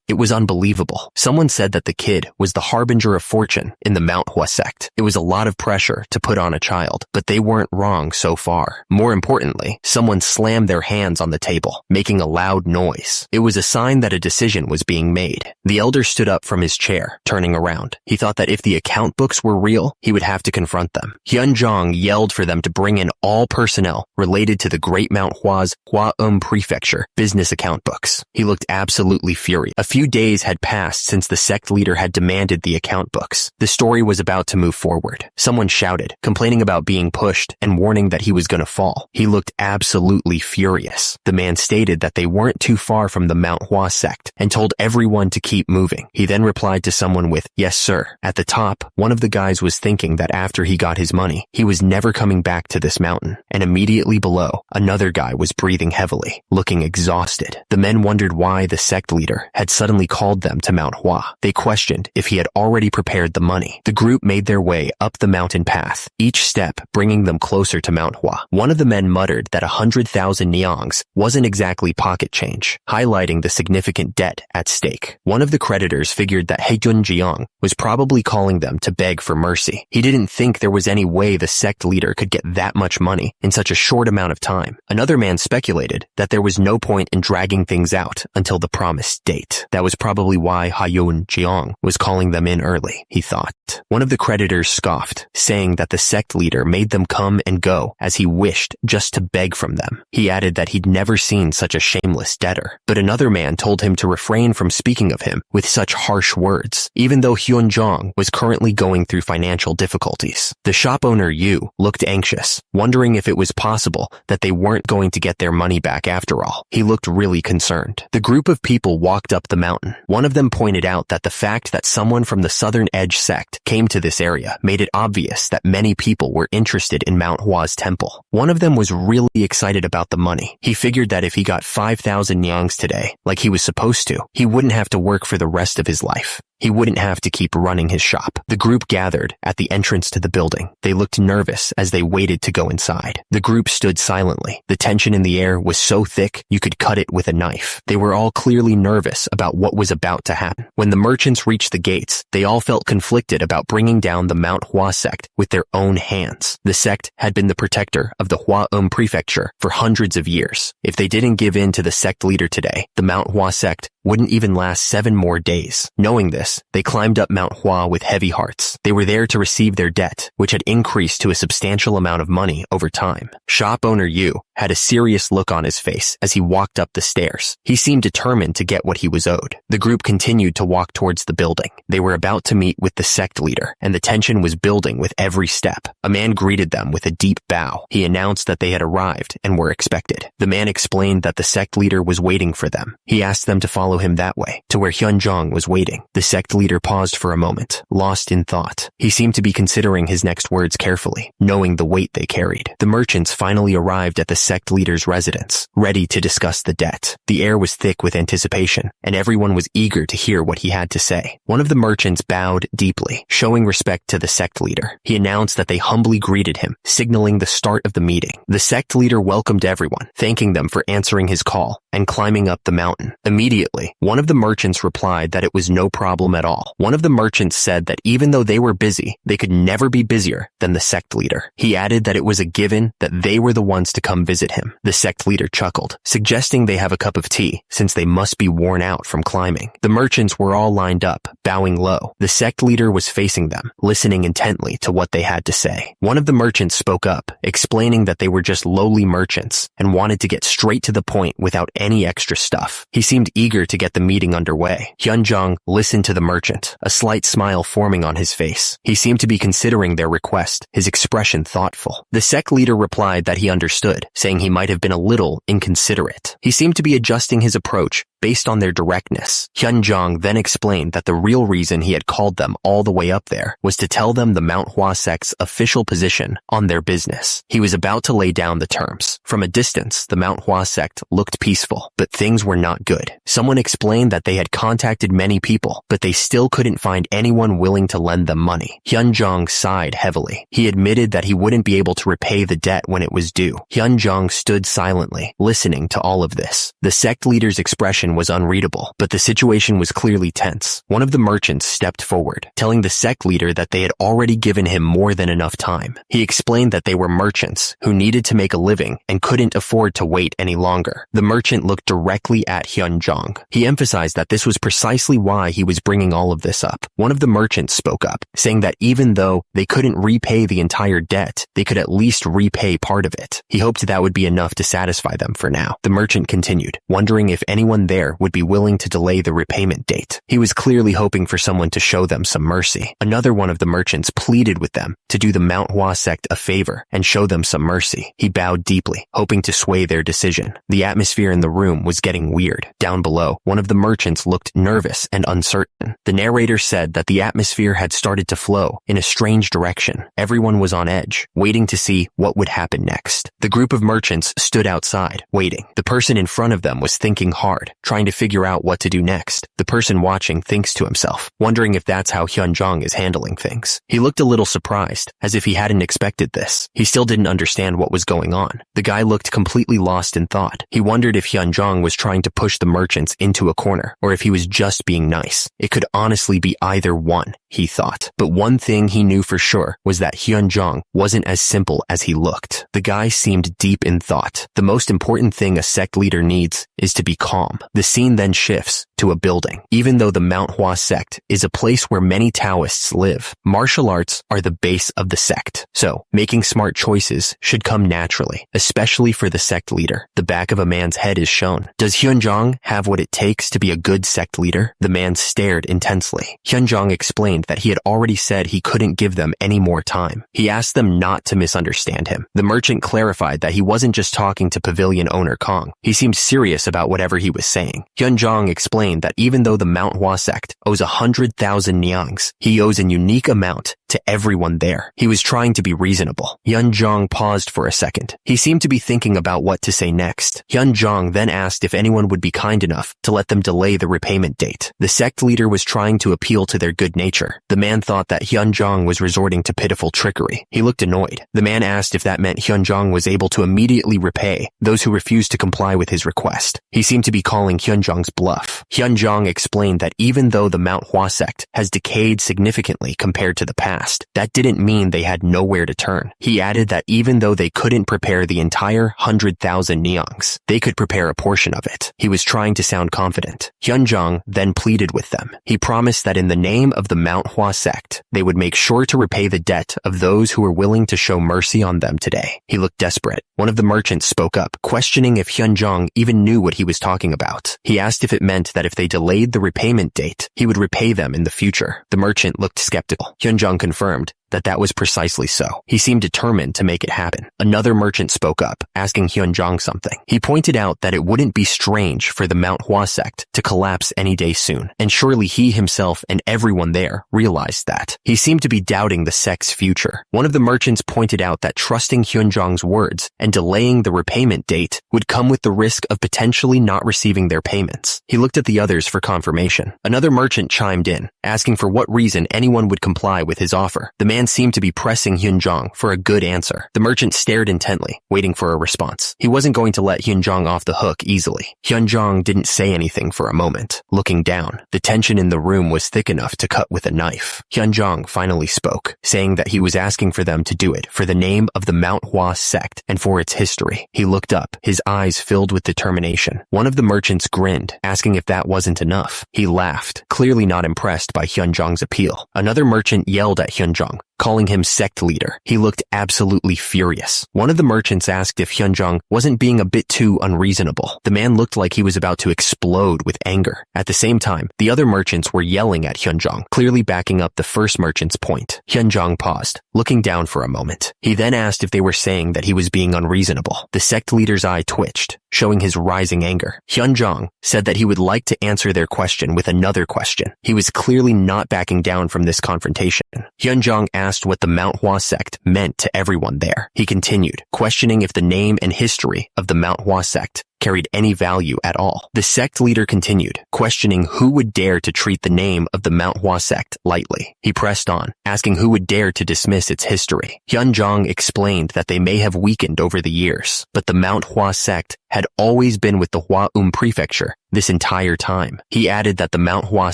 It was unbelievable. Someone said that the kid was the harbinger of fortune in the Manhwa sect. It was a lot of pressure to put on a child, but they weren't wrong so far. More importantly, someone slammed their hands on the table, making a loud noise. It was a sign that a decision was being made. The elder stood up from his chair, turning around. He thought that if the account books were real, he would have to confront them. Hyunjong yelled for them to bring in all personnel related to the Great Manhwa's Hua Prefecture business account books. He looked absolutely furious. A few days had passed since the sect leader had demanded the account books. The story was about to move forward. Someone shouted, complaining about being pushed and warning that he was going to fall. He looked absolutely furious. The man stated that they weren't too far from the Manhwa sect and told everyone to keep moving. He then replied to someone with, "Yes, sir." At the top, one of the guys was thinking that after he got his money, he was never coming back to this mountain. And immediately below, another guy was breathing heavily, looking exhausted. The men wondered why the sect leader had suddenly called them to Manhwa. They questioned if he had already prepared the money. The group made their way up the mountain path, each step bringing them closer to Manhwa. One of the men muttered that 100,000 nyangs wasn't exactly pocket change, highlighting the significant debt at stake. One of the creditors figured that Haegun Jeong was probably calling them to beg for mercy. He didn't think there was any way the sect leader could get that much money in such a short amount of time. Another man speculated that there was no point in dragging things out until the promised date. That was probably why Haegun Jeong was calling them in early, he thought. One of the creditors scoffed, saying that the sect leader made them come and go as he wished just to beg from them. He added that he'd never seen such a shameless debtor. But another man told him to refrain from speaking of him with such harsh words, even though Hyunjong was currently going through financial difficulties. The shop owner Yu looked anxious, wondering if it was possible that they weren't going to get their money back after all. He looked really concerned. The group of people walked up the mountain. One of them pointed out that the fact that someone from the Southern Edge sect came to this area made it obvious that many people were interested in Manhwa's temple. One of them was really excited about the money. He figured that if he got 5,000 nyangs today, like he was supposed to, he wouldn't have to work for the rest of his life. He wouldn't have to keep running his shop. The group gathered at the entrance to the building. They looked nervous as they waited to go inside. The group stood silently. The tension in the air was so thick you could cut it with a knife. They were all clearly nervous about what was about to happen. When the merchants reached the gates, they all felt conflicted about bringing down the Manhwa sect with their own hands. The sect had been the protector of the Hua Prefecture for hundreds of years. If they didn't give in to the sect leader today, the Manhwa sect wouldn't even last 7 more days. Knowing this, they climbed up Mount Hua with heavy hearts. They were there to receive their debt, which had increased to a substantial amount of money over time. Shop owner Yu had a serious look on his face as he walked up the stairs. He seemed determined to get what he was owed. The group continued to walk towards the building. They were about to meet with the sect leader, and the tension was building with every step. A man greeted them with a deep bow. He announced that they had arrived and were expected. The man explained that the sect leader was waiting for them. He asked them to follow him that way, to where Hyunjong was waiting. The sect leader paused for a moment, lost in thought. He seemed to be considering his next words carefully, knowing the weight they carried. The merchants finally arrived at the sect leader's residence, ready to discuss the debt. The air was thick with anticipation, and everyone was eager to hear what he had to say. One of the merchants bowed deeply, showing respect to the sect leader. He announced that they humbly greeted him, signaling the start of the meeting. The sect leader welcomed everyone, thanking them for answering his call and climbing up the mountain. Immediately, one of the merchants replied that it was no problem at all. One of the merchants said that even though they were busy, they could never be busier than the sect leader. He added that it was a given that they were the ones to come visit him. The sect leader chuckled, suggesting they have a cup of tea since they must be worn out from climbing. The merchants were all lined up, bowing low. The sect leader was facing them, listening intently to what they had to say. One of the merchants spoke up, explaining that they were just lowly merchants and wanted to get straight to the point without any extra stuff. He seemed eager to get the meeting underway. Hyunjong listened to the merchant, a slight smile forming on his face. He seemed to be considering their request, his expression thoughtful. The sect leader replied that he understood, saying he might have been a little inconsiderate. He seemed to be adjusting his approach based on their directness. Hyunjong then explained that the real reason he had called them all the way up there was to tell them the Manhwa sect's official position on their business. He was about to lay down the terms. From a distance, the Manhwa sect looked peaceful, but things were not good. Someone explained that they had contacted many people, but they still couldn't find anyone willing to lend them money. Hyunjong sighed heavily. He admitted that he wouldn't be able to repay the debt when it was due. Hyunjong stood silently, listening to all of this. The sect leader's expression was unreadable, but the situation was clearly tense. One of the merchants stepped forward, telling the sect leader that they had already given him more than enough time. He explained that they were merchants who needed to make a living and couldn't afford to wait any longer. The merchant looked directly at Hyunjong. He emphasized that this was precisely why he was bringing all of this up. One of the merchants spoke up, saying that even though they couldn't repay the entire debt, they could at least repay part of it. He hoped that would be enough to satisfy them for now. The merchant continued, wondering if anyone there would be willing to delay the repayment date. He was clearly hoping for someone to show them some mercy. Another one of the merchants pleaded with them to do the Manhwa sect a favor and show them some mercy. He bowed deeply, hoping to sway their decision. The atmosphere in the room was getting weird. Down below, one of the merchants looked nervous and uncertain. The narrator said that the atmosphere had started to flow in a strange direction. Everyone was on edge, waiting to see what would happen next. The group of merchants stood outside, waiting. The person in front of them was thinking hard, trying to figure out what to do next. The person watching thinks to himself, wondering if that's how Hyunjong is handling things. He looked a little surprised, as if he hadn't expected this. He still didn't understand what was going on. The guy looked completely lost in thought. He wondered if Hyunjong was trying to push the merchants into a corner, or if he was just being nice. It could honestly be either one, he thought. But one thing he knew for sure was that Hyunjong wasn't as simple as he looked. The guy seemed deep in thought. The most important thing a sect leader needs is to be calm. The scene then shifts to a building. Even though the Manhwa sect is a place where many Taoists live, martial arts are the base of the sect. So, making smart choices should come naturally, especially for the sect leader. The back of a man's head is shown. Does Hyunjong have what it takes to be a good sect leader? The man stared intensely. Hyunjong explained that he had already said he couldn't give them any more time. He asked them not to misunderstand him. The merchant clarified that he wasn't just talking to pavilion owner Kong. He seemed serious about whatever he was saying. Hyunjong explained that even though the Manhwa sect owes 100,000 nyangs, he owes a unique amount to everyone there. He was trying to be reasonable. Hyunjong paused for a second. He seemed to be thinking about what to say next. Hyunjong then asked if anyone would be kind enough to let them delay the repayment date. The sect leader was trying to appeal to their good nature. The man thought that Hyunjong was resorting to pitiful trickery. He looked annoyed. The man asked if that meant Hyunjong was able to immediately repay those who refused to comply with his request. He seemed to be calling calling Hyunjong's bluff. Hyunjong explained that even though the Manhwa sect has decayed significantly compared to the past, that didn't mean they had nowhere to turn. He added that even though they couldn't prepare the entire 100,000 neongs, they could prepare a portion of it. He was trying to sound confident. Hyunjong then pleaded with them. He promised that in the name of the Manhwa sect, they would make sure to repay the debt of those who were willing to show mercy on them today. He looked desperate. One of the merchants spoke up, questioning if Hyunjong even knew what he was talking about. He asked if it meant that if they delayed the repayment date, he would repay them in the future. The merchant looked skeptical. Hyunjong confirmed that was precisely so. He seemed determined to make it happen. Another merchant spoke up, asking Hyunjong something. He pointed out that it wouldn't be strange for the Manhwa sect to collapse any day soon, and surely he himself and everyone there realized that. He seemed to be doubting the sect's future. One of the merchants pointed out that trusting Hyunjong's words and delaying the repayment date would come with the risk of potentially not receiving their payments. He looked at the others for confirmation. Another merchant chimed in, asking for what reason anyone would comply with his offer. The man seemed to be pressing Hyunjong for a good answer. The merchant stared intently, waiting for a response. He wasn't going to let Hyunjong off the hook easily. Hyunjong didn't say anything for a moment. Looking down, the tension in the room was thick enough to cut with a knife. Hyunjong finally spoke, saying that he was asking for them to do it for the name of the Manhwa sect and for its history. He looked up, his eyes filled with determination. One of the merchants grinned, asking if that wasn't enough. He laughed, clearly not impressed by Hyunjong's appeal. Another merchant yelled at Hyunjong, calling him sect leader. He looked absolutely furious. One of the merchants asked if Hyunjong wasn't being a bit too unreasonable. The man looked like he was about to explode with anger. At the same time, the other merchants were yelling at Hyunjong, clearly backing up the first merchant's point. Hyunjong paused, looking down for a moment. He then asked if they were saying that he was being unreasonable. The sect leader's eye twitched, showing his rising anger. Hyunjong said that he would like to answer their question with another question. He was clearly not backing down from this confrontation. Hyunjong asked what the Manhwa sect meant to everyone there. He continued, questioning if the name and history of the Manhwa sect carried any value at all. The sect leader continued, questioning who would dare to treat the name of the Manhwa sect lightly. He pressed on, asking who would dare to dismiss its history. Hyunjong explained that they may have weakened over the years, but the Manhwa sect had always been with the Hwa prefecture this entire time. He added that the Manhwa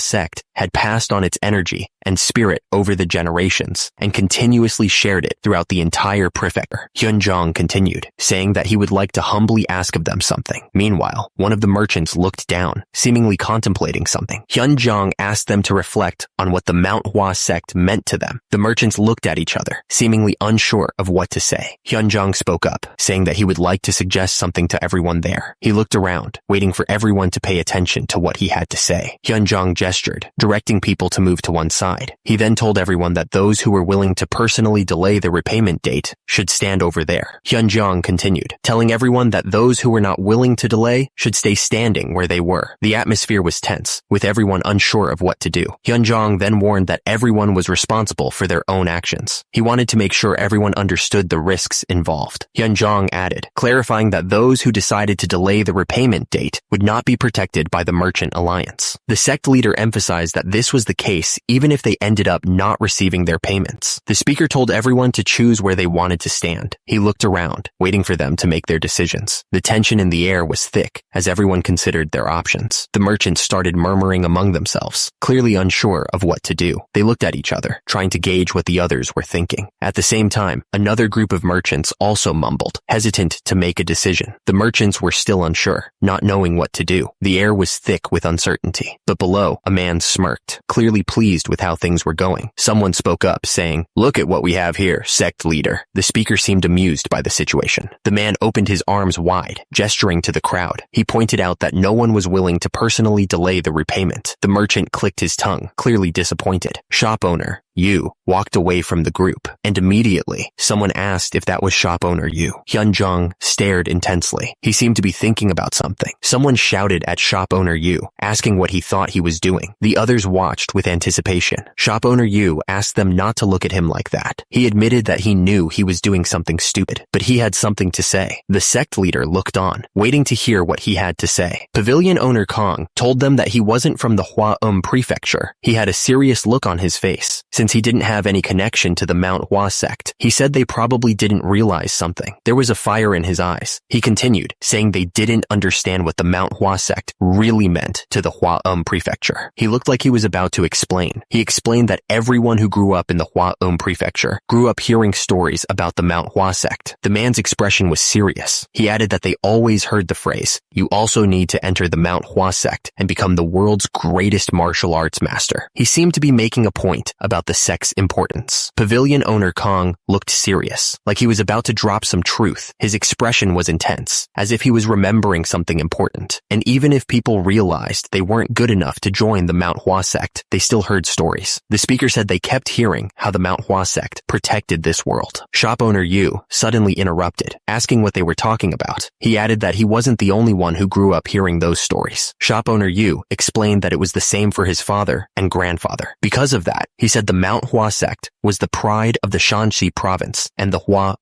sect had passed on its energy and spirit over the generations and continuously shared it throughout the entire prefecture. Hyunjong continued, saying that he would like to humbly ask of them something. Meanwhile, one of the merchants looked down, seemingly contemplating something. Hyunjong asked them to reflect on what the Manhwa sect meant to them. The merchants looked at each other, seemingly unsure of what to say. Hyunjong spoke up, saying that he would like to suggest something to everyone there. He looked around, waiting for everyone to pay attention to what he had to say. Hyunjong gestured, directing people to move to one side. He then told everyone that those who were willing to personally delay the repayment date should stand over there. Hyunjong continued, telling everyone that those who were not willing to delay should stay standing where they were. The atmosphere was tense, with everyone unsure of what to do. Hyunjong then warned that everyone was responsible for their own actions. He wanted to make sure everyone understood the risks involved. Hyunjong added, clarifying that those who decided to delay the repayment date would not be protected by the Merchant Alliance. The sect leader emphasized that this was the case even if they ended up not receiving their payments. The speaker told everyone to choose where they wanted to stand. He looked around, waiting for them to make their decisions. The tension in the air was thick as everyone considered their options. The merchants started murmuring among themselves, clearly unsure of what to do. They looked at each other, trying to gauge what the others were thinking. At the same time, another group of merchants also mumbled, hesitant to make a decision. The merchants were still unsure, not knowing what to do. The air was thick with uncertainty. But below, a man smirked, clearly pleased with how things were going. Someone spoke up, saying, "Look at what we have here, sect leader." The speaker seemed amused by the situation. The man opened his arms wide, gesturing to the crowd. He pointed out that no one was willing to personally delay the repayment. The merchant clicked his tongue, clearly disappointed. Shop owner Yu walked away from the group, and immediately, someone asked if that was shop owner Yu. Hyunjong stared intensely. He seemed to be thinking about something. Someone shouted at shop owner Yu, asking what he thought he was doing. The others watched with anticipation. Shop owner Yu asked them not to look at him like that. He admitted that he knew he was doing something stupid, but he had something to say. The sect leader looked on, waiting to hear what he had to say. Pavilion owner Kong told them that he wasn't from the Hwa prefecture. He had a serious look on his face. Since since he didn't have any connection to the Manhwa sect. He said they probably didn't realize something. There was a fire in his eyes. He continued, saying they didn't understand what the Manhwa sect really meant to the Hua prefecture. He looked like he was about to explain. He explained that everyone who grew up in the Hua prefecture grew up hearing stories about the Manhwa sect. The man's expression was serious. He added that they always heard the phrase, "You also need to enter the Manhwa sect and become the world's greatest martial arts master." He seemed to be making a point about the sect's importance. Pavilion owner Kong looked serious, like he was about to drop some truth. His expression was intense, as if he was remembering something important. And even if people realized they weren't good enough to join the Manhwa sect, they still heard stories. The speaker said they kept hearing how the Manhwa sect protected this world. Shop owner Yu suddenly interrupted, asking what they were talking about. He added that he wasn't the only one who grew up hearing those stories. Shop owner Yu explained that it was the same for his father and grandfather. Because of that, he said the Manhwa sect was the pride of the Shanxi province and the Hua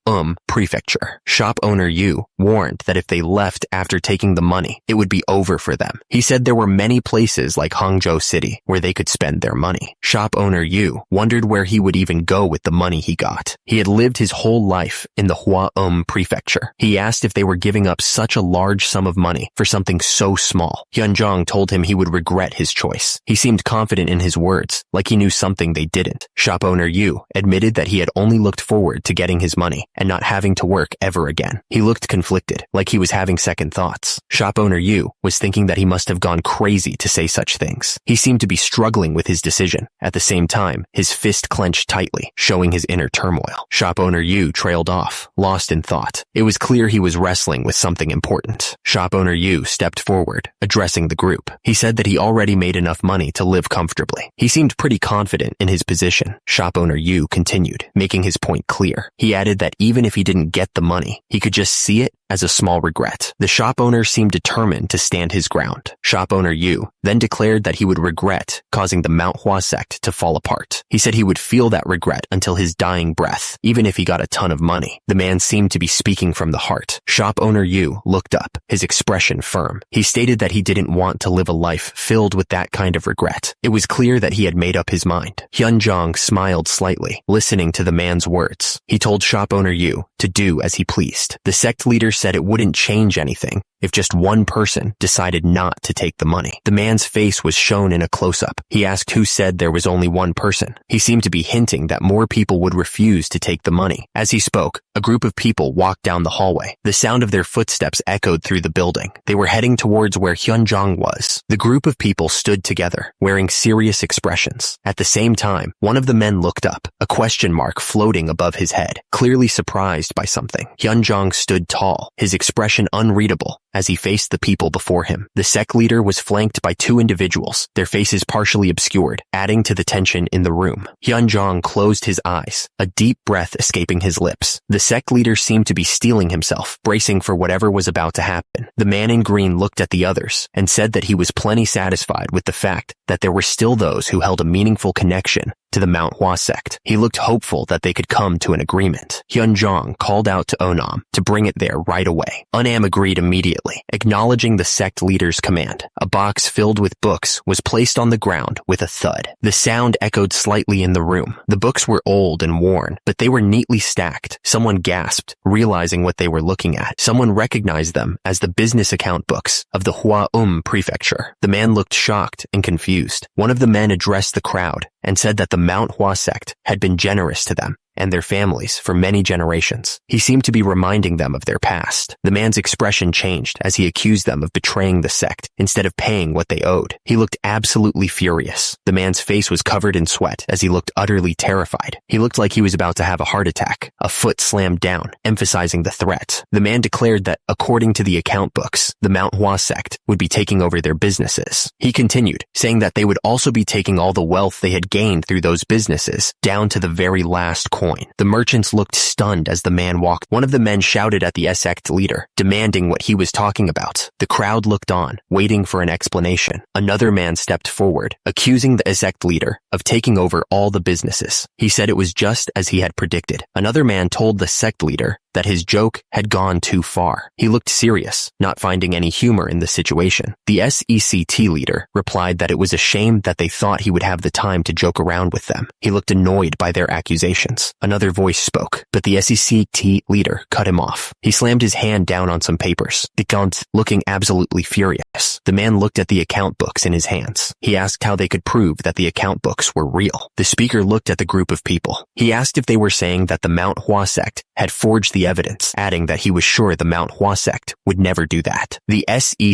prefecture. Shop owner Yu warned that if they left after taking the money, it would be over for them. He said there were many places like Hangzhou City where they could spend their money. Shop owner Yu wondered where he would even go with the money he got. He had lived his whole life in the Hua prefecture. He asked if they were giving up such a large sum of money for something so small. Hyunjong told him he would regret his choice. He seemed confident in his words, like he knew something they didn't. Shop owner Yu admitted that he had only looked forward to getting his money and not having to work ever again. He looked conflicted, like he was having second thoughts. Shop owner Yu was thinking that he must have gone crazy to say such things. He seemed to be struggling with his decision. At the same time, his fist clenched tightly, showing his inner turmoil. Shop owner Yu trailed off, lost in thought. It was clear he was wrestling with something important. Shop owner Yu stepped forward, addressing the group. He said that he already made enough money to live comfortably. He seemed pretty confident in his position. Shop owner Yu continued, making his point clear. He added that even if he didn't get the money, he could just see it as a small regret. The shop owner seemed determined to stand his ground. Shop owner Yu then declared that he would regret causing the Manhwa sect to fall apart. He said he would feel that regret until his dying breath, even if he got a ton of money. The man seemed to be speaking from the heart. Shop owner Yu looked up, his expression firm. He stated that he didn't want to live a life filled with that kind of regret. It was clear that he had made up his mind. Hyunjong smiled slightly, listening to the man's words. He told shop owner Yu to do as he pleased. The sect leader said it wouldn't change anything if just one person decided not to take the money. The man's face was shown in a close-up. He asked who said there was only one person. He seemed to be hinting that more people would refuse to take the money. As he spoke, a group of people walked down the hallway. The sound of their footsteps echoed through the building. They were heading towards where Hyunjong was. The group of people stood together, wearing serious expressions. At the same time, one of the men looked up, a question mark floating above his head, clearly surprised by something. Hyunjong stood tall, his expression unreadable, as he faced the people before him. The sect leader was flanked by two individuals, their faces partially obscured, adding to the tension in the room. Hyunjong closed his eyes, a deep breath escaping his lips. The sect leader seemed to be steeling himself, bracing for whatever was about to happen. The man in green looked at the others and said that he was plenty satisfied with the fact that there were still those who held a meaningful connection to the Manhwa sect. He looked hopeful that they could come to an agreement. Hyunjong called out to Onam to bring it there right away. Onam agreed immediately, acknowledging the sect leader's command. A box filled with books was placed on the ground with a thud. The sound echoed slightly in the room. The books were old and worn, but they were neatly stacked. Someone gasped, realizing what they were looking at. Someone recognized them as the business account books of the Hua prefecture. The man looked shocked and confused. One of the men addressed the crowd and said that the Manhwa sect had been generous to them and their families for many generations. He seemed to be reminding them of their past. The man's expression changed as he accused them of betraying the sect instead of paying what they owed. He looked absolutely furious. The man's face was covered in sweat as he looked utterly terrified. He looked like he was about to have a heart attack. A foot slammed down, emphasizing the threat. The man declared that, according to the account books, the Manhwa sect would be taking over their businesses. He continued, saying that they would also be taking all the wealth they had gained through those businesses, down to the very last coin. The merchants looked stunned as the man walked. One of the men shouted at the sect leader, demanding what he was talking about. The crowd looked on, waiting for an explanation. Another man stepped forward, accusing the sect leader of taking over all the businesses. He said it was just as he had predicted. Another man told the sect leader that his joke had gone too far. He looked serious, not finding any humor in the situation. The Sect leader replied that it was a shame that they thought he would have the time to joke around with them. He looked annoyed by their accusations. Another voice spoke, but the Sect leader cut him off. He slammed his hand down on some papers, looking absolutely furious. The man looked at the account books in his hands. He asked how they could prove that the account books were real. The speaker looked at the group of people. He asked if they were saying that the Manhwa sect had forged the evidence, adding that he was sure the Manhwa sect would never do that. The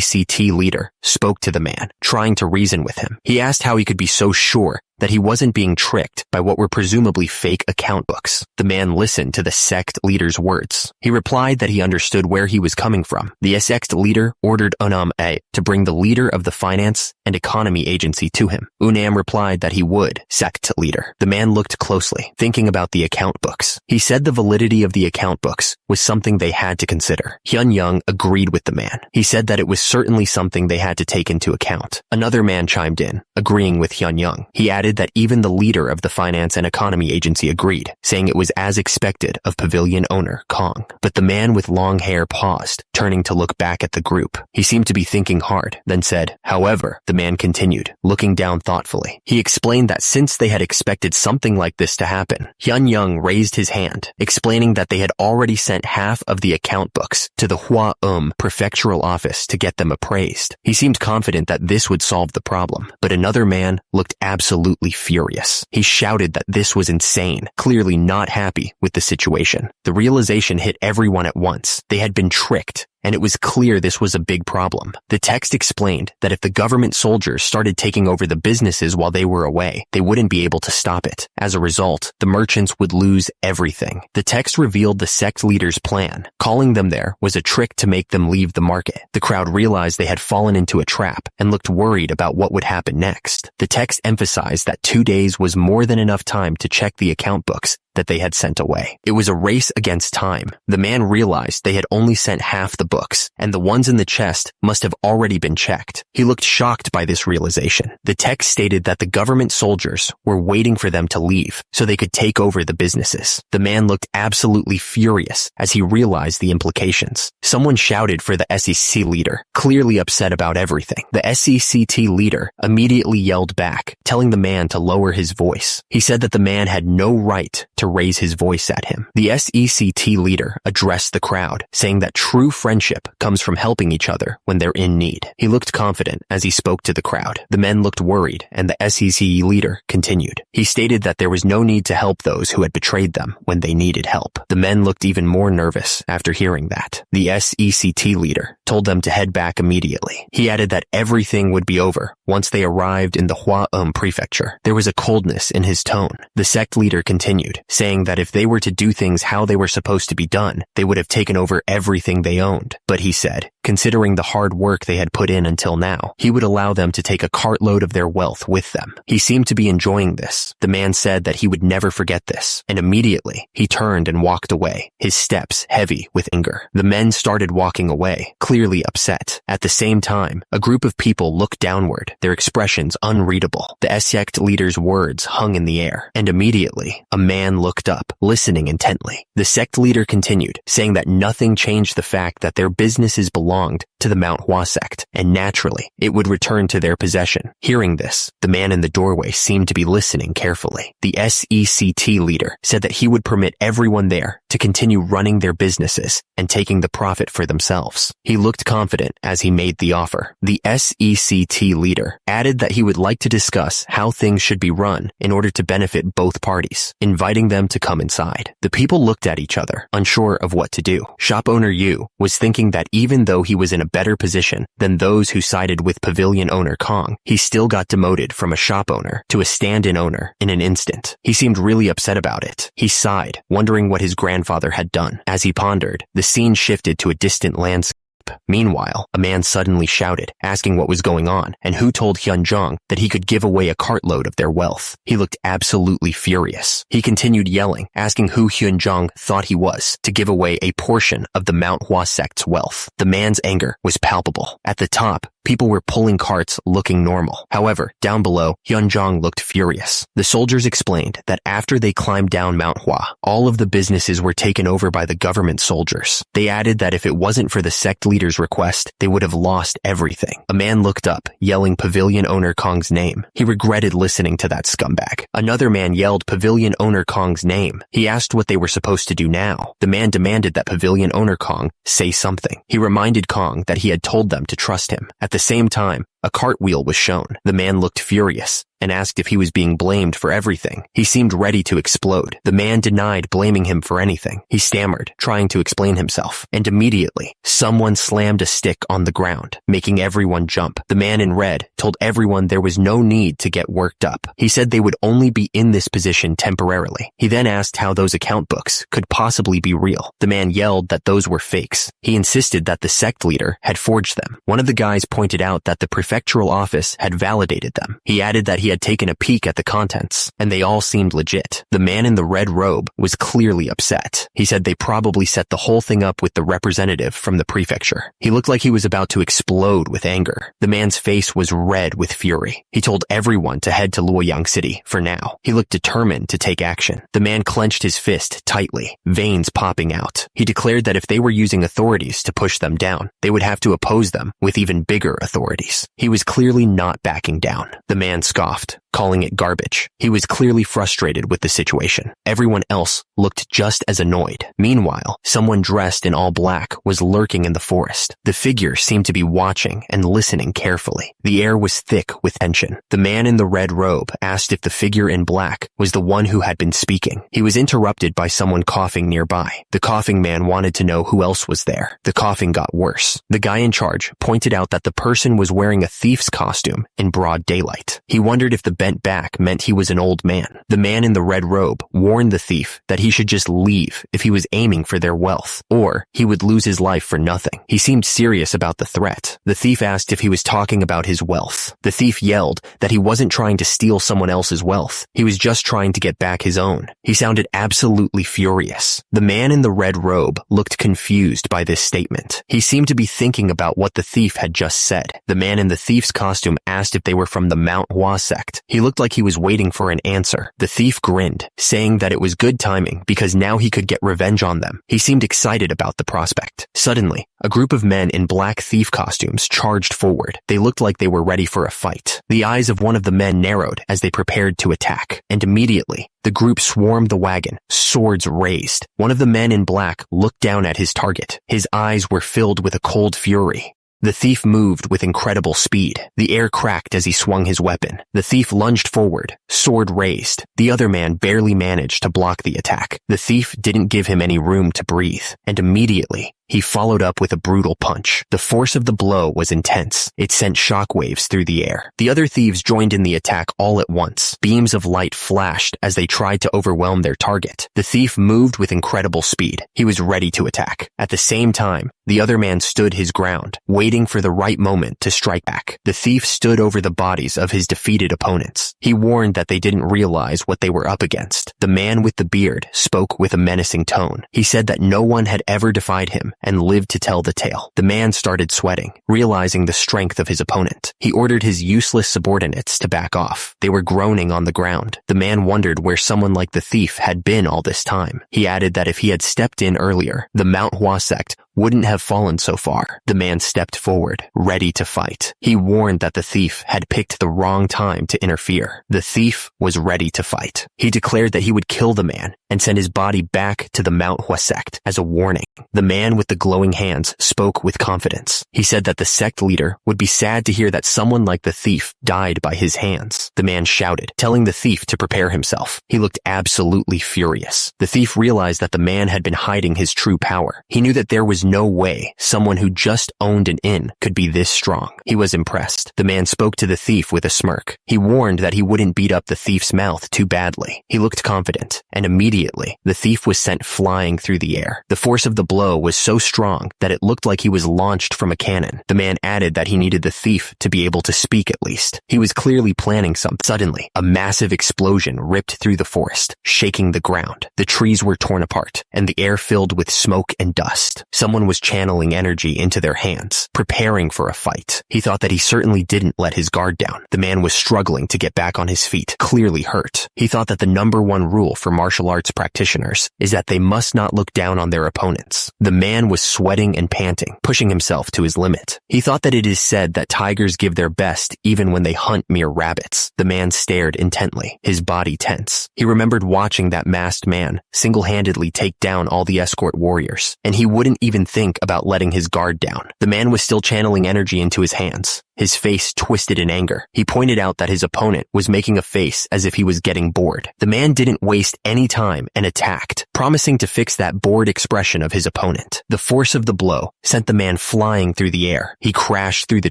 Sect leader spoke to the man, trying to reason with him. He asked how he could be so sure that he wasn't being tricked by what were presumably fake account books. The man listened to the sect leader's words. He replied that he understood where he was coming from. The sect leader ordered Unam A to bring the leader of the finance and economy agency to him. Unam replied that he would. Sect leader. The man looked closely, thinking about the account books. He said the validity of the account books was something they had to consider. Hyun Young agreed with the man. He said that it was certainly something they had to take into account. Another man chimed in, agreeing with Hyun Young. He added that even the leader of the finance and economy agency agreed, saying it was as expected of pavilion owner Kong. But the man with long hair paused, turning to look back at the group. He seemed to be thinking hard, then said, "However," the man continued, looking down thoughtfully. He explained that since they had expected something like this to happen, Hyun Young raised his hand, explaining that they had already sent half of the account books to the Hua prefectural office to get them appraised. He seemed confident that this would solve the problem, but another man looked absolutely furious. He shouted that this was insane, clearly not happy with the situation. The realization hit everyone at once. They had been tricked, and it was clear this was a big problem. The text explained that if the government soldiers started taking over the businesses while they were away, they wouldn't be able to stop it. As a result, the merchants would lose everything. The text revealed the sect leader's plan. Calling them there was a trick to make them leave the market. The crowd realized they had fallen into a trap and looked worried about what would happen next. The text emphasized that 2 days was more than enough time to check the account books that they had sent away. It was a race against time. The man realized they had only sent half the books, and the ones in the chest must have already been checked. He looked shocked by this realization. The text stated that the government soldiers were waiting for them to leave so they could take over the businesses. The man looked absolutely furious as he realized the implications. Someone shouted for the SEC leader, clearly upset about everything. The SECT leader immediately yelled back, telling the man to lower his voice. He said that the man had no right to raise his voice at him. The SECT leader addressed the crowd, saying that true friendship comes from helping each other when they're in need. He looked confident as he spoke to the crowd. The men looked worried, and the SEC leader continued. He stated that there was no need to help those who had betrayed them when they needed help. The men looked even more nervous after hearing that. The SECT leader told them to head back immediately. He added that everything would be over once they arrived in the Hua prefecture. There was a coldness in his tone. The sect leader continued, saying that if they were to do things how they were supposed to be done, they would have taken over everything they owned. But he said, considering the hard work they had put in until now, he would allow them to take a cartload of their wealth with them. He seemed to be enjoying this. The man said that he would never forget this, and immediately he turned and walked away, his steps heavy with anger. The men started walking away, clearly upset. At the same time, a group of people looked downward, their expressions unreadable. The sect leader's words hung in the air, and immediately a man looked up, listening intently. The sect leader continued, saying that nothing changed the fact that their businesses belonged to the Manhwa sect, and naturally, it would return to their possession. Hearing this, the man in the doorway seemed to be listening carefully. The SECT leader said that he would permit everyone there to continue running their businesses and taking the profit for themselves. He looked confident as he made the offer. The SECT leader added that he would like to discuss how things should be run in order to benefit both parties, inviting them to come inside. The people looked at each other, unsure of what to do. Shop owner Yu was thinking that even though he was in a better position than those who sided with pavilion owner Kong, he still got demoted from a shop owner to a stand-in owner in an instant. He seemed really upset about it. He sighed, wondering what his grandfather had done. As he pondered, the scene shifted to a distant landscape. up. Meanwhile, a man suddenly shouted, asking what was going on and who told Hyunjong that he could give away a cartload of their wealth. He looked absolutely furious. He continued yelling, asking who Hyunjong thought he was to give away a portion of the Manhwa sect's wealth. The man's anger was palpable. At the top, people were pulling carts looking normal. However, down below, Hyunjong looked furious. The soldiers explained that after they climbed down Manhwa, all of the businesses were taken over by the government soldiers. They added that if it wasn't for the sect leader's request, they would have lost everything. A man looked up, yelling Pavilion Owner Kong's name. He regretted listening to that scumbag. Another man yelled Pavilion Owner Kong's name. He asked what they were supposed to do now. The man demanded that Pavilion Owner Kong say something. He reminded Kong that he had told them to trust him. At the same time, a cartwheel was shown. The man looked furious and asked if he was being blamed for everything. He seemed ready to explode. The man denied blaming him for anything. He stammered, trying to explain himself, and immediately, someone slammed a stick on the ground, making everyone jump. The man in red told everyone there was no need to get worked up. He said they would only be in this position temporarily. He then asked how those account books could possibly be real. The man yelled that those were fakes. He insisted that the sect leader had forged them. One of the guys pointed out that the prefectural office had validated them. He added that he had taken a peek at the contents, and they all seemed legit. The man in the red robe was clearly upset. He said they probably set the whole thing up with the representative from the prefecture. He looked like he was about to explode with anger. The man's face was red with fury. He told everyone to head to Luoyang City for now. He looked determined to take action. The man clenched his fist tightly, veins popping out. He declared that if they were using authorities to push them down, they would have to oppose them with even bigger authorities. He was clearly not backing down. The man scoffed, calling it garbage. He was clearly frustrated with the situation. Everyone else looked just as annoyed. Meanwhile, someone dressed in all black was lurking in the forest. The figure seemed to be watching and listening carefully. The air was thick with tension. The man in the red robe asked if the figure in black was the one who had been speaking. He was interrupted by someone coughing nearby. The coughing man wanted to know who else was there. The coughing got worse. The guy in charge pointed out that the person was wearing a thief's costume in broad daylight. He wondered if the bent back meant he was an old man. The man in the red robe warned the thief that he should just leave if he was aiming for their wealth, or he would lose his life for nothing. He seemed serious about the threat. The thief asked if he was talking about his wealth. The thief yelled that he wasn't trying to steal someone else's wealth. He was just trying to get back his own. He sounded absolutely furious. The man in the red robe looked confused by this statement. He seemed to be thinking about what the thief had just said. The man in the thief's costume asked if they were from the Manhwa sect. He looked like he was waiting for an answer. The thief grinned, saying that it was good timing because now he could get revenge on them. He seemed excited about the prospect. Suddenly, a group of men in black thief costumes charged forward. They looked like they were ready for a fight. The eyes of one of the men narrowed as they prepared to attack, and immediately, the group swarmed the wagon, swords raised. One of the men in black looked down at his target. His eyes were filled with a cold fury. The thief moved with incredible speed. The air cracked as he swung his weapon. The thief lunged forward, sword raised. The other man barely managed to block the attack. The thief didn't give him any room to breathe, and immediately, he followed up with a brutal punch. The force of the blow was intense. It sent shockwaves through the air. The other thieves joined in the attack all at once. Beams of light flashed as they tried to overwhelm their target. The thief moved with incredible speed. He was ready to attack. At the same time, the other man stood his ground, waiting for the right moment to strike back. The thief stood over the bodies of his defeated opponents. He warned that they didn't realize what they were up against. The man with the beard spoke with a menacing tone. He said that no one had ever defied him and lived to tell the tale. The man started sweating, realizing the strength of his opponent. He ordered his useless subordinates to back off. They were groaning on the ground. The man wondered where someone like the thief had been all this time. He added that if he had stepped in earlier, the Manhwa sect wouldn't have fallen so far. The man stepped forward, ready to fight. He warned that the thief had picked the wrong time to interfere. The thief was ready to fight. He declared that he would kill the man and send his body back to the Manhwa sect as a warning. The man with the glowing hands spoke with confidence. He said that the sect leader would be sad to hear that someone like the thief died by his hands. The man shouted, telling the thief to prepare himself. He looked absolutely furious. The thief realized that the man had been hiding his true power. He knew that there was no way someone who just owned an inn could be this strong. He was impressed. The man spoke to the thief with a smirk. He warned that he wouldn't beat up the thief's mouth too badly. He looked confident, and immediately, the thief was sent flying through the air. The force of the blow was so strong that it looked like he was launched from a cannon. The man added that he needed the thief to be able to speak at least. He was clearly planning something. Suddenly, a massive explosion ripped through the forest, shaking the ground. The trees were torn apart, and the air filled with smoke and dust. Someone was channeling energy into their hands, preparing for a fight. He thought that he certainly didn't let his guard down. The man was struggling to get back on his feet, clearly hurt. He thought that the #1 rule for martial arts practitioners is that they must not look down on their opponents. The man was sweating and panting, pushing himself to his limit. He thought that it is said that tigers give their best even when they hunt mere rabbits. The man stared intently, his body tense. He remembered watching that masked man single-handedly take down all the escort warriors, and he wouldn't even think about letting his guard down. The man was still channeling energy into his hands. His face twisted in anger. He pointed out that his opponent was making a face as if he was getting bored. The man didn't waste any time and attacked, promising to fix that bored expression of his opponent. The force of the blow sent the man flying through the air. He crashed through the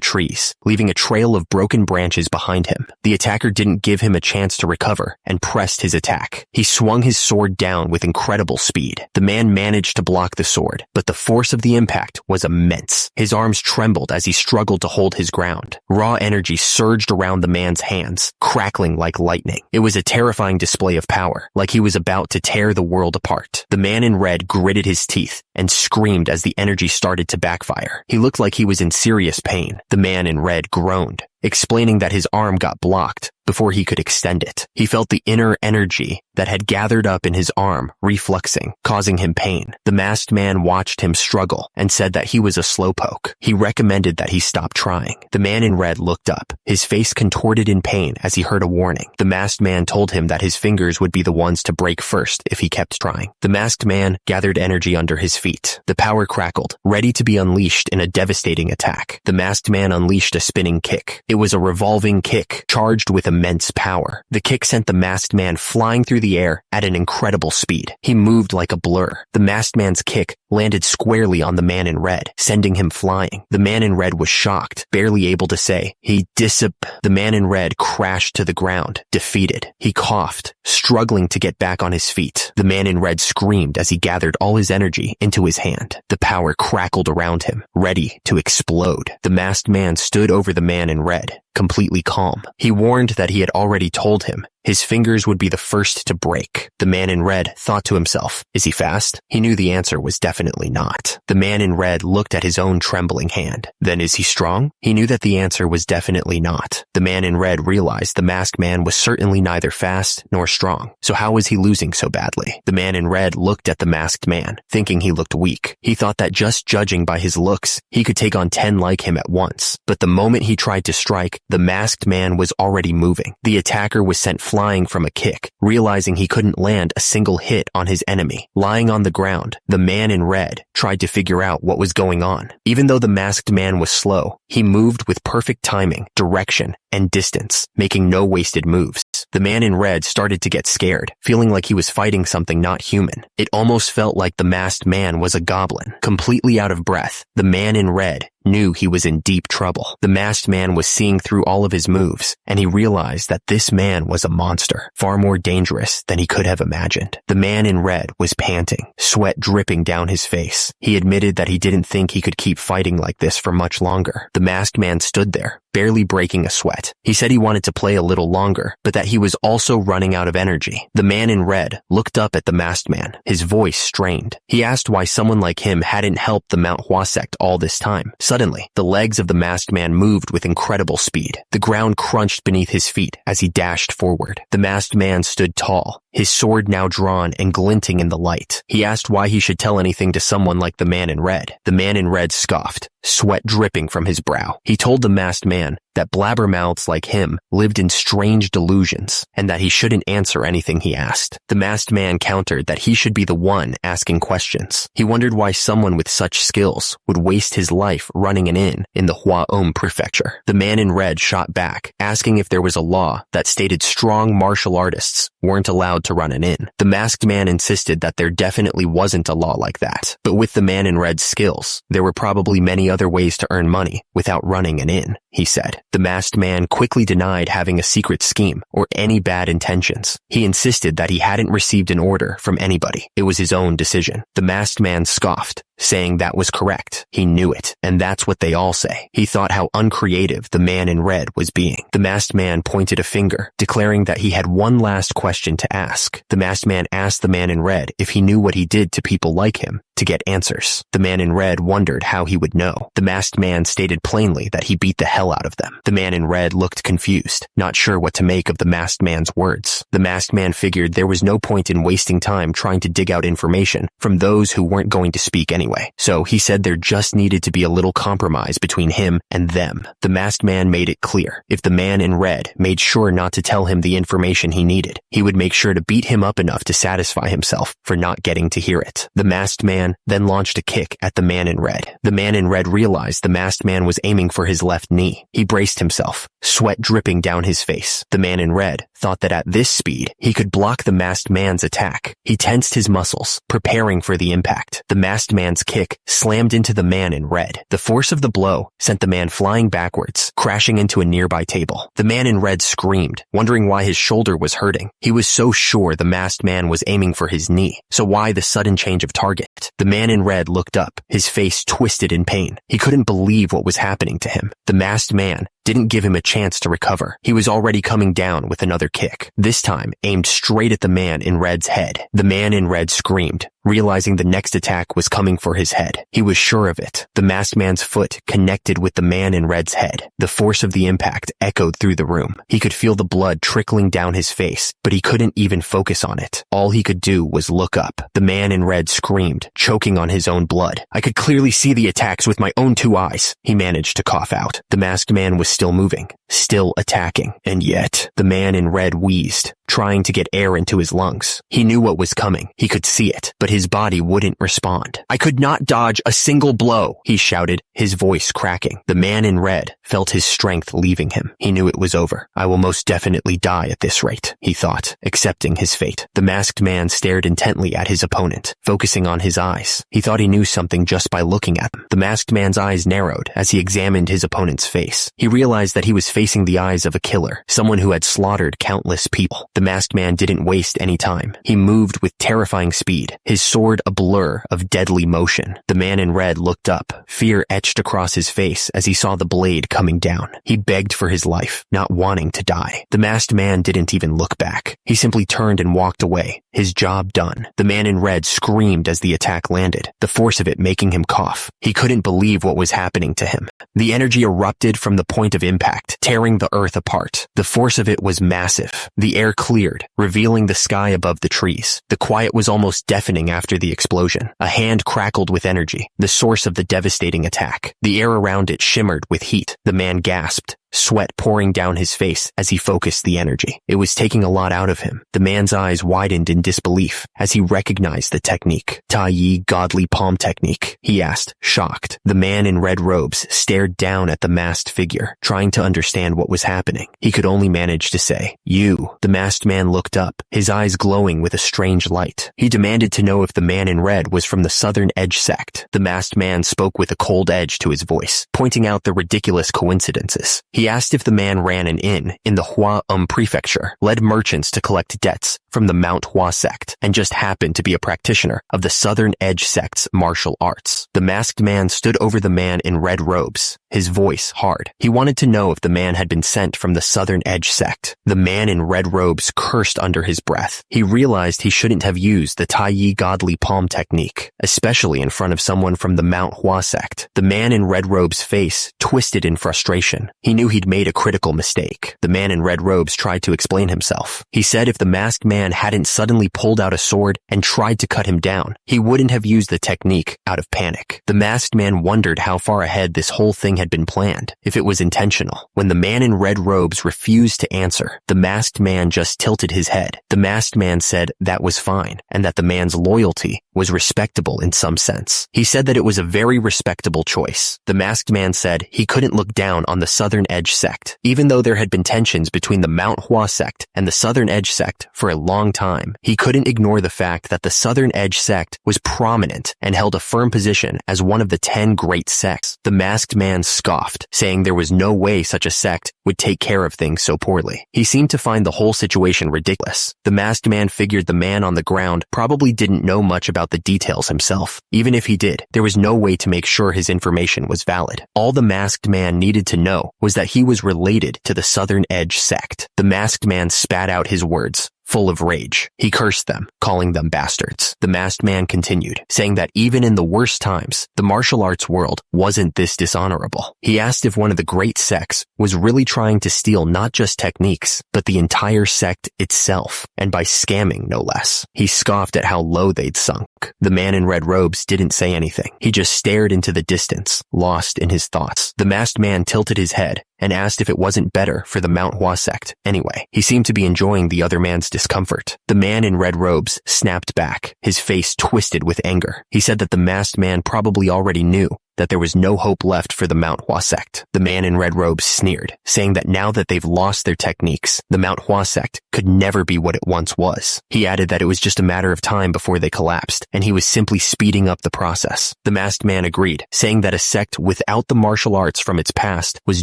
trees, leaving a trail of broken branches behind him. The attacker didn't give him a chance to recover and pressed his attack. He swung his sword down with incredible speed. The man managed to block the sword, but the force of the impact was immense. His arms trembled as he struggled to hold his ground. Raw energy surged around the man's hands, crackling like lightning. It was a terrifying display of power, like he was about to tear the world apart. The man in red gritted his teeth and screamed as the energy started to backfire. He looked like he was in serious pain. The man in red groaned, explaining that his arm got blocked before he could extend it. He felt the inner energy that had gathered up in his arm refluxing, causing him pain. The masked man watched him struggle and said that he was a slowpoke. He recommended that he stop trying. The man in red looked up, his face contorted in pain as he heard a warning. The masked man told him that his fingers would be the ones to break first if he kept trying. The masked man gathered energy under his feet. The power crackled, ready to be unleashed in a devastating attack. The masked man unleashed a spinning kick. It was a revolving kick, charged with immense power. The kick sent the masked man flying through the air at an incredible speed. He moved like a blur. The masked man's kick landed squarely on the man in red, sending him flying. The man in red was shocked, barely able to say, The man in red crashed to the ground, defeated. He coughed, struggling to get back on his feet. The man in red screamed as he gathered all his energy into his hand. The power crackled around him, ready to explode. The masked man stood over the man in red, completely calm. He warned that he had already told him his fingers would be the first to break. The man in red thought to himself, is he fast? He knew the answer was definitely not. The man in red looked at his own trembling hand. Then is he strong? He knew that the answer was definitely not. The man in red realized the masked man was certainly neither fast nor strong. So how was he losing so badly? The man in red looked at the masked man, thinking he looked weak. He thought that just judging by his looks, he could take on 10 like him at once. But the moment he tried to strike, the masked man was already moving. The attacker was sent flying from a kick, realizing he couldn't land a single hit on his enemy. Lying on the ground, the man in red tried to figure out what was going on. Even though the masked man was slow, he moved with perfect timing, direction, and distance, making no wasted moves. The man in red started to get scared, feeling like he was fighting something not human. It almost felt like the masked man was a goblin. Completely out of breath, the man in red knew he was in deep trouble. The masked man was seeing through all of his moves, and he realized that this man was a monster, far more dangerous than he could have imagined. The man in red was panting, sweat dripping down his face. He admitted that he didn't think he could keep fighting like this for much longer. The masked man stood there, barely breaking a sweat. He said he wanted to play a little longer, but that he was also running out of energy. The man in red looked up at the masked man, his voice strained. He asked why someone like him hadn't helped the Manhwa sect all this time. Suddenly, the legs of the masked man moved with incredible speed. The ground crunched beneath his feet as he dashed forward. The masked man stood tall, his sword now drawn and glinting in the light. He asked why he should tell anything to someone like the man in red. The man in red scoffed, sweat dripping from his brow. He told the masked man that blabbermouths like him lived in strange delusions and that he shouldn't answer anything he asked. The masked man countered that he should be the one asking questions. He wondered why someone with such skills would waste his life running an inn in the Hwaom prefecture. The man in red shot back, asking if there was a law that stated strong martial artists weren't allowed allowed to run an inn. The masked man insisted that there definitely wasn't a law like that. But with the man in red's skills, there were probably many other ways to earn money without running an inn, he said. The masked man quickly denied having a secret scheme or any bad intentions. He insisted that he hadn't received an order from anybody. It was his own decision. The masked man scoffed, saying that was correct. He knew it, and that's what they all say. He thought how uncreative the man in red was being. The masked man pointed a finger, declaring that he had one last question to ask. The masked man asked the man in red if he knew what he did to people like him to get answers. The man in red wondered how he would know. The masked man stated plainly that he beat the hell out of them. The man in red looked confused, not sure what to make of the masked man's words. The masked man figured there was no point in wasting time trying to dig out information from those who weren't going to speak anyway. So he said there just needed to be a little compromise between him and them. The masked man made it clear. If the man in red made sure not to tell him the information he needed, he would make sure to beat him up enough to satisfy himself for not getting to hear it. The masked man then launched a kick at the man in red. The man in red realized the masked man was aiming for his left knee. He braced himself, sweat dripping down his face. The man in red thought that at this speed, he could block the masked man's attack. He tensed his muscles, preparing for the impact. The masked man's kick slammed into the man in red. The force of the blow sent the man flying backwards, crashing into a nearby table. The man in red screamed, wondering why his shoulder was hurting. He was so sure the masked man was aiming for his knee, so why the sudden change of target? The man in red looked up, his face twisted in pain. He couldn't believe what was happening to him. The masked man didn't give him a chance to recover. He was already coming down with another kick, this time aimed straight at the man in red's head. The man in red screamed, realizing the next attack was coming for his head. He was sure of it. The masked man's foot connected with the man in red's head. The force of the impact echoed through the room. He could feel the blood trickling down his face, but he couldn't even focus on it. All he could do was look up. The man in red screamed, choking on his own blood. I could clearly see the attacks with my own 2 eyes. He managed to cough out. The masked man was still moving, still attacking, and yet the man in red wheezed, trying to get air into his lungs. He knew what was coming. He could see it, but his body wouldn't respond. I could not dodge a single blow, he shouted, his voice cracking. The man in red felt his strength leaving him. He knew it was over. I will most definitely die at this rate, he thought, accepting his fate. The masked man stared intently at his opponent, focusing on his eyes. He thought he knew something just by looking at them. The masked man's eyes narrowed as he examined his opponent's face. He realized that he was facing the eyes of a killer, someone who had slaughtered countless people. The masked man didn't waste any time. He moved with terrifying speed, his sword a blur of deadly motion. The man in red looked up, fear etched across his face as he saw the blade coming down. He begged for his life, not wanting to die. The masked man didn't even look back. He simply turned and walked away, his job done. The man in red screamed as the attack landed, the force of it making him cough. He couldn't believe what was happening to him. The energy erupted from the point of impact, tearing the earth apart. The force of it was massive. The air cleared, revealing the sky above the trees. The quiet was almost deafening after the explosion. A hand crackled with energy, the source of the devastating attack. The air around it shimmered with heat. The man gasped, sweat pouring down his face as he focused the energy. It was taking a lot out of him. The man's eyes widened in disbelief as he recognized the technique. Tai Yi godly palm technique, he asked, shocked. The man in red robes stared down at the masked figure, trying to understand what was happening. He could only manage to say, "You." The masked man looked up, his eyes glowing with a strange light. He demanded to know if the man in red was from the Southern Edge Sect. The masked man spoke with a cold edge to his voice, pointing out the ridiculous coincidences. He asked if the man ran an inn in the Hua Prefecture, led merchants to collect debts from the Manhwa sect, and just happened to be a practitioner of the Southern Edge sect's martial arts. The masked man stood over the man in red robes, his voice hard. He wanted to know if the man had been sent from the Southern Edge sect. The man in red robes cursed under his breath. He realized he shouldn't have used the Tai Yi godly palm technique, especially in front of someone from the Manhwa sect. The man in red robes' face twisted in frustration. He knew he'd made a critical mistake. The man in red robes tried to explain himself. He said if the masked man hadn't suddenly pulled out a sword and tried to cut him down, he wouldn't have used the technique out of panic. The masked man wondered how far ahead this whole thing had been planned, if it was intentional. When the man in red robes refused to answer, the masked man just tilted his head. The masked man said that was fine, and that the man's loyalty was respectable in some sense. He said that it was a very respectable choice. The masked man said he couldn't look down on the Southern Edge sect, even though there had been tensions between the Manhwa sect and the Southern Edge sect for a long time, he couldn't ignore the fact that the Southern Edge sect was prominent and held a firm position as one of the 10 great sects. The masked man scoffed, saying there was no way such a sect would take care of things so poorly. He seemed to find the whole situation ridiculous. The masked man figured the man on the ground probably didn't know much about the details himself. Even if he did, there was no way to make sure his information was valid. All the masked man needed to know was that he was related to the Southern Edge sect. The masked man spat out his words, full of rage. He cursed them, calling them bastards. The masked man continued, saying that even in the worst times, the martial arts world wasn't this dishonorable. He asked if one of the great sects was really trying to steal not just techniques, but the entire sect itself, and by scamming no less. He scoffed at how low they'd sunk. The man in red robes didn't say anything. He just stared into the distance, lost in his thoughts. The masked man tilted his head and asked if it wasn't better for the Manhwa sect. Anyway, he seemed to be enjoying the other man's discomfort. The man in red robes snapped back, his face twisted with anger. He said that the masked man probably already knew that there was no hope left for the Manhwa sect. The man in red robes sneered, saying that now that they've lost their techniques, the Manhwa sect could never be what it once was. He added that it was just a matter of time before they collapsed, and he was simply speeding up the process. The masked man agreed, saying that a sect without the martial arts from its past was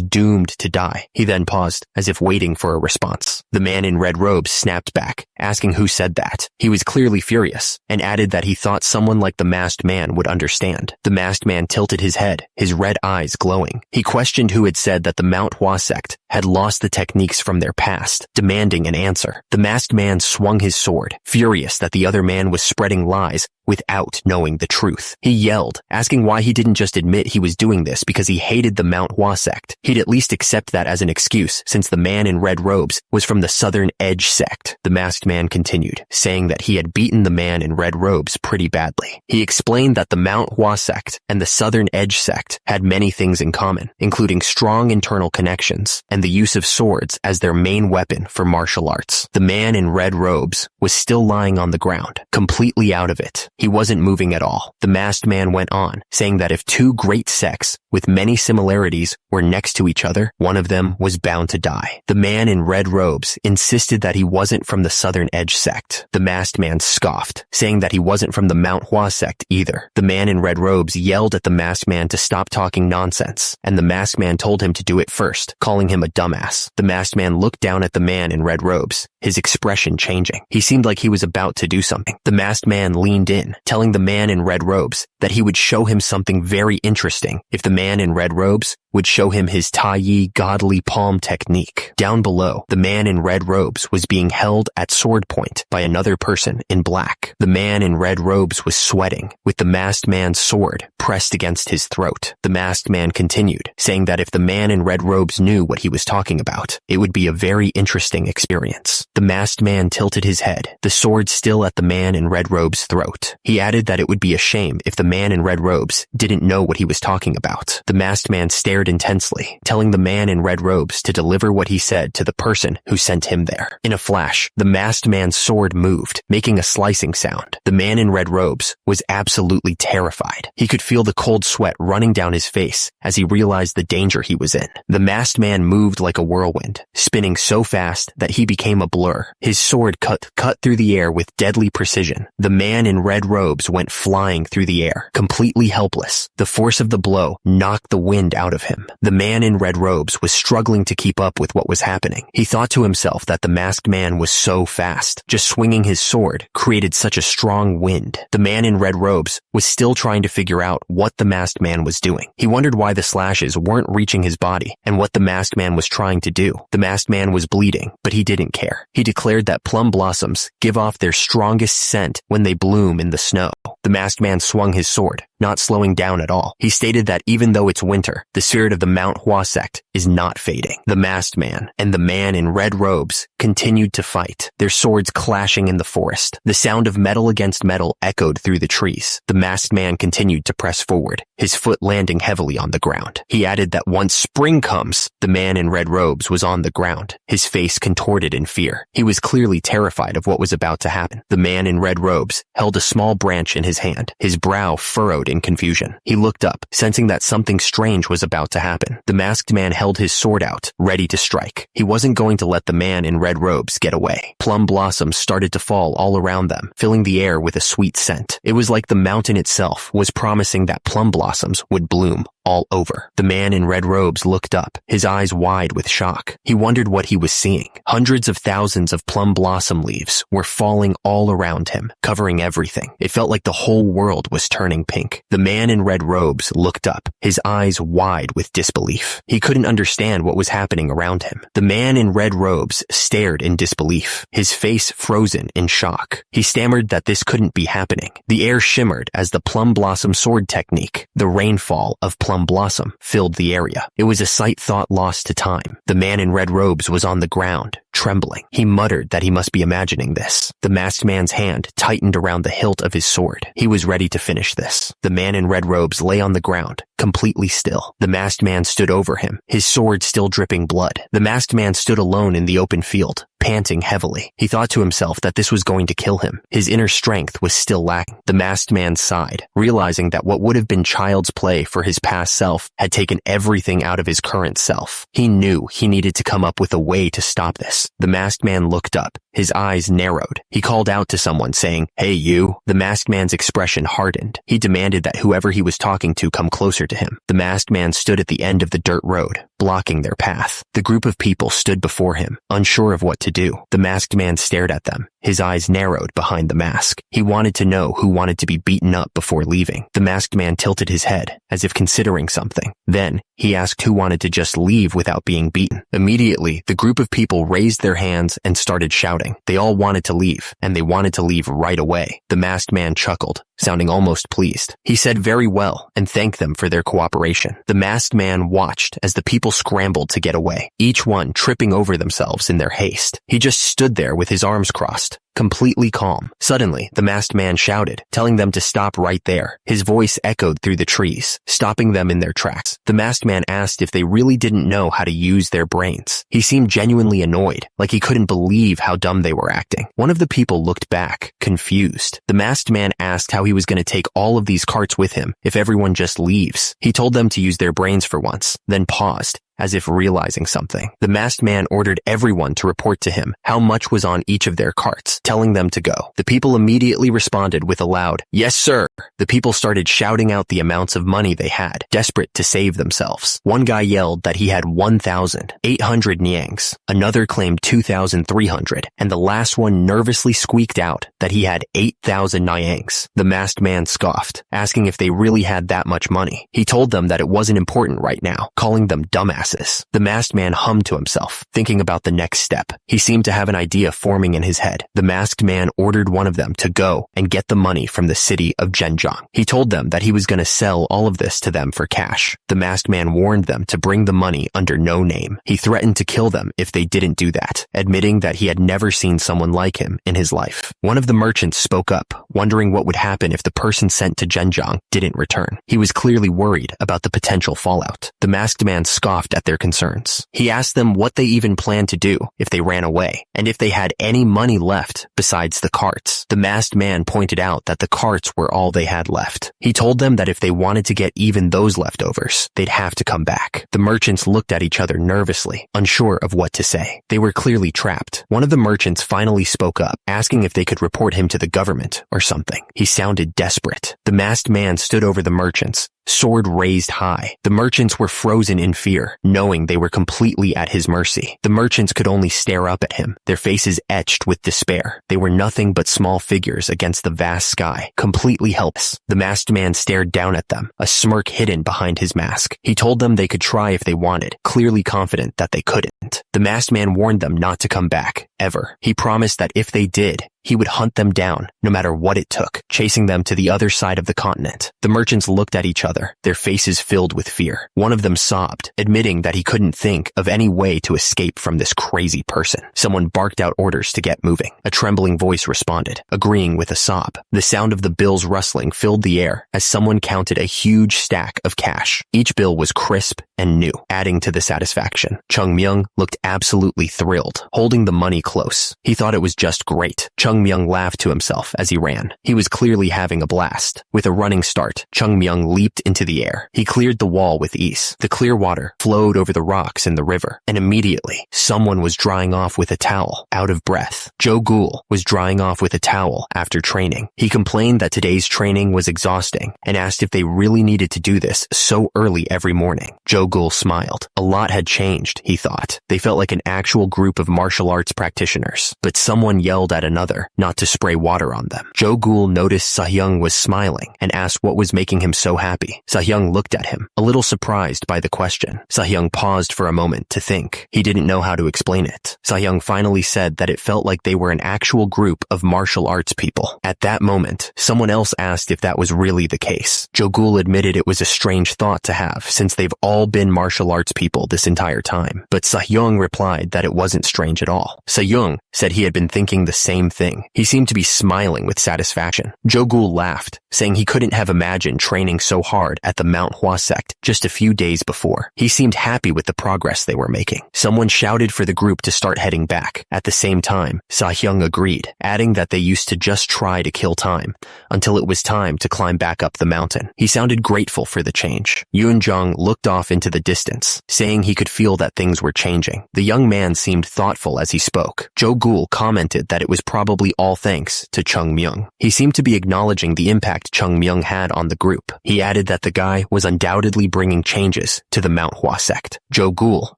doomed to die. He then paused, as if waiting for a response. The man in red robes snapped back, asking who said that. He was clearly furious, and added that he thought someone like the masked man would understand. The masked man tilted his head, his red eyes glowing. He questioned who had said that the Manhwa sect had lost the techniques from their past, demanding an answer. The masked man swung his sword, furious that the other man was spreading lies without knowing the truth. He yelled, asking why he didn't just admit he was doing this because he hated the Manhwa sect. He'd at least accept that as an excuse, since the man in red robes was from the Southern Edge sect. The masked man continued, saying that he had beaten the man in red robes pretty badly. He explained that the Manhwa sect and the Southern Edge sect had many things in common, including strong internal connections and the use of swords as their main weapon for martial arts. The man in red robes was still lying on the ground, completely out of it. He wasn't moving at all. The masked man went on, saying that if two great sects with many similarities were next to each other, one of them was bound to die. The man in red robes insisted that he wasn't from the Southern Edge sect. The masked man scoffed, saying that he wasn't from the Manhwa sect either. The man in red robes yelled at the masked man to stop talking nonsense, and the masked man told him to do it first, calling him a dumbass. The masked man looked down at the man in red robes, his expression changing. He seemed like he was about to do something. The masked man leaned in, telling the man in red robes that he would show him something very interesting if the man in red robes would show him his Tai godly palm technique. Down below, the man in red robes was being held at sword point by another person in black. The man in red robes was sweating, with the masked man's sword pressed against his throat. The masked man continued, saying that if the man in red robes knew what he was talking about, it would be a very interesting experience. The masked man tilted his head, the sword still at the man in red robes' throat. He added that it would be a shame if the man in red robes didn't know what he was talking about. The masked man stared intensely, telling the man in red robes to deliver what he said to the person who sent him there. In a flash, the masked man's sword moved, making a slicing sound. The man in red robes was absolutely terrified. He could feel the cold sweat running down his face as he realized the danger he was in. The masked man moved like a whirlwind, spinning so fast that he became a blur. His sword cut through the air with deadly precision. The man in red robes went flying through the air, completely helpless. The force of the blow knocked the wind out of him. The man in red robes was struggling to keep up with what was happening. He thought to himself that the masked man was so fast. Just swinging his sword created such a strong wind. The man in red robes was still trying to figure out what the masked man was doing. He wondered why the slashes weren't reaching his body and what the masked man was trying to do. The masked man was bleeding, but he didn't care. He declared that plum blossoms give off their strongest scent when they bloom in the snow. The masked man swung his sword, not slowing down at all. He stated that even though it's winter, the spirit of the Manhwa sect is not fading. The masked man and the man in red robes continued to fight, their swords clashing in the forest. The sound of metal against metal echoed through the trees. The masked man continued to press forward, his foot landing heavily on the ground. He added that once spring comes, the man in red robes was on the ground, his face contorted in fear. He was clearly terrified of what was about to happen. The man in red robes held a small branch in his hand, his brow furrowed narrowed in confusion. He looked up, sensing that something strange was about to happen. The masked man held his sword out, ready to strike. He wasn't going to let the man in red robes get away. Plum blossoms started to fall all around them, filling the air with a sweet scent. It was like the mountain itself was promising that plum blossoms would bloom all over. The man in red robes looked up, his eyes wide with shock. He wondered what he was seeing. Hundreds of thousands of plum blossom leaves were falling all around him, covering everything. It felt like the whole world was turning pink. The man in red robes looked up, his eyes wide with disbelief. He couldn't understand what was happening around him. The man in red robes stared in disbelief, his face frozen in shock. He stammered that this couldn't be happening. The air shimmered as the plum blossom sword technique, the rainfall of plum blossom, filled the area. It was a sight thought lost to time. The man in red robes was on the ground, trembling. He muttered that he must be imagining this. The masked man's hand tightened around the hilt of his sword. He was ready to finish this. The man in red robes lay on the ground, completely still. The masked man stood over him, his sword still dripping blood. The masked man stood alone in the open field, panting heavily. He thought to himself that this was going to kill him. His inner strength was still lacking. The masked man sighed, realizing that what would have been child's play for his past self had taken everything out of his current self. He knew he needed to come up with a way to stop this. The masked man looked up, his eyes narrowed. He called out to someone, saying, "Hey, you." The masked man's expression hardened. He demanded that whoever he was talking to come closer to him. The masked man stood at the end of the dirt road, blocking their path. The group of people stood before him, unsure of what to do. The masked man stared at them, his eyes narrowed behind the mask. He wanted to know who wanted to be beaten up before leaving. The masked man tilted his head, as if considering something. Then, he asked who wanted to just leave without being beaten. Immediately, the group of people raised their hands and started shouting. They all wanted to leave, and they wanted to leave right away. The masked man chuckled, sounding almost pleased. He said very well and thanked them for their cooperation. The masked man watched as the people scrambled to get away, each one tripping over themselves in their haste. He just stood there with his arms crossed, completely calm. Suddenly, the masked man shouted, telling them to stop right there. His voice echoed through the trees, stopping them in their tracks. The masked man asked if they really didn't know how to use their brains. He seemed genuinely annoyed, like he couldn't believe how dumb they were acting. One of the people looked back, confused. The masked man asked how he was going to take all of these carts with him if everyone just leaves. He told them to use their brains for once, then paused, as if realizing something. The masked man ordered everyone to report to him how much was on each of their carts, telling them to go. The people immediately responded with a loud, "Yes, sir." The people started shouting out the amounts of money they had, desperate to save themselves. One guy yelled that he had 1,800 niangs. Another claimed 2,300, and the last one nervously squeaked out that he had 8,000 niangs. The masked man scoffed, asking if they really had that much money. He told them that it wasn't important right now, calling them dumbasses. The masked man hummed to himself, thinking about the next step. He seemed to have an idea forming in his head. The masked man ordered one of them to go and get the money from the city of Zhenjiang. He told them that he was going to sell all of this to them for cash. The masked man warned them to bring the money under no name. He threatened to kill them if they didn't do that, admitting that he had never seen someone like him in his life. One of the merchants spoke up, wondering what would happen if the person sent to Zhenjiang didn't return. He was clearly worried about the potential fallout. The masked man scoffed at their concerns. He asked them what they even planned to do if they ran away, and if they had any money left besides the carts. The masked man pointed out that the carts were all they had left. He told them that if they wanted to get even those leftovers, they'd have to come back. The merchants looked at each other nervously, unsure of what to say. They were clearly trapped. One of the merchants finally spoke up, asking if they could report him to the government or something. He sounded desperate. The masked man stood over the merchants, sword raised high. The merchants were frozen in fear, knowing they were completely at his mercy. The merchants could only stare up at him, their faces etched with despair. They were nothing but small figures against the vast sky, completely helpless. The masked man stared down at them, a smirk hidden behind his mask. He told them they could try if they wanted, clearly confident that they couldn't. The masked man warned them not to come back, ever. He promised that if they did, he would hunt them down, no matter what it took, chasing them to the other side of the continent. The merchants looked at each other, their faces filled with fear. One of them sobbed, admitting that he couldn't think of any way to escape from this crazy person. Someone barked out orders to get moving. A trembling voice responded, agreeing with a sob. The sound of the bills rustling filled the air as someone counted a huge stack of cash. Each bill was crisp, and new, adding to the satisfaction. Chung Myung looked absolutely thrilled, holding the money close. He thought it was just great. Chung Myung laughed to himself as he ran. He was clearly having a blast. With a running start, Chung Myung leaped into the air. He cleared the wall with ease. The clear water flowed over the rocks in the river, and immediately, someone was drying off with a towel, out of breath. Joe Ghoul was drying off with a towel after training. He complained that today's training was exhausting and asked if they really needed to do this so early every morning. Joe Ghoul smiled. A lot had changed, he thought. They felt like an actual group of martial arts practitioners, but someone yelled at another not to spray water on them. Joe Ghoul noticed Sahyung was smiling and asked what was making him so happy. Sahyung looked at him, a little surprised by the question. Sahyung paused for a moment to think. He didn't know how to explain it. Sahyung finally said that it felt like they were an actual group of martial arts people. At that moment, someone else asked if that was really the case. Joe Ghoul admitted it was a strange thought to have since they've all been martial arts people this entire time. But Sahyung replied that it wasn't strange at all. Sahyung said he had been thinking the same thing. He seemed to be smiling with satisfaction. Joe Ghoul laughed, saying he couldn't have imagined training so hard at the Manhwa Sect just a few days before. He seemed happy with the progress they were making. Someone shouted for the group to start heading back. At the same time, Sahyung agreed, adding that they used to just try to kill time until it was time to climb back up the mountain. He sounded grateful for the change. Yoon Jong looked off into the distance, saying he could feel that things were changing. The young man seemed thoughtful as he spoke. Joe Ghoul commented that it was probably all thanks to Chung Myung. He seemed to be acknowledging the impact Chung Myung had on the group. He added that the guy was undoubtedly bringing changes to the Manhwa Sect. Joe Ghoul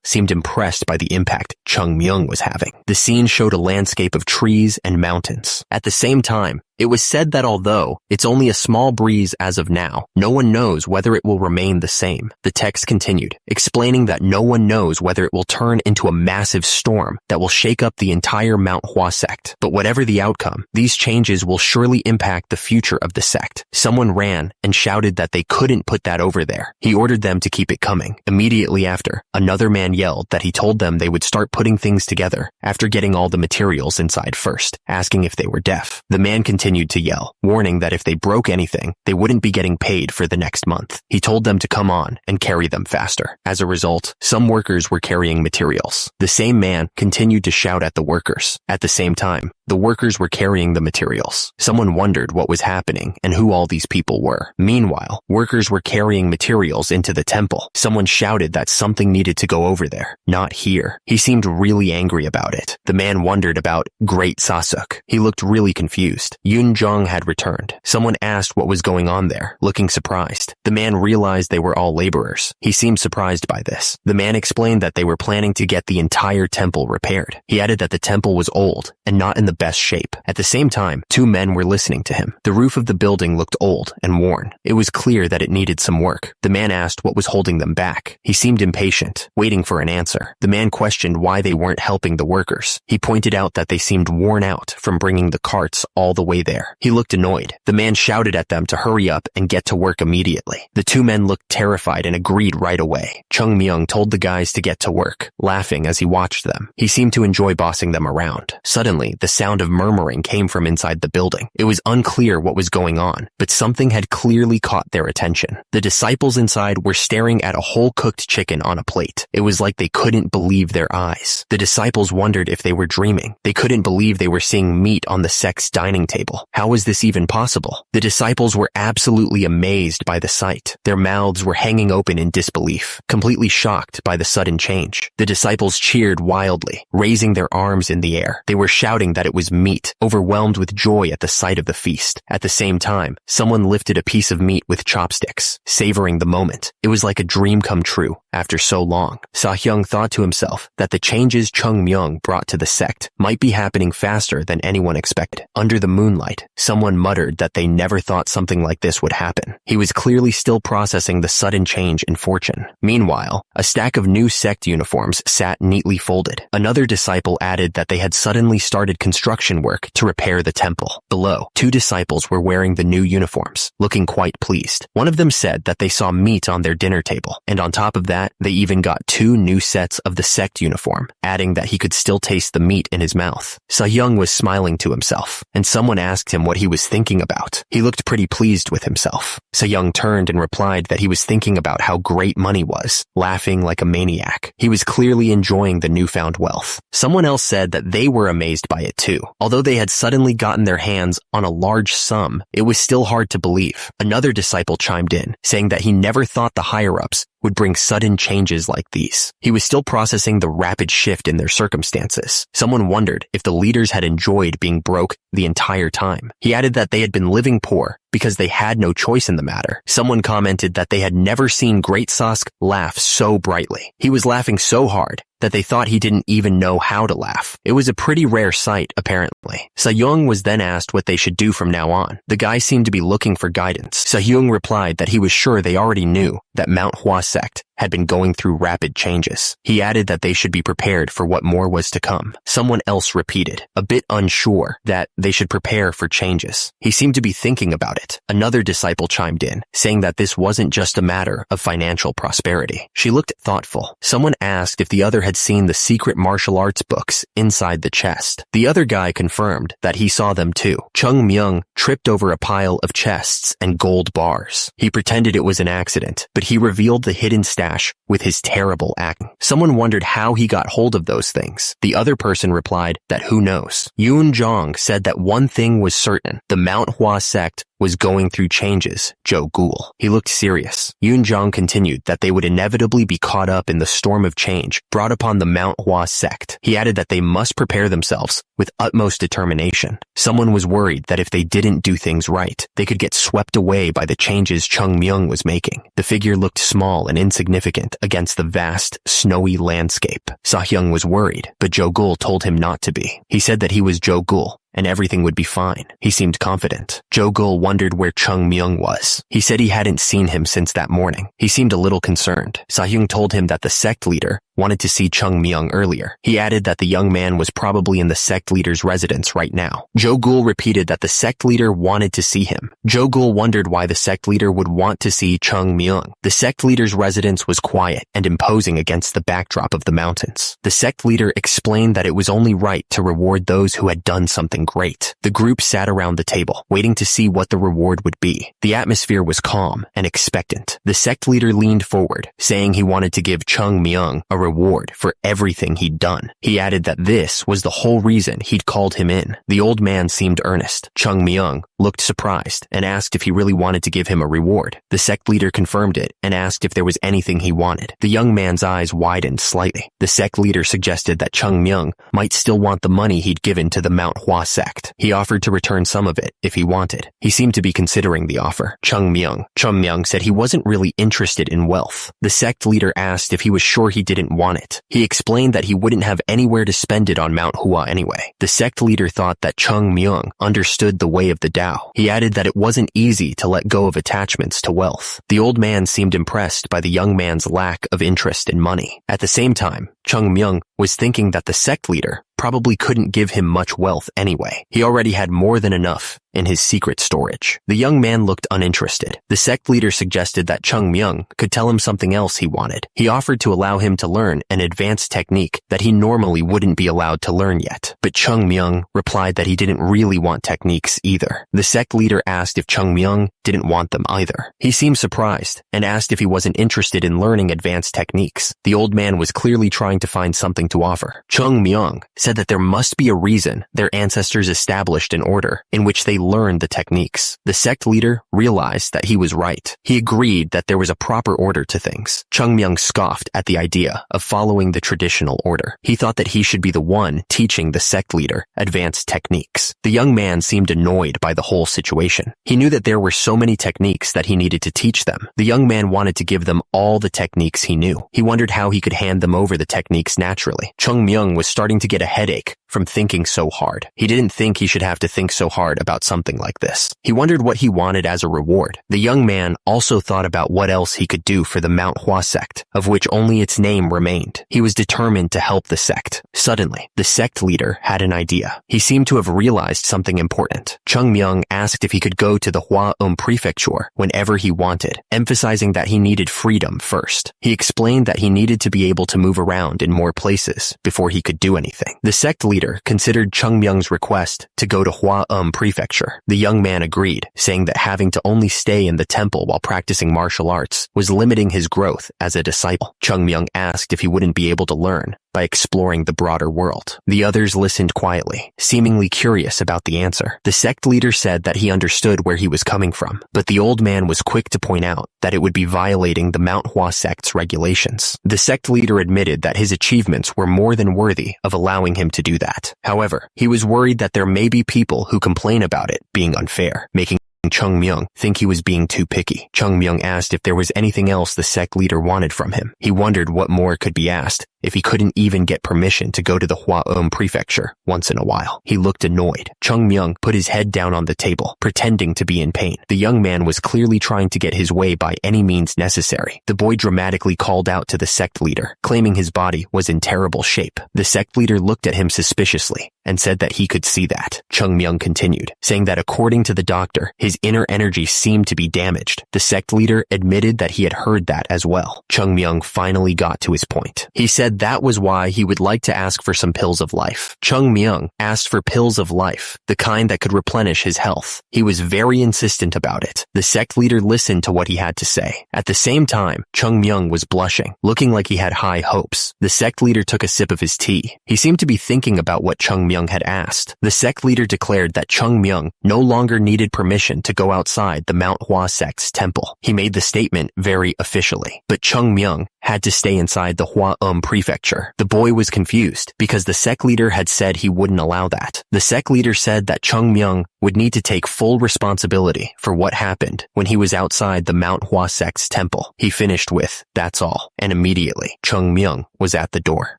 seemed impressed by the impact Chung Myung was having. The scene showed a landscape of trees and mountains. At the same time, it was said that although it's only a small breeze as of now, no one knows whether it will remain the same. The text continued, explaining that no one knows whether it will turn into a massive storm that will shake up the entire Manhwa Sect. But whatever the outcome, these changes will surely impact the future of the sect. Someone ran and shouted that they couldn't put that over there. He ordered them to keep it coming. Immediately after, another man yelled that he told them they would start putting things together after getting all the materials inside first, asking if they were deaf. The man continued to yell, warning that if they broke anything, they wouldn't be getting paid for the next month. He told them to come on and carry them faster. As a result, some workers were carrying materials. The same man continued to shout at the workers. At the same time, the workers were carrying the materials. Someone wondered what was happening and who all these people were. Meanwhile, workers were carrying materials into the temple. Someone shouted that something needed to go over there, not here. He seemed really angry about it. The man wondered about Great Sasuk. He looked really confused. Yoon Jong had returned. Someone asked what was going on there, looking surprised. The man realized they were all laborers. He seemed surprised by this. The man explained that they were planning to get the entire temple repaired. He added that the temple was old and not in the best shape. At the same time, two men were listening to him. The roof of the building looked old and worn. It was clear that it needed some work. The man asked what was holding them back. He seemed impatient, waiting for an answer. The man questioned why they weren't helping the workers. He pointed out that they seemed worn out from bringing the carts all the way there. He looked annoyed. The man shouted at them to hurry up and get to work immediately. The two men looked terrified and agreed right away. Chung Myung told the guys to get to work, laughing as he watched them. He seemed to enjoy bossing them around. Suddenly, the sound of murmuring came from inside the building. It was unclear what was going on, but something had clearly caught their attention. The disciples inside were staring at a whole cooked chicken on a plate. It was like they couldn't believe their eyes. The disciples wondered if they were dreaming. They couldn't believe they were seeing meat on the sect's dining table. How was this even possible? The disciples were absolutely amazed by the sight. Their mouths were hanging open in disbelief, completely shocked by the sudden change. The disciples cheered wildly, raising their arms in the air. They were shouting that it was meat, overwhelmed with joy at the sight of the feast. At the same time, someone lifted a piece of meat with chopsticks, savoring the moment. It was like a dream come true after so long. Sahyung thought to himself that the changes Chung Myung brought to the sect might be happening faster than anyone expected. Under the moonlight, someone muttered that they never thought something like this would happen. He was clearly still processing the sudden change in fortune. Meanwhile, a stack of new sect uniforms sat neatly folded. Another disciple added that they had suddenly started constructing construction work to repair the temple. Below, 2 disciples were wearing the new uniforms, looking quite pleased. One of them said that they saw meat on their dinner table, and on top of that, they even got 2 new sets of the Sect uniform, adding that he could still taste the meat in his mouth. Soo-young was smiling to himself, and someone asked him what he was thinking about. He looked pretty pleased with himself. Soo-young turned and replied that he was thinking about how great money was, laughing like a maniac. He was clearly enjoying the newfound wealth. Someone else said that they were amazed by it too. Although they had suddenly gotten their hands on a large sum, it was still hard to believe. Another disciple chimed in, saying that he never thought the higher-ups would bring sudden changes like these. He was still processing the rapid shift in their circumstances. Someone wondered if the leaders had enjoyed being broke the entire time. He added that they had been living poor because they had no choice in the matter. Someone commented that they had never seen Great Sask laugh so brightly. He was laughing so hard that they thought he didn't even know how to laugh. It was a pretty rare sight, apparently. Soo-young was then asked what they should do from now on. The guy seemed to be looking for guidance. Soo-young replied that he was sure they already knew that Manhwa Sect had been going through rapid changes. He added that they should be prepared for what more was to come. Someone else repeated, a bit unsure, that they should prepare for changes. He seemed to be thinking about it. Another disciple chimed in, saying that this wasn't just a matter of financial prosperity. She looked thoughtful. Someone asked if the other had seen the secret martial arts books inside the chest. The other guy confirmed that he saw them too. Chung Myung tripped over a pile of chests and gold bars. He pretended it was an accident, but he revealed the hidden stash with his terrible acting. Someone wondered how he got hold of those things. The other person replied that who knows. Yoon Jong said that one thing was certain. The Manhwa Sect was going through changes. Joe Ghoul. He looked serious. Yoon Jong continued that they would inevitably be caught up in the storm of change brought upon the Manhwa Sect. He added that they must prepare themselves with utmost determination. Someone was worried that if they didn't do things right, they could get swept away by the changes Chung Myung was making. The figure looked small and insignificant against the vast, snowy landscape. Soo-young was worried, but Joe Ghoul told him not to be. He said that he was Joe Ghoul, and everything would be fine. He seemed confident. Joe Ghoul wondered where Chung Myung was. He said he hadn't seen him since that morning. He seemed a little concerned. Soo-young told him that the sect leader wanted to see Chung Myung earlier. He added that the young man was probably in the sect leader's residence right now. Joe Ghoul repeated that the sect leader wanted to see him. Joe Ghoul wondered why the sect leader would want to see Chung Myung. The sect leader's residence was quiet and imposing against the backdrop of the mountains. The sect leader explained that it was only right to reward those who had done something great. The group sat around the table, waiting to see what the reward would be. The atmosphere was calm and expectant. The sect leader leaned forward, saying he wanted to give Chung Myung a reward for everything he'd done. He added that this was the whole reason he'd called him in. The old man seemed earnest. Chung Myung looked surprised and asked if he really wanted to give him a reward. The sect leader confirmed it and asked if there was anything he wanted. The young man's eyes widened slightly. The sect leader suggested that Chung Myung might still want the money he'd given to the Manhwa Sect. He offered to return some of it if he wanted. He seemed to be considering the offer. Chung Myung said he wasn't really interested in wealth. The sect leader asked if he was sure he didn't want it. He explained that he wouldn't have anywhere to spend it on Manhwa anyway. The sect leader thought that Chung Myung understood the way of the Tao. He added that it wasn't easy to let go of attachments to wealth. The old man seemed impressed by the young man's lack of interest in money. At the same time, Chung Myung was thinking that the sect leader probably couldn't give him much wealth anyway. He already had more than enough in his secret storage. The young man looked uninterested. The sect leader suggested that Chung Myung could tell him something else he wanted. He offered to allow him to learn an advanced technique that he normally wouldn't be allowed to learn yet. But Chung Myung replied that he didn't really want techniques either. The sect leader asked if Chung Myung didn't want them either. He seemed surprised and asked if he wasn't interested in learning advanced techniques. The old man was clearly trying to find something to offer. Chung Myung said that there must be a reason their ancestors established an order in which they learned the techniques. The sect leader realized that he was right. He agreed that there was a proper order to things. Chung Myung scoffed at the idea of following the traditional order. He thought that he should be the one teaching the sect leader advanced techniques. The young man seemed annoyed by the whole situation. He knew that there were so many techniques that he needed to teach them. The young man wanted to give them all the techniques he knew. He wondered how he could hand them over the techniques naturally. Chung Myung was starting to get a headache from thinking so hard. He didn't think he should have to think so hard about something like this. He wondered what he wanted as a reward. The young man also thought about what else he could do for the Manhwa sect, of which only its name remained. He was determined to help the sect. Suddenly, the sect leader had an idea. He seemed to have realized something important. Chung Myung asked if he could go to the Hwa prefecture whenever he wanted, emphasizing that he needed freedom first. He explained that he needed to be able to move around in more places before he could do anything. The sect leader considered Chung Myung's request to go to Hwa prefecture. The young man agreed, saying that having to only stay in the temple while practicing martial arts was limiting his growth as a disciple. Chung Myung asked if he wouldn't be able to learn by exploring the broader world. The others listened quietly, seemingly curious about the answer. The sect leader said that he understood where he was coming from, but the old man was quick to point out that it would be violating the Manhwa sect's regulations. The sect leader admitted that his achievements were more than worthy of allowing him to do that. However, he was worried that there may be people who complain about it being unfair, making Chung Myung think he was being too picky. Chung Myung asked if there was anything else the sect leader wanted from him. He wondered what more could be asked if he couldn't even get permission to go to the Hwa prefecture once in a while. He looked annoyed. Chung Myung put his head down on the table, pretending to be in pain. The young man was clearly trying to get his way by any means necessary. The boy dramatically called out to the sect leader, claiming his body was in terrible shape. The sect leader looked at him suspiciously and said that he could see that. Chung Myung continued, saying that according to the doctor, his inner energy seemed to be damaged. The sect leader admitted that he had heard that as well. Chung Myung finally got to his point. He said that was why he would like to ask for some pills of life. Chung Myung asked for pills of life, the kind that could replenish his health. He was very insistent about it. The sect leader listened to what he had to say. At the same time, Chung Myung was blushing, looking like he had high hopes. The sect leader took a sip of his tea. He seemed to be thinking about what Chung Myung had asked. The sect leader declared that Chung Myung no longer needed permission to go outside the Manhwa sect's temple. He made the statement very officially, but Chung Myung had to stay inside the Hwa prefecture. The boy was confused because the sect leader had said he wouldn't allow that. The sect leader said that Chung Myung would need to take full responsibility for what happened when he was outside the Manhwa sect's temple. He finished with, "That's all," and immediately, Chung Myung was at the door.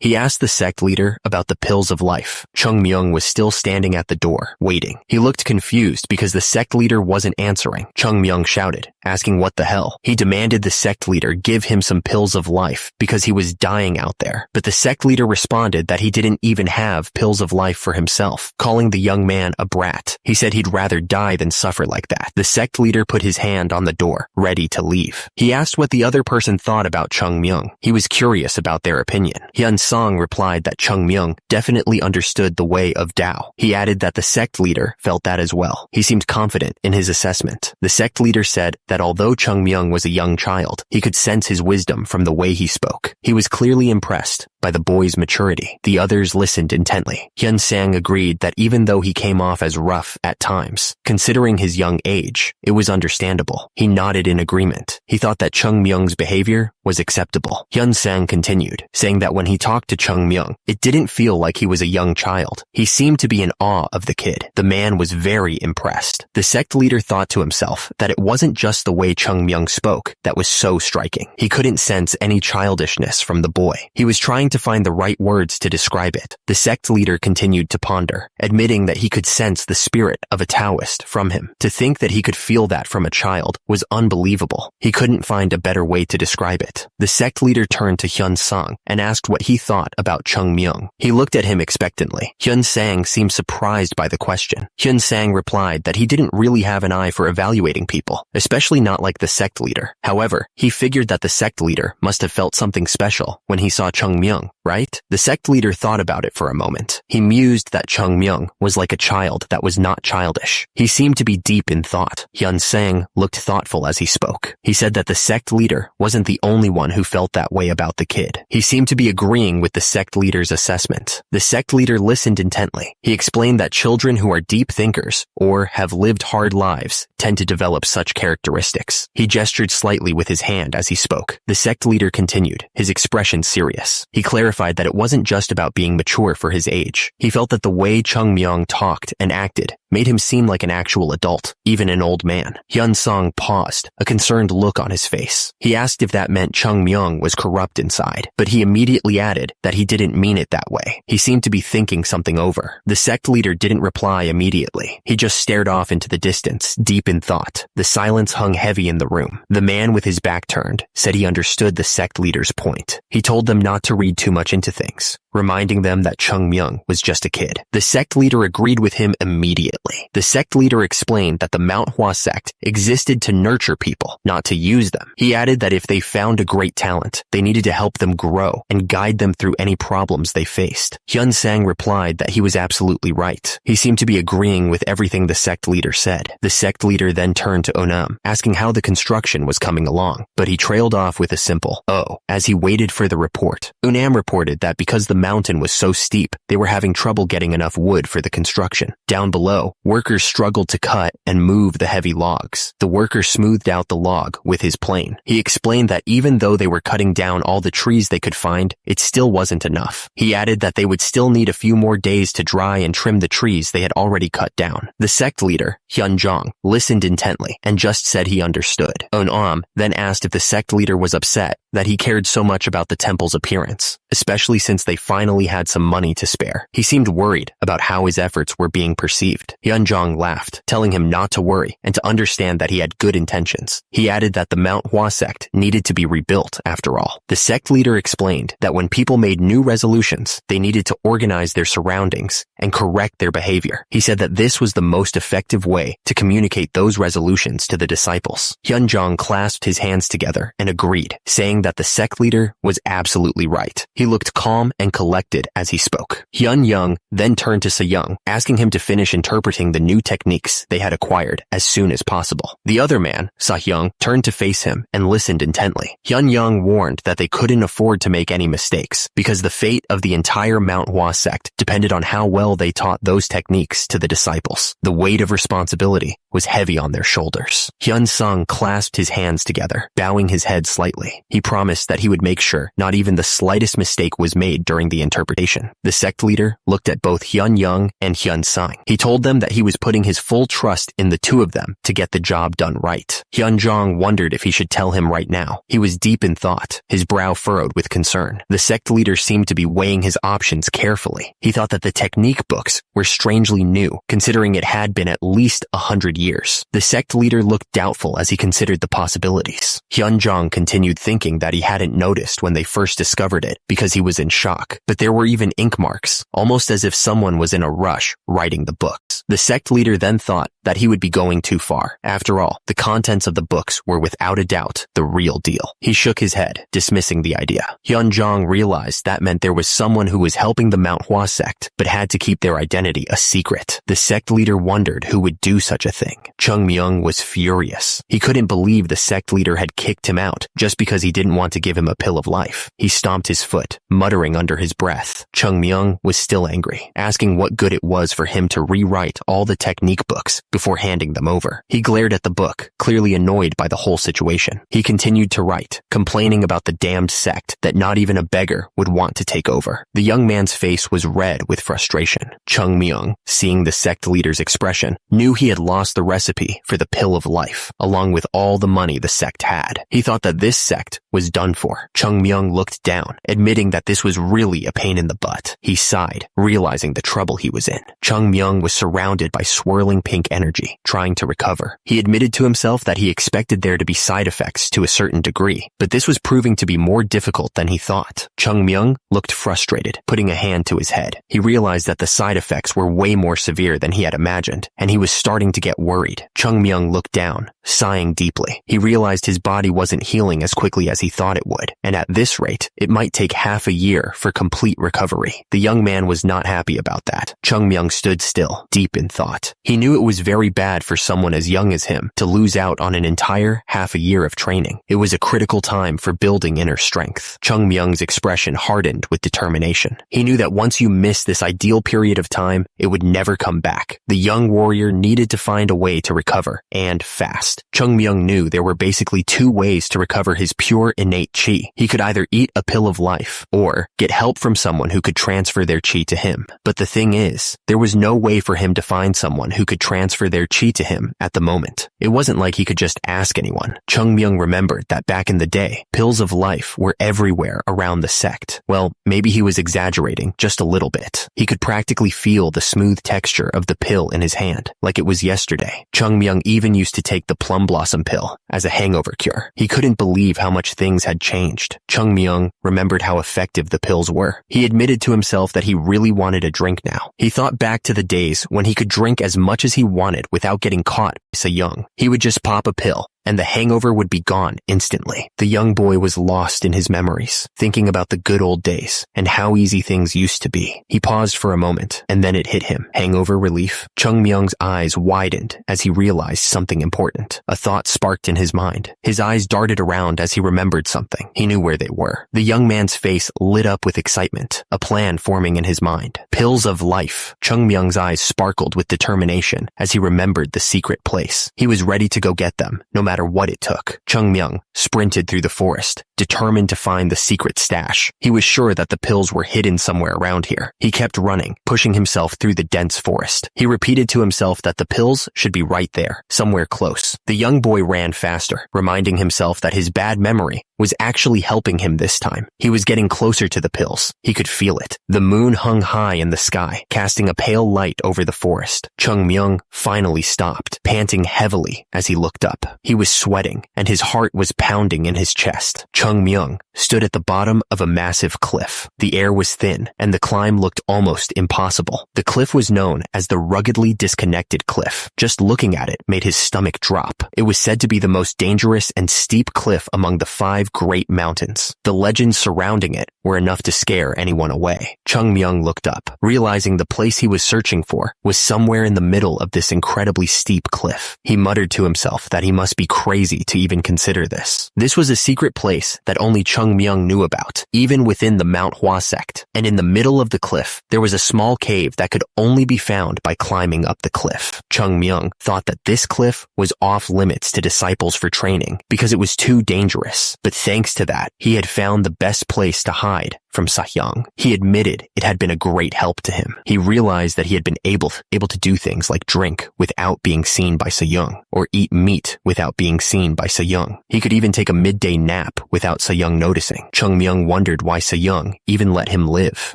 He asked the sect leader about the pills of life. Chung Myung was still standing at the door, waiting. He looked confused because the sect leader wasn't answering. Chung Myung shouted, asking what the hell. He demanded the sect leader give him some pills of life because he was dying out there. But the sect leader responded that he didn't even have pills of life for himself, calling the young man a brat. He said he'd rather die than suffer like that. The sect leader put his hand on the door, ready to leave. He asked what the other person thought about Chung Myung. He was curious about their opinion. Hyun Song replied that Chung Myung definitely understood the way of Tao. He added that the sect leader felt that as well. He seemed confident in his assessment. The sect leader said that although Chung Myung was a young child, he could sense his wisdom from the way he spoke. He was clearly impressed by the boy's maturity. The others listened intently. Hyun Sang agreed that even though he came off as rough at times, considering his young age, it was understandable. He nodded in agreement. He thought that Chung Myung's behavior was acceptable. Hyun Sang continued, saying that when he talked to Chung Myung, it didn't feel like he was a young child. He seemed to be in awe of the kid. The man was very impressed. The sect leader thought to himself that it wasn't just the way Chung Myung spoke that was so striking. He couldn't sense any childishness from the boy. He was trying to find the right words to describe it. The sect leader continued to ponder, admitting that he could sense the spirit of a Taoist from him. To think that he could feel that from a child was unbelievable. He couldn't find a better way to describe it. The sect leader turned to Hyun Sang and asked what he thought about Chung Myung. He looked at him expectantly. Hyun Sang seemed surprised by the question. Hyun Sang replied that he didn't really have an eye for evaluating people, especially not like the sect leader. However, he figured that the sect leader must have felt something special when he saw Chung Myung, right? The sect leader thought about it for a moment. He mused that Chung Myung was like a child that was not childish. He seemed to be deep in thought. Hyun Sang looked thoughtful as he spoke. He said that the sect leader wasn't the only one who felt that way about the kid. He seemed to be agreeing with the sect leader's assessment. The sect leader listened intently. He explained that children who are deep thinkers or have lived hard lives tend to develop such characteristics. He gestured slightly with his hand as he spoke. The sect leader continued, his expression serious. He clarified clarified that it wasn't just about being mature for his age. He felt that the way Chung Myung talked and acted made him seem like an actual adult, even an old man. Hyun Sung paused, a concerned look on his face. He asked if that meant Chung Myung was corrupt inside, but he immediately added that he didn't mean it that way. He seemed to be thinking something over. The sect leader didn't reply immediately. He just stared off into the distance, deep in thought. The silence hung heavy in the room. The man with his back turned said he understood the sect leader's point. He told them not to read too much into things, reminding them that Chung Myung was just a kid. The sect leader agreed with him immediately. The sect leader explained that the Manhwa sect existed to nurture people, not to use them. He added that if they found a great talent, they needed to help them grow and guide them through any problems they faced. Hyun Sang replied that he was absolutely right. He seemed to be agreeing with everything the sect leader said. The sect leader then turned to Onam, asking how the construction was coming along, but he trailed off with a simple "oh" as he waited for the report. Onam reported that because the mountain was so steep, they were having trouble getting enough wood for the construction. Down below, workers struggled to cut and move the heavy logs. The worker smoothed out the log with his plane. He explained that even though they were cutting down all the trees they could find, it still wasn't enough. He added that they would still need a few more days to dry and trim the trees they had already cut down. The sect leader, Hyun Jong, listened intently and just said he understood. Onam then asked if the sect leader was upset that he cared so much about the temple's appearance, especially since they finally had some money to spare. He seemed worried about how his efforts were being perceived. Hyun Jong laughed, telling him not to worry and to understand that he had good intentions. He added that the Manhwa sect needed to be rebuilt after all. The sect leader explained that when people made new resolutions, they needed to organize their surroundings and correct their behavior. He said that this was the most effective way to communicate those resolutions to the disciples. Hyun Jong clasped his hands together and agreed, saying that the sect leader was absolutely right. He looked calm and collected as he spoke. Hyun Young then turned to Se-young, asking him to finish interpreting the new techniques they had acquired as soon as possible. The other man, Sa-hyung, turned to face him and listened intently. Hyun Young warned that they couldn't afford to make any mistakes because the fate of the entire Manhwa sect depended on how well they taught those techniques to the disciples. The weight of responsibility was heavy on their shoulders. Hyun Sung clasped his hands together, bowing his head slightly. He promised that he would make sure not even the slightest mistake was made during the interpretation. The sect leader looked at both Hyun Young and Hyun Sung. He told them that he was putting his full trust in the two of them to get the job done right. Hyun Jong wondered if he should tell him right now. He was deep in thought, his brow furrowed with concern. The sect leader seemed to be weighing his options carefully. He thought that the technique books were strangely new, considering it had been at least 100 years. The sect leader looked doubtful as he considered the possibilities. Hyun Jong continued thinking that he hadn't noticed when they first discovered it because he was in shock, but there were even ink marks, almost as if someone was in a rush writing the books. The sect leader then thought that he would be going too far. After all, the contents of the books were without a doubt the real deal. He shook his head, dismissing the idea. Hyun Jong realized that meant there was someone who was helping the Manhwa sect, but had to keep their identity a secret. The sect leader wondered who would do such a thing. Chung Myung was furious. He couldn't believe the sect leader had kicked him out just because he didn't want to give him a pill of life. He stomped his foot, muttering under his breath. Chung Myung was still angry, asking what good it was for him to rewrite all the technique books before handing them over. He glared at the book, clearly annoyed by the whole situation. He continued to write, complaining about the damned sect that not even a beggar would want to take over. The young man's face was red with frustration. Chung Myung, seeing the sect leader's expression, knew he had lost the recipe for the pill of life, along with all the money the sect had. He thought that this sect was done for. Chung Myung looked down, admitting that this was really a pain in the butt. He sighed, realizing the trouble he was in. Chung Myung was surrounded by swirling pink energy, trying to recover. He admitted to himself that he expected there to be side effects to a certain degree, but this was proving to be more difficult than he thought. Chung Myung looked frustrated, putting a hand to his head. He realized that the side effects were way more severe than he had imagined, and he was starting to get worried. Chung Myung looked down, sighing deeply. He realized his body wasn't healing as quickly as he thought it would, and at this rate, it might take half a year for complete recovery. The young man was not happy about that. Chung Myung stood still, deep in thought. He knew it was very bad for someone as young as him to lose out on an entire half a year of training. It was a critical time for building inner strength. Chung Myung's expression hardened with determination. He knew that once you missed this ideal period of time, it would never come back. The young warrior needed to find a way to recover, and fast. Chung Myung knew there were basically two ways to recover his pure innate chi. He could either eat a pill of life life, or get help from someone who could transfer their chi to him. But the thing is, there was no way for him to find someone who could transfer their chi to him at the moment. It wasn't like he could just ask anyone. Chung Myung remembered that back in the day, pills of life were everywhere around the sect. Well, maybe he was exaggerating just a little bit. He could practically feel the smooth texture of the pill in his hand, like it was yesterday. Chung Myung even used to take the plum blossom pill as a hangover cure. He couldn't believe how much things had changed. Chung Myung remembered how effective the pills were. He admitted to himself that he really wanted a drink now. He thought back to the days when he could drink as much as he wanted without getting caught by Se-young. He would just pop a pill, and the hangover would be gone instantly. The young boy was lost in his memories, thinking about the good old days and how easy things used to be. He paused for a moment, and then it hit him. Hangover relief? Chung Myung's eyes widened as he realized something important. A thought sparked in his mind. His eyes darted around as he remembered something. He knew where they were. The young man's face lit up with excitement, a plan forming in his mind. Pills of life. Chung Myung's eyes sparkled with determination as he remembered the secret place. He was ready to go get them, no matter what it took. Chung Myung sprinted through the forest, determined to find the secret stash. He was sure that the pills were hidden somewhere around here. He kept running, pushing himself through the dense forest. He repeated to himself that the pills should be right there, somewhere close. The young boy ran faster, reminding himself that his bad memory was actually helping him this time. He was getting closer to the pills. He could feel it. The moon hung high in the sky, casting a pale light over the forest. Chung Myung finally stopped, panting heavily as he looked up. He was sweating, and his heart was pounding in his chest. Chung Myung stood at the bottom of a massive cliff. The air was thin, and the climb looked almost impossible. The cliff was known as the ruggedly disconnected cliff. Just looking at it made his stomach drop. It was said to be the most dangerous and steep cliff among the 5 great mountains. The legends surrounding it were enough to scare anyone away. Chung Myung looked up, realizing the place he was searching for was somewhere in the middle of this incredibly steep cliff. He muttered to himself that he must be crazy to even consider this. This was a secret place that only Chung Myung knew about, even within the Manhwa sect. And in the middle of the cliff, there was a small cave that could only be found by climbing up the cliff. Chung Myung thought that this cliff was off limits to disciples for training because it was too dangerous. But thanks to that, he had found the best place to hide from Se-young. He admitted it had been a great help to him. He realized that he had been able to do things like drink without being seen by Se-young, or eat meat without being seen by Se-young. He could even take a midday nap without Se-young noticing. Chung Myung wondered why Se-young even let him live.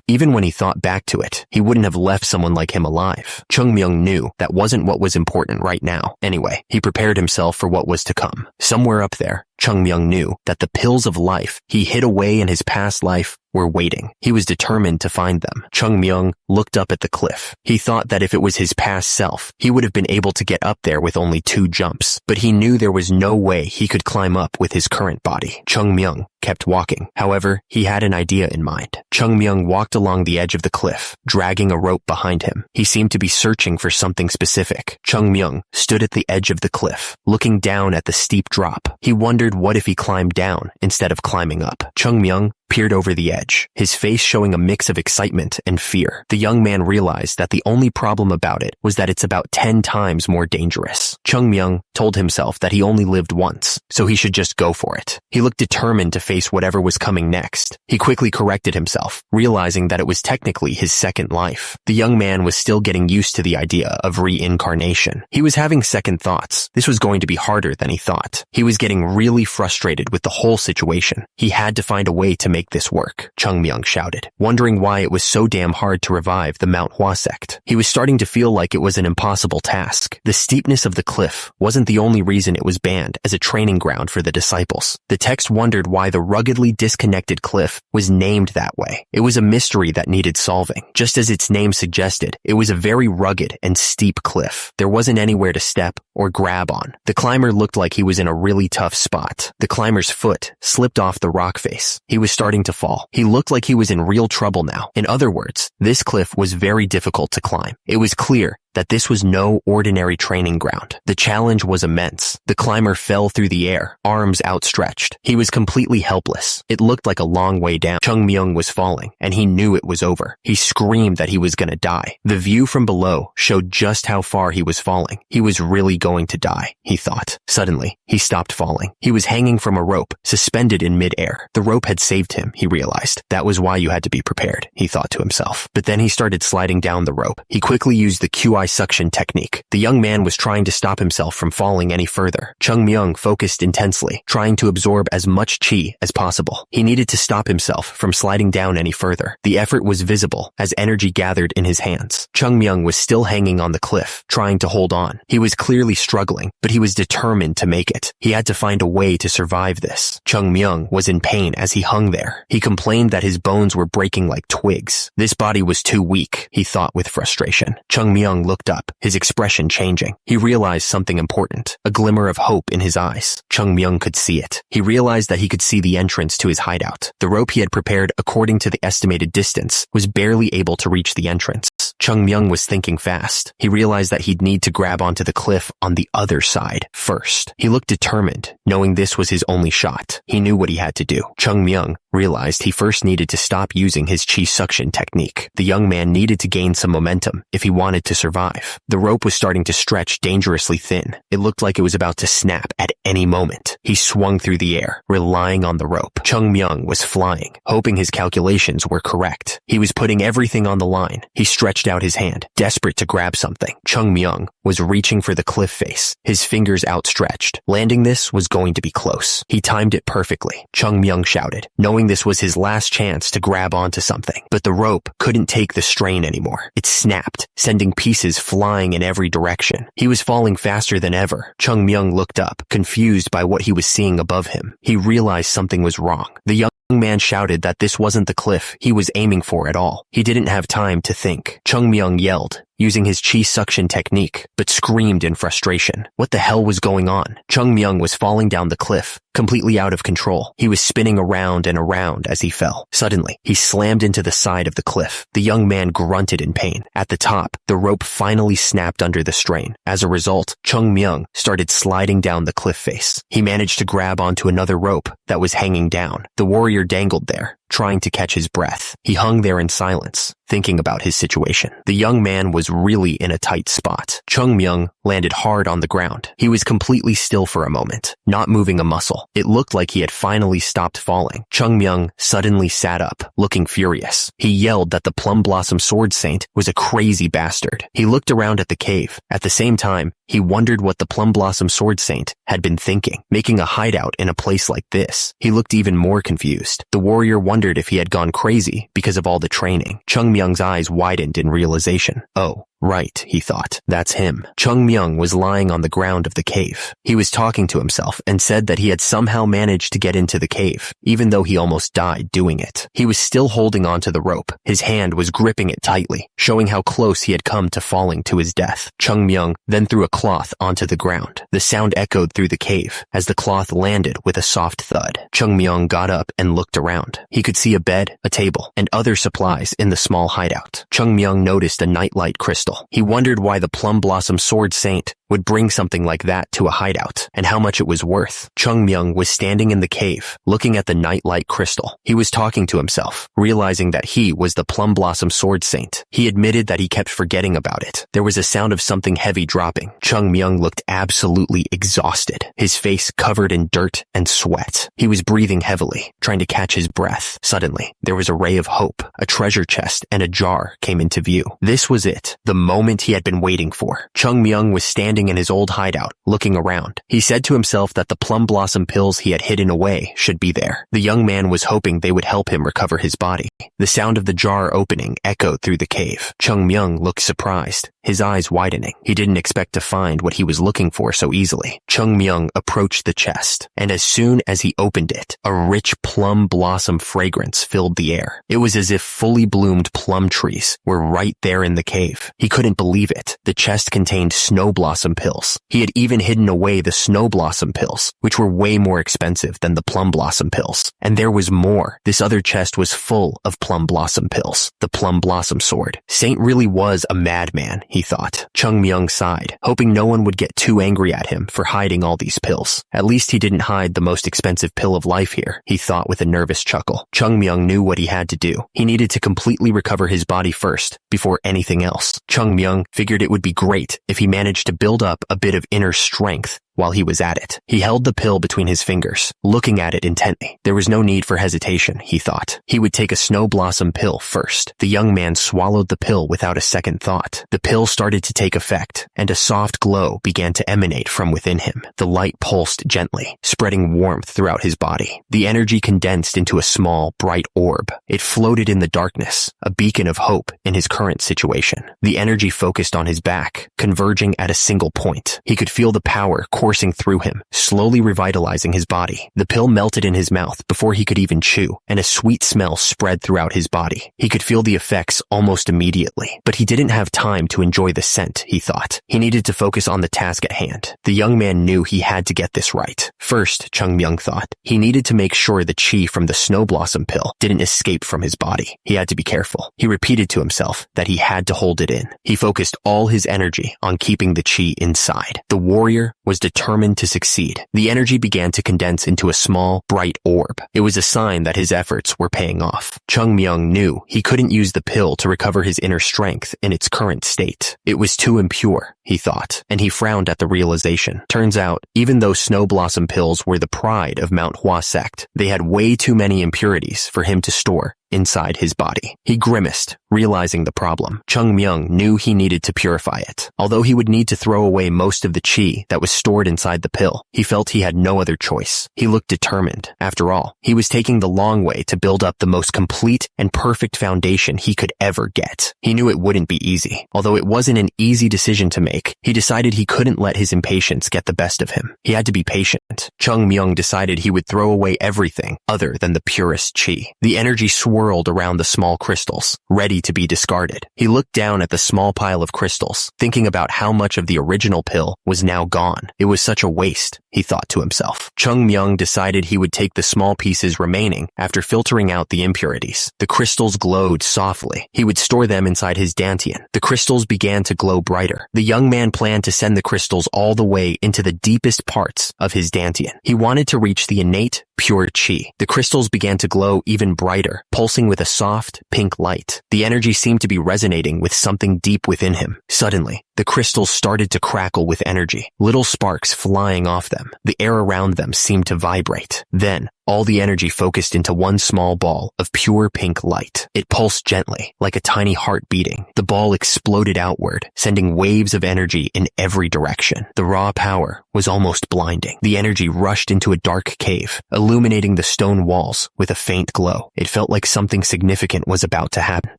Even when he thought back to it, he wouldn't have left someone like him alive. Chung Myung knew that wasn't what was important right now. Anyway, he prepared himself for what was to come. Somewhere up there, Chung Myung knew that the pills of life he hid away in his past life were waiting. He was determined to find them. Chung Myung looked up at the cliff. He thought that if it was his past self, he would have been able to get up there with only 2 jumps, but he knew there was no way he could climb up with his current body. Chung Myung kept walking. However, he had an idea in mind. Chung Myung walked along the edge of the cliff, dragging a rope behind him. He seemed to be searching for something specific. Chung Myung stood at the edge of the cliff, looking down at the steep drop. He wondered what if he climbed down instead of climbing up. Chung Myung peered over the edge, his face showing a mix of excitement and fear. The young man realized that the only problem about it was that it's about 10 times more dangerous. Chung Myung told himself that he only lived once, so he should just go for it. He looked determined to face whatever was coming next. He quickly corrected himself, realizing that it was technically his second life. The young man was still getting used to the idea of reincarnation. He was having second thoughts. This was going to be harder than he thought. He was getting really frustrated with the whole situation. He had to find a way to make this work, Chung Myung shouted, wondering why it was so damn hard to revive the Manhwa sect. He was starting to feel like it was an impossible task. The steepness of the cliff wasn't the only reason it was banned as a training ground for the disciples. The text wondered why the ruggedly disconnected cliff was named that way. It was a mystery that needed solving. Just as its name suggested, it was a very rugged and steep cliff. There wasn't anywhere to step or grab on. The climber looked like he was in a really tough spot. The climber's foot slipped off the rock face. He was starting to fall. He looked like he was in real trouble now. In other words, this cliff was very difficult to climb. It was clear that this was no ordinary training ground. The challenge was immense. The climber fell through the air, arms outstretched. He was completely helpless. It looked like a long way down. Chung Myung was falling, and he knew it was over. He screamed that he was gonna die. The view from below showed just how far he was falling. He was really going to die, he thought. Suddenly, he stopped falling. He was hanging from a rope, suspended in mid-air. The rope had saved him, he realized. That was why you had to be prepared, he thought to himself. But then he started sliding down the rope. He quickly used the QI suction technique. The young man was trying to stop himself from falling any further. Chung Myung focused intensely, trying to absorb as much chi as possible. He needed to stop himself from sliding down any further. The effort was visible as energy gathered in his hands. Chung Myung was still hanging on the cliff, trying to hold on. He was clearly struggling, but he was determined to make it. He had to find a way to survive this. Chung Myung was in pain as he hung there. He complained that his bones were breaking like twigs. This body was too weak, he thought with frustration. Chung Myung looked up, his expression changing. He realized something important, a glimmer of hope in his eyes. Chung Myung could see it. He realized that he could see the entrance to his hideout. The rope he had prepared according to the estimated distance was barely able to reach the entrance. Chung Myung was thinking fast. He realized that he'd need to grab onto the cliff on the other side first. He looked determined, knowing this was his only shot. He knew what he had to do. Chung Myung realized he first needed to stop using his chi suction technique. The young man needed to gain some momentum if he wanted to survive. The rope was starting to stretch dangerously thin. It looked like it was about to snap at any moment. He swung through the air, relying on the rope. Chung Myung was flying, hoping his calculations were correct. He was putting everything on the line. He stretched out his hand, desperate to grab something. Chung Myung was reaching for the cliff face, his fingers outstretched. Landing this was going to be close. He timed it perfectly. Chung Myung shouted, knowing this was his last chance to grab onto something. But the rope couldn't take the strain anymore. It snapped, sending pieces flying in every direction. He was falling faster than ever. Chung Myung looked up, confused by what he was seeing above him. He realized something was wrong. The young man shouted that this wasn't the cliff he was aiming for at all. He didn't have time to think. Chung Myung yelled, using his chi suction technique, but screamed in frustration. What the hell was going on? Chung Myung was falling down the cliff, completely out of control. He was spinning around and around as he fell. Suddenly, he slammed into the side of the cliff. The young man grunted in pain. At the top, the rope finally snapped under the strain. As a result, Chung Myung started sliding down the cliff face. He managed to grab onto another rope that was hanging down. The warrior dangled there, trying to catch his breath. He hung there in silence, thinking about his situation. The young man was really in a tight spot. Chung Myung landed hard on the ground. He was completely still for a moment, not moving a muscle. It looked like he had finally stopped falling. Chung Myung suddenly sat up, looking furious. He yelled that the Plum Blossom Sword Saint was a crazy bastard. He looked around at the cave. At the same time, he wondered what the Plum Blossom Sword Saint had been thinking, making a hideout in a place like this. He looked even more confused. The warrior wondered if he had gone crazy because of all the training. Chung Myung's eyes widened in realization. Oh, right, he thought. That's him. Chung Myung was lying on the ground of the cave. He was talking to himself and said that he had somehow managed to get into the cave, even though he almost died doing it. He was still holding onto the rope. His hand was gripping it tightly, showing how close he had come to falling to his death. Chung Myung then threw a cloth onto the ground. The sound echoed through the cave as the cloth landed with a soft thud. Chung Myung got up and looked around. He could see a bed, a table, and other supplies in the small hideout. Chung Myung noticed a nightlight crystal. He wondered why the Plum Blossom Sword Saint would bring something like that to a hideout, and how much it was worth. Chung Myung was standing in the cave, looking at the nightlight crystal. He was talking to himself, realizing that he was the Plum Blossom Sword Saint. He admitted that he kept forgetting about it. There was a sound of something heavy dropping. Chung Myung looked absolutely exhausted, his face covered in dirt and sweat. He was breathing heavily, trying to catch his breath. Suddenly, there was a ray of hope. A treasure chest and a jar came into view. This was it, the moment he had been waiting for. Chung Myung was standing in his old hideout, looking around. He said to himself that the plum blossom pills he had hidden away should be there. The young man was hoping they would help him recover his body. The sound of the jar opening echoed through the cave. Chung Myung looked surprised, his eyes widening. He didn't expect to find what he was looking for so easily. Chung Myung approached the chest, and as soon as he opened it, a rich plum blossom fragrance filled the air. It was as if fully bloomed plum trees were right there in the cave. He couldn't believe it. The chest contained snow blossom pills. He had even hidden away the snow blossom pills, which were way more expensive than the plum blossom pills. And there was more. This other chest was full of plum blossom pills. The plum blossom sword. Saint really was a madman, he thought. Chung Myung sighed, hoping no one would get too angry at him for hiding all these pills. At least he didn't hide the most expensive pill of life here, he thought with a nervous chuckle. Chung Myung knew what he had to do. He needed to completely recover his body first, before anything else. Chung Myung figured it would be great if he managed to build up a bit of inner strength while he was at it. He held the pill between his fingers, looking at it intently. There was no need for hesitation, he thought. He would take a snow blossom pill first. The young man swallowed the pill without a second thought. The pill started to take effect, and a soft glow began to emanate from within him. The light pulsed gently, spreading warmth throughout his body. The energy condensed into a small, bright orb. It floated in the darkness, a beacon of hope in his current situation. The energy focused on his back, converging at a single point. He could feel the power coursing through him, slowly revitalizing his body. The pill melted in his mouth before he could even chew, and a sweet smell spread throughout his body. He could feel the effects almost immediately, but he didn't have time to enjoy the scent, he thought. He needed to focus on the task at hand. The young man knew he had to get this right. First, Chung Myung thought, he needed to make sure the chi from the snow blossom pill didn't escape from his body. He had to be careful. He repeated to himself that he had to hold it in. He focused all his energy on keeping the chi inside. The warrior was determined to succeed. The energy began to condense into a small, bright orb. It was a sign that his efforts were paying off. Chung Myung knew he couldn't use the pill to recover his inner strength in its current state. It was too impure, he thought, and he frowned at the realization. Turns out, even though snow blossom pills were the pride of Manhwa Sect, they had way too many impurities for him to store inside his body. He grimaced, realizing the problem. Chung Myung knew he needed to purify it. Although he would need to throw away most of the chi that was stored inside the pill, he felt he had no other choice. He looked determined. After all, he was taking the long way to build up the most complete and perfect foundation he could ever get. He knew it wouldn't be easy. Although it wasn't an easy decision to make, he decided he couldn't let his impatience get the best of him. He had to be patient. Chung Myung decided he would throw away everything other than the purest chi. The energy swirled around the small crystals, ready to be discarded. He looked down at the small pile of crystals, thinking about how much of the original pill was now gone. It was such a waste, he thought to himself. Chung Myung decided he would take the small pieces remaining after filtering out the impurities. The crystals glowed softly. He would store them inside his dantian. The crystals began to glow brighter. The young man planned to send the crystals all the way into the deepest parts of his dantian. He wanted to reach the innate, pure chi. The crystals began to glow even brighter, pulsing with a soft, pink light. The energy seemed to be resonating with something deep within him. Suddenly, the crystals started to crackle with energy, little sparks flying off them. The air around them seemed to vibrate. Then, all the energy focused into one small ball of pure pink light. It pulsed gently, like a tiny heart beating. The ball exploded outward, sending waves of energy in every direction. The raw power was almost blinding. The energy rushed into a dark cave, illuminating the stone walls with a faint glow. It felt like something significant was about to happen.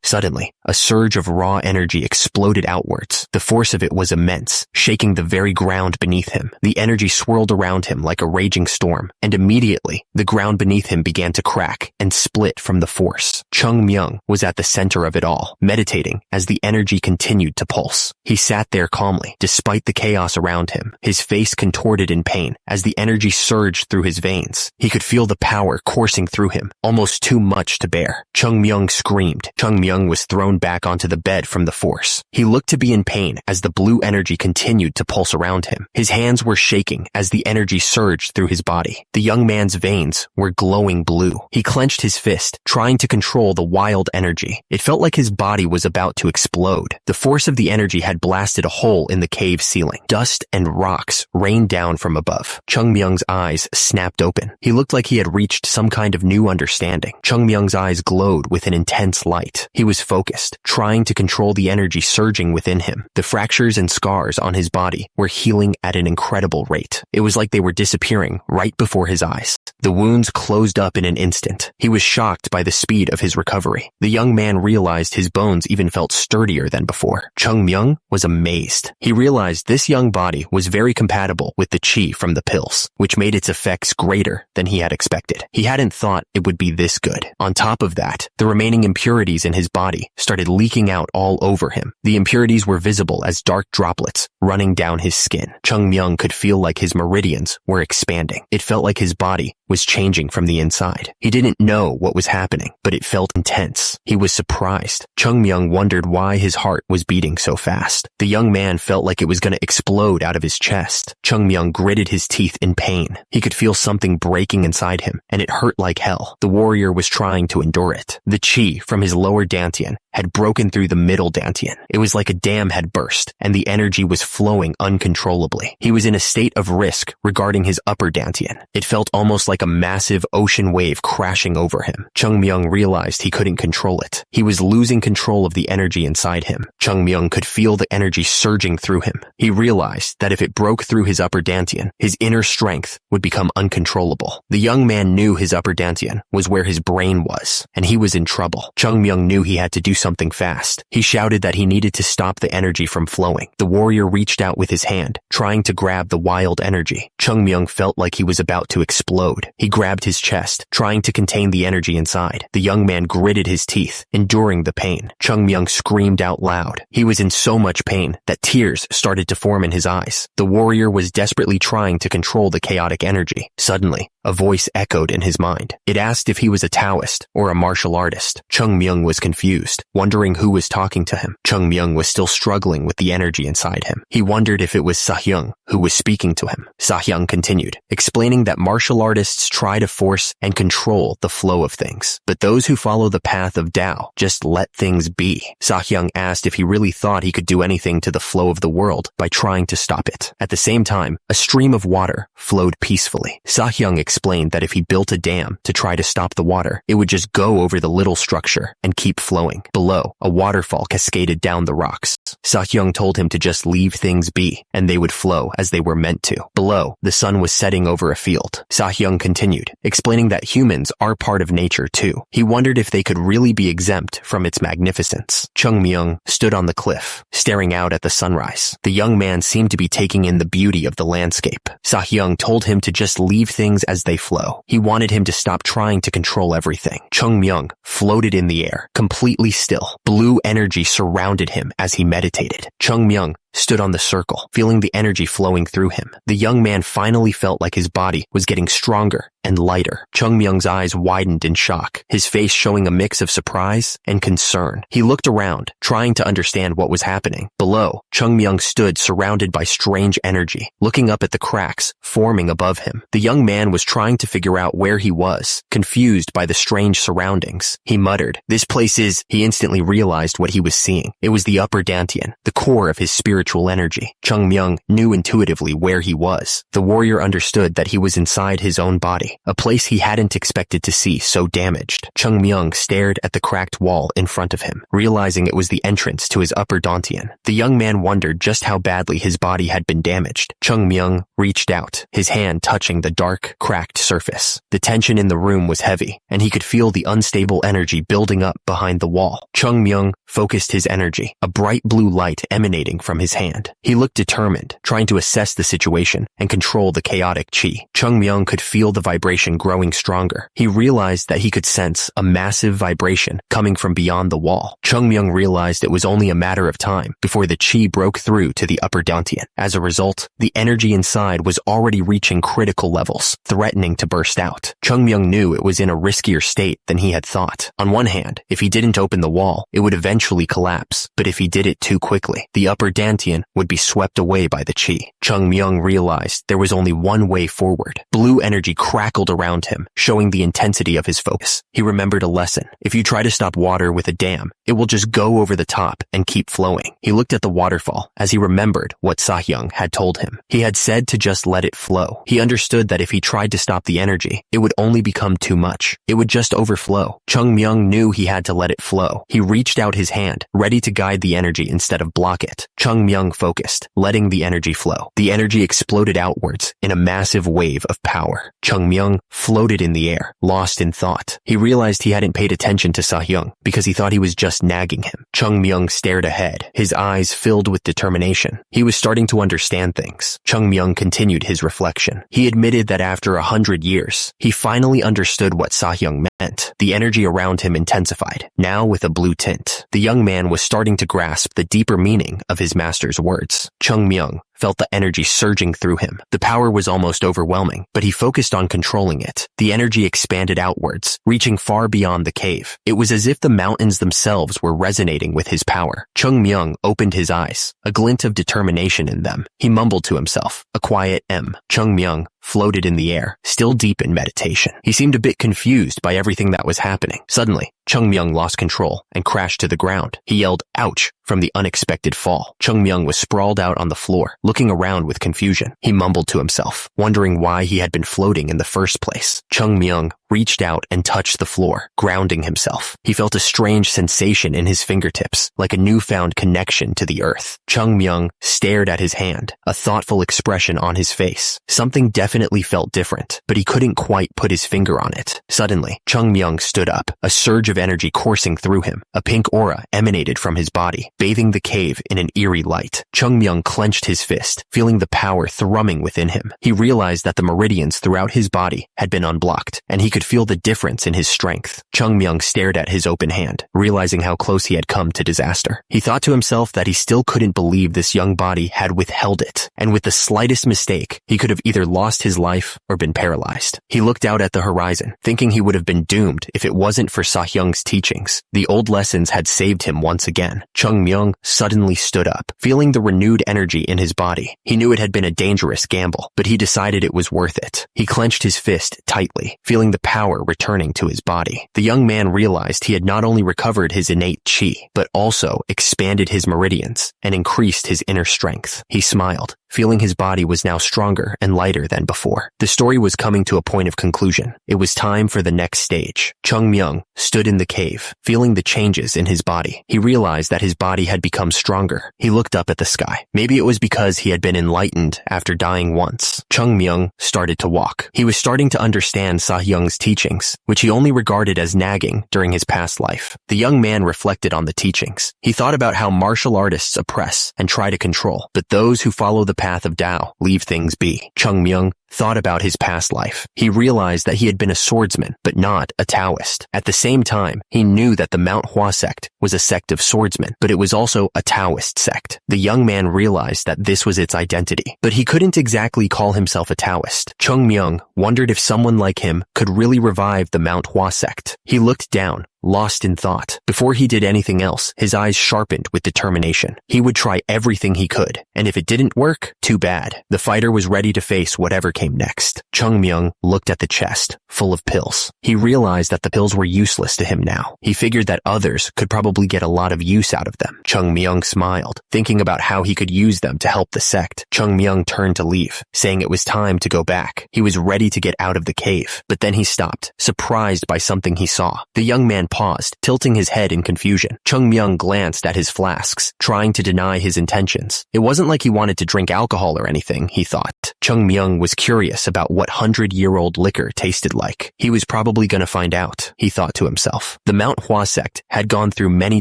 Suddenly, a surge of raw energy exploded outwards. The force of it was immense, shaking the very ground beneath him. The energy swirled around him like a raging storm, and immediately, the ground beneath him began to crack and split from the force. Chung Myung was at the center of it all, meditating as the energy continued to pulse. He sat there calmly, despite the chaos around him, his face contorted in pain as the energy surged through his veins. He could feel the power coursing through him, almost too much to bear. Chung Myung screamed. Chung Myung was thrown back onto the bed from the force. He looked to be in pain as the blue energy continued to pulse around him. His hands were shaking as the energy surged through his body. The young man's veins were glowing blue. He clenched his fist, trying to control the wild energy. It felt like his body was about to explode. The force of the energy had blasted a hole in the cave ceiling. Dust and rocks rained down from above. Chung Myung's eyes snapped open. He looked like he had reached some kind of new understanding. Chung Myung's eyes glowed with an intense light. He was focused, trying to control the energy surging within him. The fractures and scars on his body were healing at an incredible rate. It was like they were disappearing right before his eyes. The wounds closed up in an instant. He was shocked by the speed of his recovery. The young man realized his bones even felt sturdier than before. Chung Myung was amazed. He realized this young body was very compatible with the chi from the pills, which made its effects greater than he had expected. He hadn't thought it would be this good. On top of that, the remaining impurities in his body started leaking out all over him. The impurities were visible as dark droplets running down his skin. Chung Myung could feel like his meridians were expanding. It felt like his body was changing from the inside. He didn't know what was happening, but it felt intense. He was surprised. Chung Myung wondered why his heart was beating so fast. The young man felt like it was going to explode out of his chest. Chung Myung gritted his teeth in pain. He could feel something breaking inside him, and it hurt like hell. The warrior was trying to endure it. The chi from his lower dantian had broken through the middle dantian. It was like a dam had burst, and the energy was flowing uncontrollably. He was in a state of risk regarding his upper dantian. It felt almost like a massive ocean wave crashing over him. Chung Myung realized he couldn't control it. He was losing control of the energy inside him. Chung Myung could feel the energy surging through him. He realized that if it broke through his upper dantian, his inner strength would become uncontrollable. The young man knew his upper dantian was where his brain was, and he was in trouble. Chung Myung knew he had to do something fast. He shouted that he needed to stop the energy from flowing. The warrior reached out with his hand, trying to grab the wild energy. Chung Myung felt like he was about to explode. He grabbed his chest, trying to contain the energy inside. The young man gritted his teeth, enduring the pain. Chung Myung screamed out loud. He was in so much pain that tears started to form in his eyes. The warrior was desperately trying to control the chaotic energy. Suddenly, a voice echoed in his mind. It asked if he was a Taoist or a martial artist. Chung Myung was confused, wondering who was talking to him. Chung Myung was still struggling with the energy inside him. He wondered if it was Sahyung who was speaking to him. Sahyung continued, explaining that martial artists try to force and control the flow of things, but those who follow the path of Tao just let things be. Sahyung asked if he really thought he could do anything to the flow of the world by trying to stop it. At the same time, a stream of water flowed peacefully. Sahyung explained that if he built a dam to try to stop the water, it would just go over the little structure and keep flowing. Below, a waterfall cascaded down the rocks. Sahyung told him to just leave things be, and they would flow as they were meant to. Below, the sun was setting over a field. Sahyung continued, explaining that humans are part of nature too. He wondered if they could really be exempt from its magnificence. Chung Myung stood on the cliff, staring out at the sunrise. The young man seemed to be taking in the beauty of the landscape. Sahyung told him to just leave things as they flow. He wanted him to stop trying to control everything. Chung Myung floated in the air, completely still. Blue energy surrounded him as he meditated. Chung Myung stood on the circle, feeling the energy flowing through him. The young man finally felt like his body was getting stronger and lighter. Chung Myung's eyes widened in shock, his face showing a mix of surprise and concern. He looked around, trying to understand what was happening. Below, Chung Myung stood surrounded by strange energy, looking up at the cracks forming above him. The young man was trying to figure out where he was, confused by the strange surroundings. He muttered, "This place is..." He instantly realized what he was seeing. It was the upper dantian, the core of his spiritual energy. Chung Myung knew intuitively where he was. The warrior understood that he was inside his own body, a place he hadn't expected to see so damaged. Chung Myung stared at the cracked wall in front of him, realizing it was the entrance to his upper dantian. The young man wondered just how badly his body had been damaged. Chung Myung reached out, his hand touching the dark, cracked surface. The tension in the room was heavy, and he could feel the unstable energy building up behind the wall. Chung Myung focused his energy, a bright blue light emanating from his hand. He looked determined, trying to assess the situation and control the chaotic chi. Chung Myung could feel the vibration growing stronger. He realized that he could sense a massive vibration coming from beyond the wall. Chung Myung realized it was only a matter of time before the chi broke through to the upper dantian. As a result, the energy inside was already reaching critical levels, threatening to burst out. Chung Myung knew it was in a riskier state than he had thought. On one hand, if he didn't open the wall, it would eventually collapse, but if he did it too quickly, the upper dantian would be swept away by the chi. Chung Myung realized there was only one way forward. Blue energy crackled around him, showing the intensity of his focus. He remembered a lesson. If you try to stop water with a dam, it will just go over the top and keep flowing. He looked at the waterfall as he remembered what Sahyung had told him. He had said to just let it flow. He understood that if he tried to stop the energy, it would only become too much. It would just overflow. Chung Myung knew he had to let it flow. He reached out his hand, ready to guide the energy instead of block it. Chung Myung focused, letting the energy flow. The energy exploded outwards in a massive wave of power. Chung Myung floated in the air, lost in thought. He realized he hadn't paid attention to Seo-hyung because he thought he was just nagging him. Chung Myung stared ahead, his eyes filled with determination. He was starting to understand things. Chung Myung continued his reflection. He admitted that after 100 years, he finally understood what Seo-hyung meant. The energy around him intensified, now with a blue tint. The young man was starting to grasp the deeper meaning of his master's words. Chung Myung felt the energy surging through him. The power was almost overwhelming, but he focused on controlling it. The energy expanded outwards, reaching far beyond the cave. It was as if the mountains themselves were resonating with his power. Chung Myung opened his eyes, a glint of determination in them. He mumbled to himself, a quiet M. Chung Myung floated in the air, still deep in meditation. He seemed a bit confused by everything that was happening. Suddenly, Chung Myung lost control and crashed to the ground. He yelled, "Ouch!" from the unexpected fall. Chung Myung was sprawled out on the floor, looking around with confusion. He mumbled to himself, wondering why he had been floating in the first place. Chung Myung reached out and touched the floor, grounding himself. He felt a strange sensation in his fingertips, like a newfound connection to the earth. Chung Myung stared at his hand, a thoughtful expression on his face. Something definitely felt different, but he couldn't quite put his finger on it. Suddenly, Chung Myung stood up, a surge of energy coursing through him. A pink aura emanated from his body, bathing the cave in an eerie light. Chung Myung clenched his fist, feeling the power thrumming within him. He realized that the meridians throughout his body had been unblocked, and he could feel the difference in his strength. Chung Myung stared at his open hand, realizing how close he had come to disaster. He thought to himself that he still couldn't believe this young body had withheld it, and with the slightest mistake, he could have either lost his life or been paralyzed. He looked out at the horizon, thinking he would have been doomed if it wasn't for Seo-hyung's teachings. The old lessons had saved him once again. Chung Myung suddenly stood up, feeling the renewed energy in his body. He knew it had been a dangerous gamble, but he decided it was worth it. He clenched his fist tightly, feeling the power returning to his body. The young man realized he had not only recovered his innate chi, but also expanded his meridians and increased his inner strength. He smiled, feeling his body was now stronger and lighter than before. The story was coming to a point of conclusion. It was time for the next stage. Chung Myung stood in the cave, feeling the changes in his body. He realized that his body had become stronger. He looked up at the sky. Maybe it was because he had been enlightened after dying once. Chung Myung started to walk. He was starting to understand Seo-hyung's teachings, which he only regarded as nagging during his past life. The young man reflected on the teachings. He thought about how martial artists oppress and try to control, but those who follow the path of Tao leave things be. Chung Myung thought about his past life. He realized that he had been a swordsman, but not a Taoist. At the same time, he knew that the Manhwa sect was a sect of swordsmen, but it was also a Taoist sect. The young man realized that this was its identity, but he couldn't exactly call himself a Taoist. Chung Myung wondered if someone like him could really revive the Manhwa sect. He looked down, lost in thought. Before he did anything else, his eyes sharpened with determination. He would try everything he could, and if it didn't work, too bad. The fighter was ready to face whatever came next. Chung Myung looked at the chest, full of pills. He realized that the pills were useless to him now. He figured that others could probably get a lot of use out of them. Chung Myung smiled, thinking about how he could use them to help the sect. Chung Myung turned to leave, saying it was time to go back. He was ready to get out of the cave, but then he stopped, surprised by something he saw. The young man paused, tilting his head in confusion. Chung Myung glanced at his flasks, trying to deny his intentions. It wasn't like he wanted to drink alcohol or anything, he thought. Chung Myung was curious about what 100-year-old liquor tasted like. He was probably gonna find out, he thought to himself. The Manhwa sect had gone through many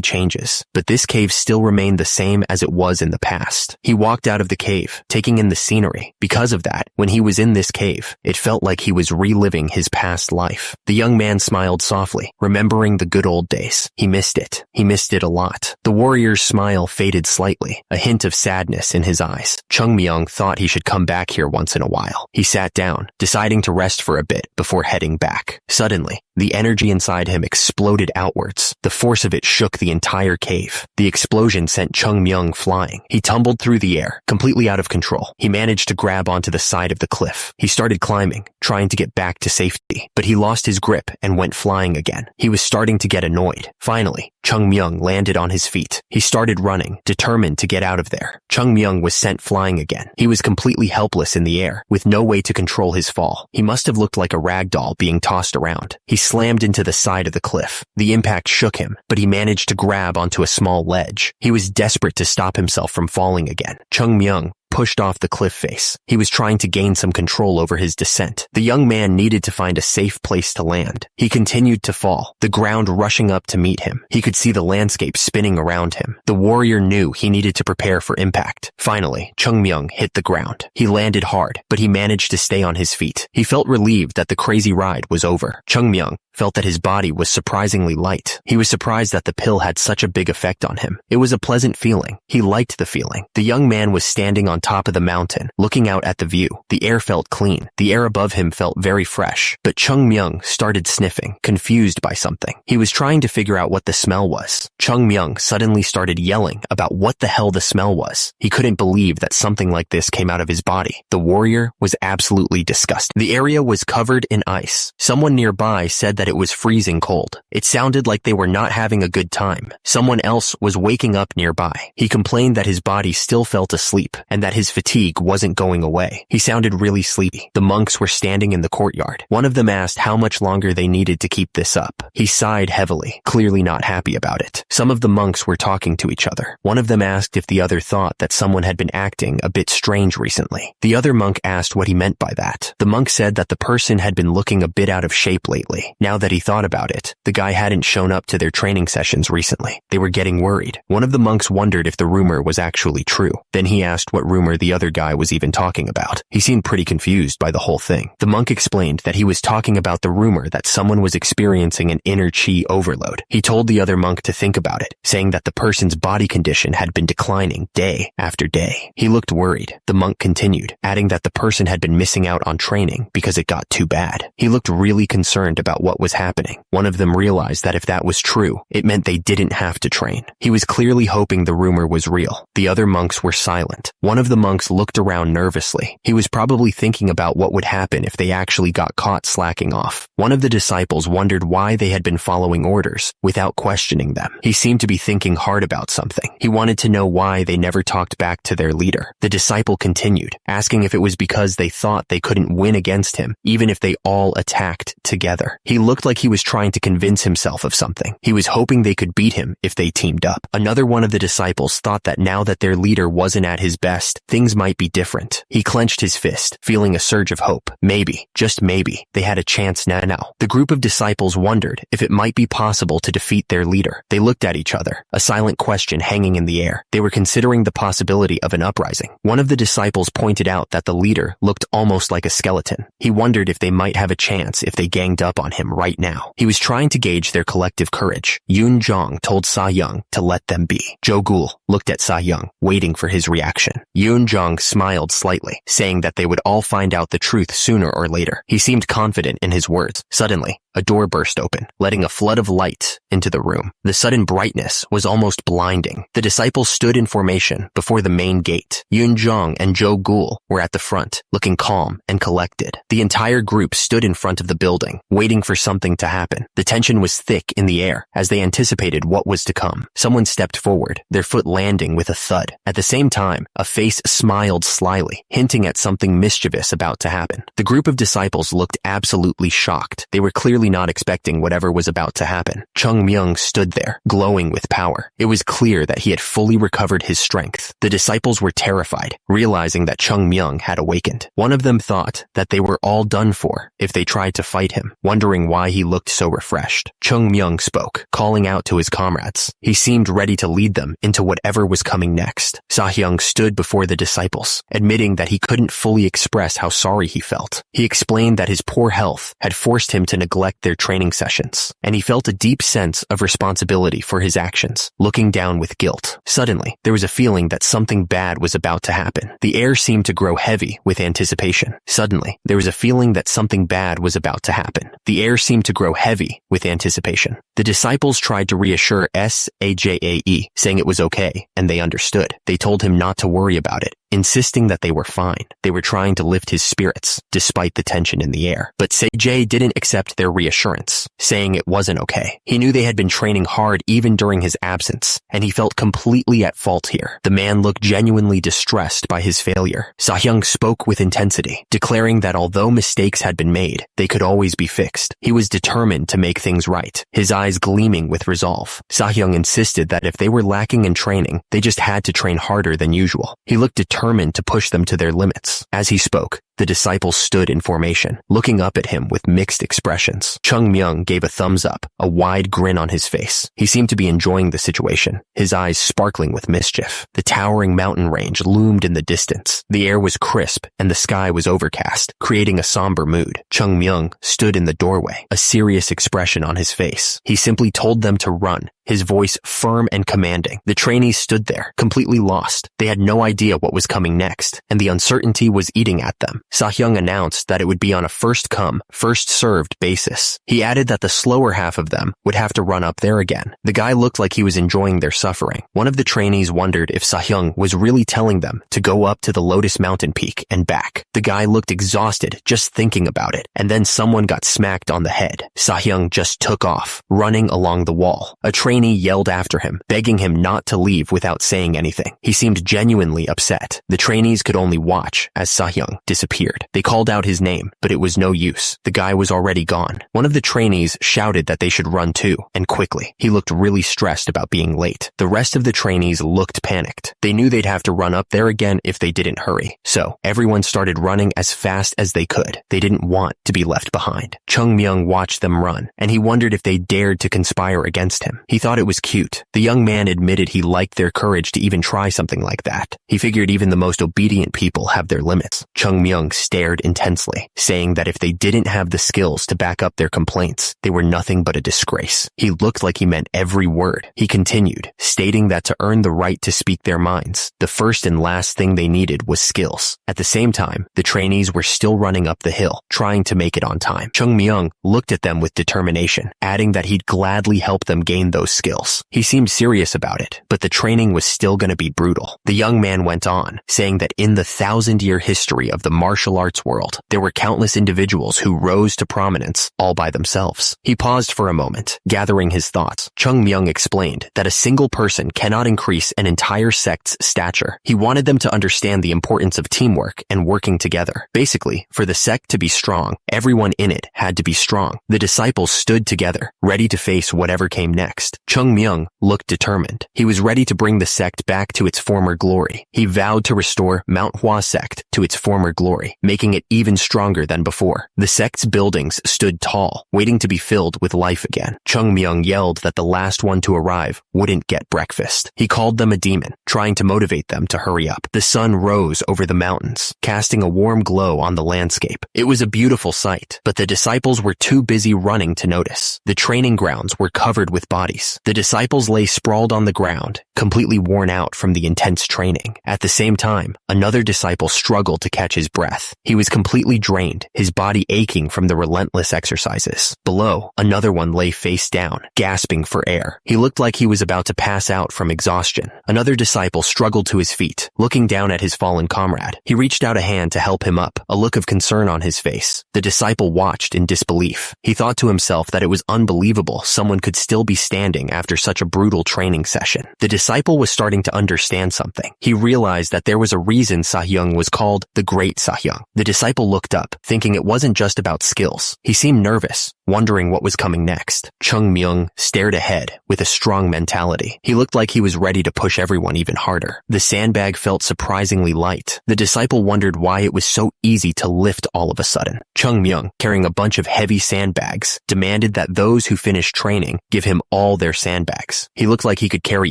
changes, but this cave still remained the same as it was in the past. He walked out of the cave, taking in the scenery. Because of that, when he was in this cave, it felt like he was reliving his past life. The young man smiled softly, remembering the good old days. He missed it. He missed it a lot. The warrior's smile faded slightly, a hint of sadness in his eyes. Chung Myung thought he should come back here once in a while. He sat down, deciding to rest for a bit before heading back. Suddenly, the energy inside him exploded outwards. The force of it shook the entire cave. The explosion sent Chung Myung flying. He tumbled through the air, completely out of control. He managed to grab onto the side of the cliff. He started climbing, trying to get back to safety, but he lost his grip and went flying again. He was starting to get annoyed. Finally, Chung Myung landed on his feet. He started running, determined to get out of there. Chung Myung was sent flying again. He was completely helpless in the air, with no way to control his fall. He must have looked like a rag doll being tossed around. He slammed into the side of the cliff. The impact shook him, but he managed to grab onto a small ledge. He was desperate to stop himself from falling again. Chung Myung pushed off the cliff face. He was trying to gain some control over his descent. The young man needed to find a safe place to land. He continued to fall, the ground rushing up to meet him. He could see the landscape spinning around him. The warrior knew he needed to prepare for impact. Finally, Chung Myung hit the ground. He landed hard, but he managed to stay on his feet. He felt relieved that the crazy ride was over. Chung Myung felt that his body was surprisingly light. He was surprised that the pill had such a big effect on him. It was a pleasant feeling. He liked the feeling. The young man was standing on top of the mountain, looking out at the view. The air felt clean. The air above him felt very fresh. But Chung Myung started sniffing, confused by something. He was trying to figure out what the smell was. Chung Myung suddenly started yelling about what the hell the smell was. He couldn't believe that something like this came out of his body. The warrior was absolutely disgusted. The area was covered in ice. Someone nearby said that it was freezing cold. It sounded like they were not having a good time. Someone else was waking up nearby. He complained that his body still felt asleep and that his fatigue wasn't going away. He sounded really sleepy. The monks were standing in the courtyard. One of them asked how much longer they needed to keep this up. He sighed heavily, clearly not happy about it. Some of the monks were talking to each other. One of them asked if the other thought that someone had been acting a bit strange recently. The other monk asked what he meant by that. The monk said that the person had been looking a bit out of shape lately. Now that he thought about it, the guy hadn't shown up to their training sessions recently. They were getting worried. One of the monks wondered if the rumor was actually true. Then he asked what rumor the other guy was even talking about. He seemed pretty confused by the whole thing. The monk explained that he was talking about the rumor that someone was experiencing an inner chi overload. He told the other monk to think about it, saying that the person's body condition had been declining day after day. He looked worried. The monk continued, adding that the person had been missing out on training because it got too bad. He looked really concerned about what was happening. One of them realized that if that was true, it meant they didn't have to train. He was clearly hoping the rumor was real. The other monks were silent. One of the monks looked around nervously. He was probably thinking about what would happen if they actually got caught slacking off. One of the disciples wondered why they had been following orders without questioning them. He seemed to be thinking hard about something. He wanted to know why they never talked back to their leader. The disciple continued, asking if it was because they thought they couldn't win against him, even if they all attacked together. He looked like he was trying to convince himself of something. He was hoping they could beat him if they teamed up. Another one of the disciples thought that now that their leader wasn't at his best, things might be different. He clenched his fist, feeling a surge of hope. Maybe, just maybe, they had a chance now. The group of disciples wondered if it might be possible to defeat their leader. They looked at each other, a silent question hanging in the air. They were considering the possibility of an uprising. One of the disciples pointed out that the leader looked almost like a skeleton. He wondered if they might have a chance if they ganged up on him right now. He was trying to gauge their collective courage. Yoon Jong told Sa Young to let them be. Jo Gul looked at Sa Young, waiting for his reaction. Yoon Jong smiled slightly, saying that they would all find out the truth sooner or later. He seemed confident in his words. Suddenly, a door burst open, letting a flood of light into the room. The sudden brightness was almost blinding. The disciples stood in formation before the main gate. Yoon Jong and Jo Gul were at the front, looking calm and collected. The entire group stood in front of the building, waiting for something to happen. The tension was thick in the air as they anticipated what was to come. Someone stepped forward, their foot landing with a thud. At the same time, a face smiled slyly, hinting at something mischievous about to happen. The group of disciples looked absolutely shocked. They were clearly not expecting whatever was about to happen. Chung Myung stood there, glowing with power. It was clear that he had fully recovered his strength. The disciples were terrified, realizing that Chung Myung had awakened. One of them thought that they were all done for if they tried to fight him, wondering why he looked so refreshed. Chung Myung spoke, calling out to his comrades. He seemed ready to lead them into whatever was coming next. Sa-hyung stood before the disciples, admitting that he couldn't fully express how sorry he felt. He explained that his poor health had forced him to neglect their training sessions, and he felt a deep sense of responsibility for his actions, looking down with guilt. Suddenly, there was a feeling that something bad was about to happen. The air seemed to grow heavy with anticipation. Suddenly, there was a feeling that something bad was about to happen. The air seemed to grow heavy with anticipation. The disciples tried to reassure Sajae, saying it was okay, and they understood. They told him not to worry about it. insisting that they were fine. They were trying to lift his spirits, despite the tension in the air. But Jae didn't accept their reassurance, saying it wasn't okay. He knew they had been training hard even during his absence, and he felt completely at fault here. The man looked genuinely distressed by his failure. Sahyung spoke with intensity, declaring that although mistakes had been made, they could always be fixed. He was determined to make things right, his eyes gleaming with resolve. Sahyung insisted that if they were lacking in training, they just had to train harder than usual. He looked determined to push them to their limits. As he spoke, the disciples stood in formation, looking up at him with mixed expressions. Chung Myung gave a thumbs up, a wide grin on his face. He seemed to be enjoying the situation, his eyes sparkling with mischief. The towering mountain range loomed in the distance. The air was crisp, and the sky was overcast, creating a somber mood. Chung Myung stood in the doorway, a serious expression on his face. He simply told them to run, his voice firm and commanding. The trainees stood there, completely lost. They had no idea what was coming next, and the uncertainty was eating at them. Sahyung announced that it would be on a first-come, first-served basis. He added that the slower half of them would have to run up there again. The guy looked like he was enjoying their suffering. One of the trainees wondered if Sahyung was really telling them to go up to the Lotus Mountain peak and back. The guy looked exhausted just thinking about it, and then someone got smacked on the head. Sahyung just took off, running along the wall. A trainee yelled after him, begging him not to leave without saying anything. He seemed genuinely upset. The trainees could only watch as Sahyung disappeared. They called out his name, but it was no use. The guy was already gone. One of the trainees shouted that they should run too, and quickly. He looked really stressed about being late. The rest of the trainees looked panicked. They knew they'd have to run up there again if they didn't hurry. So, everyone started running as fast as they could. They didn't want to be left behind. Chung Myung watched them run, and he wondered if they dared to conspire against him. He thought it was cute. The young man admitted he liked their courage to even try something like that. He figured even the most obedient people have their limits. Chung Myung stared intensely, saying that if they didn't have the skills to back up their complaints, they were nothing but a disgrace. He looked like he meant every word. He continued, stating that to earn the right to speak their minds, the first and last thing they needed was skills. At the same time, the trainees were still running up the hill, trying to make it on time. Chung Myung looked at them with determination, adding that he'd gladly help them gain those skills. He seemed serious about it, but the training was still going to be brutal. The young man went on, saying that in the 1,000-year history of the martial arts world, there were countless individuals who rose to prominence all by themselves. He paused for a moment, gathering his thoughts. Chung Myung explained that a single person cannot increase an entire sect's stature. He wanted them to understand the importance of teamwork and working together. Basically, for the sect to be strong, everyone in it had to be strong. The disciples stood together, ready to face whatever came next. Chung Myung looked determined. He was ready to bring the sect back to its former glory. He vowed to restore Manhwa sect to its former glory, making it even stronger than before. The sect's buildings stood tall, waiting to be filled with life again. Chung Myung yelled that the last one to arrive wouldn't get breakfast. He called them a demon, trying to motivate them to hurry up. The sun rose over the mountains, casting a warm glow on the landscape. It was a beautiful sight, but the disciples were too busy running to notice. The training grounds were covered with bodies. The disciples lay sprawled on the ground, completely worn out from the intense training. At the same time, another disciple struggled to catch his breath. He was completely drained, his body aching from the relentless exercises. Below, another one lay face down, gasping for air. He looked like he was about to pass out from exhaustion. Another disciple struggled to his feet, looking down at his fallen comrade. He reached out a hand to help him up, a look of concern on his face. The disciple watched in disbelief. He thought to himself that it was unbelievable someone could still be standing after such a brutal training session. The disciple was starting to understand something. He realized that there was a reason Sahyung was called the Great Sahyung. The disciple looked up, thinking it wasn't just about skills. He seemed nervous, wondering what was coming next. Chung Myung stared ahead with a strong mentality. He looked like he was ready to push everyone even harder. The sandbag felt surprisingly light. The disciple wondered why it was so easy to lift all of a sudden. Chung Myung, carrying a bunch of heavy sandbags, demanded that those who finished training give him all their sandbags. He looked like he could carry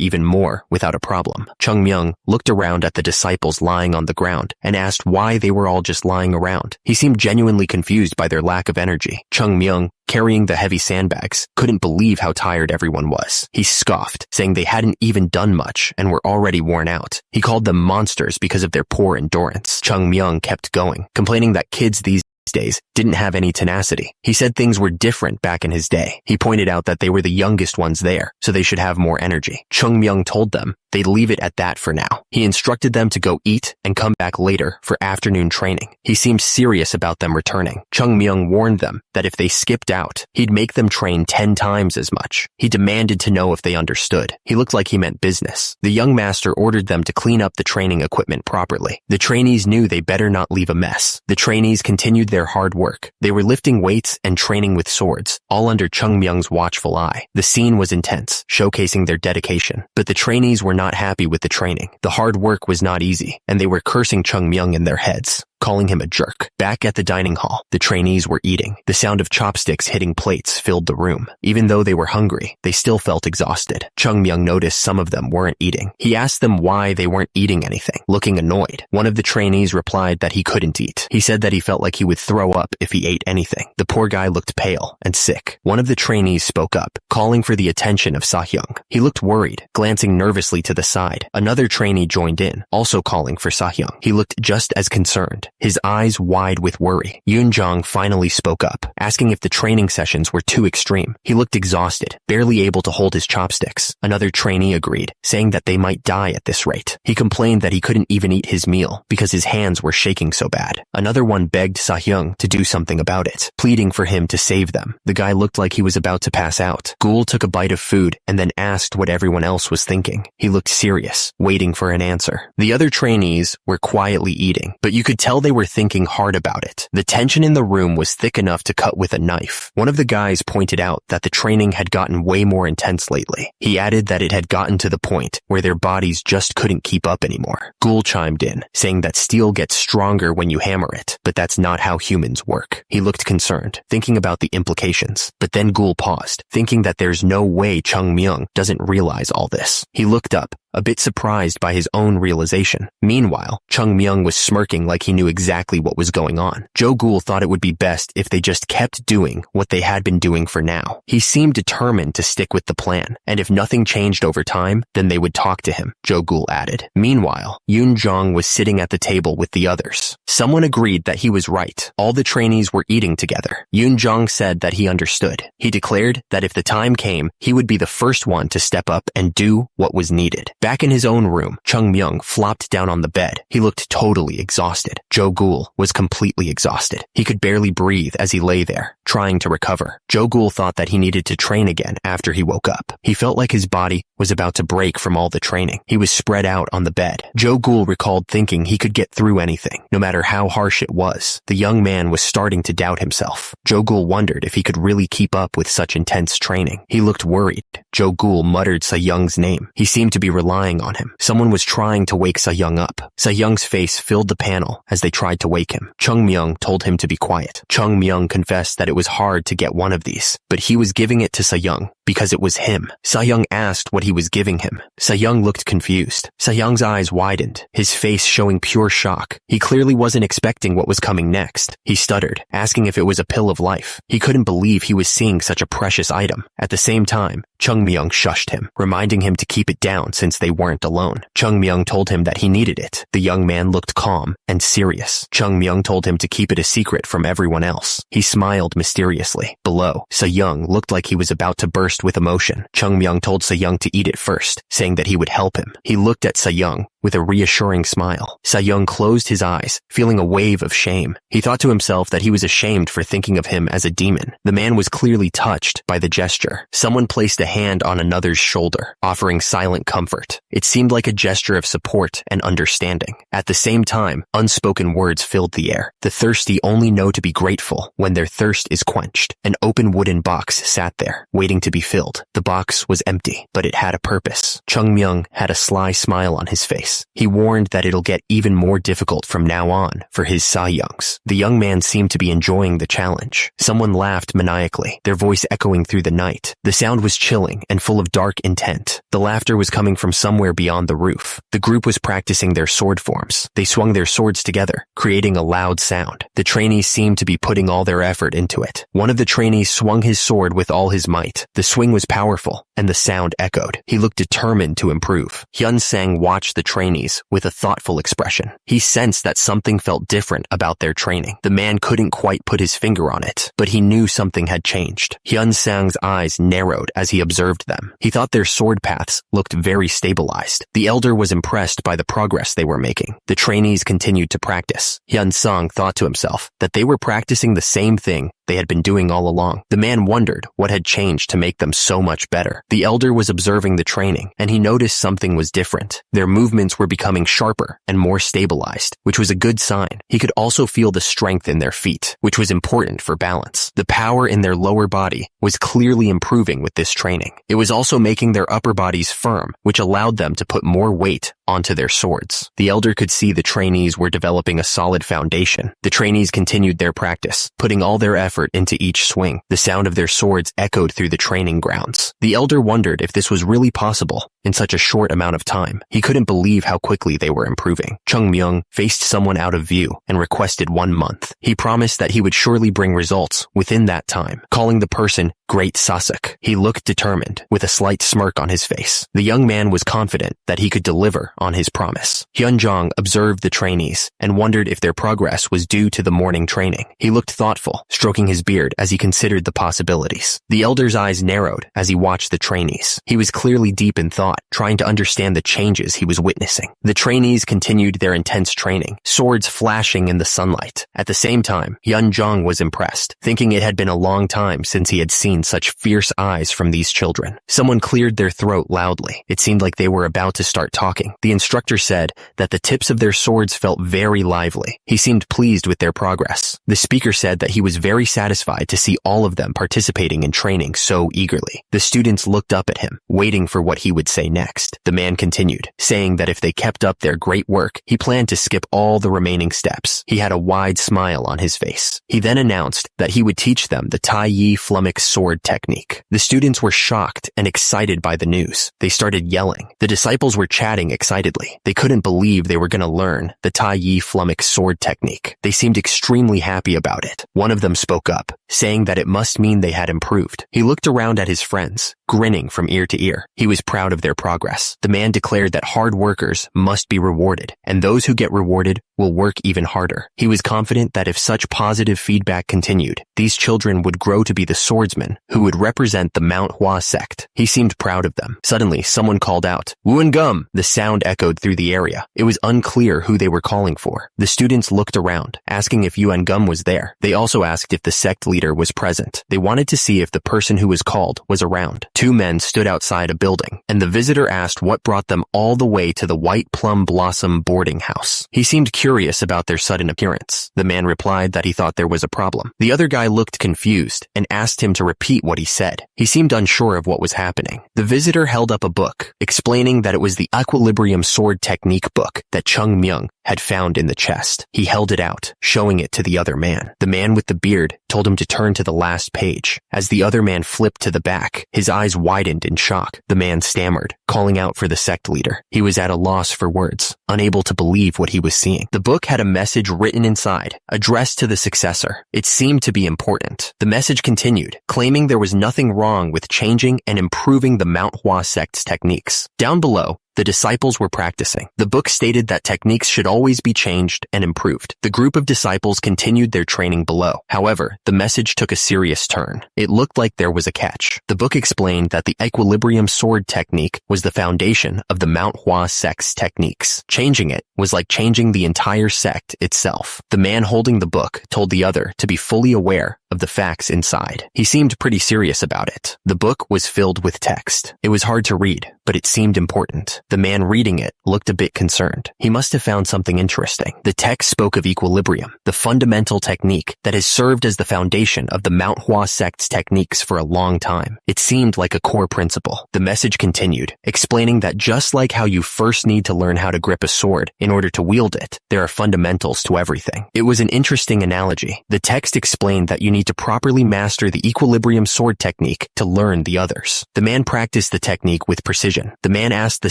even more without a problem. Chung Myung looked around at the disciples lying on the ground and asked why they were all just lying around. He seemed genuinely confused by their lack of energy. Chung Myung, carrying the heavy sandbags, couldn't believe how tired everyone was. He scoffed, saying they hadn't even done much and were already worn out. He called them monsters because of their poor endurance. Chung Myung kept going, complaining that kids these days didn't have any tenacity. He said things were different back in his day. He pointed out that they were the youngest ones there, so they should have more energy. Chung Myung told them they'd leave it at that for now. He instructed them to go eat and come back later for afternoon training. He seemed serious about them returning. Chung Myung warned them that if they skipped out, he'd make them train 10 times as much. He demanded to know if they understood. He looked like he meant business. The young master ordered them to clean up the training equipment properly. The trainees knew they better not leave a mess. The trainees continued their hard work. They were lifting weights and training with swords, all under Chung Myung's watchful eye. The scene was intense, showcasing their dedication. But the trainees were not happy with the training. The hard work was not easy, and they were cursing Chung Myung in their heads, calling him a jerk. Back at the dining hall, the trainees were eating. The sound of chopsticks hitting plates filled the room. Even though they were hungry, they still felt exhausted. Chung Myung noticed some of them weren't eating. He asked them why they weren't eating anything, looking annoyed. One of the trainees replied that he couldn't eat. He said that he felt like he would throw up if he ate anything. The poor guy looked pale and sick. One of the trainees spoke up, calling for the attention of Sahyung. He looked worried, glancing nervously to the side. Another trainee joined in, also calling for Sahyung. He looked just as concerned, his eyes wide with worry. Yoonjong finally spoke up, asking if the training sessions were too extreme. He looked exhausted, barely able to hold his chopsticks. Another trainee agreed, saying that they might die at this rate. He complained that he couldn't even eat his meal because his hands were shaking so bad. Another one begged Sahyung to do something about it, pleading for him to save them. The guy looked like he was about to pass out. Gul took a bite of food and then asked what everyone else was thinking. He looked serious, waiting for an answer. The other trainees were quietly eating, but you could tell they were thinking hard about it. The tension in the room was thick enough to cut with a knife. One of the guys pointed out that the training had gotten way more intense lately. He added that it had gotten to the point where their bodies just couldn't keep up anymore. Gul chimed in, saying that steel gets stronger when you hammer it, but that's not how humans work. He looked concerned, thinking about the implications. But then Gul paused, thinking that there's no way Chung Myung doesn't realize all this. He looked up, a bit surprised by his own realization. Meanwhile, Chung Myung was smirking like he knew exactly what was going on. Jo Gul thought it would be best if they just kept doing what they had been doing for now. He seemed determined to stick with the plan, and if nothing changed over time, then they would talk to him, Jo Gul added. Meanwhile, Yoon Jong was sitting at the table with the others. Someone agreed that he was right. All the trainees were eating together. Yoon Jong said that he understood. He declared that if the time came, he would be the first one to step up and do what was needed. Back in his own room, Chung Myung flopped down on the bed. He looked totally exhausted. Jo Gul was completely exhausted. He could barely breathe as he lay there, trying to recover. Jo Gul thought that he needed to train again after he woke up. He felt like his body was about to break from all the training. He was spread out on the bed. Jo Gul recalled thinking he could get through anything, no matter how harsh it was. The young man was starting to doubt himself. Jo Gul wondered if he could really keep up with such intense training. He looked worried. Jo Gul muttered Sayoung's name. He seemed to be relying on him. Someone was trying to wake Sayoung up. Sayoung's face filled the panel as they tried to wake him. Chung Myung told him to be quiet. Chung Myung confessed that it was hard to get one of these, but he was giving it to Sayoung because it was him. Sayoung asked what he was giving him. Sayoung looked confused. Sayoung's eyes widened, his face showing pure shock. He clearly wasn't expecting what was coming next. He stuttered, asking if it was a pill of life. He couldn't believe he was seeing such a precious item. At the same time, Chung Myung shushed him, reminding him to keep it down since they weren't alone. Chung Myung told him that he needed it. The young man looked calm and serious. Chung Myung told him to keep it a secret from everyone else. He smiled mysteriously. Below, Sayoung looked like he was about to burst with emotion. Chung Myung told Sayoung to eat it first, saying that he would help him. He looked at Sayoung with a reassuring smile. Sayoung closed his eyes, feeling a wave of shame. He thought to himself that he was ashamed for thinking of him as a demon. The man was clearly touched by the gesture. Someone placed a hand on another's shoulder, offering silent comfort. It seemed like a gesture of support and understanding. At the same time, unspoken words filled the air. The thirsty only know to be grateful when their thirst is quenched. An open wooden box sat there, waiting to be filled. The box was empty, but it had a purpose. Chung Myung had a sly smile on his face. He warned that it'll get even more difficult from now on for his Sayoungs. The young man seemed to be enjoying the challenge. Someone laughed maniacally, their voice echoing through the night. The sound was chilling and full of dark intent. The laughter was coming from somewhere beyond the roof. The group was practicing their sword forms. They swung their swords together, creating a loud sound. The trainees seemed to be putting all their effort into it. One of the trainees swung his sword with all his might. The swing was powerful, and the sound echoed. He looked determined to improve. Hyun-sang watched the trainees with a thoughtful expression. He sensed that something felt different about their training. The man couldn't quite put his finger on it, but he knew something had changed. Hyun-sang's eyes narrowed as he observed them. He thought their sword paths looked very stabilized. The elder was impressed by the progress they were making. The trainees continued to practice. Hyun-sang thought to himself that they were practicing the same thing they had been doing all along. The man wondered what had changed to make them so much better. The elder was observing the training, and he noticed something was different. Their movements were becoming sharper and more stabilized, which was a good sign. He could also feel the strength in their feet, which was important for balance. The power in their lower body was clearly improving with this training. It was also making their upper bodies firm, which allowed them to put more weight onto their swords. The elder could see the trainees were developing a solid foundation. The trainees continued their practice, putting all their effort into each swing. The sound of their swords echoed through the training grounds. The elder wondered if this was really possible in such a short amount of time. He couldn't believe how quickly they were improving. Chung Myung faced someone out of view and requested 1 month. He promised that he would surely bring results within that time, calling the person Great Sasuk. He looked determined, with a slight smirk on his face. The young man was confident that he could deliver on his promise. Hyun-jong observed the trainees and wondered if their progress was due to the morning training. He looked thoughtful, stroking his beard as he considered the possibilities. The elder's eyes narrowed as he watched the trainees. He was clearly deep in thought, trying to understand the changes he was witnessing. The trainees continued their intense training, swords flashing in the sunlight. At the same time, Hyun-jong was impressed, thinking it had been a long time since he had seen such fierce eyes from these children. Someone cleared their throat loudly. It seemed like they were about to start talking. The instructor said that the tips of their swords felt very lively. He seemed pleased with their progress. The speaker said that he was very satisfied to see all of them participating in training so eagerly. The students looked up at him, waiting for what he would say next. The man continued, saying that if they kept up their great work, he planned to skip all the remaining steps. He had a wide smile on his face. He then announced that he would teach them the Tai Yi flummox sword technique. The students were shocked and excited by the news. They started yelling. The disciples were chatting excitedly. They couldn't believe they were going to learn the Tai Yi flummox sword technique. They seemed extremely happy about it. One of them spoke up, saying that it must mean they had improved. He looked around at his friends, grinning from ear to ear. He was proud of their progress. The man declared that hard workers must be rewarded, and those who get rewarded will work even harder. He was confident that if such positive feedback continued, these children would grow to be the swordsmen who would represent the Manhwa sect. He seemed proud of them. Suddenly, someone called out, "Woo Gum!" The sound echoed through the area. It was unclear who they were calling for. The students looked around, asking if Yuan Gum was there. They also asked if the sect leader was present. They wanted to see if the person who was called was around. 2 men stood outside a building, and the visitor asked what brought them all the way to the White Plum Blossom boarding house. He seemed curious about their sudden appearance. The man replied that he thought there was a problem. The other guy looked confused and asked him to repeat what he said. He seemed unsure of what was happening. The visitor held up a book, explaining that it was the Equilibrium Sword Technique book that Chung Myung had found in the chest. He held it out, showing it to the other man. The man with the beard told him to turn to the last page. As the other man flipped to the back, his eyes widened in shock. The man stammered, calling out for the sect leader. He was at a loss for words, unable to believe what he was seeing. The book had a message written inside, addressed to the successor. It seemed to be important. The message continued, claiming there was nothing wrong with changing and improving the Manhwa sect's techniques. Down below, the disciples were practicing. The book stated that techniques should always be changed and improved. The group of disciples continued their training below. However, the message took a serious turn. It looked like there was a catch. The book explained that the Equilibrium sword technique was the foundation of the Manhwa sect's techniques. Changing it was like changing the entire sect itself. The man holding the book told the other to be fully aware of the facts inside. He seemed pretty serious about it. The book was filled with text. It was hard to read, but it seemed important. The man reading it looked a bit concerned. He must have found something interesting. The text spoke of equilibrium, the fundamental technique that has served as the foundation of the Manhwa sect's techniques for a long time. It seemed like a core principle. The message continued, explaining that just like how you first need to learn how to grip a sword in order to wield it, there are fundamentals to everything. It was an interesting analogy. The text explained that you need need to properly master the equilibrium sword technique to learn the others. The man practiced the technique with precision. The man asked the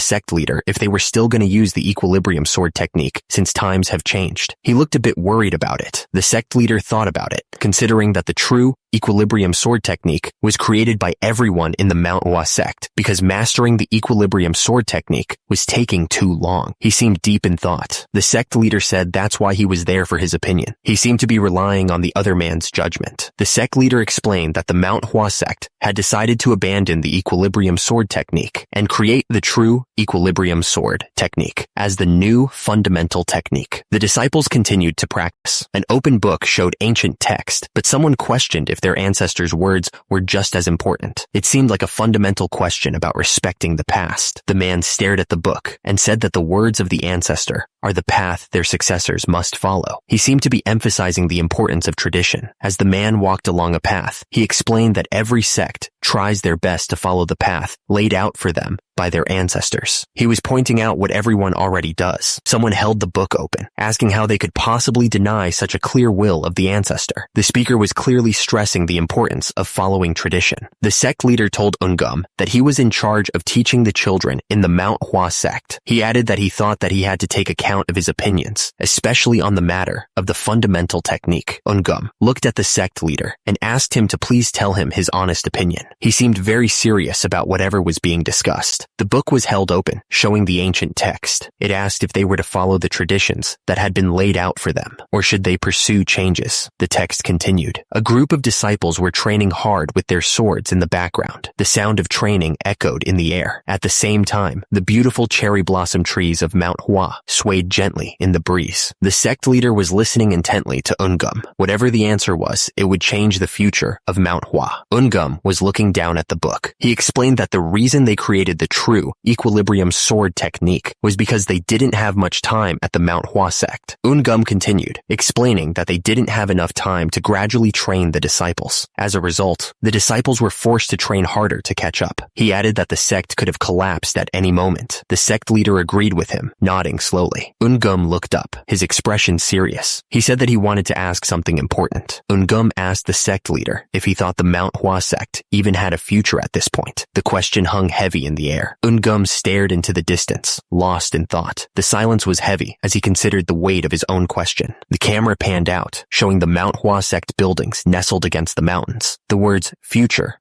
sect leader if they were still going to use the equilibrium sword technique since times have changed. He looked a bit worried about it. The sect leader thought about it, considering that the true equilibrium sword technique was created by everyone in the Manhwa sect because mastering the equilibrium sword technique was taking too long. He seemed deep in thought. The sect leader said that's why he was there for his opinion. He seemed to be relying on the other man's judgment. The sect leader explained that the Manhwa sect had decided to abandon the equilibrium sword technique and create the true equilibrium sword technique as the new fundamental technique. The disciples continued to practice. An open book showed ancient text, but someone questioned if their ancestors' words were just as important. It seemed like a fundamental question about respecting the past. The man stared at the book and said that the words of the ancestor are the path their successors must follow. He seemed to be emphasizing the importance of tradition. As the man walked along a path, he explained that every sect tries their best to follow the path laid out for them by their ancestors. He was pointing out what everyone already does. Someone held the book open, asking how they could possibly deny such a clear will of the ancestor. The speaker was clearly stressing the importance of following tradition. The sect leader told Ungum that he was in charge of teaching the children in the Manhwa sect. He added that he thought that he had to take account of his opinions, especially on the matter of the fundamental technique. Ungum looked at the sect leader and asked him to please tell him his honest opinion. He seemed very serious about whatever was being discussed. The book was held open, showing the ancient text. It asked if they were to follow the traditions that had been laid out for them, or should they pursue changes. The text continued. A group of disciples were training hard with their swords in the background. The sound of training echoed in the air. At the same time, the beautiful cherry blossom trees of Manhwa swayed gently in the breeze. The sect leader was listening intently to Ungum. Whatever the answer was, it would change the future of Manhwa. Ungum was looking down at the book. He explained that the reason they created the true equilibrium sword technique was because they didn't have much time at the Manhwa sect. Ungum continued, explaining that they didn't have enough time to gradually train the disciples. As a result, the disciples were forced to train harder to catch up. He added that the sect could have collapsed at any moment. The sect leader agreed with him, nodding slowly. Ungum looked up, his expression serious. He said that he wanted to ask something important. Ungum asked the sect leader if he thought the Manhwa sect even had a future at this point. The question hung heavy in the air. Ungum stared into the distance, lost in thought. The silence was heavy as he considered the weight of his own question. The camera panned out, showing the Manhwa sect buildings nestled against the mountains. The words, future,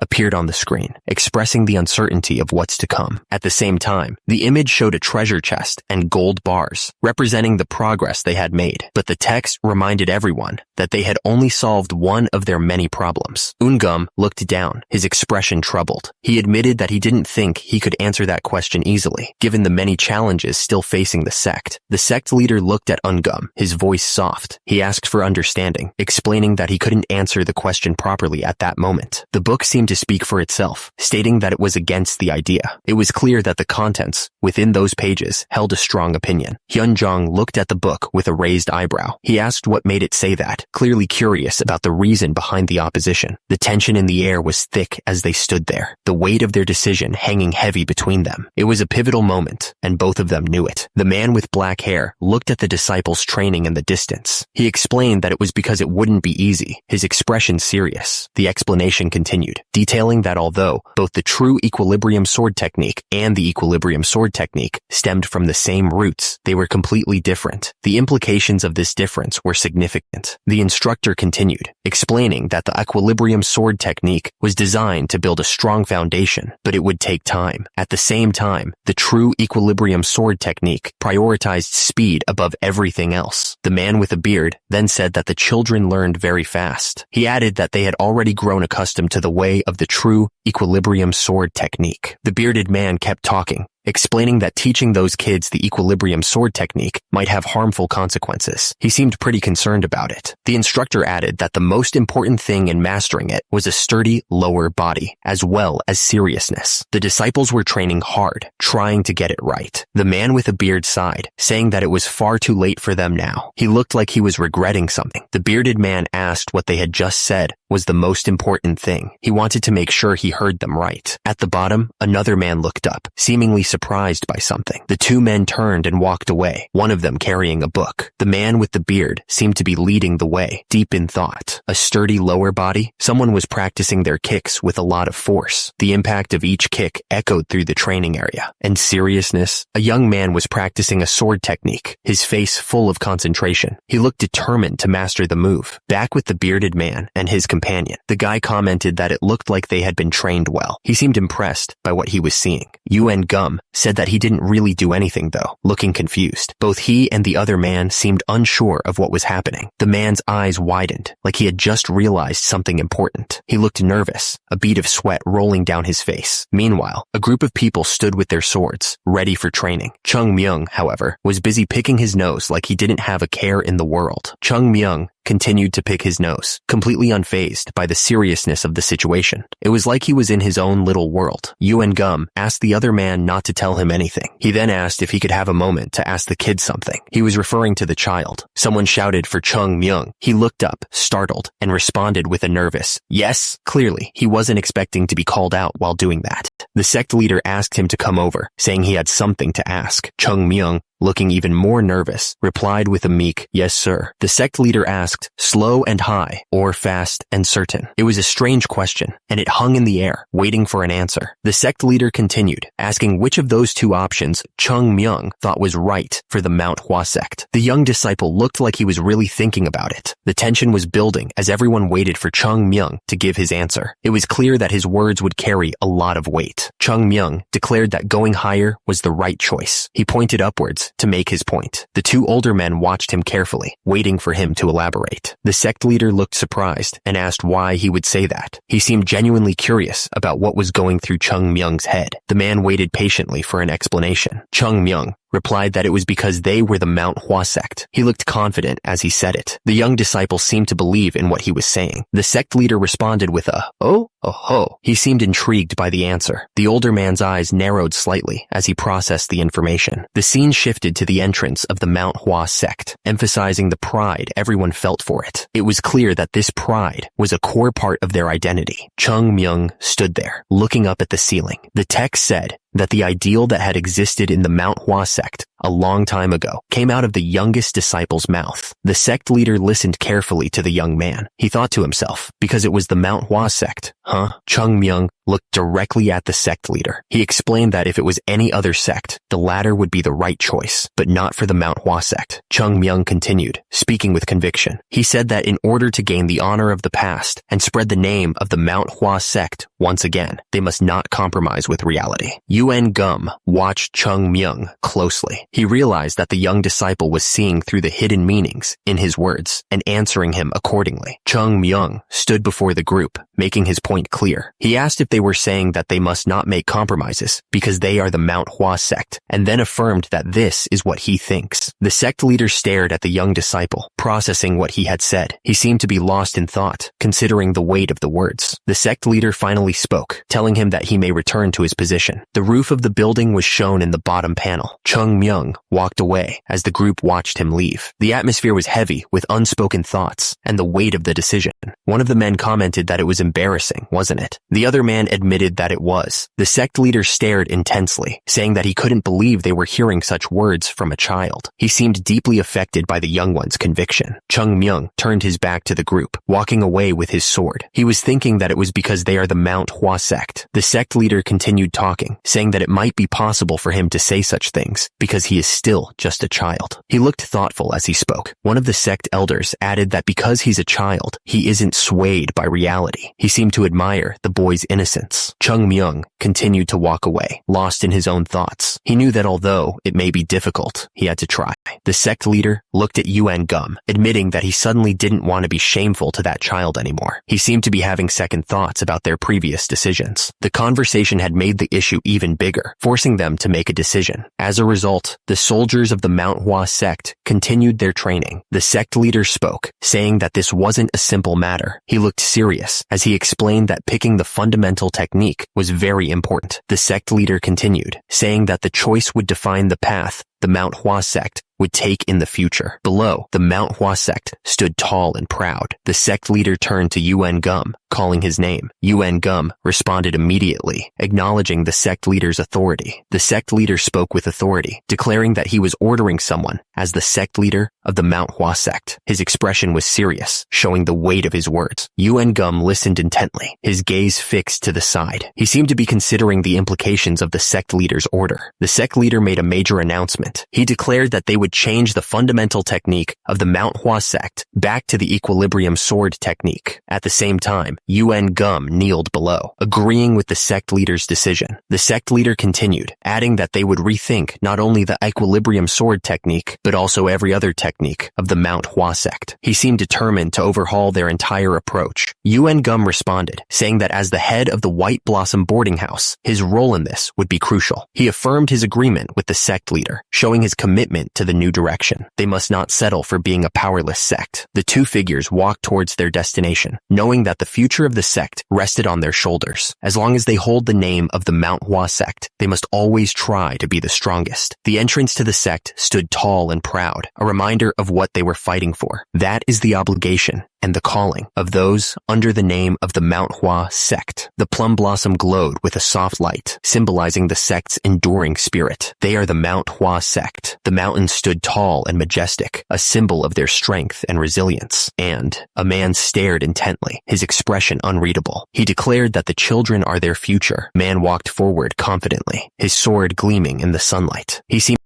appeared on the screen, expressing the uncertainty of what's to come. At the same time, the image showed a treasure chest and gold bars, representing the progress they had made. But the text reminded everyone that they had only solved one of their many problems. Ungum looked down, his expression troubled. He admitted that he didn't think he could answer that question easily, given the many challenges still facing the sect. The sect leader looked at Ungum, his voice soft. He asked for understanding, explaining that he couldn't answer the question properly at that moment. The book seemed to speak for itself, stating that it was against the idea. It was clear that the contents within those pages held a strong opinion. Hyunjong looked at the book with a raised eyebrow. He asked what made it say that, clearly curious about the reason behind the opposition. The tension in the air was thick as they stood there, the weight of their decision hanging heavy between them. It was a pivotal moment, and both of them knew it. The man with black hair looked at the disciples training in the distance. He explained that it was because it wouldn't be easy, his expression serious. The explanation continued, detailing that although both the true equilibrium sword technique and the equilibrium sword technique stemmed from the same roots, they were completely different. The implications of this difference were significant. The instructor continued, explaining that the equilibrium sword technique was designed to build a strong foundation, but it would take time. At the same time, the true equilibrium sword technique prioritized speed above everything else. The man with a beard then said that the children learned very fast. He added that they had already grown accustomed to the way of the true equilibrium sword technique. The bearded man kept talking, explaining that teaching those kids the equilibrium sword technique might have harmful consequences. He seemed pretty concerned about it. The instructor added that the most important thing in mastering it was a sturdy lower body, as well as seriousness. The disciples were training hard, trying to get it right. The man with a beard sighed, saying that it was far too late for them now. He looked like he was regretting something. The bearded man asked what they had just said was the most important thing. He wanted to make sure he heard them right. At the bottom, another man looked up, seemingly surprised by something. The two men turned and walked away, one of them carrying a book. The man with the beard seemed to be leading the way, deep in thought. A sturdy lower body, someone was practicing their kicks with a lot of force. The impact of each kick echoed through the training area. And seriousness, a young man was practicing a sword technique, his face full of concentration. He looked determined to master the move. Back with the bearded man and his companion, the guy commented that it looked like they had been trained well. He seemed impressed by what he was seeing. Yuan Gum said that he didn't really do anything though, looking confused. Both he and the other man seemed unsure of what was happening. The man's eyes widened, like he had just realized something important. He looked nervous, a bead of sweat rolling down his face. Meanwhile, a group of people stood with their swords, ready for training. Chung Myung, however, was busy picking his nose like he didn't have a care in the world. Chung Myung continued to pick his nose, completely unfazed by the seriousness of the situation. It was like he was in his own little world. Yuan Gum asked the other man not to tell him anything. He then asked if he could have a moment to ask the kid something. He was referring to the child. Someone shouted for Chung Myung. He looked up, startled, and responded with a nervous, "Yes." Clearly, he wasn't expecting to be called out while doing that. The sect leader asked him to come over, saying he had something to ask. Chung Myung, looking even more nervous, replied with a meek, "Yes, sir." The sect leader asked, "Slow and high, or fast and certain?" It was a strange question, and it hung in the air, waiting for an answer. The sect leader continued, asking which of those two options Chung Myung thought was right for the Manhwa sect. The young disciple looked like he was really thinking about it. The tension was building as everyone waited for Chung Myung to give his answer. It was clear that his words would carry a lot of weight. Chung Myung declared that going higher was the right choice. He pointed upwards to make his point. The two older men watched him carefully, waiting for him to elaborate. The sect leader looked surprised and asked why he would say that. He seemed genuinely curious about what was going through Chung Myung's head. The man waited patiently for an explanation. Chung Myung replied that it was because they were the Manhwa sect. He looked confident as he said it. The young disciple seemed to believe in what he was saying. The sect leader responded with a, "Oh, oh." He seemed intrigued by the answer. The older man's eyes narrowed slightly as he processed the information. The scene shifted to the entrance of the Manhwa sect, emphasizing the pride everyone felt for it. It was clear that this pride was a core part of their identity. Chung Myung stood there, looking up at the ceiling. The text said that the ideal that had existed in the Manhwa sect a long time ago came out of the youngest disciple's mouth. The sect leader listened carefully to the young man. He thought to himself, because it was the Manhwa sect, huh? Chung Myung looked directly at the sect leader. He explained that if it was any other sect, the latter would be the right choice, but not for the Manhwa sect. Chung Myung continued, speaking with conviction. He said that in order to gain the honor of the past and spread the name of the Manhwa sect once again, they must not compromise with reality. Yuan Gum watched Chung Myung closely. He realized that the young disciple was seeing through the hidden meanings in his words and answering him accordingly. Chung Myung stood before the group, making his point clear. He asked if they were saying that they must not make compromises because they are the Manhwa sect, and then affirmed that this is what he thinks. The sect leader stared at the young disciple, processing what he had said. He seemed to be lost in thought, considering the weight of the words. The sect leader finally spoke, telling him that he may return to his position. The roof of the building was shown in the bottom panel. Chung Myung walked away as the group watched him leave. The atmosphere was heavy with unspoken thoughts and the weight of the decision. One of the men commented that it was embarrassing, wasn't it? The other man admitted that it was. The sect leader stared intensely, saying that he couldn't believe they were hearing such words from a child. He seemed deeply affected by the young one's conviction. Chung Myung turned his back to the group, walking away with his sword. He was thinking that it was because they are the Manhwa sect. The sect leader continued talking, saying that it might be possible for him to say such things because he is still just a child. He looked thoughtful as he spoke. One of the sect elders added that because he's a child, he isn't swayed by reality. He seemed to admire the boy's innocence. Chung Myung continued to walk away, lost in his own thoughts. He knew that although it may be difficult, he had to try. The sect leader looked at Yuan Gum, admitting that he suddenly didn't want to be shameful to that child anymore. He seemed to be having second thoughts about their previous decisions. The conversation had made the issue even bigger, forcing them to make a decision. As a result, the soldiers of the Manhwa sect continued their training. The sect leader spoke, saying that this wasn't a simple matter. He looked serious as he explained that picking the fundamental technique was very important. The sect leader continued, saying that the choice would define the path the Manhwa sect would take in the future. Below, the Manhwa sect stood tall and proud. The sect leader turned to Yuen Gum, calling his name. Yuen Gum responded immediately, acknowledging the sect leader's authority. The sect leader spoke with authority, declaring that he was ordering someone as the sect leader of the Manhwa sect. His expression was serious, showing the weight of his words. Yuen Gum listened intently, his gaze fixed to the side. He seemed to be considering the implications of the sect leader's order. The sect leader made a major announcement. He declared that they would change the fundamental technique of the Manhwa sect back to the equilibrium sword technique. At the same time, Yuen Gum kneeled below, agreeing with the sect leader's decision. The sect leader continued, adding that they would rethink not only the equilibrium sword technique, but also every other technique of the Manhwa sect. He seemed determined to overhaul their entire approach. Yuen Gum responded, saying that as the head of the White Blossom boarding house, his role in this would be crucial. He affirmed his agreement with the sect leader, showing his commitment to the new direction. They must not settle for being a powerless sect. The two figures walked towards their destination, knowing that the future of the sect rested on their shoulders. As long as they hold the name of the Manhwa sect, they must always try to be the strongest. The entrance to the sect stood tall and proud, a reminder of what they were fighting for. That is the obligation and the calling of those under the name of the Manhwa sect. The plum blossom glowed with a soft light, symbolizing the sect's enduring spirit. They are the Manhwa sect. The mountain stood tall and majestic, a symbol of their strength and resilience. And a man stared intently, his expression unreadable. He declared that the children are their future. Man walked forward confidently, his sword gleaming in the sunlight.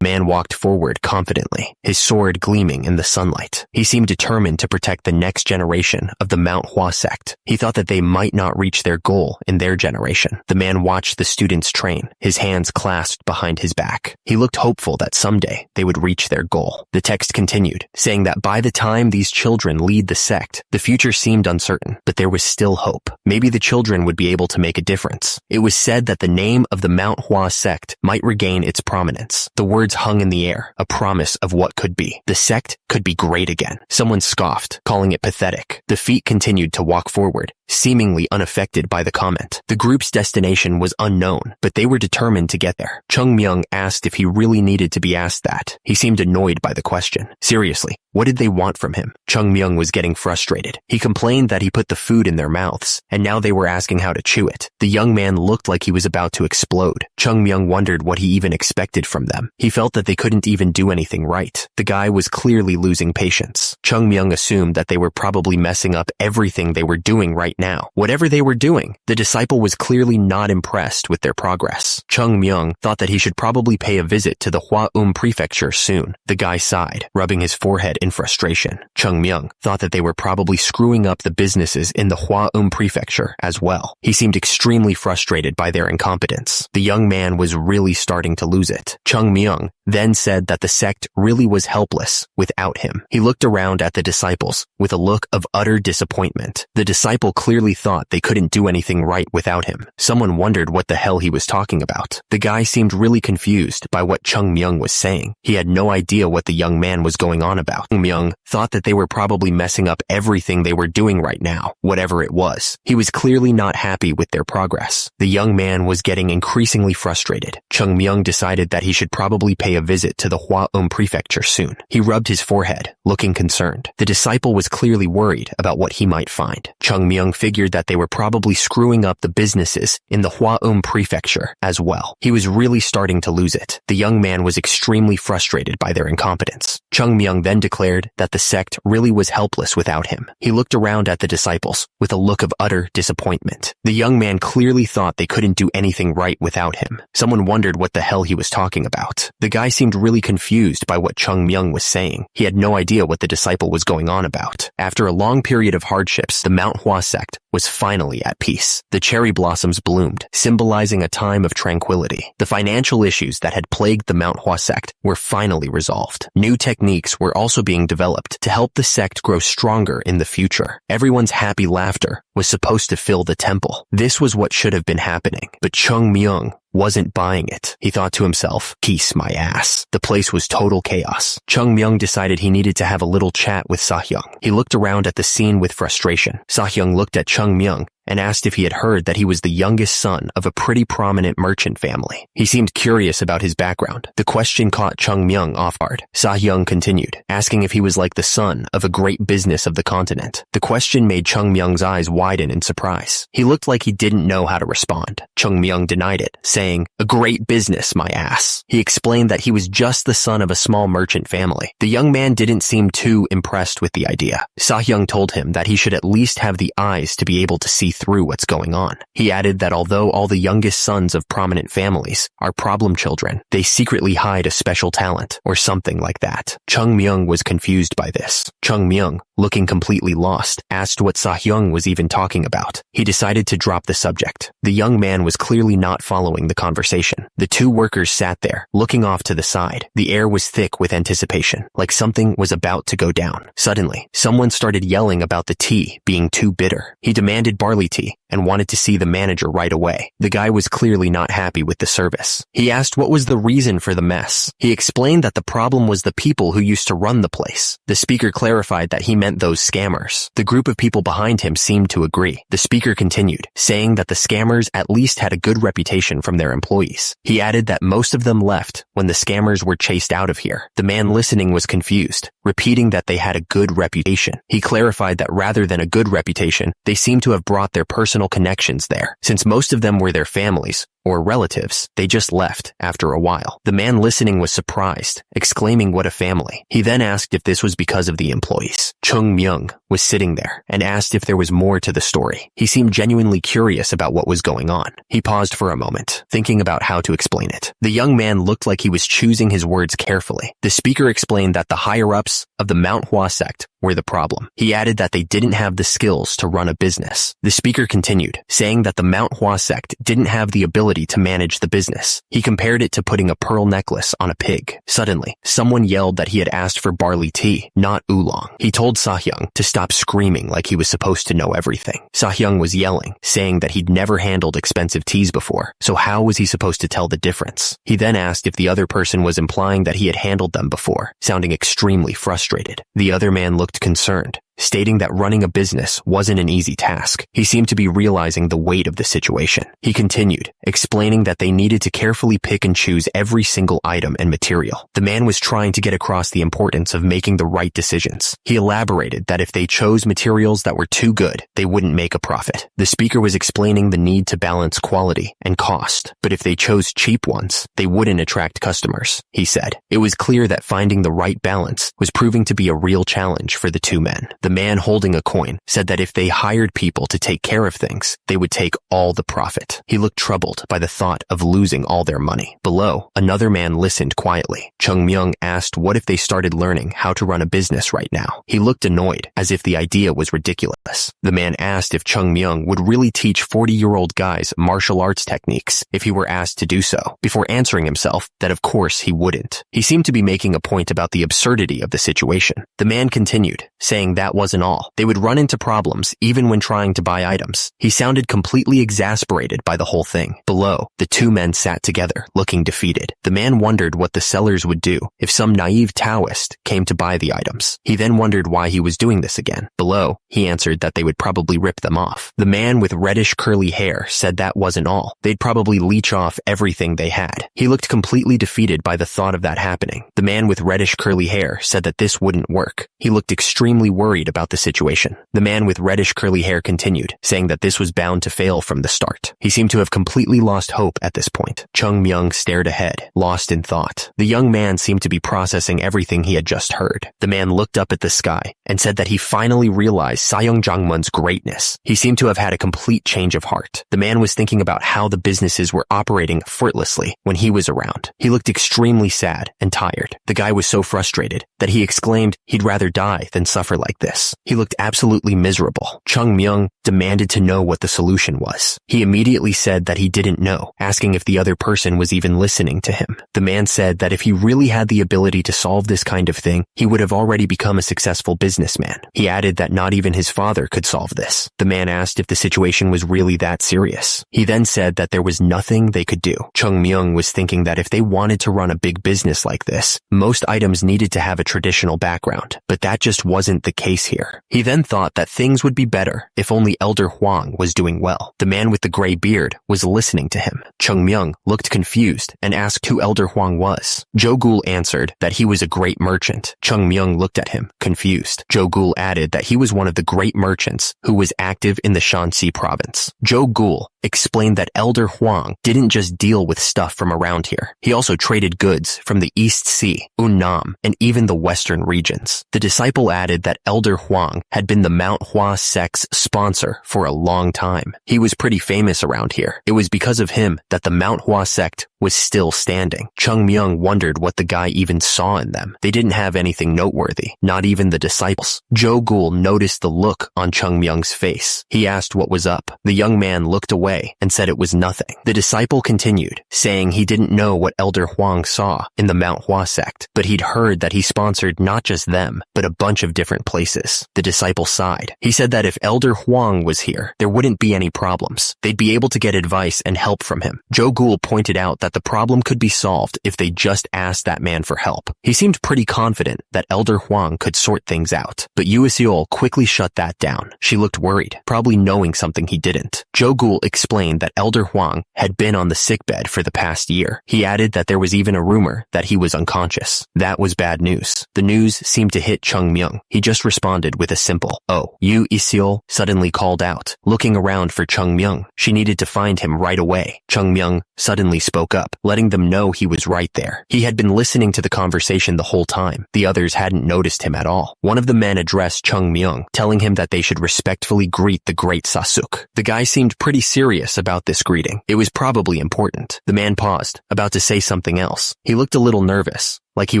Man walked forward confidently, his sword gleaming in the sunlight. He seemed determined to protect the next generation of the Manhwa sect. He thought that they might not reach their goal in their generation. The man watched the students train, his hands clasped behind his back. He looked hopeful that someday they would reach their goal. The text continued, saying that by the time these children lead the sect, the future seemed uncertain, but there was still hope. Maybe the children would be able to make a difference. It was said that the name of the Manhwa sect might regain its prominence. The words hung in the air, a promise of what could be. The sect could be great again. Someone scoffed, calling it pathetic. The feet continued to walk forward, seemingly unaffected by the comment. The group's destination was unknown, but they were determined to get there. Chung Myung asked if he really needed to be asked that. He seemed annoyed by the question. Seriously, what did they want from him? Chung Myung was getting frustrated. He complained that he put the food in their mouths, and now they were asking how to chew it. The young man looked like he was about to explode. Chung Myung wondered what he even expected from them. He felt that they couldn't even do anything right. The guy was clearly losing patience. Chung Myung assumed that they were probably messing up everything they were doing right now. Whatever they were doing, the disciple was clearly not impressed with their progress. Chung Myung thought that he should probably pay a visit to the Hua prefecture soon. The guy sighed, rubbing his forehead in frustration. Chung Myung thought that they were probably screwing up the businesses in the Hua prefecture as well. He seemed extremely frustrated by their incompetence. The young man was really starting to lose it. Chung Myung then said that the sect really was helpless without him. He looked around at the disciples with a look of utter disappointment. The disciple clearly thought they couldn't do anything right without him. Someone wondered what the hell he was talking about. The guy seemed really confused by what Chung Myung was saying. He had no idea what the young man was going on about. Chung Myung thought that they were probably messing up everything they were doing right now, whatever it was. He was clearly not happy with their progress. The young man was getting increasingly frustrated. Chung Myung decided that he should probably pay a visit to the Hua prefecture soon. He rubbed his forehead, looking concerned. The disciple was clearly worried about what he might find. Chung Myung figured that they were probably screwing up the businesses in the Hua prefecture as well. He was really starting to lose it. The young man was extremely frustrated by their incompetence. Chung Myung then declared that the sect really was helpless without him. He looked around at the disciples with a look of utter disappointment. The young man clearly thought they couldn't do anything right without him. Someone wondered what the hell he was talking about. The guy seemed really confused by what Chung Myung was saying. He had no idea what the disciple was going on about. After a long period of hardships, the Manhwa sect was finally at peace. The cherry blossoms bloomed, symbolizing a time of tranquility. The financial issues that had plagued the Manhwa sect were finally resolved. New techniques were also being developed to help the sect grow stronger in the future. Everyone's happy laughter was supposed to fill the temple. This was what should have been happening, but Chung Myung wasn't buying it. He thought to himself, kiss my ass. The place was total chaos. Chung Myung decided he needed to have a little chat with Sahyung. He looked around at the scene with frustration. Sahyung looked at Chung Myung and asked if he had heard that he was the youngest son of a pretty prominent merchant family. He seemed curious about his background. The question caught Chung Myung off guard. Sah-young continued, asking if he was like the son of a great business of the continent. The question made Chung Myung's eyes widen in surprise. He looked like he didn't know how to respond. Chung Myung denied it, saying, "A great business, my ass." He explained that he was just the son of a small merchant family. The young man didn't seem too impressed with the idea. Sah-young told him that he should at least have the eyes to be able to see through what's going on. He added that although all the youngest sons of prominent families are problem children, they secretly hide a special talent, or something like that. Chung Myung was confused by this. Chung Myung, looking completely lost, asked what Sah-young was even talking about. He decided to drop the subject. The young man was clearly not following the conversation. The two workers sat there, looking off to the side. The air was thick with anticipation, like something was about to go down. Suddenly, someone started yelling about the tea being too bitter. He demanded barley tea and wanted to see the manager right away. The guy was clearly not happy with the service. He asked what was the reason for the mess. He explained that the problem was the people who used to run the place. The speaker clarified that he meant those scammers. The group of people behind him seemed to agree. The speaker continued, saying that the scammers at least had a good reputation from their employees. He added that most of them left when the scammers were chased out of here. The man listening was confused, repeating that they had a good reputation. He clarified that rather than a good reputation, they seemed to have brought their personal connections there. Since most of them were their families or relatives, they just left after a while. The man listening was surprised, exclaiming, "What a family." He then asked if this was because of the employees. Chung Myung was sitting there and asked if there was more to the story. He seemed genuinely curious about what was going on. He paused for a moment, thinking about how to explain it. The young man looked like he was choosing his words carefully. The speaker explained that the higher-ups of the Manhwa sect were the problem. He added that they didn't have the skills to run a business. The speaker continued, saying that the Manhwa sect didn't have the ability to manage the business. He compared it to putting a pearl necklace on a pig. Suddenly, someone yelled that he had asked for barley tea, not oolong. He told Sah-young to stop screaming like he was supposed to know everything. Sah-young was yelling, saying that he'd never handled expensive teas before, so how was he supposed to tell the difference? He then asked if the other person was implying that he had handled them before, sounding extremely frustrated. The other man looked concerned, stating that running a business wasn't an easy task. He seemed to be realizing the weight of the situation. He continued, explaining that they needed to carefully pick and choose every single item and material. The man was trying to get across the importance of making the right decisions. He elaborated that if they chose materials that were too good, they wouldn't make a profit. The speaker was explaining the need to balance quality and cost, but if they chose cheap ones, they wouldn't attract customers, he said. It was clear that finding the right balance was proving to be a real challenge for the two men. The man holding a coin said that if they hired people to take care of things, they would take all the profit. He looked troubled by the thought of losing all their money. Below, another man listened quietly. Chung Myung asked what if they started learning how to run a business right now. He looked annoyed, as if the idea was ridiculous. The man asked if Chung Myung would really teach 40-year-old guys martial arts techniques if he were asked to do so, before answering himself that of course he wouldn't. He seemed to be making a point about the absurdity of the situation. The man continued, saying that wasn't all. They would run into problems even when trying to buy items. He sounded completely exasperated by the whole thing. Below, the two men sat together, looking defeated. The man wondered what the sellers would do if some naive Taoist came to buy the items. He then wondered why he was doing this again. Below, he answered that they would probably rip them off. The man with reddish curly hair said that wasn't all. They'd probably leech off everything they had. He looked completely defeated by the thought of that happening. The man with reddish curly hair said that this wouldn't work. He looked extremely worried about the situation. The man with reddish curly hair continued, saying that this was bound to fail from the start. He seemed to have completely lost hope at this point. Chung Myung stared ahead, lost in thought. The young man seemed to be processing everything he had just heard. The man looked up at the sky and said that he finally realized Sayong Jangmun's greatness. He seemed to have had a complete change of heart. The man was thinking about how the businesses were operating effortlessly when he was around. He looked extremely sad and tired. The guy was so frustrated that he exclaimed he'd rather die than suffer like this. He looked absolutely miserable. Chung Myung demanded to know what the solution was. He immediately said that he didn't know, asking if the other person was even listening to him. The man said that if he really had the ability to solve this kind of thing, he would have already become a successful businessman. He added that not even his father could solve this. The man asked if the situation was really that serious. He then said that there was nothing they could do. Chung Myung was thinking that if they wanted to run a big business like this, most items needed to have a traditional background, but that just wasn't the case place here. He then thought that things would be better if only Elder Huang was doing well. The man with the gray beard was listening to him. Chung Myung looked confused and asked who Elder Huang was. Jo Gul answered that he was a great merchant. Chung Myung looked at him, confused. Jo Gul added that he was one of the great merchants who was active in the Shanxi province. Jo Gul explained that Elder Huang didn't just deal with stuff from around here. He also traded goods from the East Sea, Unnam, and even the western regions. The disciple added that Elder Huang had been the Manhwa Sect's sponsor for a long time. He was pretty famous around here. It was because of him that the Manhwa Sect was still standing. Chung Myung wondered what the guy even saw in them. They didn't have anything noteworthy, not even the disciples. Jo Gul noticed the look on Chung Myung's face. He asked what was up. The young man looked away and said it was nothing. The disciple continued, saying he didn't know what Elder Huang saw in the Manhwa Sect, but he'd heard that he sponsored not just them, but a bunch of different places. The disciple sighed. He said that if Elder Huang was here, there wouldn't be any problems. They'd be able to get advice and help from him. Jo Gul pointed out that the problem could be solved if they just asked that man for help. He seemed pretty confident that Elder Huang could sort things out, but Yu Seol quickly shut that down. She looked worried, probably knowing something he didn't. Jo Gul explained that Elder Huang had been on the sickbed for the past year. He added that there was even a rumor that he was unconscious. That was bad news. The news seemed to hit Chung Myung. He just responded with a simple, "Oh." Yu Seol suddenly called out, looking around for Chung Myung. She needed to find him right away. Chung Myung suddenly spoke up, letting them know he was right there. He had been listening to the conversation the whole time. The others hadn't noticed him at all. One of the men addressed Chung Myung, telling him that they should respectfully greet the great Sasuk. The guy seemed pretty serious about this greeting. It was probably important. The man paused, about to say something else. He looked a little nervous, like he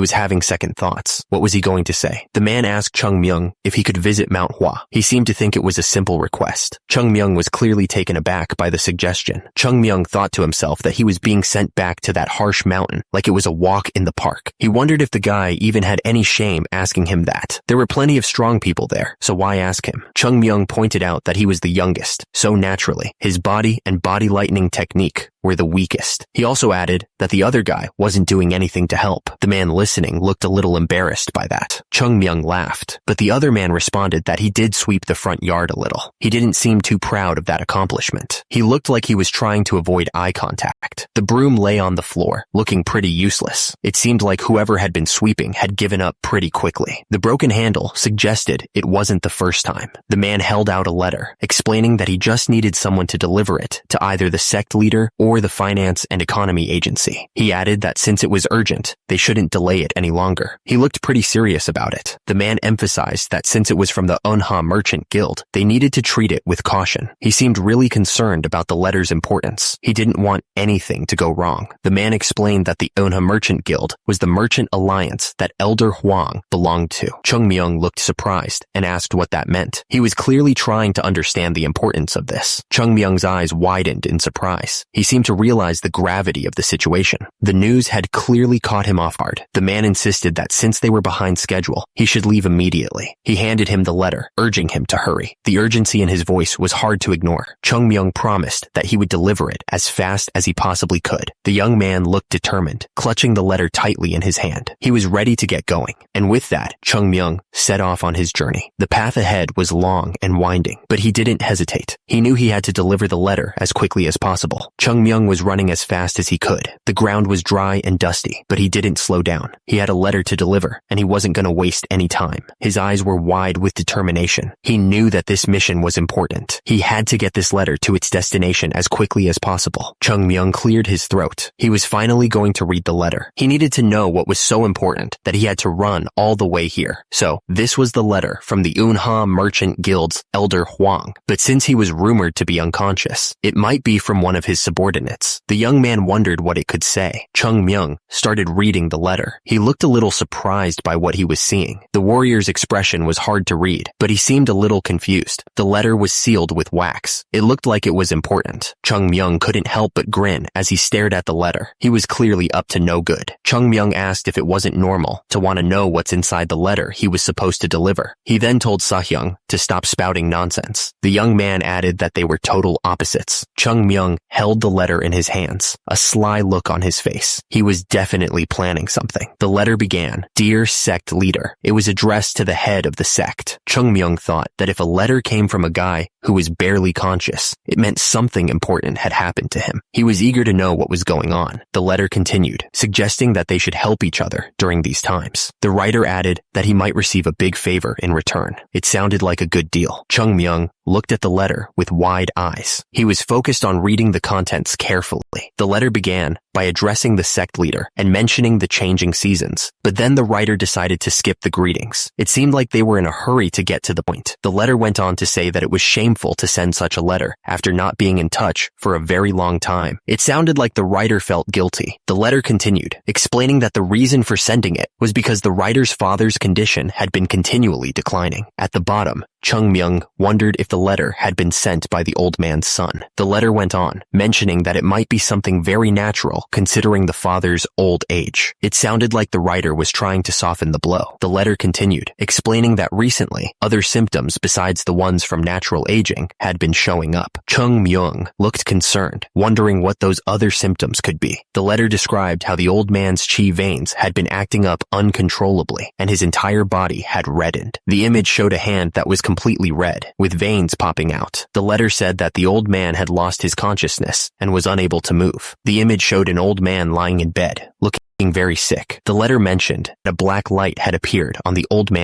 was having second thoughts. What was he going to say? The man asked Chung Myung if he could visit Manhwa. He seemed to think it was a simple request. Chung Myung was clearly taken aback by the suggestion. Chung Myung thought to himself that he was being sent back to that harsh mountain like it was a walk in the park. He wondered if the guy even had any shame asking him that. There were plenty of strong people there, so why ask him? Chung Myung pointed out that he was the youngest, so naturally, his body and body lightning technique were the weakest. He also added that the other guy wasn't doing anything to help. The man listening looked a little embarrassed by that. Chung Myung laughed, but the other man responded that he did sweep the front yard a little. He didn't seem too proud of that accomplishment. He looked like he was trying to avoid eye contact. The broom lay on the floor, looking pretty useless. It seemed like whoever had been sweeping had given up pretty quickly. The broken handle suggested it wasn't the first time. The man held out a letter, explaining that he just needed someone to deliver it to either the sect leader or the finance and economy agency. He added that since it was urgent, they shouldn't delay it any longer. He looked pretty serious about it. The man emphasized that since it was from the Unha Merchant Guild, they needed to treat it with caution. He seemed really concerned about the letter's importance. He didn't want anything to go wrong. The man explained that the Unha Merchant Guild was the merchant alliance that Elder Huang belonged to. Chung Myung looked surprised and asked what that meant. He was clearly trying to understand the importance of this. Chung Myung's eyes widened in surprise. He seemed to realize the gravity of the situation. The news had clearly caught him off guard. The man insisted that since they were behind schedule, he should leave immediately. He handed him the letter, urging him to hurry. The urgency in his voice was hard to ignore. Chung Myung promised that he would deliver it as fast as he possibly could. The young man looked determined, clutching the letter tightly in his hand. He was ready to get going. And with that, Chung Myung set off on his journey. The path ahead was long and winding, but he didn't hesitate. He knew he had to deliver the letter as quickly as possible. Chung Myung was running as fast as he could. The ground was dry and dusty, but he didn't slow down. He had a letter to deliver, and he wasn't going to waste any time. His eyes were wide with determination. He knew that this mission was important. He had to get this letter to its destination as quickly as possible. Chung Myung cleared his throat. He was finally going to read the letter. He needed to know what was so important that he had to run all the way here. So, this was the letter from the Unha Merchant Guild's Elder Huang. But since he was rumored to be unconscious, it might be from one of his subordinates. The young man wondered what it could say. Chung Myung started reading the letter. He looked a little surprised by what he was seeing. The warrior's expression was hard to read, but he seemed a little confused. The letter was sealed with wax. It looked like it was important. Chung Myung couldn't help but grin as he stared at the letter. He was clearly up to no good. Chung Myung asked if it wasn't normal to want to know what's inside the letter he was supposed to deliver. He then told Sahyung to stop spouting nonsense. The young man added that they were total opposites. Chung Myung held the letter letter in his hands, a sly look on his face. He was definitely planning something. The letter began, "Dear Sect Leader." It was addressed to the head of the sect. Chung Myung thought that if a letter came from a guy who was barely conscious, it meant something important had happened to him. He was eager to know what was going on. The letter continued, suggesting that they should help each other during these times. The writer added that he might receive a big favor in return. It sounded like a good deal. Chung Myung looked at the letter with wide eyes. He was focused on reading the contents carefully. The letter began by addressing the sect leader and mentioning the changing seasons, but then the writer decided to skip the greetings. It seemed like they were in a hurry to get to the point. The letter went on to say that it was shameful to send such a letter after not being in touch for a very long time. It sounded like the writer felt guilty. The letter continued, explaining that the reason for sending it was because the writer's father's condition had been continually declining. At the bottom, Chung Myung wondered if the letter had been sent by the old man's son. The letter went on, mentioning that it might be something very natural considering the father's old age. It sounded like the writer was trying to soften the blow. The letter continued, explaining that recently, other symptoms besides the ones from natural aging had been showing up. Chung Myung looked concerned, wondering what those other symptoms could be. The letter described how the old man's chi veins had been acting up uncontrollably, and his entire body had reddened. The image showed a hand that was completely red, with veins popping out. The letter said that the old man had lost his consciousness and was unable to move. The image showed an old man lying in bed, looking very sick. The letter mentioned that a black light had appeared on the old man's